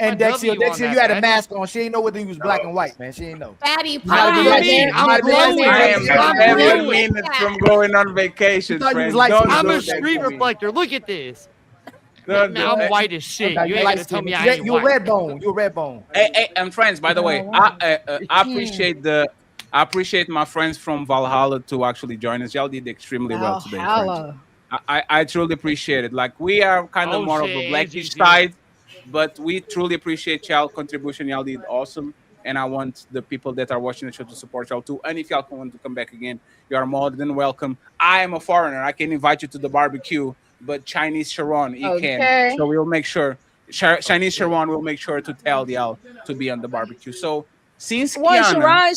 my And Dexia, W on you that, had a man. mask on. She ain't know whether he was black and white, man. She ain't know. Fatty gotta be like pie. that. I'm glowing. I am I'm 7 glowing. minutes from going on vacation, thought you friends. was like Don't I'm do a that street to me. reflector. Look at this. Don't Man, do- I'm white as shit. Okay, You you ain't like gonna tell skin. me I ain't You're white. red bone. You're red bone. Hey, and friends, by the way, I appreciate my friends from Valhalla to actually join us. Y'all did extremely well today, friends. Valhalla. I truly appreciate it. Like, we are kind of Oh, more of shit, a blackish Angie's side, but we truly appreciate y'all contribution. Y'all did awesome. And I want the people that are watching the show to support y'all too. And if y'all want to come back again, you are more than welcome. I am a foreigner. I can invite you to the barbecue, but Chinese Sharon, he can. So we'll make sure, Chinese Sharon will make sure to tell y'all to be on the barbecue. So since Sharon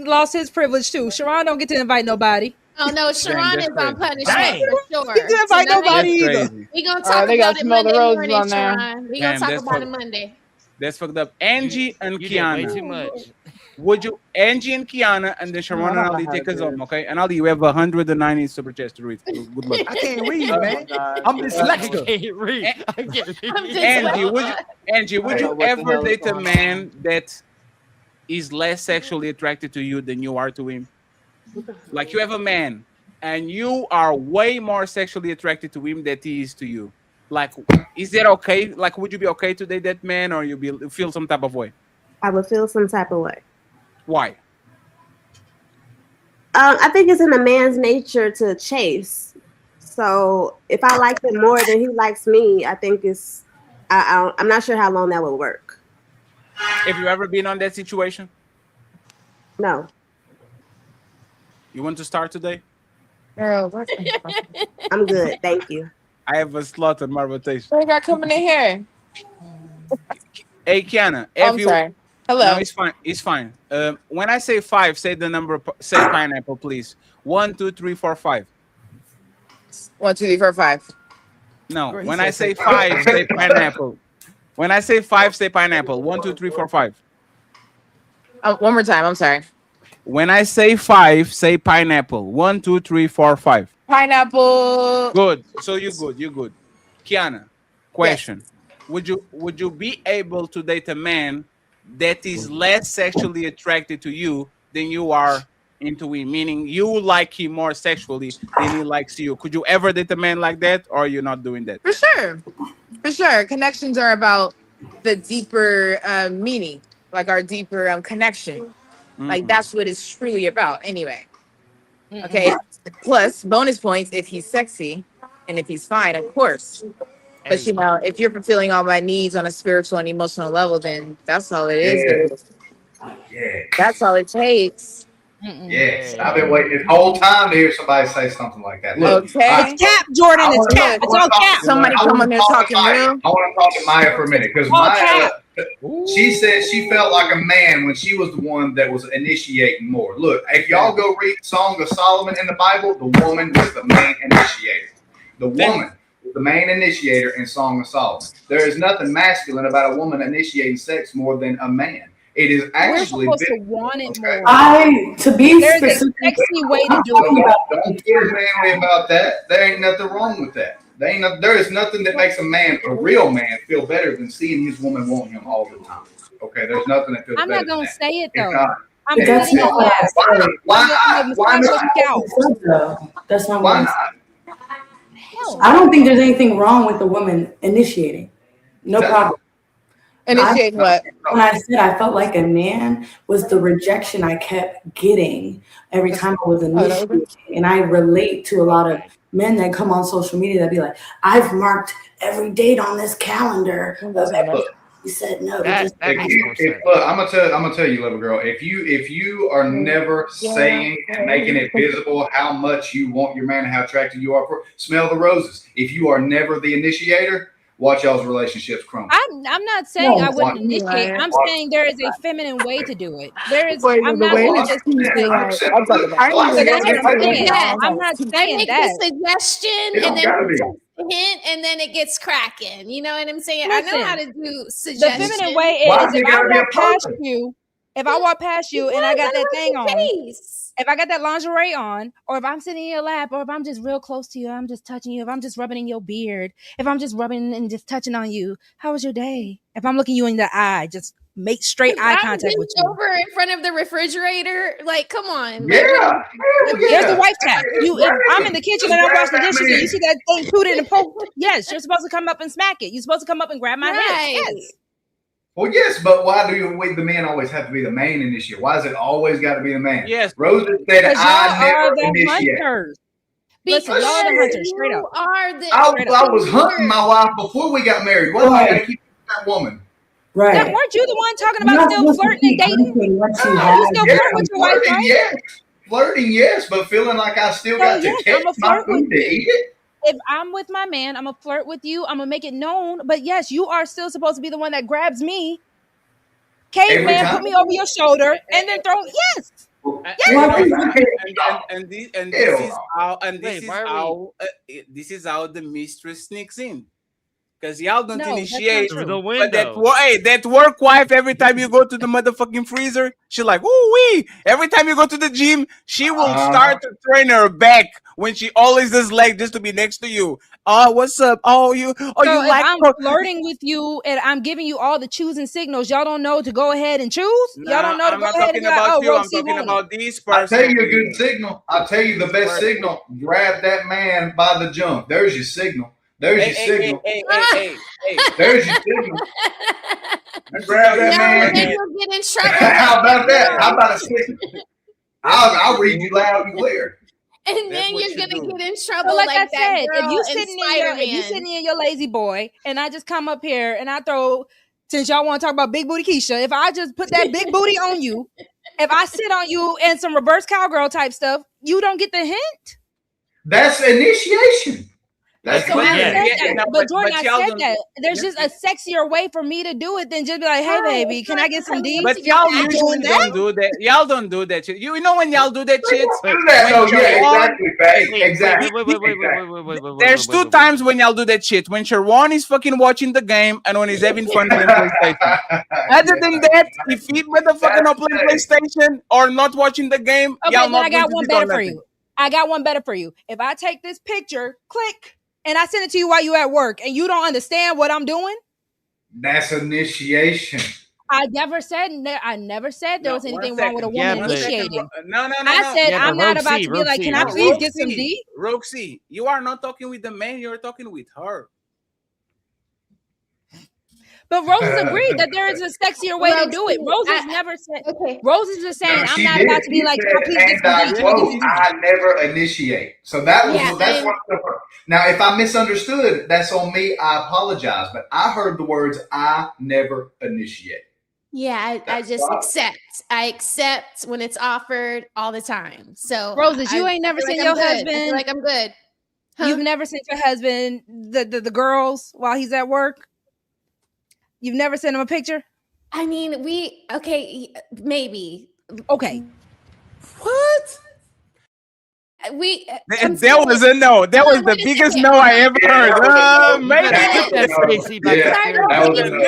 lost his privilege too. Sharon don't get to invite nobody. Oh no, Sharon that's is on crazy. punishment for sure. He didn't invite Tonight, nobody either. Crazy. we gonna talk they gotta about it smell the Monday roses morning, on there. Sharon. We Damn, gonna talk that's about it fucked- Monday. That's fucked up. Angie and You did way Kiana. too much. Would you, Angie and Kiana, and then Sharon and Ali take us home, okay? And Ali, you have 190 super chats to read. Good luck. I can't read, man. I'm I dyslexic. can't read. I can't read. Angie, would you ever date a man that is less sexually attracted to you than you are to him? Like, you have a man and you are way more sexually attracted to him than he is to you. Like, is that okay? Like, would you be okay to date that man, or you feel some type of way? I would feel some type of way. Why? I think it's in a man's nature to chase. So if I like him more than he likes me, I think it's. I'm not sure how long that will work. Have you ever been on that situation? No. You want to start today? Girl, I'm good. Thank you. I have a slot on my rotation. What you got coming in here? Hey, Kiana. I'm sorry. Hello. No, it's fine. It's fine. When I say 5, say the number. Say pineapple, please. 1, 2, 3, 4, 5. 1, 2, 3, 4, 5. No. When I say 5, say pineapple. When I say 5, say pineapple. 1, 2, 3, 4, 5. One more time. I'm sorry. When I say 5, say pineapple. 1, 2, 3, 4, 5. Pineapple. Good. So you're good. You're good. Kiana, question. Would you be able to date a man that is less sexually attracted to you than you are into him, meaning you like him more sexually than he likes you. Could you ever date a man like that, or you're not doing that? For sure. For sure. Connections are about the deeper meaning, like our deeper connection. Like that's what it's truly about anyway. Okay. Plus, bonus points if he's sexy and if he's fine, of course. But you know, if you're fulfilling all my needs on a spiritual and emotional level, then that's all it is. Yeah. That's all it takes. Yes, I've been waiting this whole time to hear somebody say something like that. Look, Okay. It's cap, Jordan. It's cap. It's all cap. Somebody come on there talking real. I want to talk to Maya for a minute because Maya, she said she felt like a man when she was the one that was initiating more. Look, if y'all go read Song of Solomon in the Bible, the woman was the main initiator. The woman was the main initiator in Song of Solomon. There is nothing masculine about a woman initiating sex more than a man. It is actually we're supposed to want it more. There's a sexy way to do it. Don't feel manly about that. There ain't nothing wrong with that. There is nothing that makes a man, a real man, feel better than seeing his woman want him all the time. Okay, there's nothing that feels I'm better not gonna than say it that. though. I'm That's sitting on that. Why not? That's not Why not? I don't think there's anything wrong with the woman initiating. No problem. Initiating what? When I said I felt like a man was the rejection I kept getting every time I was initiating. And I relate to a lot of men that come on social media that be like, I've marked every date on this calendar. You said no. Look, I'm gonna tell you, little girl. If you are never saying and making it visible how much you want your man and how attracted you are for, smell the roses. If you are never the initiator, watch y'all's relationships crumble. I'm not saying I wouldn't initiate. I'm saying there is a feminine way to do it. There is. I'm not going to just say I'm not saying make that. the suggestion and then hint and then it gets cracking. You know what I'm saying? I know how to do suggestions. The feminine way is if I walk past you, and I got that thing on, if I got that lingerie on, or if I'm sitting in your lap, or if I'm just real close to you, I'm just touching you, if I'm just rubbing in your beard, if I'm just rubbing and just touching on you, how was your day? If I'm looking you in the eye, just make straight eye contact with you. Over in front of the refrigerator, like, come on. Yeah. There's the wife tap. If I'm in the kitchen and I'm washing the dishes and you see that thing tooted and poked, yes, you're supposed to come up and smack it. You're supposed to come up and grab my hand. Yes. Well, yes, but why do the men always have to be the main initiator? Why is it always got to be the man? Yes. Rosa said, I never the initiate. hunters. Listen, y'all are the hunters, straight up. I was hunting my wife before we got married. Why am I going to keep that woman? Right. Now, weren't you the one talking about still flirting and dating? You still flirt with your wife, right? Yes. Flirting, yes, but feeling like I still got to catch my food to eat it. If I'm with my man, I'm gonna flirt with you. I'm gonna make it known. But yes, you are still supposed to be the one that grabs me. Caveman, put me over your shoulder and then throw. Yes. This is how the mistress sneaks in. Because y'all don't initiate through the but window. that work wife, every time you go to the motherfucking freezer, she like, ooh wee. Every time you go to the gym, she will start to turn her back when she always does like just to be next to you. Oh, what's up? Oh, you So you if like I'm flirting with you and I'm giving you all the choosing signals, y'all don't know to go ahead and choose? Y'all don't know to I'm go not ahead and talking be like, about oh, you. I'm Rosie talking wanted about it. these I'll person. tell you a good signal. I'll tell you the best signal. Grab that man by the junk. There's your signal. There's your signal. There's your signal. Grab that man. Then you'll get in trouble. How about that? How about a signal? I'll read you loud and clear. And then you're gonna get in trouble So like I that said, girl if you in sitting in your lazy boy and I just come up here and I throw, since y'all want to talk about big booty Keisha, if I just put that big booty on you, if I sit on you and some reverse cowgirl type stuff, you don't get the hint? That's initiation. That's So I said that, but Jordan, I y'all said don't- that. There's just a sexier way for me to do it than just be like, hey, baby, can I get some D? But y'all usually don't do that. Y'all don't do that shit. You know when y'all do that shit? There's two times when y'all do that shit. When Sharon is fucking watching the game and when he's having fun playing PlayStation. Other than that, if he motherfucking not playing PlayStation or not watching the game, Okay, y'all then not I got going to one do better for nothing. you. I got one better for you. If I take this picture, click, and I send it to you while you at work and you don't understand what I'm doing, That's initiation. I never said there was anything wrong with a woman initiating. No. I said I'm not about to be like, can I please get some D? Roxy, you are not talking with the man, you're talking with her. But Roses agreed that there is a sexier way to do it. Roses never said. Okay. Roses is saying, No, I'm not about to be like, can I please get some D? Can I get some D? I never initiate. So that was that's what. Now, if I misunderstood, that's on me. I apologize. But I heard the words "I never initiate." Yeah, I just accept. I accept when it's offered all the time. So Roses, you ain't never seen your husband. I feel like I'm good. Huh? You've never sent your husband the girls while he's at work. You've never sent him a picture? I mean, maybe. Okay. What? That was a no. That was the biggest no I ever heard. Maybe.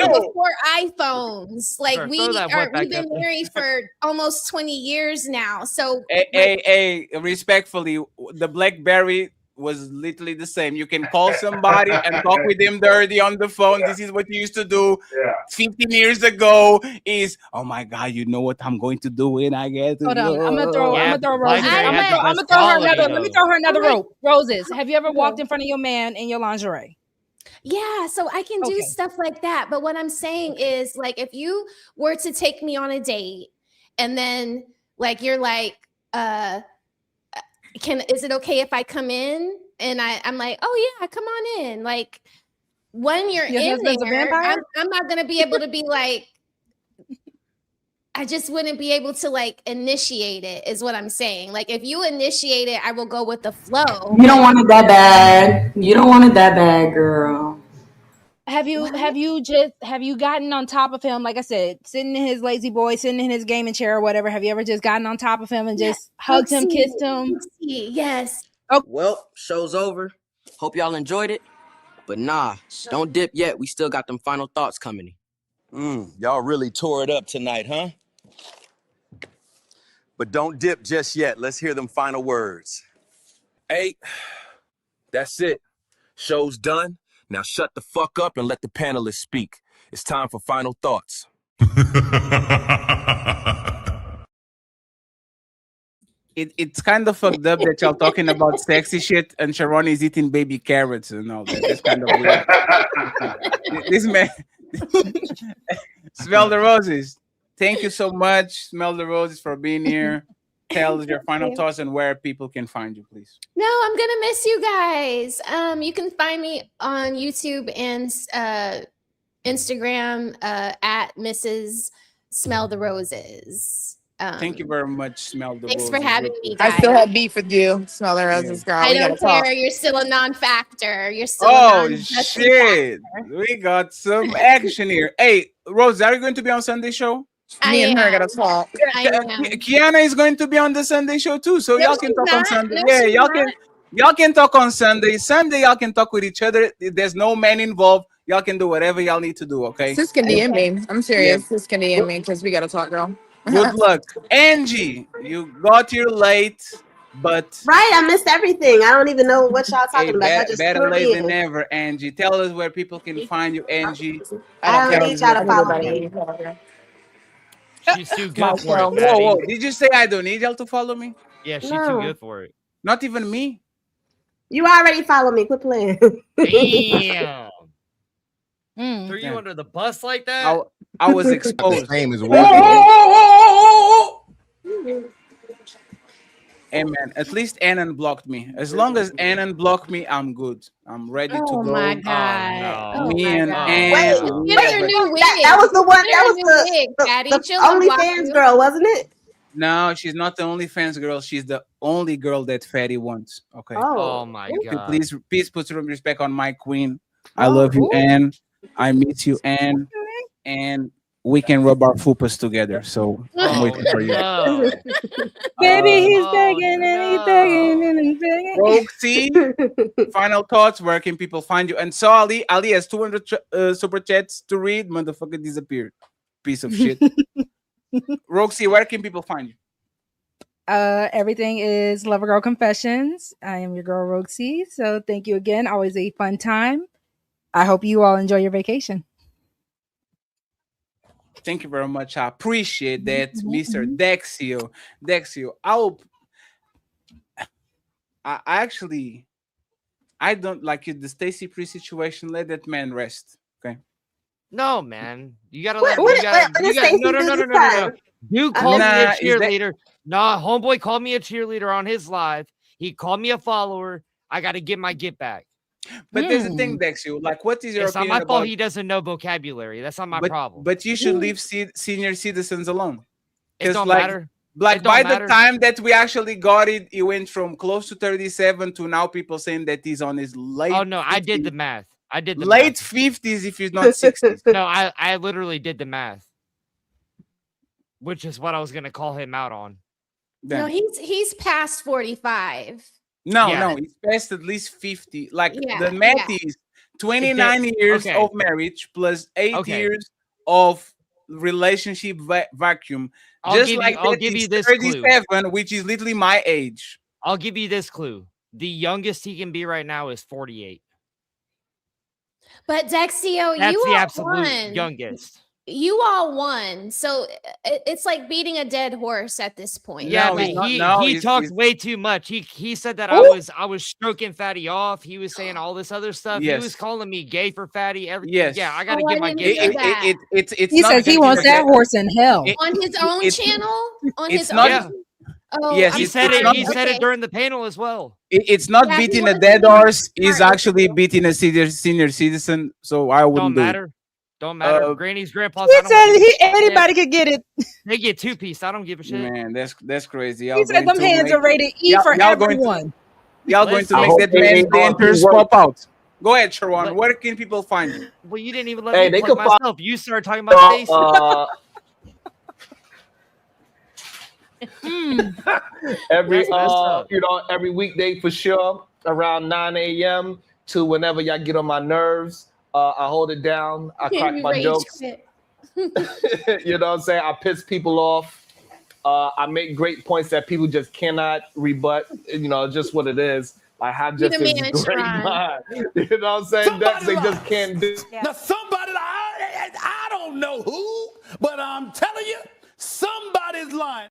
Before iPhones, like we've been married for almost 20 years now. So, hey, respectfully, the BlackBerry was literally the same. You can call somebody and talk with them dirty on the phone. This is what you used to do 15 years ago. Is, oh my God, you know what I'm going to do when I get to Hold on, I'm gonna throw Roses. I'm gonna throw her another. Let me throw her another rope. Roses, have you ever walked in front of your man in your lingerie? Yeah, so I can do stuff like that. But what I'm saying is, like, if you were to take me on a date and then like you're like, is it okay if I come in? And I'm like, oh yeah, come on in. Like when you're in there, I'm not gonna be able to be like, I just wouldn't be able to like initiate it, is what I'm saying. Like if you initiate it, I will go with the flow. You don't want it that bad. You don't want it that bad, girl. Have you gotten on top of him? Like I said, sitting in his lazy boy, sitting in his gaming chair or whatever. Have you ever just gotten on top of him and just hugged him, kissed him? Yes. Okay. Well, show's over. Hope y'all enjoyed it. But nah, don't dip yet. We still got them final thoughts coming. Y'all really tore it up tonight, huh? But don't dip just yet. Let's hear them final words. Hey, that's it. Show's done. Now shut the fuck up and let the panelists speak. It's time for final thoughts. It's kind of fucked up that y'all talking about sexy shit and Sharon is eating baby carrots and all that. That's kind of weird. This man, Smell the Roses. Thank you so much, Smell the Roses, for being here. Tell us your final thoughts and where people can find you, please. No, I'm gonna miss you guys. You can find me on YouTube and Instagram at Mrs. Smell the Roses. Thank you very much, Smell the Roses. Thanks for having me, guys. I still have beef with you, Smell the Roses, girl. I don't care. You're still a non-factor. You're still a shit. We got some action here. Hey, Rose, are you going to be on Sunday show? Me and her gotta talk. Kiana is going to be on the Sunday show too, so No, y'all can she's talk on not. Sunday. No, Yeah, she's y'all can talk on Sunday. Sunday, y'all can talk with each other. There's no man involved. Y'all can do whatever y'all need to do. Okay. Sis can DM me. I'm serious. Sis can DM me because we gotta talk, girl. Good luck, Angie. You got here late, but Right, I missed everything. I don't even know what y'all talking about. I just better tuned late in. than never, Angie. Tell us where people can find you, Angie. I don't need y'all to follow me. She's too good for it, Whoa, Fatty. whoa! Did you say I don't need y'all to follow me? Yeah, she's No. too good for it. Not even me. You already follow me. Quit playing. Damn. Threw you under the bus like that? I was exposed. Name is Hey man, at least Annan blocked me. As long as Annan blocked me, I'm good. I'm ready to go. Oh my God. Oh, no. Me and Ann. Get your new wig. That was the one. That was the OnlyFans girl, wasn't it? No, she's not the OnlyFans girl. She's the only girl that Fatty wants. Okay. Oh my God. Please put some respect on my queen. I love you, Ann. I miss you, Ann. And we can rub our fupas together. So I'm waiting for you. No. Baby, he's begging and he's begging and he's begging. Roxy, final thoughts. Where can people find you? And so Ali has 200 super chats to read. Motherfucker disappeared. Piece of shit. Roxy, where can people find you? Everything is Lover Girl Confessions. I am your girl Roxy. So thank you again. Always a fun time. I hope you all enjoy your vacation. Thank you very much. I appreciate that, Mr. Dexio. I don't like it. The Stacy Pre situation. Let that man rest. Okay. No, man. You gotta What- let what- you gotta, what you did gotta Stacey no. do this No. time? Dude I called me a Nah, is that- cheerleader. Nah, homeboy called me a cheerleader on his live. He called me a follower. I gotta get my get back. But there's the thing, Dexio. Like, what is your It's not opinion my fault about? he doesn't know vocabulary. That's not my problem. But you should leave senior citizens alone. It Because don't like, matter. like It don't by matter. the time that we actually got it, it went from close to 37 to now people saying that he's on his late. Oh no, I did the math. I did the late math. 50s if he's not 60s. No, I literally did the math. Which is what I was gonna call him out on. No, he's past 45. No, Yeah. no, it's past at least 50. Like Yeah, the math yeah. is 29 years okay. of marriage plus 8 Okay. years of relationship vacuum. I'll Just give like you- I'll that, give you it's this clue. 37, which is literally my age. I'll give you this clue. The youngest he can be right now is 48. But Dexio, That's you the all absolute won. youngest. You all won. So it's like beating a dead horse at this point. Yeah, No, but he's not- he no, he he's- talked he's- way too much. He said that Who? I was stroking Fatty off. He was saying all this other stuff. He was Yes. calling me gay for Fatty. Everything. Yes. Yeah, I gotta Oh, I get my didn't get hear back. that. It's He not says he because wants of that horse in hell. On his own channel? On it's his not- own? Oh, Yes, I'm He said sorry. it. He said Okay. it during the panel as well. It's not Yeah, he beating a wants dead to be horse. He's smart. actually beating a senior citizen. So I wouldn't Don't do it. matter. Don't matter. Uh, Granny's, grandpa's. He I don't said give a shit. anybody could get it. They get 2-piece. I don't give a shit. Man, that's crazy. He Y'all said going them to hands make- are rated E y'all- for y'all going to- everyone. Y'all going to Listen. make I hope that they man's ain't on dentures his work. pop out. Go ahead, Sharon. Let- Where can people find you? Well, you didn't even let Hey, me they plug could find- myself. You started talking about Stacy. every That's messed up. every weekday for sure around 9 a.m. to whenever y'all get on my nerves. I hold it down. I crack my Rage jokes. quit. You know what I'm saying? I piss people off. I make great points that people just cannot rebut. You know, just what it is. I have Be just the this man, great Sharon. mind. You know what I'm saying? That they just can't do. Now, somebody, I don't know who, but I'm telling you, somebody's lying.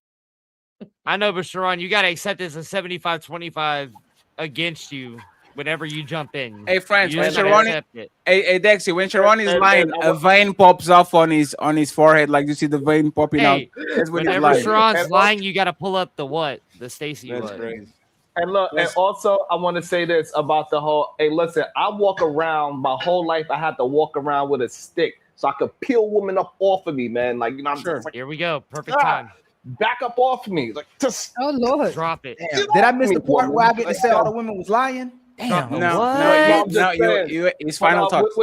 I know, but Sharon, you gotta accept this as 75-25 against you whenever you jump in. Hey, friends, You when just gotta Sharon, accept it. hey, Dexy, when Sharon is Hey, lying, man, a vein pops off on his forehead, like you see the vein popping out. Hey, That's when he's whenever lying. Sharon's And lying, you gotta pull up the what? The Stacy That's what? crazy. And look, and also I want to say this about the whole. Hey, listen, I walk around my whole life. I had to walk around with a stick so I could peel women up off of me, man. Like I'm just like, Here we go. Perfect time. back up off of me, like just Oh Lord. Drop it. Damn, did I miss the part where I get to say all the women was lying? Drop Damn. it. No, What? no, I'm just no, saying. it's But, final thoughts.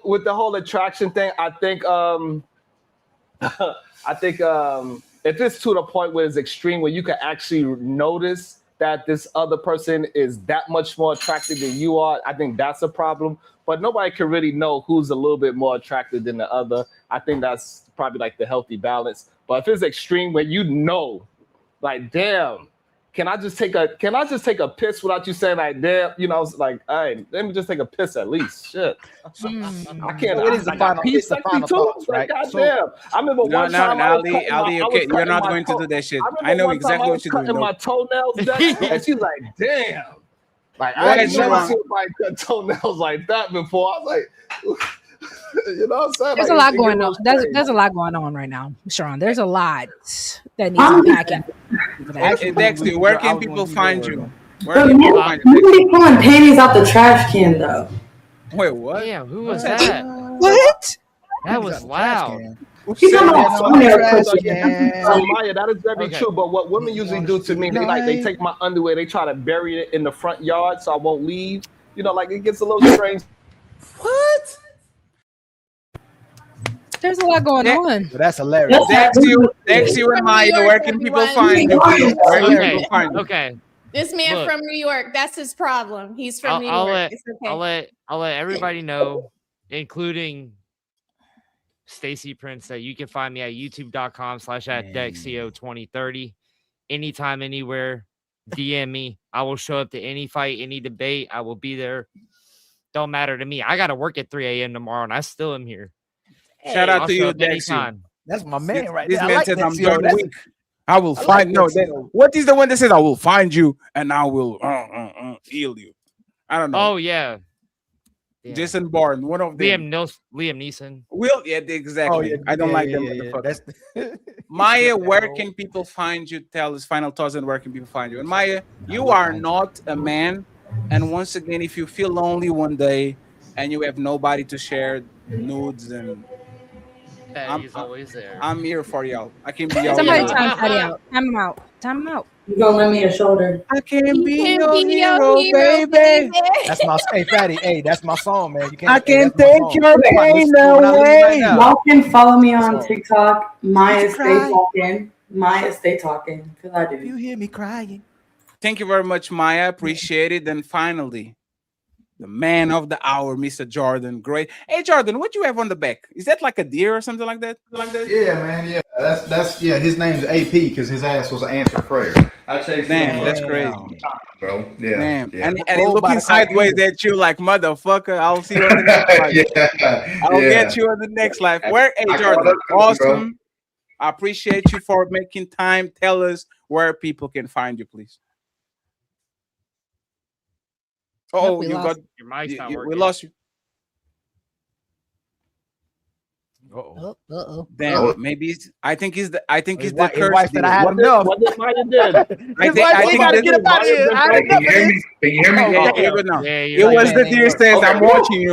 with the whole attraction thing. I think if it's to the point where it's extreme, where you can actually notice that this other person is that much more attractive than you are, I think that's a problem. But nobody can really know who's a little bit more attractive than the other. I think that's probably like the healthy balance. But if it's extreme where you know, like, damn, can I just take a piss without you saying like, damn, you know, it's like, all right, let me just take a piss at least. Shit. I can't. So it is the final- it's the final thoughts, right? God So- damn. I remember No, one time I was Ali, cutting Ali, my- I okay, was you're cutting not my going to toe- do that shit. remember I know one time exactly I what was you're cutting doing. my toenails, Dex, and she's like, damn. Like, Go I ahead, ain't never Sharon. seen somebody cut toenails like that before. I was like, you know what I'm saying? There's Like, a lot it going get on. real There's a lot going on right now, Sharon. There's a lot that needs unpacking. Hey, Dexter, where can people find you? Where But can people you find you? be pulling panties out the trash can though. Wait, what? Yeah, who was that? What? That was loud. She's talking about toenail So, pushing. so Maya, that is very Okay. true. But what women usually do to me, they take my underwear, they try to bury it in the front yard so I won't leave. You know, like it gets a little strange. What? There's a lot going on. Well, that's hilarious. Dexter and Maya, where can people find you? Please? Where can Okay. people find you? Okay. This man Look. from New York, that's his problem. He's from New York. It's okay. I'll let everybody know, including Stacy Prince, that you can find me at youtube.com/@Dexio2030. Anytime, anywhere, DM me. I will show up to any fight, any debate. I will be there. Don't matter to me. I got to work at 3 a.m. tomorrow, and I still am here. Shout out I'll to show you, up Dexter. anytime. That's my man right This there. I man like said, that, I'm CO. John That's- Wick. I will I like find no. that, CO. What is the one that says I will find you and I will heal you? I don't know. Oh yeah. Jason Bourne, one of them. Liam Neeson. Will exactly. Oh, yeah, I don't yeah, like yeah, them. yeah, yeah. Motherfuckers. Maya, where can people find you? Tell us final thoughts and where can people find you? And Maya, you are not a man. And once again, if you feel lonely one day and you have nobody to share nudes and He's always there. I'm here for y'all. I can be y'all. Somebody hero. time Fatty out. Time him out. Time him out. You gonna lend me a shoulder? I can be can your be your hero, hero, baby. That's my hey Fatty. Hey, that's my song, man. You can't. I can take your pain away. Y'all can follow me on So- TikTok. Maya Stay Stay Talking. Maya Stay Talking. Because I do. You hear me crying. Thank you very much, Maya. Appreciate it. And finally, the man of the hour, Mr. Jordan. Great. Hey, Jordan, what you have on the back? Is that like a deer or something like that? Yeah, man. Yeah, that's yeah. His name's AP because his ass was an answered prayer. I chased Damn, him that's for crazy. bro. Yeah, Damn. yeah. And he looking sideways at you like, motherfucker, I'll see you on the next life. Yeah, I'll yeah. get you on the next life. Where, hey, I Jordan, caught up to you, awesome. I appreciate you for making time. Tell us where people can find you, please. Oh, we you lost got you. Your mic's not we working. lost you. Uh-oh. Damn, maybe it's, I think it's the His curse. wife said I had deal. enough. What did Maya did? I think gotta this get is up out of here. I had Hey, enough can you of hear this. me? Can you hear me? Oh, Yeah, damn. you're good now. Yeah, It you're was like, the man, deer says, I'm watching you.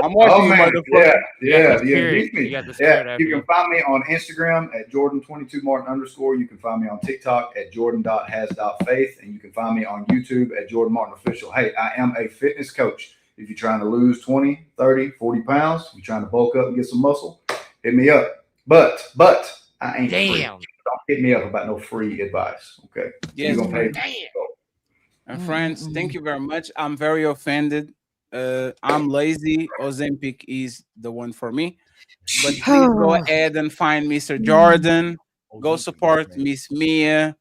I'm watching you, man. motherfucker. Yeah, the yeah. spirit. Use me. You got the spirit Yeah, after you can you. find me on Instagram at Jordan22Martin_. You can find me on TikTok at Jordan.has.faith. And you can find me on YouTube at Jordan Martin Official. Hey, I am a fitness coach. If you're trying to lose 20, 30, 40 pounds, if you're trying to bulk up and get some muscle, hit me up. But I ain't free. Damn. Don't hit me up about no free advice. Okay. Yes, You're gonna pay. Damn. And friends, thank you very much. I'm very offended. I'm lazy. Ozempic is the one for me. But please go ahead and find Mr. Jordan. Go support Miss Mia,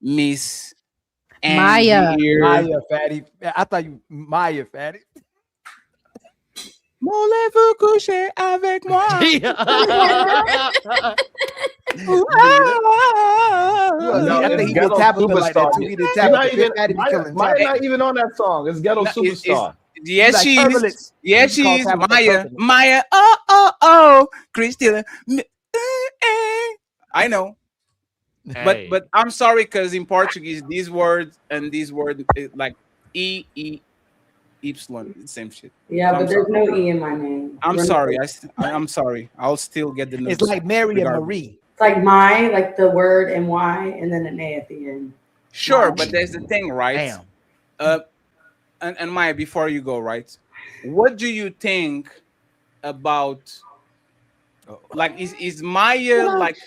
Miss Maya. Maya, Fatty. I thought you Maya, Fatty. Voulez-vous coucher avec moi? I think he did Tabitha like that too. He did Tabitha. Big Fatty be killing Maya Tabitha. not even on that song. It's Ghetto Superstar. Yes, like she turbulence. is. Yes, He's she called is. Tabitha Maya. Turbulence. Maya. Christina. I know. Hey. But I'm sorry because in Portuguese these words and these words like y, same shit. Yeah, So but there's no E in my name. I'm We're sorry. not- I'm sorry. I'll still get the news. It's like Mary and regardless. Marie. It's like my, like the word and Y, and then an A at the end. Sure, but there's the thing, right? Damn. And Maya, before you go, right? What do you think about like is Maya Hold on. like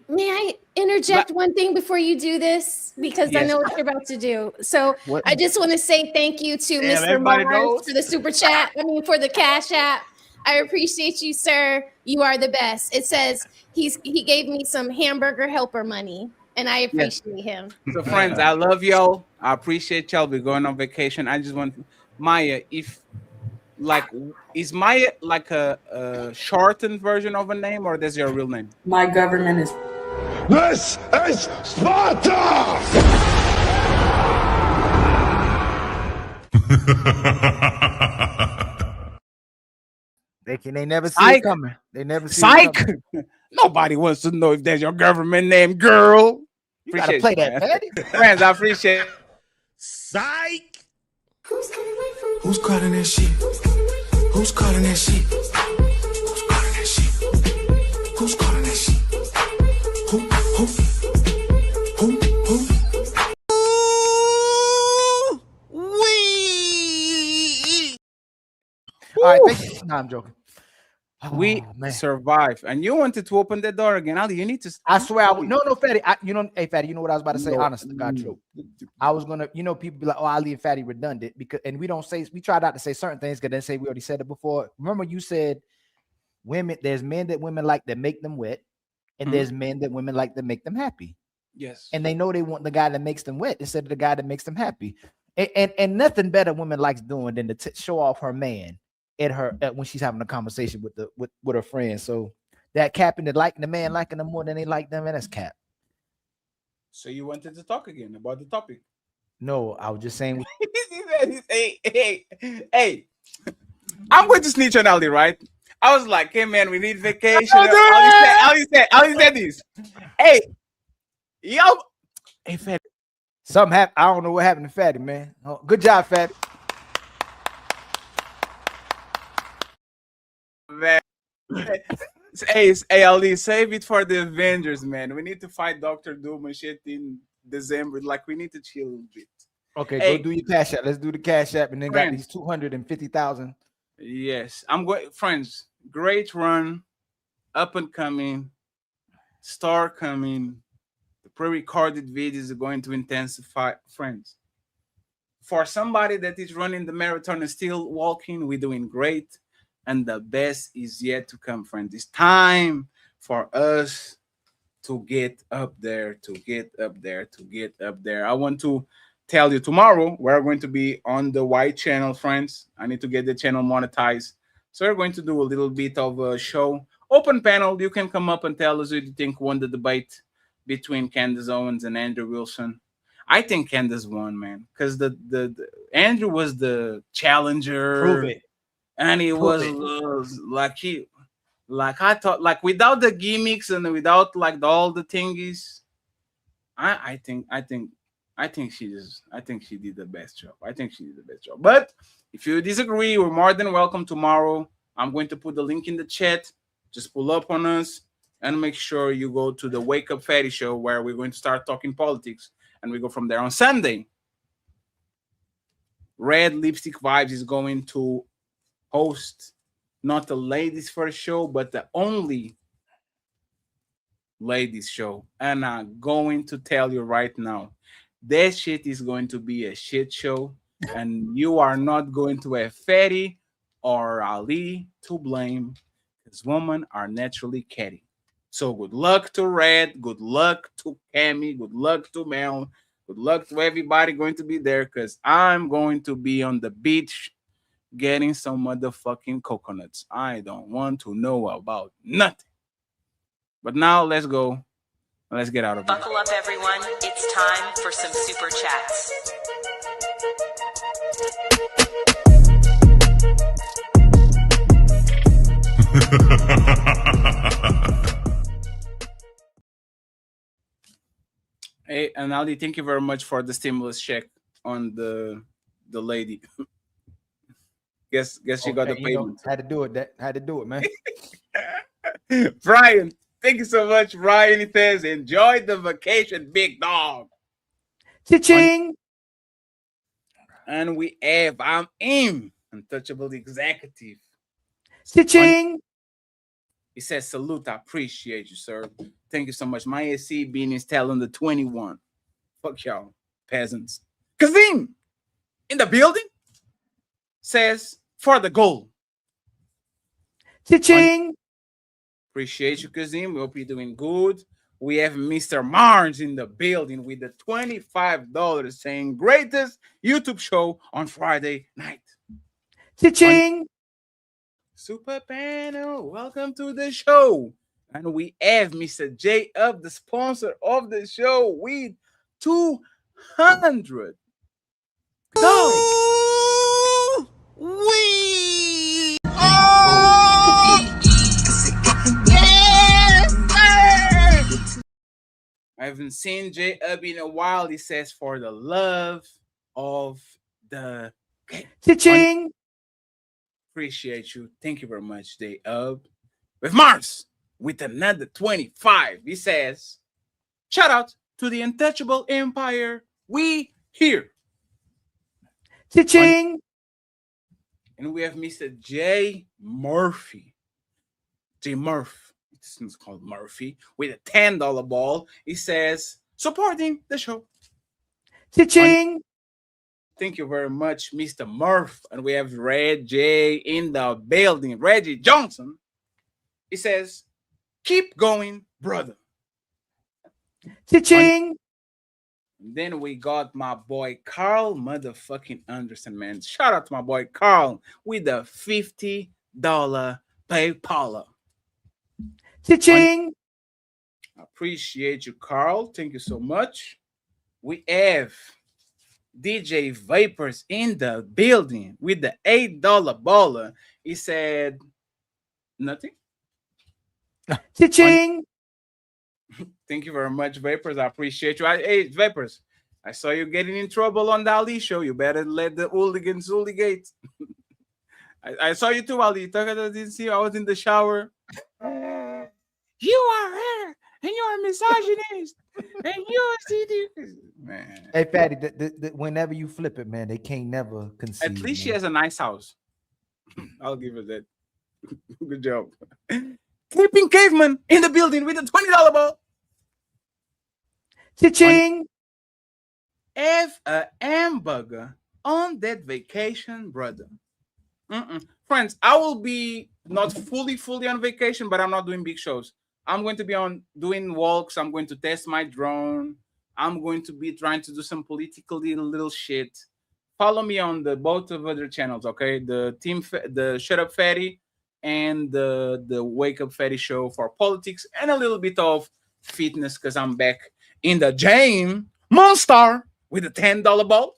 May I interject one thing before you do this? Because I Yes. know what you're about to do. So What? I just want to say thank you to Damn, Mr. everybody Mars knows. for the super chat. I mean, for the cash app. I appreciate you, sir. You are the best. It says he gave me some hamburger helper money, and I appreciate him. So friends, I love y'all. I appreciate y'all. We're going on vacation. I just want Maya, if like is Maya like a shortened version of a name or that's your real name? My government is. This is Sparta! They never see it coming. They never see it Psych. coming. Nobody wants to know if that's your government name, girl. You gotta play that, man. Patty. Friends, I appreciate it. Psych! Who's calling that shit? Who's calling that shit? Who's calling that shit? Who's calling that shit? Who? All right, thank you. No, I'm joking. We survive, and you wanted to open the door again, Ali. You need to. I swear, no, Fatty. Hey, Fatty, you know what I was about to say? Honest to God, true. I was gonna, people be like, "Oh, Ali and Fatty redundant," because, and we try not to say certain things because then say we already said it before. Remember, you said women. There's men that women like that make them wet, and there's men that women like that make them happy. Yes, and they know they want the guy that makes them wet instead of the guy that makes them happy. And nothing better women likes doing than to show off her man at her when she's having a conversation with her friend. So that capping that liking the man liking them more than they like them, and that's cap. So you wanted to talk again about the topic? No, I was just saying. Hey, I'm going to snitch on Ali, right? I was like, hey man, we need vacation. Ali said this. Hey, yo, hey Fatty. Something happened. I don't know what happened to Fatty, man. Oh, good job, Fatty. Man. Hey, Ali, save it for the Avengers, man. We need to fight Dr. Doom and shit in December. Like, we need to chill a little bit. Okay, hey, go do your Cash App. Let's do the Cash App, and then got these 250,000. Yes, I'm going, friends. Great run, up and coming, star coming. The pre-recorded videos are going to intensify, friends. For somebody that is running the marathon and still walking, we're doing great, and the best is yet to come, friends. It's time for us to get up there, to get up there, to get up there. I want to tell you tomorrow we're going to be on the white channel, friends. I need to get the channel monetized. So we're going to do a little bit of a show. Open panel. You can come up and tell us who you think won the debate between Candace Owens and Andrew Wilson. I think Candace won, man, because the Andrew was the challenger. Prove it. And he was like I thought, like without the gimmicks and without like all the thingies. I think she did the best job. I think she did the best job. But if you disagree, we're more than welcome tomorrow. I'm going to put the link in the chat. Just pull up on us and make sure you go to the Wake Up Fatty show where we're going to start talking politics, and we go from there. On Sunday, Red Lipstick Vibes is going to host not the ladies first show, but the only ladies show. And I'm going to tell you right now, that shit is going to be a shit show, and you are not going to have Fatty or Ali to blame, because women are naturally catty. So good luck to Red, good luck to Cammy, good luck to Mel, good luck to everybody going to be there, because I'm going to be on the beach getting some motherfucking coconuts. I don't want to know about nothing. But now let's go. Let's get out of here. Buckle up, everyone. It's time for some super chats. Hey, and Ali, thank you very much for the stimulus check on the lady. Guess she got the payment. Had to do it, man. Brian, thank you so much, Brian. He says, enjoy the vacation, big dog. Cha-ching. And we have, I'm in Untouchable Executive. Cha-ching. He says, salute, I appreciate you, sir. Thank you so much. My SC being is telling the 21. Fuck y'all, peasants. Kazim in the building says, for the goal. Cha-ching. Appreciate you, Kazim. We hope you're doing good. We have Mr. Marnes in the building with the $25 saying greatest YouTube show on Friday night. Cha-ching. Super panel, welcome to the show. And we have Mr. J Up, the sponsor of the show, with $200. I haven't seen J Up in a while. He says, for the love of the game. Cha-ching. Appreciate you. Thank you very much, J Up. With Mars, with another 25. He says, shout out to the Untouchable Empire. We here. Cha-ching. And we have Mr. J Murphy. J Murph. It's called Murphy. With a $10 ball. He says, supporting the show. Cha-ching. Thank you very much, Mr. Murph. And we have Red J in the building. Reggie Johnson. He says, keep going, brother. Cha-ching. Then we got my boy Carl motherfucking Anderson, man. Shout out to my boy Carl with the $50 PayPal. Cha-ching. Appreciate you, Carl. Thank you so much. We have DJ Vapors in the building with the $8 baller. He said nothing. Cha-ching. Thank you very much, Vapors. I appreciate you. Hey, Vapors, I saw you getting in trouble on the Ali show. You better let the hooligans hooligate. I saw you too, Ali. I didn't see you. I was in the shower. You are here, and you're a misogynist, and you're a CD. Man. Hey, Fatty, whenever you flip it, man, they can't never concede. At least man. she has a nice house. I'll give her that. Good job. Sleeping Caveman in the building with a $20 ball. Cha-ching. Have a hamburger on that vacation, brother. Friends, I will be not fully on vacation, but I'm not doing big shows. I'm going to be doing walks. I'm going to test my drone. I'm going to be trying to do some political little shit. Follow me on both of other channels, okay? The Shut Up Fatty and the Wake Up Fatty show for politics and a little bit of fitness because I'm back in the gym. Monster with a $10 ball.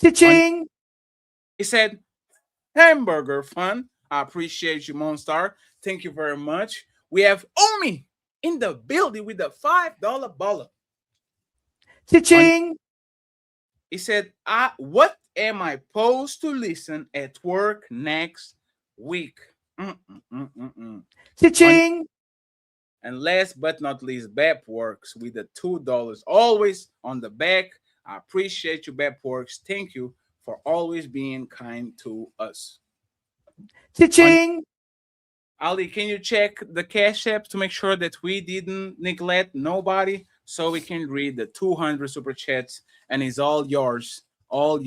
Cha-ching. He said, hamburger fun. I appreciate you, Monster. Thank you very much. We have Omi in the building with the $5 baller. Cha-ching. He said, what am I supposed to listen at work next week? Cha-ching. And last but not least, Bep Works with the $2 always on the back. I appreciate you, Bep Works. Thank you for always being kind to us. Cha-ching. Ali, can you check the Cash App to make sure that we didn't neglect nobody so we can read the 200 super chats and it's all yours until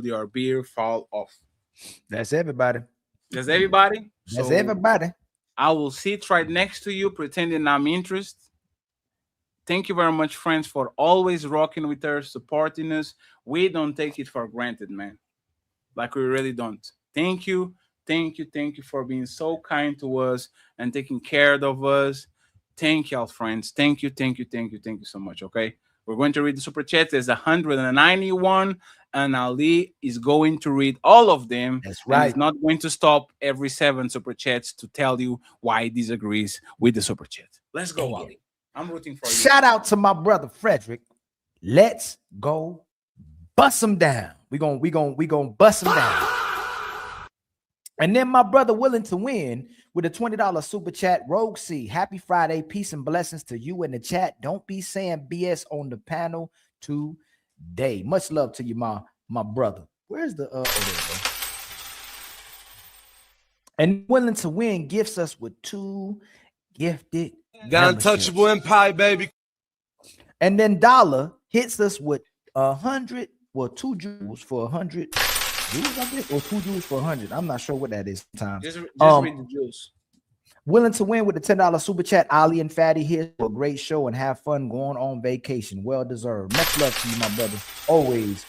your beer fall off. That's everybody. That's everybody? That's everybody. I will sit right next to you pretending I'm interested. Thank you very much, friends, for always rocking with us, supporting us. We don't take it for granted, man. Like we really don't. Thank you. Thank you for being so kind to us and taking care of us. Thank y'all, friends. Thank you so much, okay? We're going to read the super chat. There's 191, and Ali is going to read all of them. That's right. He's not going to stop every 7 super chats to tell you why he disagrees with the super chat. Let's go, Ali. I'm rooting for you. Shout out to my brother Frederick. Let's go bust him down. We gonna bust him down. And then my brother Willing to Win with a $20 super chat. Rogue C, happy Friday. Peace and blessings to you in the chat. Don't be saying BS on the panel today. Much love to you, my brother. Where's the there we go. And Willing to Win gifts us with 2 gifted. Got Untouchable Empire, baby. And then Dollar hits us with 100, well, 2 jewels for 100 jewels, I guess, or 2 jewels for 100. I'm not sure what that is sometimes. Just read the jewels. Willing to Win with the $10 super chat. Ali and Fatty here for a great show and have fun going on vacation. Well deserved. Much love to you, my brother. Always.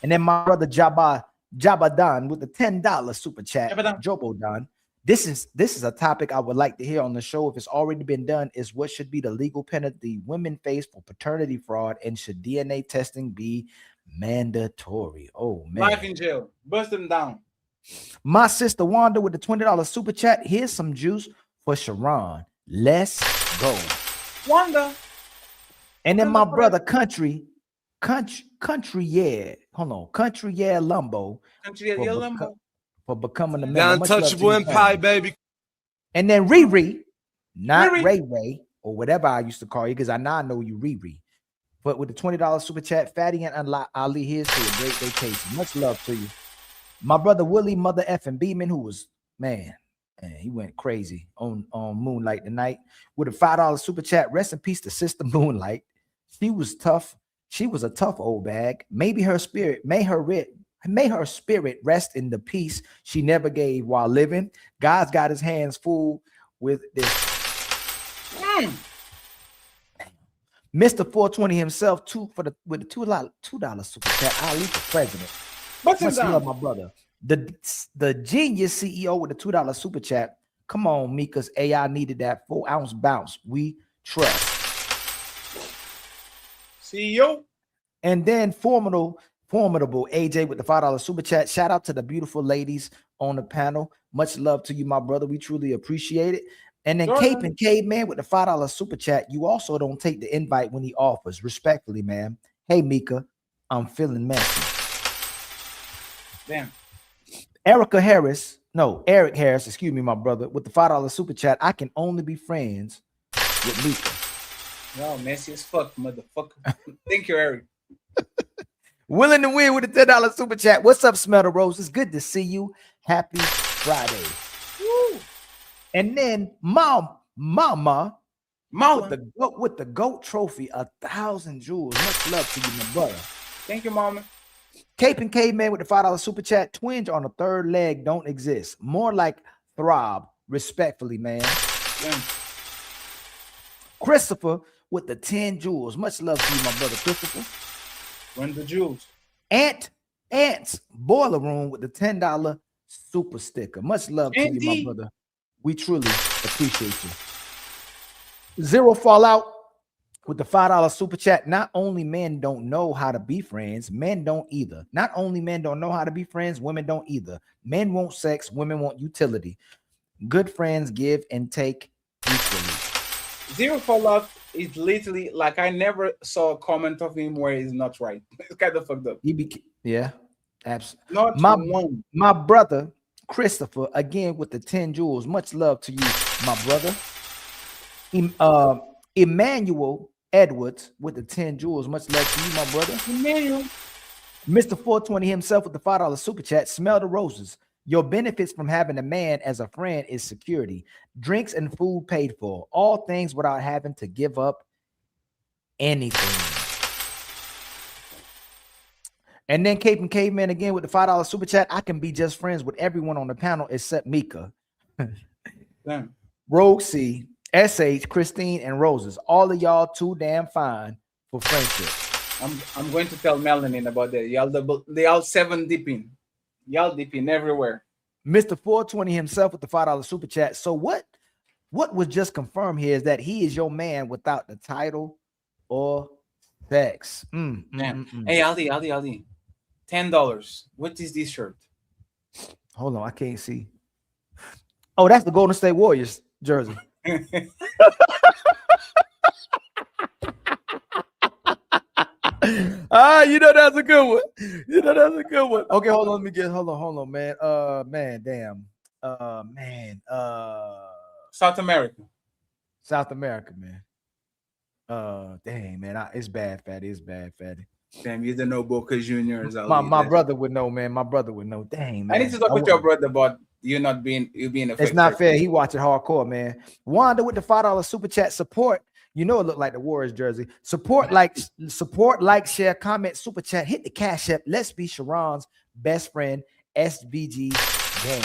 And then my brother Jabadan with the $10 super chat. Jobodan. This is a topic I would like to hear on the show. If it's already been done, is what should be the legal penalty women face for paternity fraud, and should DNA testing be mandatory? Oh man, Life in jail. Bust them down. My sister Wanda with the $20 super chat. Here's some juice for Sharon. Let's go, Wanda. And then my brother Country, yeah. Hold on, Country, yeah, Lumbo. Country, yeah, Lumbo. For becoming a member. Got Untouchable Empire, baby. And then Riri, not Ray, or whatever I used to call you, because I now know you Riri. But with the $20 super chat, Fatty and Ali, here's to a great vacation. Much love to you. My brother Willie, Mother F and Beeman, who was, man, he went crazy on Moonlight tonight. With a $5 super chat, rest in peace to Sister Moonlight. She was tough. She was a tough old bag. Maybe her spirit, may her spirit rest in the peace she never gave while living. God's got his hands full with this. Mr. 420 himself, with the $2 super chat. Ali for president. Much love, my brother. The genius CEO with the $2 super chat. Come on, Micca's AI needed that 4-ounce bounce. We trust. CEO. And then formidable AJ with the $5 super chat. Shout out to the beautiful ladies on the panel. Much love to you, my brother. We truly appreciate it. And then Cape and Caveman with the $5 super chat. You also don't take the invite when he offers. Respectfully, man. Hey, Micca, I'm feeling messy. Damn. Eric Harris, excuse me, my brother, with the $5 super chat. I can only be friends with Micca. No, messy as fuck, motherfucker. Thank you, Eric. Willing to win with a $10 super chat. What's up, Smell the Roses? Good to see you. Happy Friday. Woo. And then Mama with the GOAT trophy, 1,000 jewels. Much love to you, my brother. Thank you, Mama. Cape and Caveman with the $5 super chat. Twinge on a third leg don't exist. More like throb. Respectfully, man. Yeah. Christopher with the 10 jewels. Much love to you, my brother Christopher. Run the jewels. Ants Boiler Room with the $10 super sticker. Much love to you, my brother. We truly appreciate you. Zero Fallout with the $5 super chat. Not only men don't know how to be friends, men don't either. Not only men don't know how to be friends, women don't either. Men want sex, women want utility. Good friends give and take equally. Zero Fallout is literally like I never saw a comment of him where he's not right. It's kind of fucked up. Yeah, absolutely. Not my brother Christopher again with the 10 jewels. Much love to you, my brother. Emmanuel Edwards with the 10 jewels. Much love to you, my brother. Emmanuel. Mr. 420 himself with the $5 super chat. Smell the roses. Your benefits from having a man as a friend is security, drinks and food paid for, all things without having to give up anything. And then Cape and Caveman again with the $5 super chat. I can be just friends with everyone on the panel except Micca. Damn. Rogue C, SH, Christine, and Roses. All of y'all too damn fine for friendship. I'm going to tell Melanin about that. Y'all 7 dipping. Y'all dipping everywhere. Mr. 420 himself with the $5 super chat. So what was just confirmed here is that he is your man without the title or sex. Hey, Ali. $10. What is this shirt? Hold on, I can't see. Oh, that's the Golden State Warriors jersey. You know that's a good one. Okay, hold on. Let me get. Hold on, man. Damn. South America, man. Dang, man. It's bad, Fatty. It's bad, Fatty. Damn, you don't know Boca Juniors. My brother would know, man. My brother would know. Dang, man. I need to talk with your brother about you being a. It's not fair. He watching hardcore, man. Wanda with the $5 super chat support. You know it looked like the Warriors jersey. Support, like, share, comment, super chat. Hit the Cash App. Let's be Sharon's best friend. SBG game.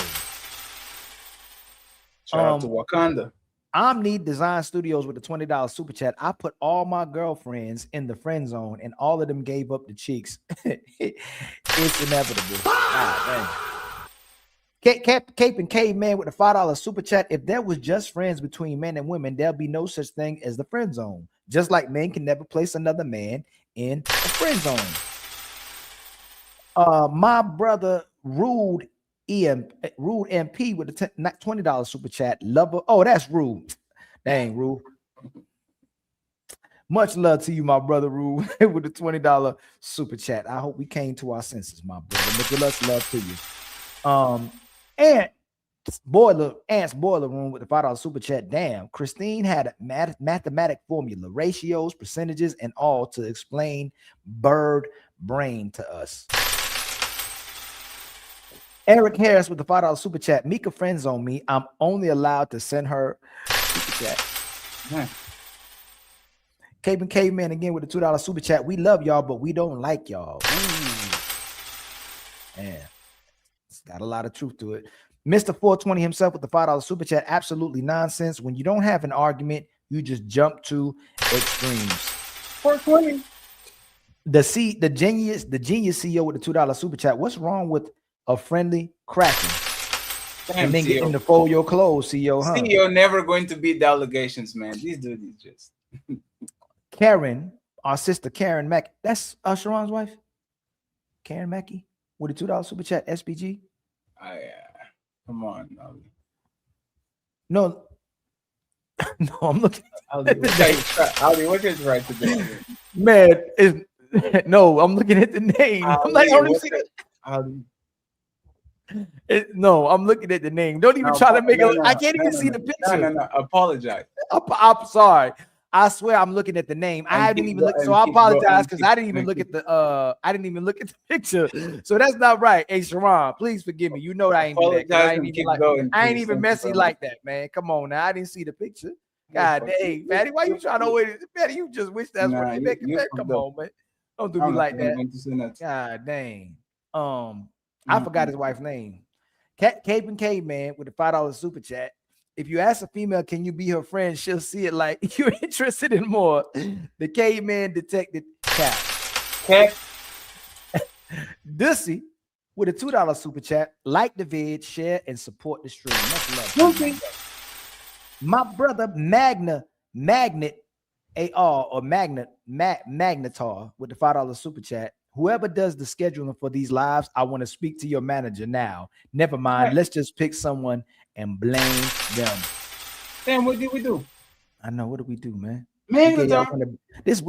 Shout out to Wakanda. Omni Design Studios with the $20 super chat. I put all my girlfriends in the friend zone, and all of them gave up the cheeks. It's inevitable. Cape and Caveman with the $5 super chat. If there was just friends between men and women, there'll be no such thing as the friend zone. Just like men can never place another man in a friend zone. My brother Rude MP with the $20 super chat. Lover. Oh, that's Rude. Dang, Rude. Much love to you, my brother Rude, with the $20 super chat. I hope we came to our senses, my brother. Much love to you. Ants Boiler Room with the $5 super chat. Damn, Christine had a mathematic formula, ratios, percentages, and all to explain bird brain to us. Eric Harris with the $5 super chat. Micca friends on me. I'm only allowed to send her super chat. Cape and Caveman again with the $2 super chat. We love y'all, but we don't like y'all. Man, it's got a lot of truth to it. Mr. 420 himself with the $5 super chat. Absolutely nonsense. When you don't have an argument, you just jump to extremes. 420. The genius CEO with the $2 super chat. What's wrong with a friendly cracking? Damn, and then get CEO. them to fold your clothes, CEO, huh? CEO never going to beat the allegations, man. These dudes is just Karen, our sister Karen Mackey. That's Sharon's wife. Karen Mackey with a $2 super chat. SPG. Come on, Ali. No, no, I'm looking. Ali, what is right to do? Man, no, I'm looking at the name. I'm like, I don't even see that. No, I'm looking at the name. Don't even try to make it. I can't even see the picture. No. Apologize. I'm sorry. I swear I'm looking at the name. I didn't even look, so I apologize because I didn't even look at the picture. So that's not right. Hey, Sharon, please forgive me. You know that I ain't be that. I ain't even messy like that, man. Come on now. I didn't see the picture. God dang, Fatty, why you trying to wait? Fatty, you just wish that's what you make it. Come on, man. Don't do me like that. God dang. I forgot his wife's name. Cape and Caveman with the $5 super chat. If you ask a female, can you be her friend? She'll see it like you're interested in more. The Caveman detected Cap. Dussy with a $2 super chat. Like the vid, share, and support the stream. Much love. My brother Magnet AR or Magnetar with the $5 super chat. Whoever does the scheduling for these lives, I want to speak to your manager now. Never mind. Let's just pick someone and blame them. Damn, what did we do? I know. What did we do, man? This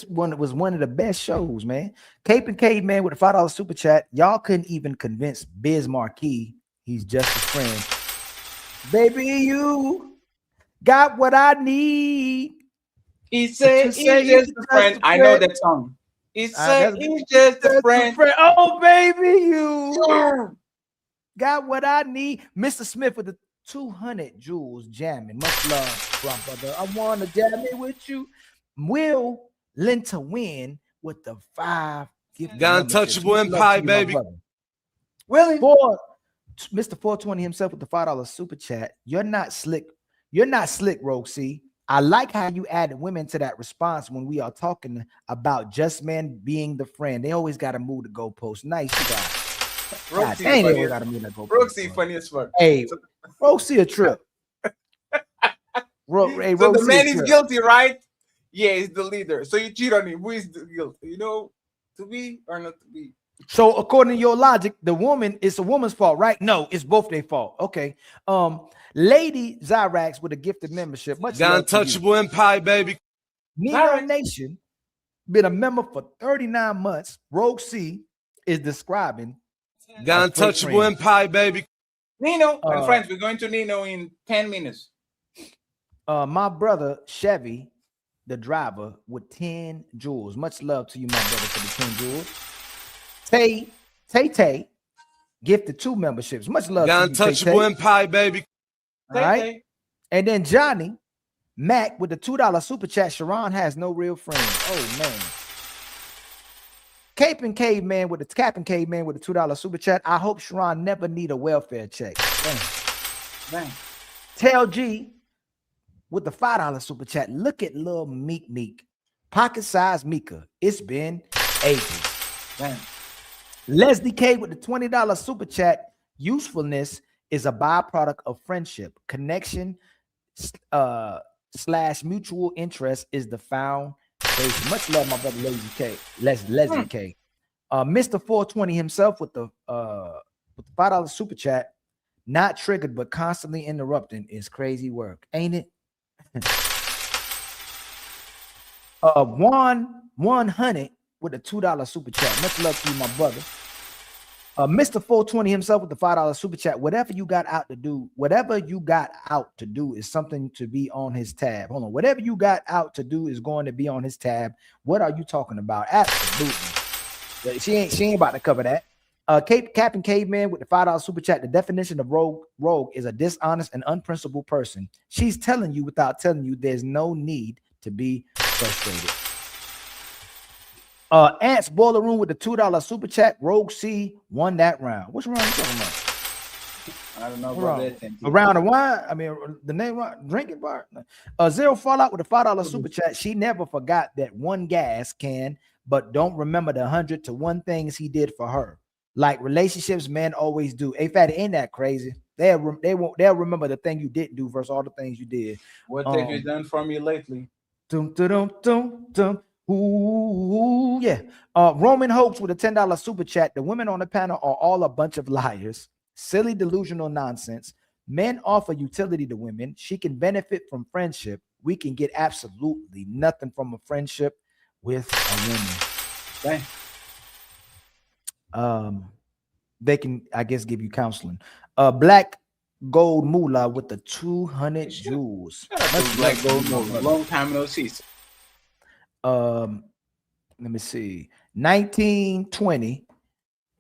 one was one of the best shows, man. Cape and Caveman with a $5 super chat. Y'all couldn't even convince Biz Marquis he's just a friend. Baby, you got what I need. He said he's just a friend. I know that song. He said he's just a friend. Oh, baby, you got what I need. Mr. Smith with the 200 jewels jamming. Much love, brother. I want to jam it with you. Will Linta win with the 5 gift. Untouchable Empire, baby. Willie. Mr. 420 himself with the $5 super chat. You're not slick. You're not slick, Rogue C. I like how you added women to that response when we are talking about just men being the friend. They always got to move the goalpost. Nice, you guys. Roxy funny as fuck. Hey, Roxy a trip. So the man is guilty, right? Yeah, he's the leader. So you cheat on him. Who is the guilty? You know, to be or not to be. So according to your logic, it's a woman's fault, right? No, it's both their fault. Okay. Lady Zyrax with a gifted membership. Much Untouchable Empire, baby. Nino Nation been a member for 39 months. Rogue C is describing Untouchable Empire, baby. Nino and friends, we're going to Nino in 10 minutes. My brother Chevy, the driver, with 10 jewels. Much love to you, my brother, for the 10 jewels. Tay gifted 2 memberships. Much love to you, Untouchable Empire, baby. All right. And then Johnny Mac with the $2 super chat. Sharon has no real friends. Oh man. Cap and Caveman with the $2 super chat. I hope Sharon never need a welfare check. Dang. Tell G with the $5 super chat. Look at little Meek. Pocket size Micca. It's been ages. Dang. Leslie K with the $20 super chat. Usefulness is a byproduct of friendship. Connection / mutual interest is the foundation. Much love, my brother Leslie K. Leslie K. Mr. 420 himself with the $5 super chat. Not triggered, but constantly interrupting is crazy work, ain't it? 100 with a $2 super chat. Much love to you, my brother. Mr. 420 himself with the $5 super chat. Whatever you got out to do is something to be on his tab. Hold on. Whatever you got out to do is going to be on his tab. What are you talking about? Absolutely. She ain't about to cover that. Captain Caveman with the $5 super chat. The definition of rogue is a dishonest and unprincipled person. She's telling you without telling you there's no need to be frustrated. Ants Boiler Room with the $2 super chat. Rogue C won that round. Which round are you talking about? I don't know about that. A round of wine. I mean, the name drinking bar. Zero Fallout with a $5 super chat. She never forgot that one gas can, but don't remember the 100 to 1 things he did for her. like relationships men always do. Hey, Fatty, ain't that crazy? They'll remember the thing you didn't do versus all the things you did. What have you done for me lately? Ooh, yeah. Roman Hopes with a $10 super chat. The women on the panel are all a bunch of liars. Silly, delusional nonsense. Men offer utility to women. She can benefit from friendship. We can get absolutely nothing from a friendship with a woman. Dang. They can, I guess, give you counseling. Black Gold Moolah with the 200 jewels. Black Gold Moolah. Long time no see. Let me see. 1920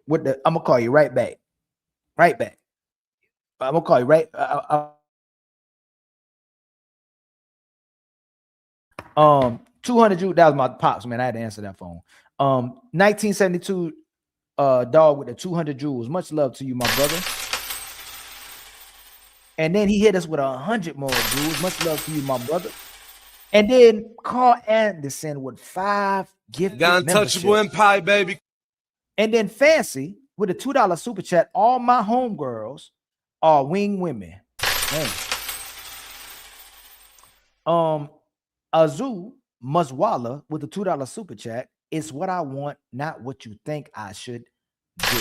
with the, I'm gonna call you right back. Right back. I'm gonna call you right. 200 jewels. That was my pops, man. I had to answer that phone. 1972 dog with the 200 jewels. Much love to you, my brother. And then he hit us with 100 more jewels. Much love to you, my brother. And then Carl Anderson with 5 gifted Untouchable and pie, baby. And then Fancy with a $2 super chat. All my homegirls are wing women. Man. Azu Muswala with a $2 super chat. It's what I want, not what you think I should do.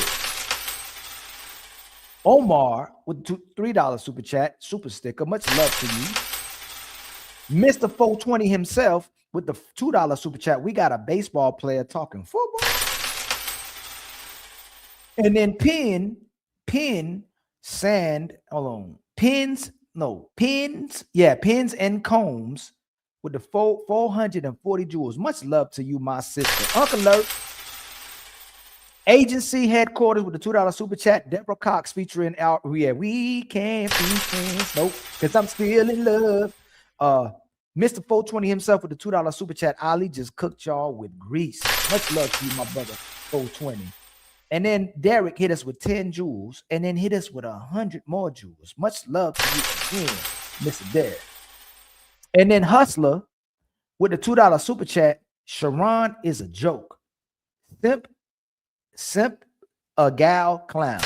Omar with a $3 super chat, super sticker. Much love to you. Mr. 420 himself with the $2 super chat. We got a baseball player talking football. And then Pins and Combs with the 440 jewels. Much love to you, my sister. Uncle Lurk. Agency headquarters with the $2 super chat. Deborah Cox featuring out. Yeah, we can't be friends. Nope, because I'm still in love. Mr. 420 himself with the $2 super chat. Ali just cooked y'all with grease. Much love to you, my brother. 420. And then Derek hit us with 10 jewels and then hit us with 100 more jewels. Much love to you again, Mr. Derek. And then Hustler with the $2 super chat. Sharon is a joke. Simp, a gal clown.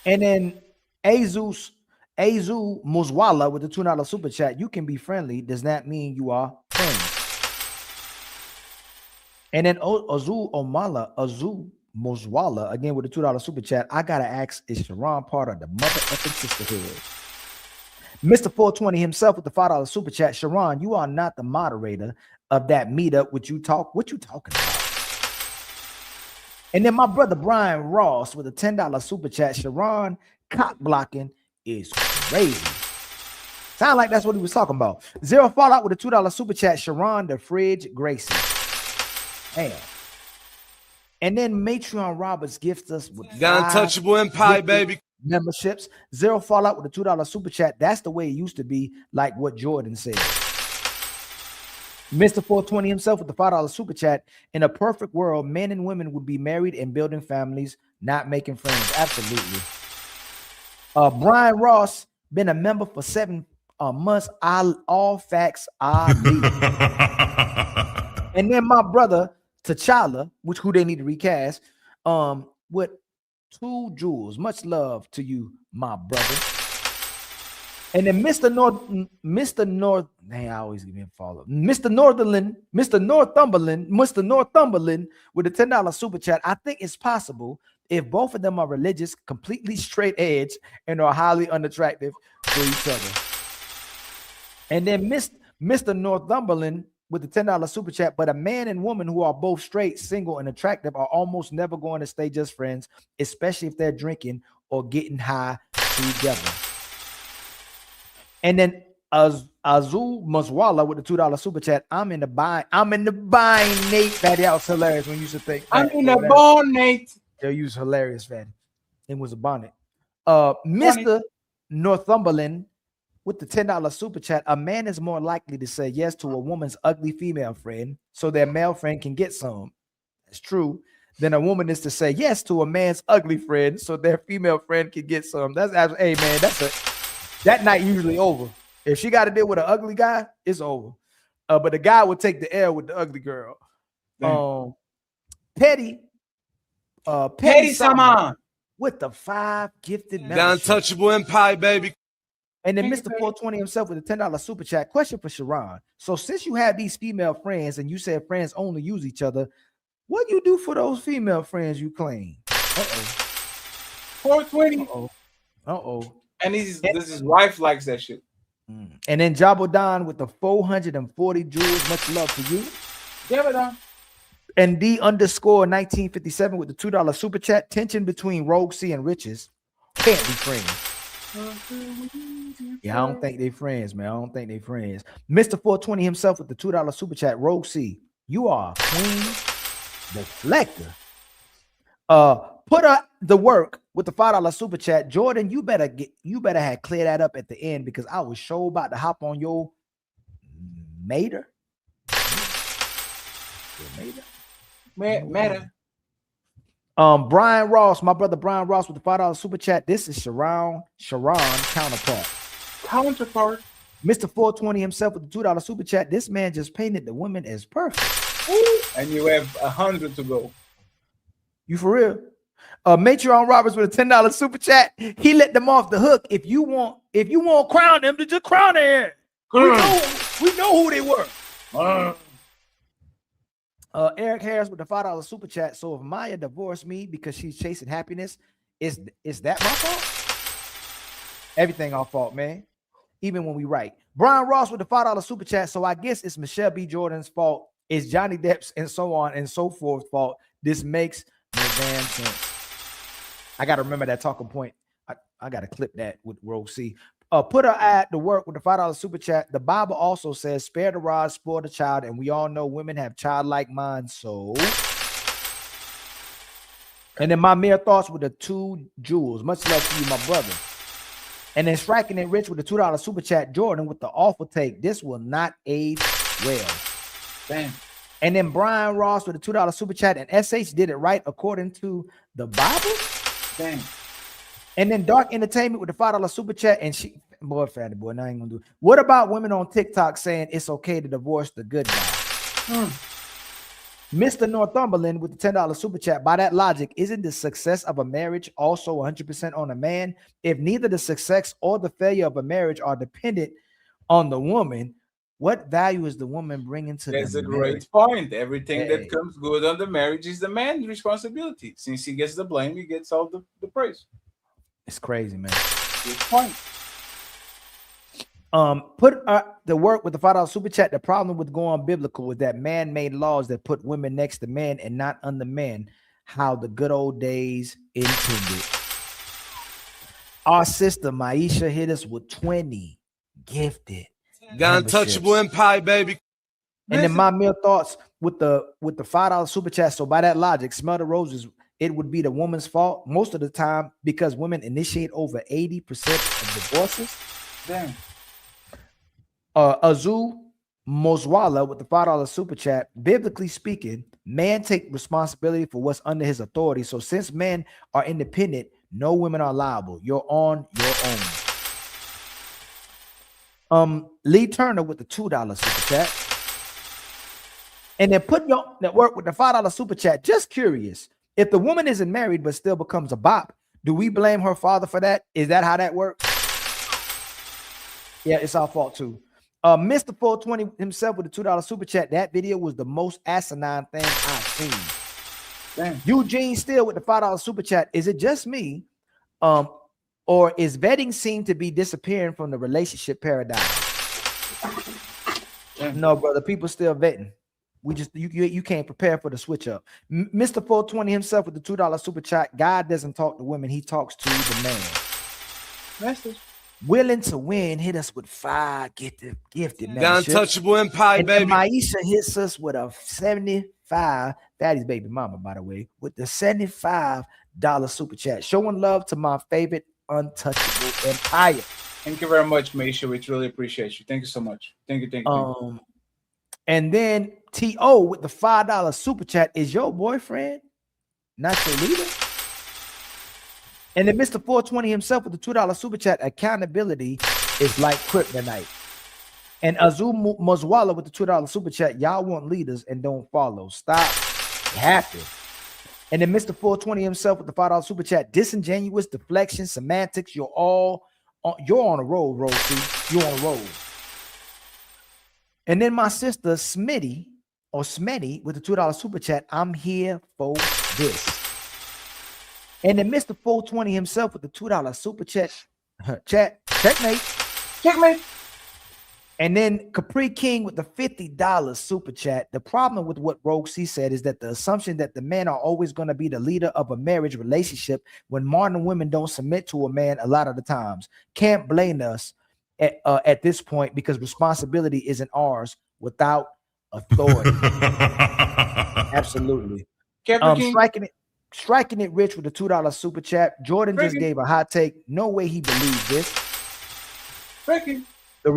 And then Azu Muswala with the $2 super chat. You can be friendly. Does that mean you are friends? And then Azu Muswala again with the $2 super chat. I gotta ask, is Sharon part of the motherfucking sisterhood? Mr. 420 himself with the $5 super chat. Sharon, you are not the moderator of that meetup. What you talking about? And then my brother Brian Ross with a $10 super chat. Sharon, cock blocking is crazy. Sound like that's what he was talking about. Zero Fallout with a $2 super chat. Sharon, the fridge Gracie. Damn. And then Matreon Roberts gifts us with Untouchable and pie, baby. Memberships. Zero Fallout with a $2 super chat. That's the way it used to be, like what Jordan said. Mr. 420 himself with the $5 super chat. In a perfect world, men and women would be married and building families, not making friends. Absolutely. Brian Ross, been a member for 7 months. All facts are legal. And then my brother T'Challa, who they need to recast, with 2 jewels. Much love to you, my brother. And then Mr. Northumberland with a $10 super chat. I think it's possible if both of them are religious, completely straight edge, and are highly unattractive to each other. And then Mr. Northumberland with the $10 super chat. But a man and woman who are both straight, single, and attractive are almost never going to stay just friends, especially if they're drinking or getting high together. And then Azul Muswala with the $2 super chat. I'm in the bind, Nate. Fatty, that was hilarious when you used to think. I'm in the bond, Nate. They use hilarious, Fatty. It was a bonnet. Mr. Northumberland with the $10 super chat. A man is more likely to say yes to a woman's ugly female friend so their male friend can get some. That's true. Then a woman is to say yes to a man's ugly friend so their female friend can get some. That's absolutely, hey man, that night usually over. If she got to deal with an ugly guy, it's over. But the guy would take the L with the ugly girl. Petty Petty Sama with the 5 gifted The memberships. Untouchable Empire, baby. And then Mr. 420 himself with a $10 super chat. Question for Sharon. So since you have these female friends and you said friends only use each other, what you do for those female friends you claim? 420. And his wife likes that shit. And then Jabodon with the 440 jewels. Much love to you. Jabodon. And D_1957 with the $2 super chat. Tension between Rogue C and Riches can't be friends. Yeah, I don't think they friends, man. I don't think they friends. Mr. 420 himself with the $2 super chat. Rogue C, you are a queen deflector. Put up the work with the $5 super chat. Jordan, you better have clear that up at the end because I was sure about to hop on your mater. Matter. Brian Ross, my brother Brian Ross with the $5 super chat. This is Sharon counterpart. Mr. 420 himself with the $2 super chat. This man just painted the women as perfect. And you have 100 to go. You for real? Matreon Roberts with a $10 super chat. He let them off the hook. If you want to crown them, to just crown their head. We know who they were. Eric Harris with the $5 super chat. So if Maya divorced me because she's chasing happiness, is that my fault? Everything our fault, man. Even when we right. Brian Ross with the $5 super chat. So I guess it's Michelle B. Jordan's fault. It's Johnny Depp's and so on and so forth fault. This makes no damn sense. I got to remember that talking point. I got to clip that with Rogue C. Put her at the work with the $5 super chat. The Bible also says, spare the rod, spoil the child. And we all know women have childlike minds. So, and then my mere thoughts with the 2 jewels. Much love to you, my brother. And then Striking It Rich with the $2 super chat. Jordan with the awful take. This will not age well. Damn. And then Brian Ross with the $2 super chat. And SH did it right according to the Bible. Damn. And then Dark Entertainment with the $5 super chat. And she, boy, fatty boy, now I ain't gonna do it. What about women on TikTok saying it's okay to divorce the good guy? Mr. Northumberland with the $10 super chat. By that logic, isn't the success of a marriage also 100% on a man? If neither the success or the failure of a marriage are dependent on the woman, what value is the woman bringing to That's the a marriage? great point. Everything that comes good on the marriage is the man's responsibility. Since he gets the blame, he gets all the praise. It's crazy, man. Good point. Put the work with the $5 super chat. The problem with going biblical is that man-made laws that put women next to men and not under men, how the good old days intended. Our sister Maisha hit us with 20 gifted. The Untouchable Empire, baby. And then my mere thoughts with the $5 super chat. So by that logic, smell the roses, it would be the woman's fault most of the time because women initiate over 80% of divorces. Damn. Azu Moswala with the $5 super chat. Biblically speaking, man take responsibility for what's under his authority. So since men are independent, no women are liable. You're on your own. Lee Turner with the $2 super chat. And then put your network with the $5 super chat. Just curious, if the woman isn't married but still becomes a bop, do we blame her father for that? Is that how that works? Yeah, it's our fault too. Mr. 420 himself with the $2 super chat. That video was the most asinine thing I've seen. Damn. Eugene Steele with the $5 super chat. Is it just me? Or is vetting seem to be disappearing from the relationship paradigm? No, brother, people still vetting. We just you can't prepare for the switch up. Mr. 420 himself with the $2 super chat. God doesn't talk to women, he talks to the man. Message. Willing to win, hit us with 5 gifted The Untouchable Empire, and baby. Maisha hits us with a 75. Fatty's baby mama, by the way, with the $75 super chat. Showing love to my favorite Untouchable Empire. Thank you very much, Maisha. We truly appreciate you. Thank you so much. Thank you. And then T.O. with the $5 super chat. Is your boyfriend not your leader? And then Mr. 420 himself with the $2 super chat. Accountability is like kryptonite. And Azul Mozwala with the $2 super chat. Y'all want leaders and don't follow. Stop. You have to. And then Mr. 420 himself with the $5 super chat. Disingenuous, deflection, semantics. You're on a roll, Rosie. You're on a roll. And then my sister Smitty with the $2 super chat. I'm here for this. And then Mr. 420 himself with the $2 super chat. Checkmate. And then Capri King with the $50 super chat. The problem with what Rogue C said is that the assumption that the men are always going to be the leader of a marriage relationship when modern women don't submit to a man a lot of the times. Can't blame us at this point because responsibility isn't ours without authority. Absolutely. Striking it rich with the $2 super chat. Jordan just gave a hot take. No way he believes this. The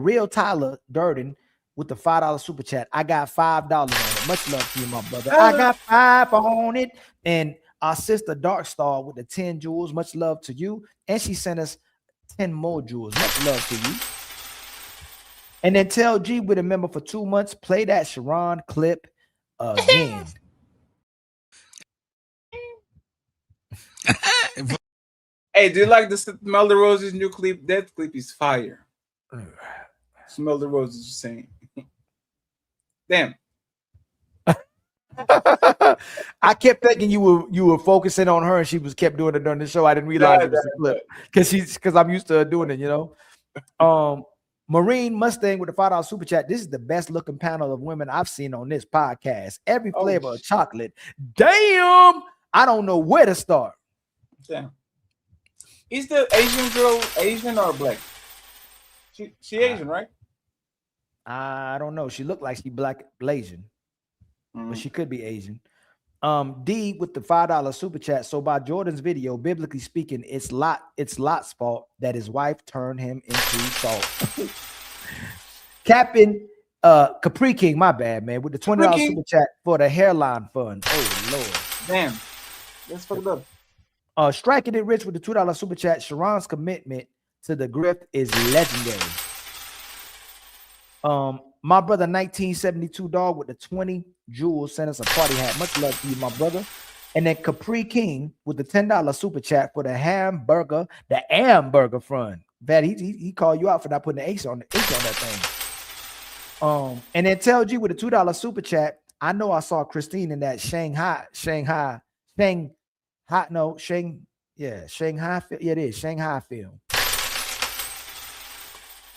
real Tyler Durden with the $5 super chat. I got $5 on it. Much love to you, my brother. I got 5 on it. And our sister Dark Star with the 10 jewels. Much love to you. And she sent us 10 more jewels. Much love to you. And then Tell G with a member for 2 months. Play that Sharon clip again. Hey, do you like the Smell the Roses new clip? That clip is fire. Smell the Roses, just saying. Damn. I kept thinking you were focusing on her and she kept doing it during the show. I didn't realize it was a clip because I'm used to her doing it, you know. Marine Mustang with the $5 super chat. This is the best looking panel of women I've seen on this podcast. Every flavor of chocolate. Damn, I don't know where to start. Damn. Is the Asian girl Asian or black? She Asian, right? I don't know. She looked like she black Asian, but she could be Asian. D with the $5 super chat. So by Jordan's video, biblically speaking, it's Lot's fault that his wife turned him into salt. Captain Capri King, my bad, man, with the $20 super chat for the hairline fund. Oh Lord, damn, that's fucked up. Striking it rich with the $2 super chat. Sharon's commitment to the grift is legendary. My brother 1972 dog with the 20 jewels sent us a party hat. Much love to you, my brother. And then Capri King with the $10 super chat for the hamburger fund. That he called you out for not putting the H on that thing. And then Tell G with the $2 super chat. I know I saw Christine in that Shanghai. It is Shanghai film.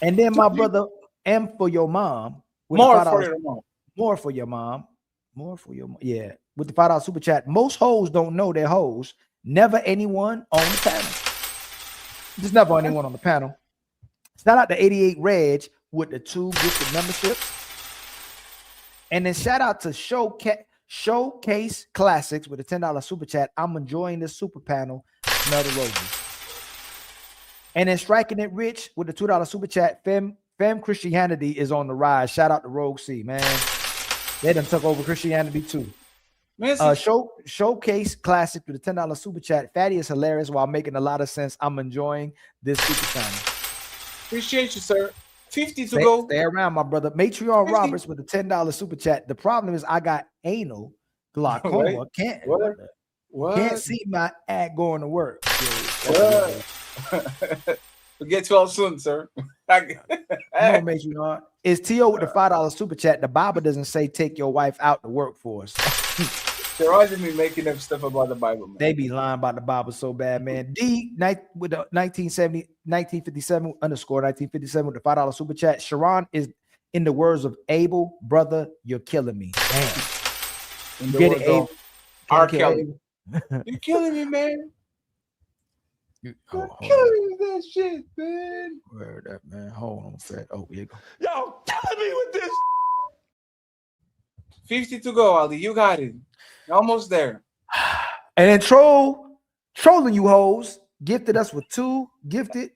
And then my brother M for your mom. More for your mom. More for your mom. Yeah, with the $5 super chat. Most hoes don't know they're hoes. Never anyone on the panel. Just never anyone on the panel. Shout out to 88 Reg with the 2 gifted memberships. And then shout out to Showcase Classics with a $10 super chat. I'm enjoying this super panel. Smell the roses. And then Striking It Rich with the $2 super chat. Femme Christianity is on the rise. Shout out to Rogue C, man. They done took over Christianity too. Showcase Classic with a $10 super chat. Fatty is hilarious while making a lot of sense. I'm enjoying this super panel. Appreciate you, sir. 50 to go. Stay around, my brother. Matreon Roberts with a $10 super chat. The problem is I got anal glaucoma. Can't see my ad going to work. We'll get you all soon, sir. Matreon. Is T.O. with the $5 super chat? The Bible doesn't say take your wife out the workforce. They're always be making up stuff about the Bible, man. They be lying about the Bible so bad, man. D with the 1957 underscore 1957 with the $5 super chat. Sharon is, in the words of Abel, brother, you're killing me. Damn. Get it, Abel. R. Kelly. You're killing me, man. You're killing me with that shit, man. Where that, man? Hold on, Fred. Oh, here you go. Y'all killing me with this. 50 to go, Ali. You got it. You're almost there. And then trolling you hoes, gifted us with 2 gifted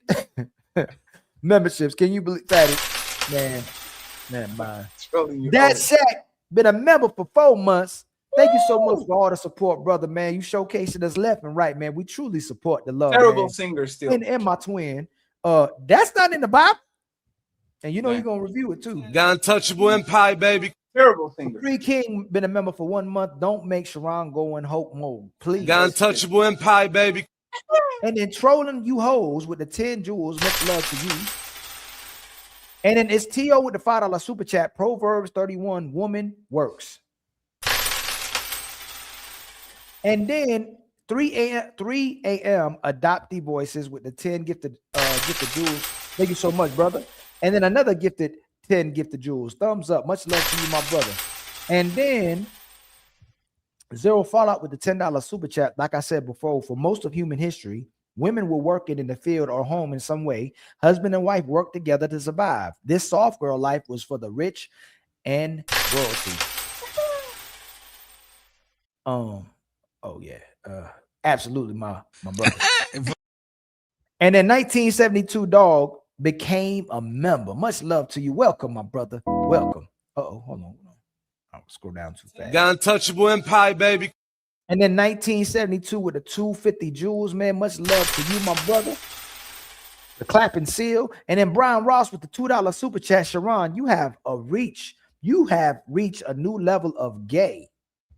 memberships. Can you believe that? Man, that Shaq been a member for 4 months. Thank you so much for all the support, brother, man. You showcasing us left and right, man. We truly support the love. Terrible man. Singer still. And my twin. That's not in the Bible. And you know you're gonna review it too. Got Untouchable Empire, baby. Terrible singer. Free King been a member for 1 month. Don't make Sharon go in Hulk mode, please. Got Untouchable and Pie, baby. And then trolling you hoes with the 10 jewels. Much love to you. And then it's T.O. with the $5 super chat. Proverbs 31, woman works. And then 3 a.m. Adoptee Voices with the 10 gifted jewels. Thank you so much, brother. And then another gifted 10 gifted jewels. Thumbs up. Much love to you, my brother. And then Zero Fallout with the $10 super chat. Like I said before, for most of human history, women were working in the field or home in some way. Husband and wife worked together to survive. This soft girl life was for the rich and royalty. Oh yeah, absolutely, my brother. And in 1972, Dog became a member. Much love to you. Welcome, my brother. Welcome. Hold on. I'll scroll down too fast. Got Untouchable and Pie, baby. And then 1972 with the 250 jewels, man. Much love to you, my brother. The clapping seal. And then Brian Ross with the $2 super chat. Sharon, you have reached a new level of gay.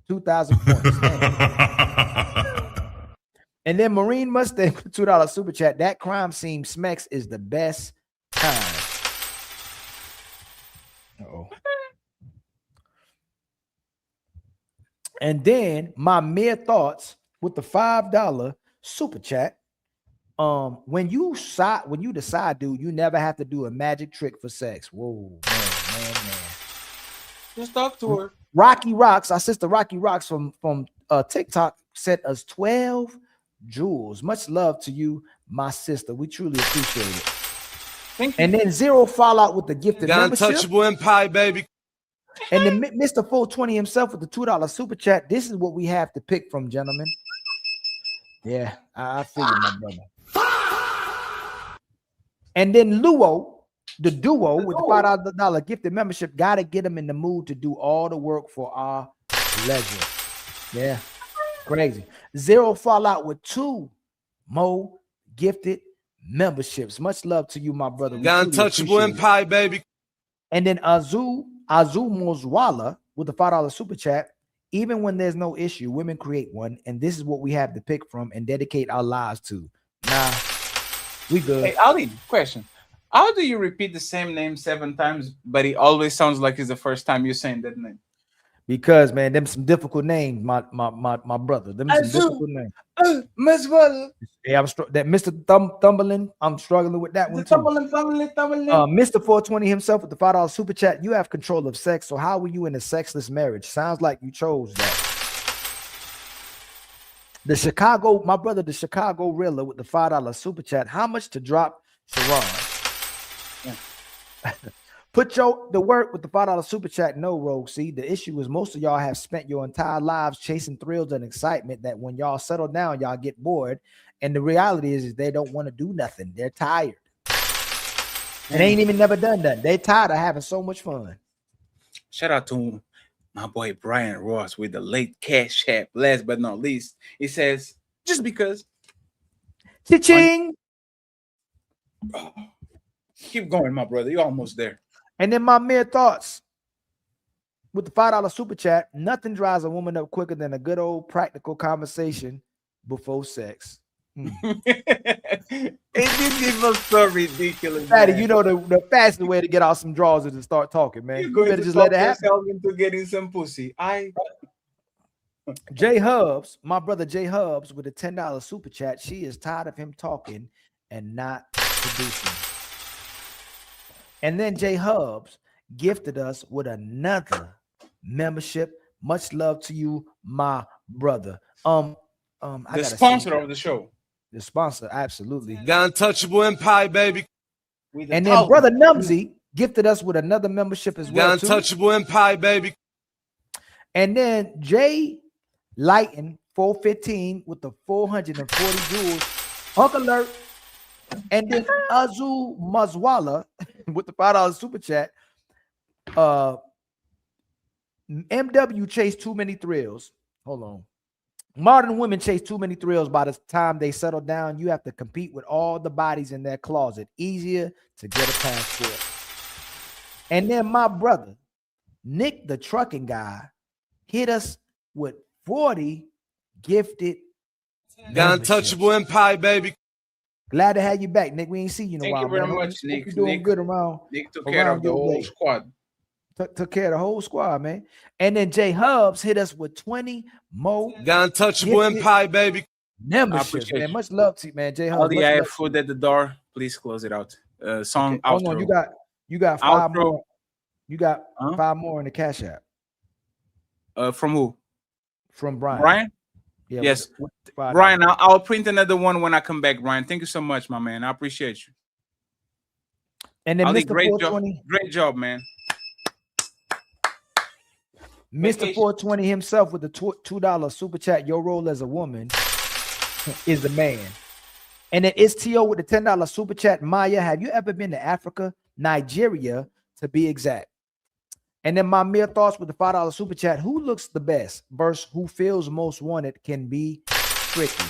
2,000 points. And then Marine Mustang with $2 super chat. That crime scene Smex is the best time. Uh-oh. And then my mere thoughts with the $5 super chat. When you decide, dude, you never have to do a magic trick for sex. Whoa, man. Just talk to her. Rocky Rocks, our sister Rocky Rocks from TikTok sent us 12 jewels. Much love to you, my sister. We truly appreciate it. Thank you. And then Zero Fallout with the gifted Got membership. Untouchable and Pie, baby. And then Mr. 420 himself with the $2 super chat. This is what we have to pick from, gentlemen. Yeah, I figured, my brother. And then Luo, the duo with the $5 gifted membership, got to get them in the mood to do all the work for our pleasure. Yeah, crazy. Zero Fallout with 2 more gifted memberships. Much love to you, my brother. Got Untouchable and Pie, baby. And then Azu Mozwala with the $5 super chat. Even when there's no issue, women create one, and this is what we have to pick from and dedicate our lives to. Nah, we good. Hey, Ali, question. How do you repeat the same name 7 times, but it always sounds like it's the first time you're saying that name? Because, man, them some difficult names, my brother. Them some difficult names. Hey, that Mr. Thumbling, I'm struggling with that one too. Mr. 420 himself with the $5 super chat. You have control of sex, so how were you in a sexless marriage? Sounds like you chose that. The Chicago, my brother, the Chicago Rilla with the $5 super chat. How much to drop Sharon? Yeah. Put the work with the $5 super chat. No, Rogue. See, the issue is most of y'all have spent your entire lives chasing thrills and excitement that when y'all settle down, y'all get bored. And the reality is they don't want to do nothing. They're tired. And they ain't even never done that. They're tired of having so much fun. Shout out to my boy Brian Ross with the late cash app. Last but not least, he says, just because. Cha-ching. Keep going, my brother. You're almost there. And then my mere thoughts with the $5 super chat. Nothing drives a woman up quicker than a good old practical conversation before sex. It was so ridiculous. Fatty, you know the fastest way to get out some draws is to start talking, man. You better just let it happen. Into getting some pussy. Jay Hubs, my brother Jay Hubs with a $10 super chat. She is tired of him talking and not producing. And then Jay Hubs gifted us with another membership. Much love to you, my brother. The sponsor of the show. The sponsor, absolutely. Got Untouchable and Pie, baby. And then brother Numsy gifted us with another membership as well. Got Untouchable and Pie, baby. And then Jay Lighton 415 with the 440 jewels. Hunk alert. And then Azul Mazwala with the $5 super chat. MW chased too many thrills. Hold on. Modern women chase too many thrills. By the time they settle down, you have to compete with all the bodies in their closet. Easier to get a passport. And then my brother, Nick, the trucking guy, hit us with 40 gifted Untouchable Empire, baby. Glad to have you back, Nick. We ain't seen you in a Thank while, you very man. much, Hope Nick. you're doing good around. Nick took care of the your whole way. squad. Took care of the whole squad, man. And then Jay Hubs hit us with 20 more Untouchable Empire, baby. memberships, man. Much love to you, man. Jay All Hubs. the I have food at the door. Please close it out. Song outro. Hold on, you got 5 Outro. more. You got 5 more in the Cash App. From who? From Brian. Brian? Yeah, yes. with $5. Brian, I'll print another one when I come back, Brian. Thank you so much, my man. I appreciate you. And then Ali, Mr. great 420. job. Great job, man. Mr. 420 himself with the $2 super chat. Your role as a woman is the man. And then it's T.O. with the $10 super chat. Maya, have you ever been to Africa? Nigeria, to be exact. And then my mere thoughts with the $5 super chat. Who looks the best versus who feels most wanted can be tricky.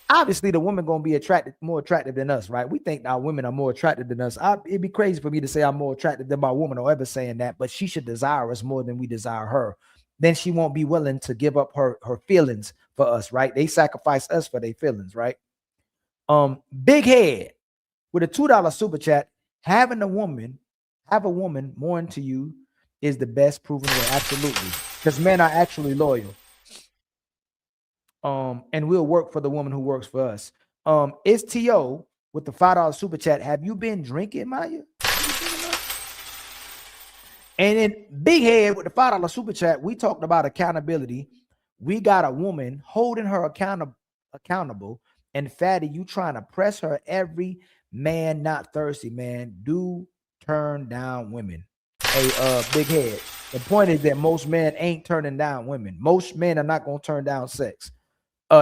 Obviously, the woman gonna be more attractive than us, right? We think our women are more attractive than us. It'd be crazy for me to say I'm more attractive than my woman or ever saying that, but she should desire us more than we desire her. Then she won't be willing to give up her feelings for us, right? They sacrifice us for their feelings, right? Big Head with a $2 super chat. Having a woman more into you is the best proven way. Absolutely, because men are actually loyal. And we'll work for the woman who works for us. It's T.O. with the $5 super chat. Have you been drinking, Maya? And then Big Head with the $5 super chat. We talked about accountability. We got a woman holding her accountable. And Fatty, you trying to press her every man not thirsty, man. Do turn down women. Hey, Big Head. The point is that most men ain't turning down women. Most men are not going to turn down sex.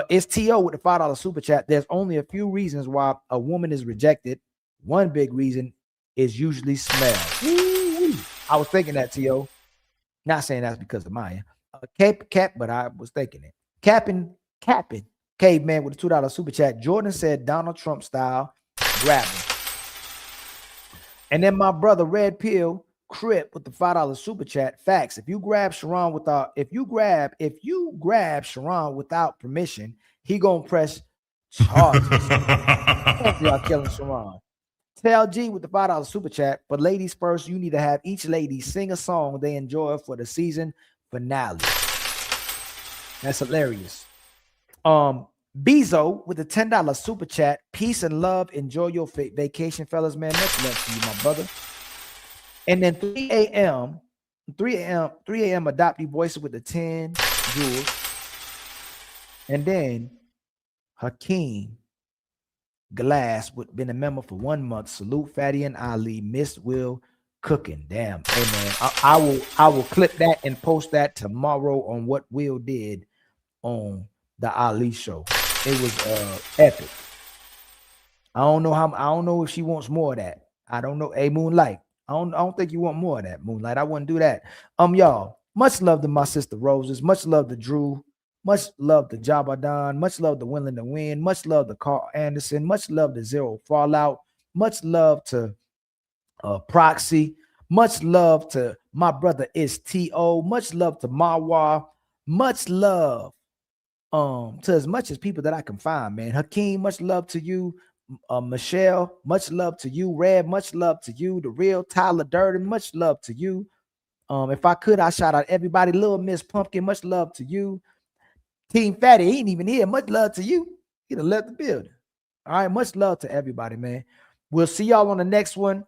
It's T.O. with the $5 super chat. There's only a few reasons why a woman is rejected. One big reason is usually smell. Woo-wee. I was thinking that, T.O. Not saying that's because of Maya. Cap, but I was thinking it. Capping. Caveman with the $2 super chat. Jordan said Donald Trump style, grab him. And then my brother Red Pill Crip with the $5 super chat. Facts. If you grab Sharon without permission, he gonna press charges. Y'all killing Sharon. Tell G with the $5 super chat. But ladies first, you need to have each lady sing a song they enjoy for the season finale. That's hilarious. Bezo with the $10 super chat. Peace and love. Enjoy your vacation, fellas, man. Much love to you, my brother. And then 3 a.m. Adoptee Voices with the 10 jewels. And then Hakeem Glass with been a member for 1 month. Salute Fatty and Ali. Miss Will cooking. Damn. Hey man, I will clip that and post that tomorrow on what Will did on the Ali show. It was epic. I don't know if she wants more of that. I don't know. Hey, Moonlight. I don't think you want more of that, Moonlight. I wouldn't do that. Y'all, much love to my sister Roses. Much love to Drew. Much love to Jabadon. Much love to Willing to Win. Much love to Carl Anderson. Much love to Zero Fallout. Much love to Proxy. Much love to my brother is T.O. Much love to Marwa. Much love to as much as people that I can find, man. Hakeem, much love to you. Michelle, much love to you. Red, much love to you. The real Tyler Durden, much love to you. If I could, I shout out everybody. Little Miss Pumpkin, much love to you. Team Fatty, he ain't even here. Much love to you. He done left the building. All right, much love to everybody, man. We'll see y'all on the next one.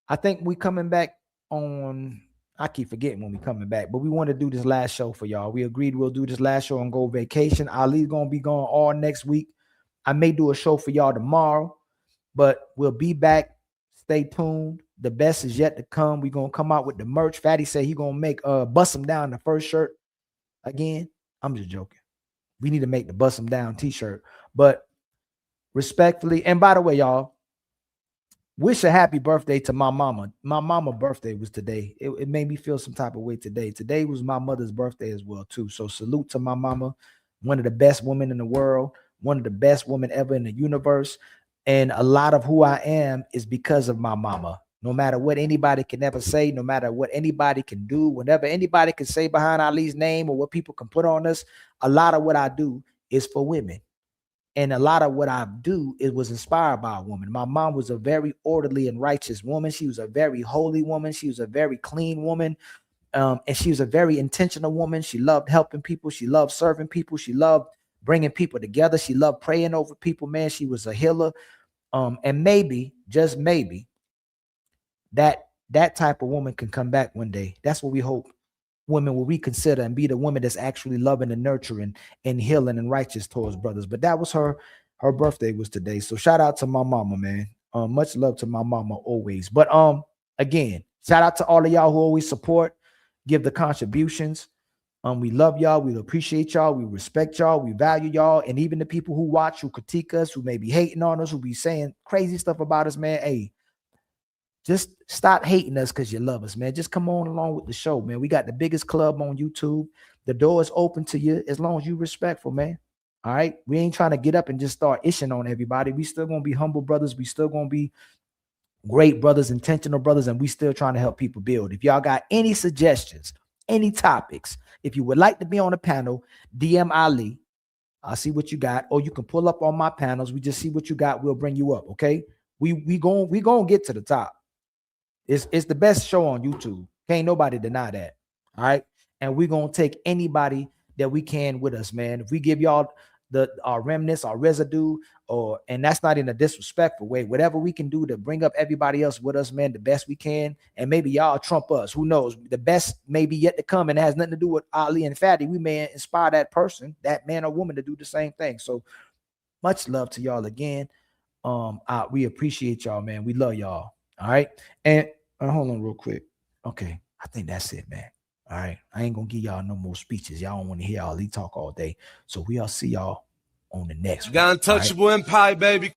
I think we coming back on. I keep forgetting when we coming back, but we want to do this last show for y'all. We agreed we'll do this last show and go vacation. Ali's gonna be gone all next week. I may do a show for y'all tomorrow, but we'll be back. Stay tuned. The best is yet to come. We're gonna come out with the merch. Fatty said he gonna make bust him down the first shirt again. I'm just joking. We need to make the bust him down t-shirt, but respectfully. And by the way, y'all, wish a happy birthday to my mama. My mama's birthday was today. It made me feel some type of way today. Today was my mother's birthday as well, too. So salute to my mama, one of the best women in the world, one of the best women ever in the universe. And a lot of who I am is because of my mama. No matter what anybody can ever say, no matter what anybody can do, whatever anybody can say behind Ali's name or what people can put on us, a lot of what I do is for women. And a lot of what I do, it was inspired by a woman. My mom was a very orderly and righteous woman. She was a very holy woman. She was a very clean woman. And she was a very intentional woman. She loved helping people. She loved serving people. She loved bringing people together. She loved praying over people, man. She was a healer. And maybe, just maybe, that type of woman can come back one day. That's what we hope. Women will reconsider and be the woman that's actually loving and nurturing and healing and righteous towards brothers. But that was her birthday was today. So shout out to my mama, man. Much love to my mama always. But again, shout out to all of y'all who always support, give the contributions. We love y'all. We appreciate y'all. We respect y'all. We value y'all. And even the people who watch, who critique us, who may be hating on us, who be saying crazy stuff about us, man. Hey, just stop hating us because you love us, man. Just come on along with the show, man. We got the biggest club on YouTube. The door is open to you as long as you're respectful, man. All right? We ain't trying to get up and just start ishing on everybody. We still going to be humble brothers. We still going to be great brothers, intentional brothers, and we still trying to help people build. If y'all got any suggestions, any topics, if you would like to be on the panel, DM Ali. I'll see what you got. Or you can pull up on my panels. We just see what you got. We'll bring you up, okay? We gonna get to the top. It's the best show on YouTube. Can't nobody deny that. All right. And we're gonna take anybody that we can with us, man. If we give y'all our remnants, our residue, and that's not in a disrespectful way. Whatever we can do to bring up everybody else with us, man, the best we can. And maybe y'all trump us. Who knows? The best may be yet to come, and it has nothing to do with Ali and Fatty. We may inspire that person, that man or woman, to do the same thing. So much love to y'all again. We appreciate y'all, man. We love y'all. All right. And hold on real quick. Okay. I think that's it, man. All right. I ain't gonna give y'all no more speeches. Y'all don't want to hear Ali talk all day. So we'll see y'all on the next one. Got Untouchable Empire, baby.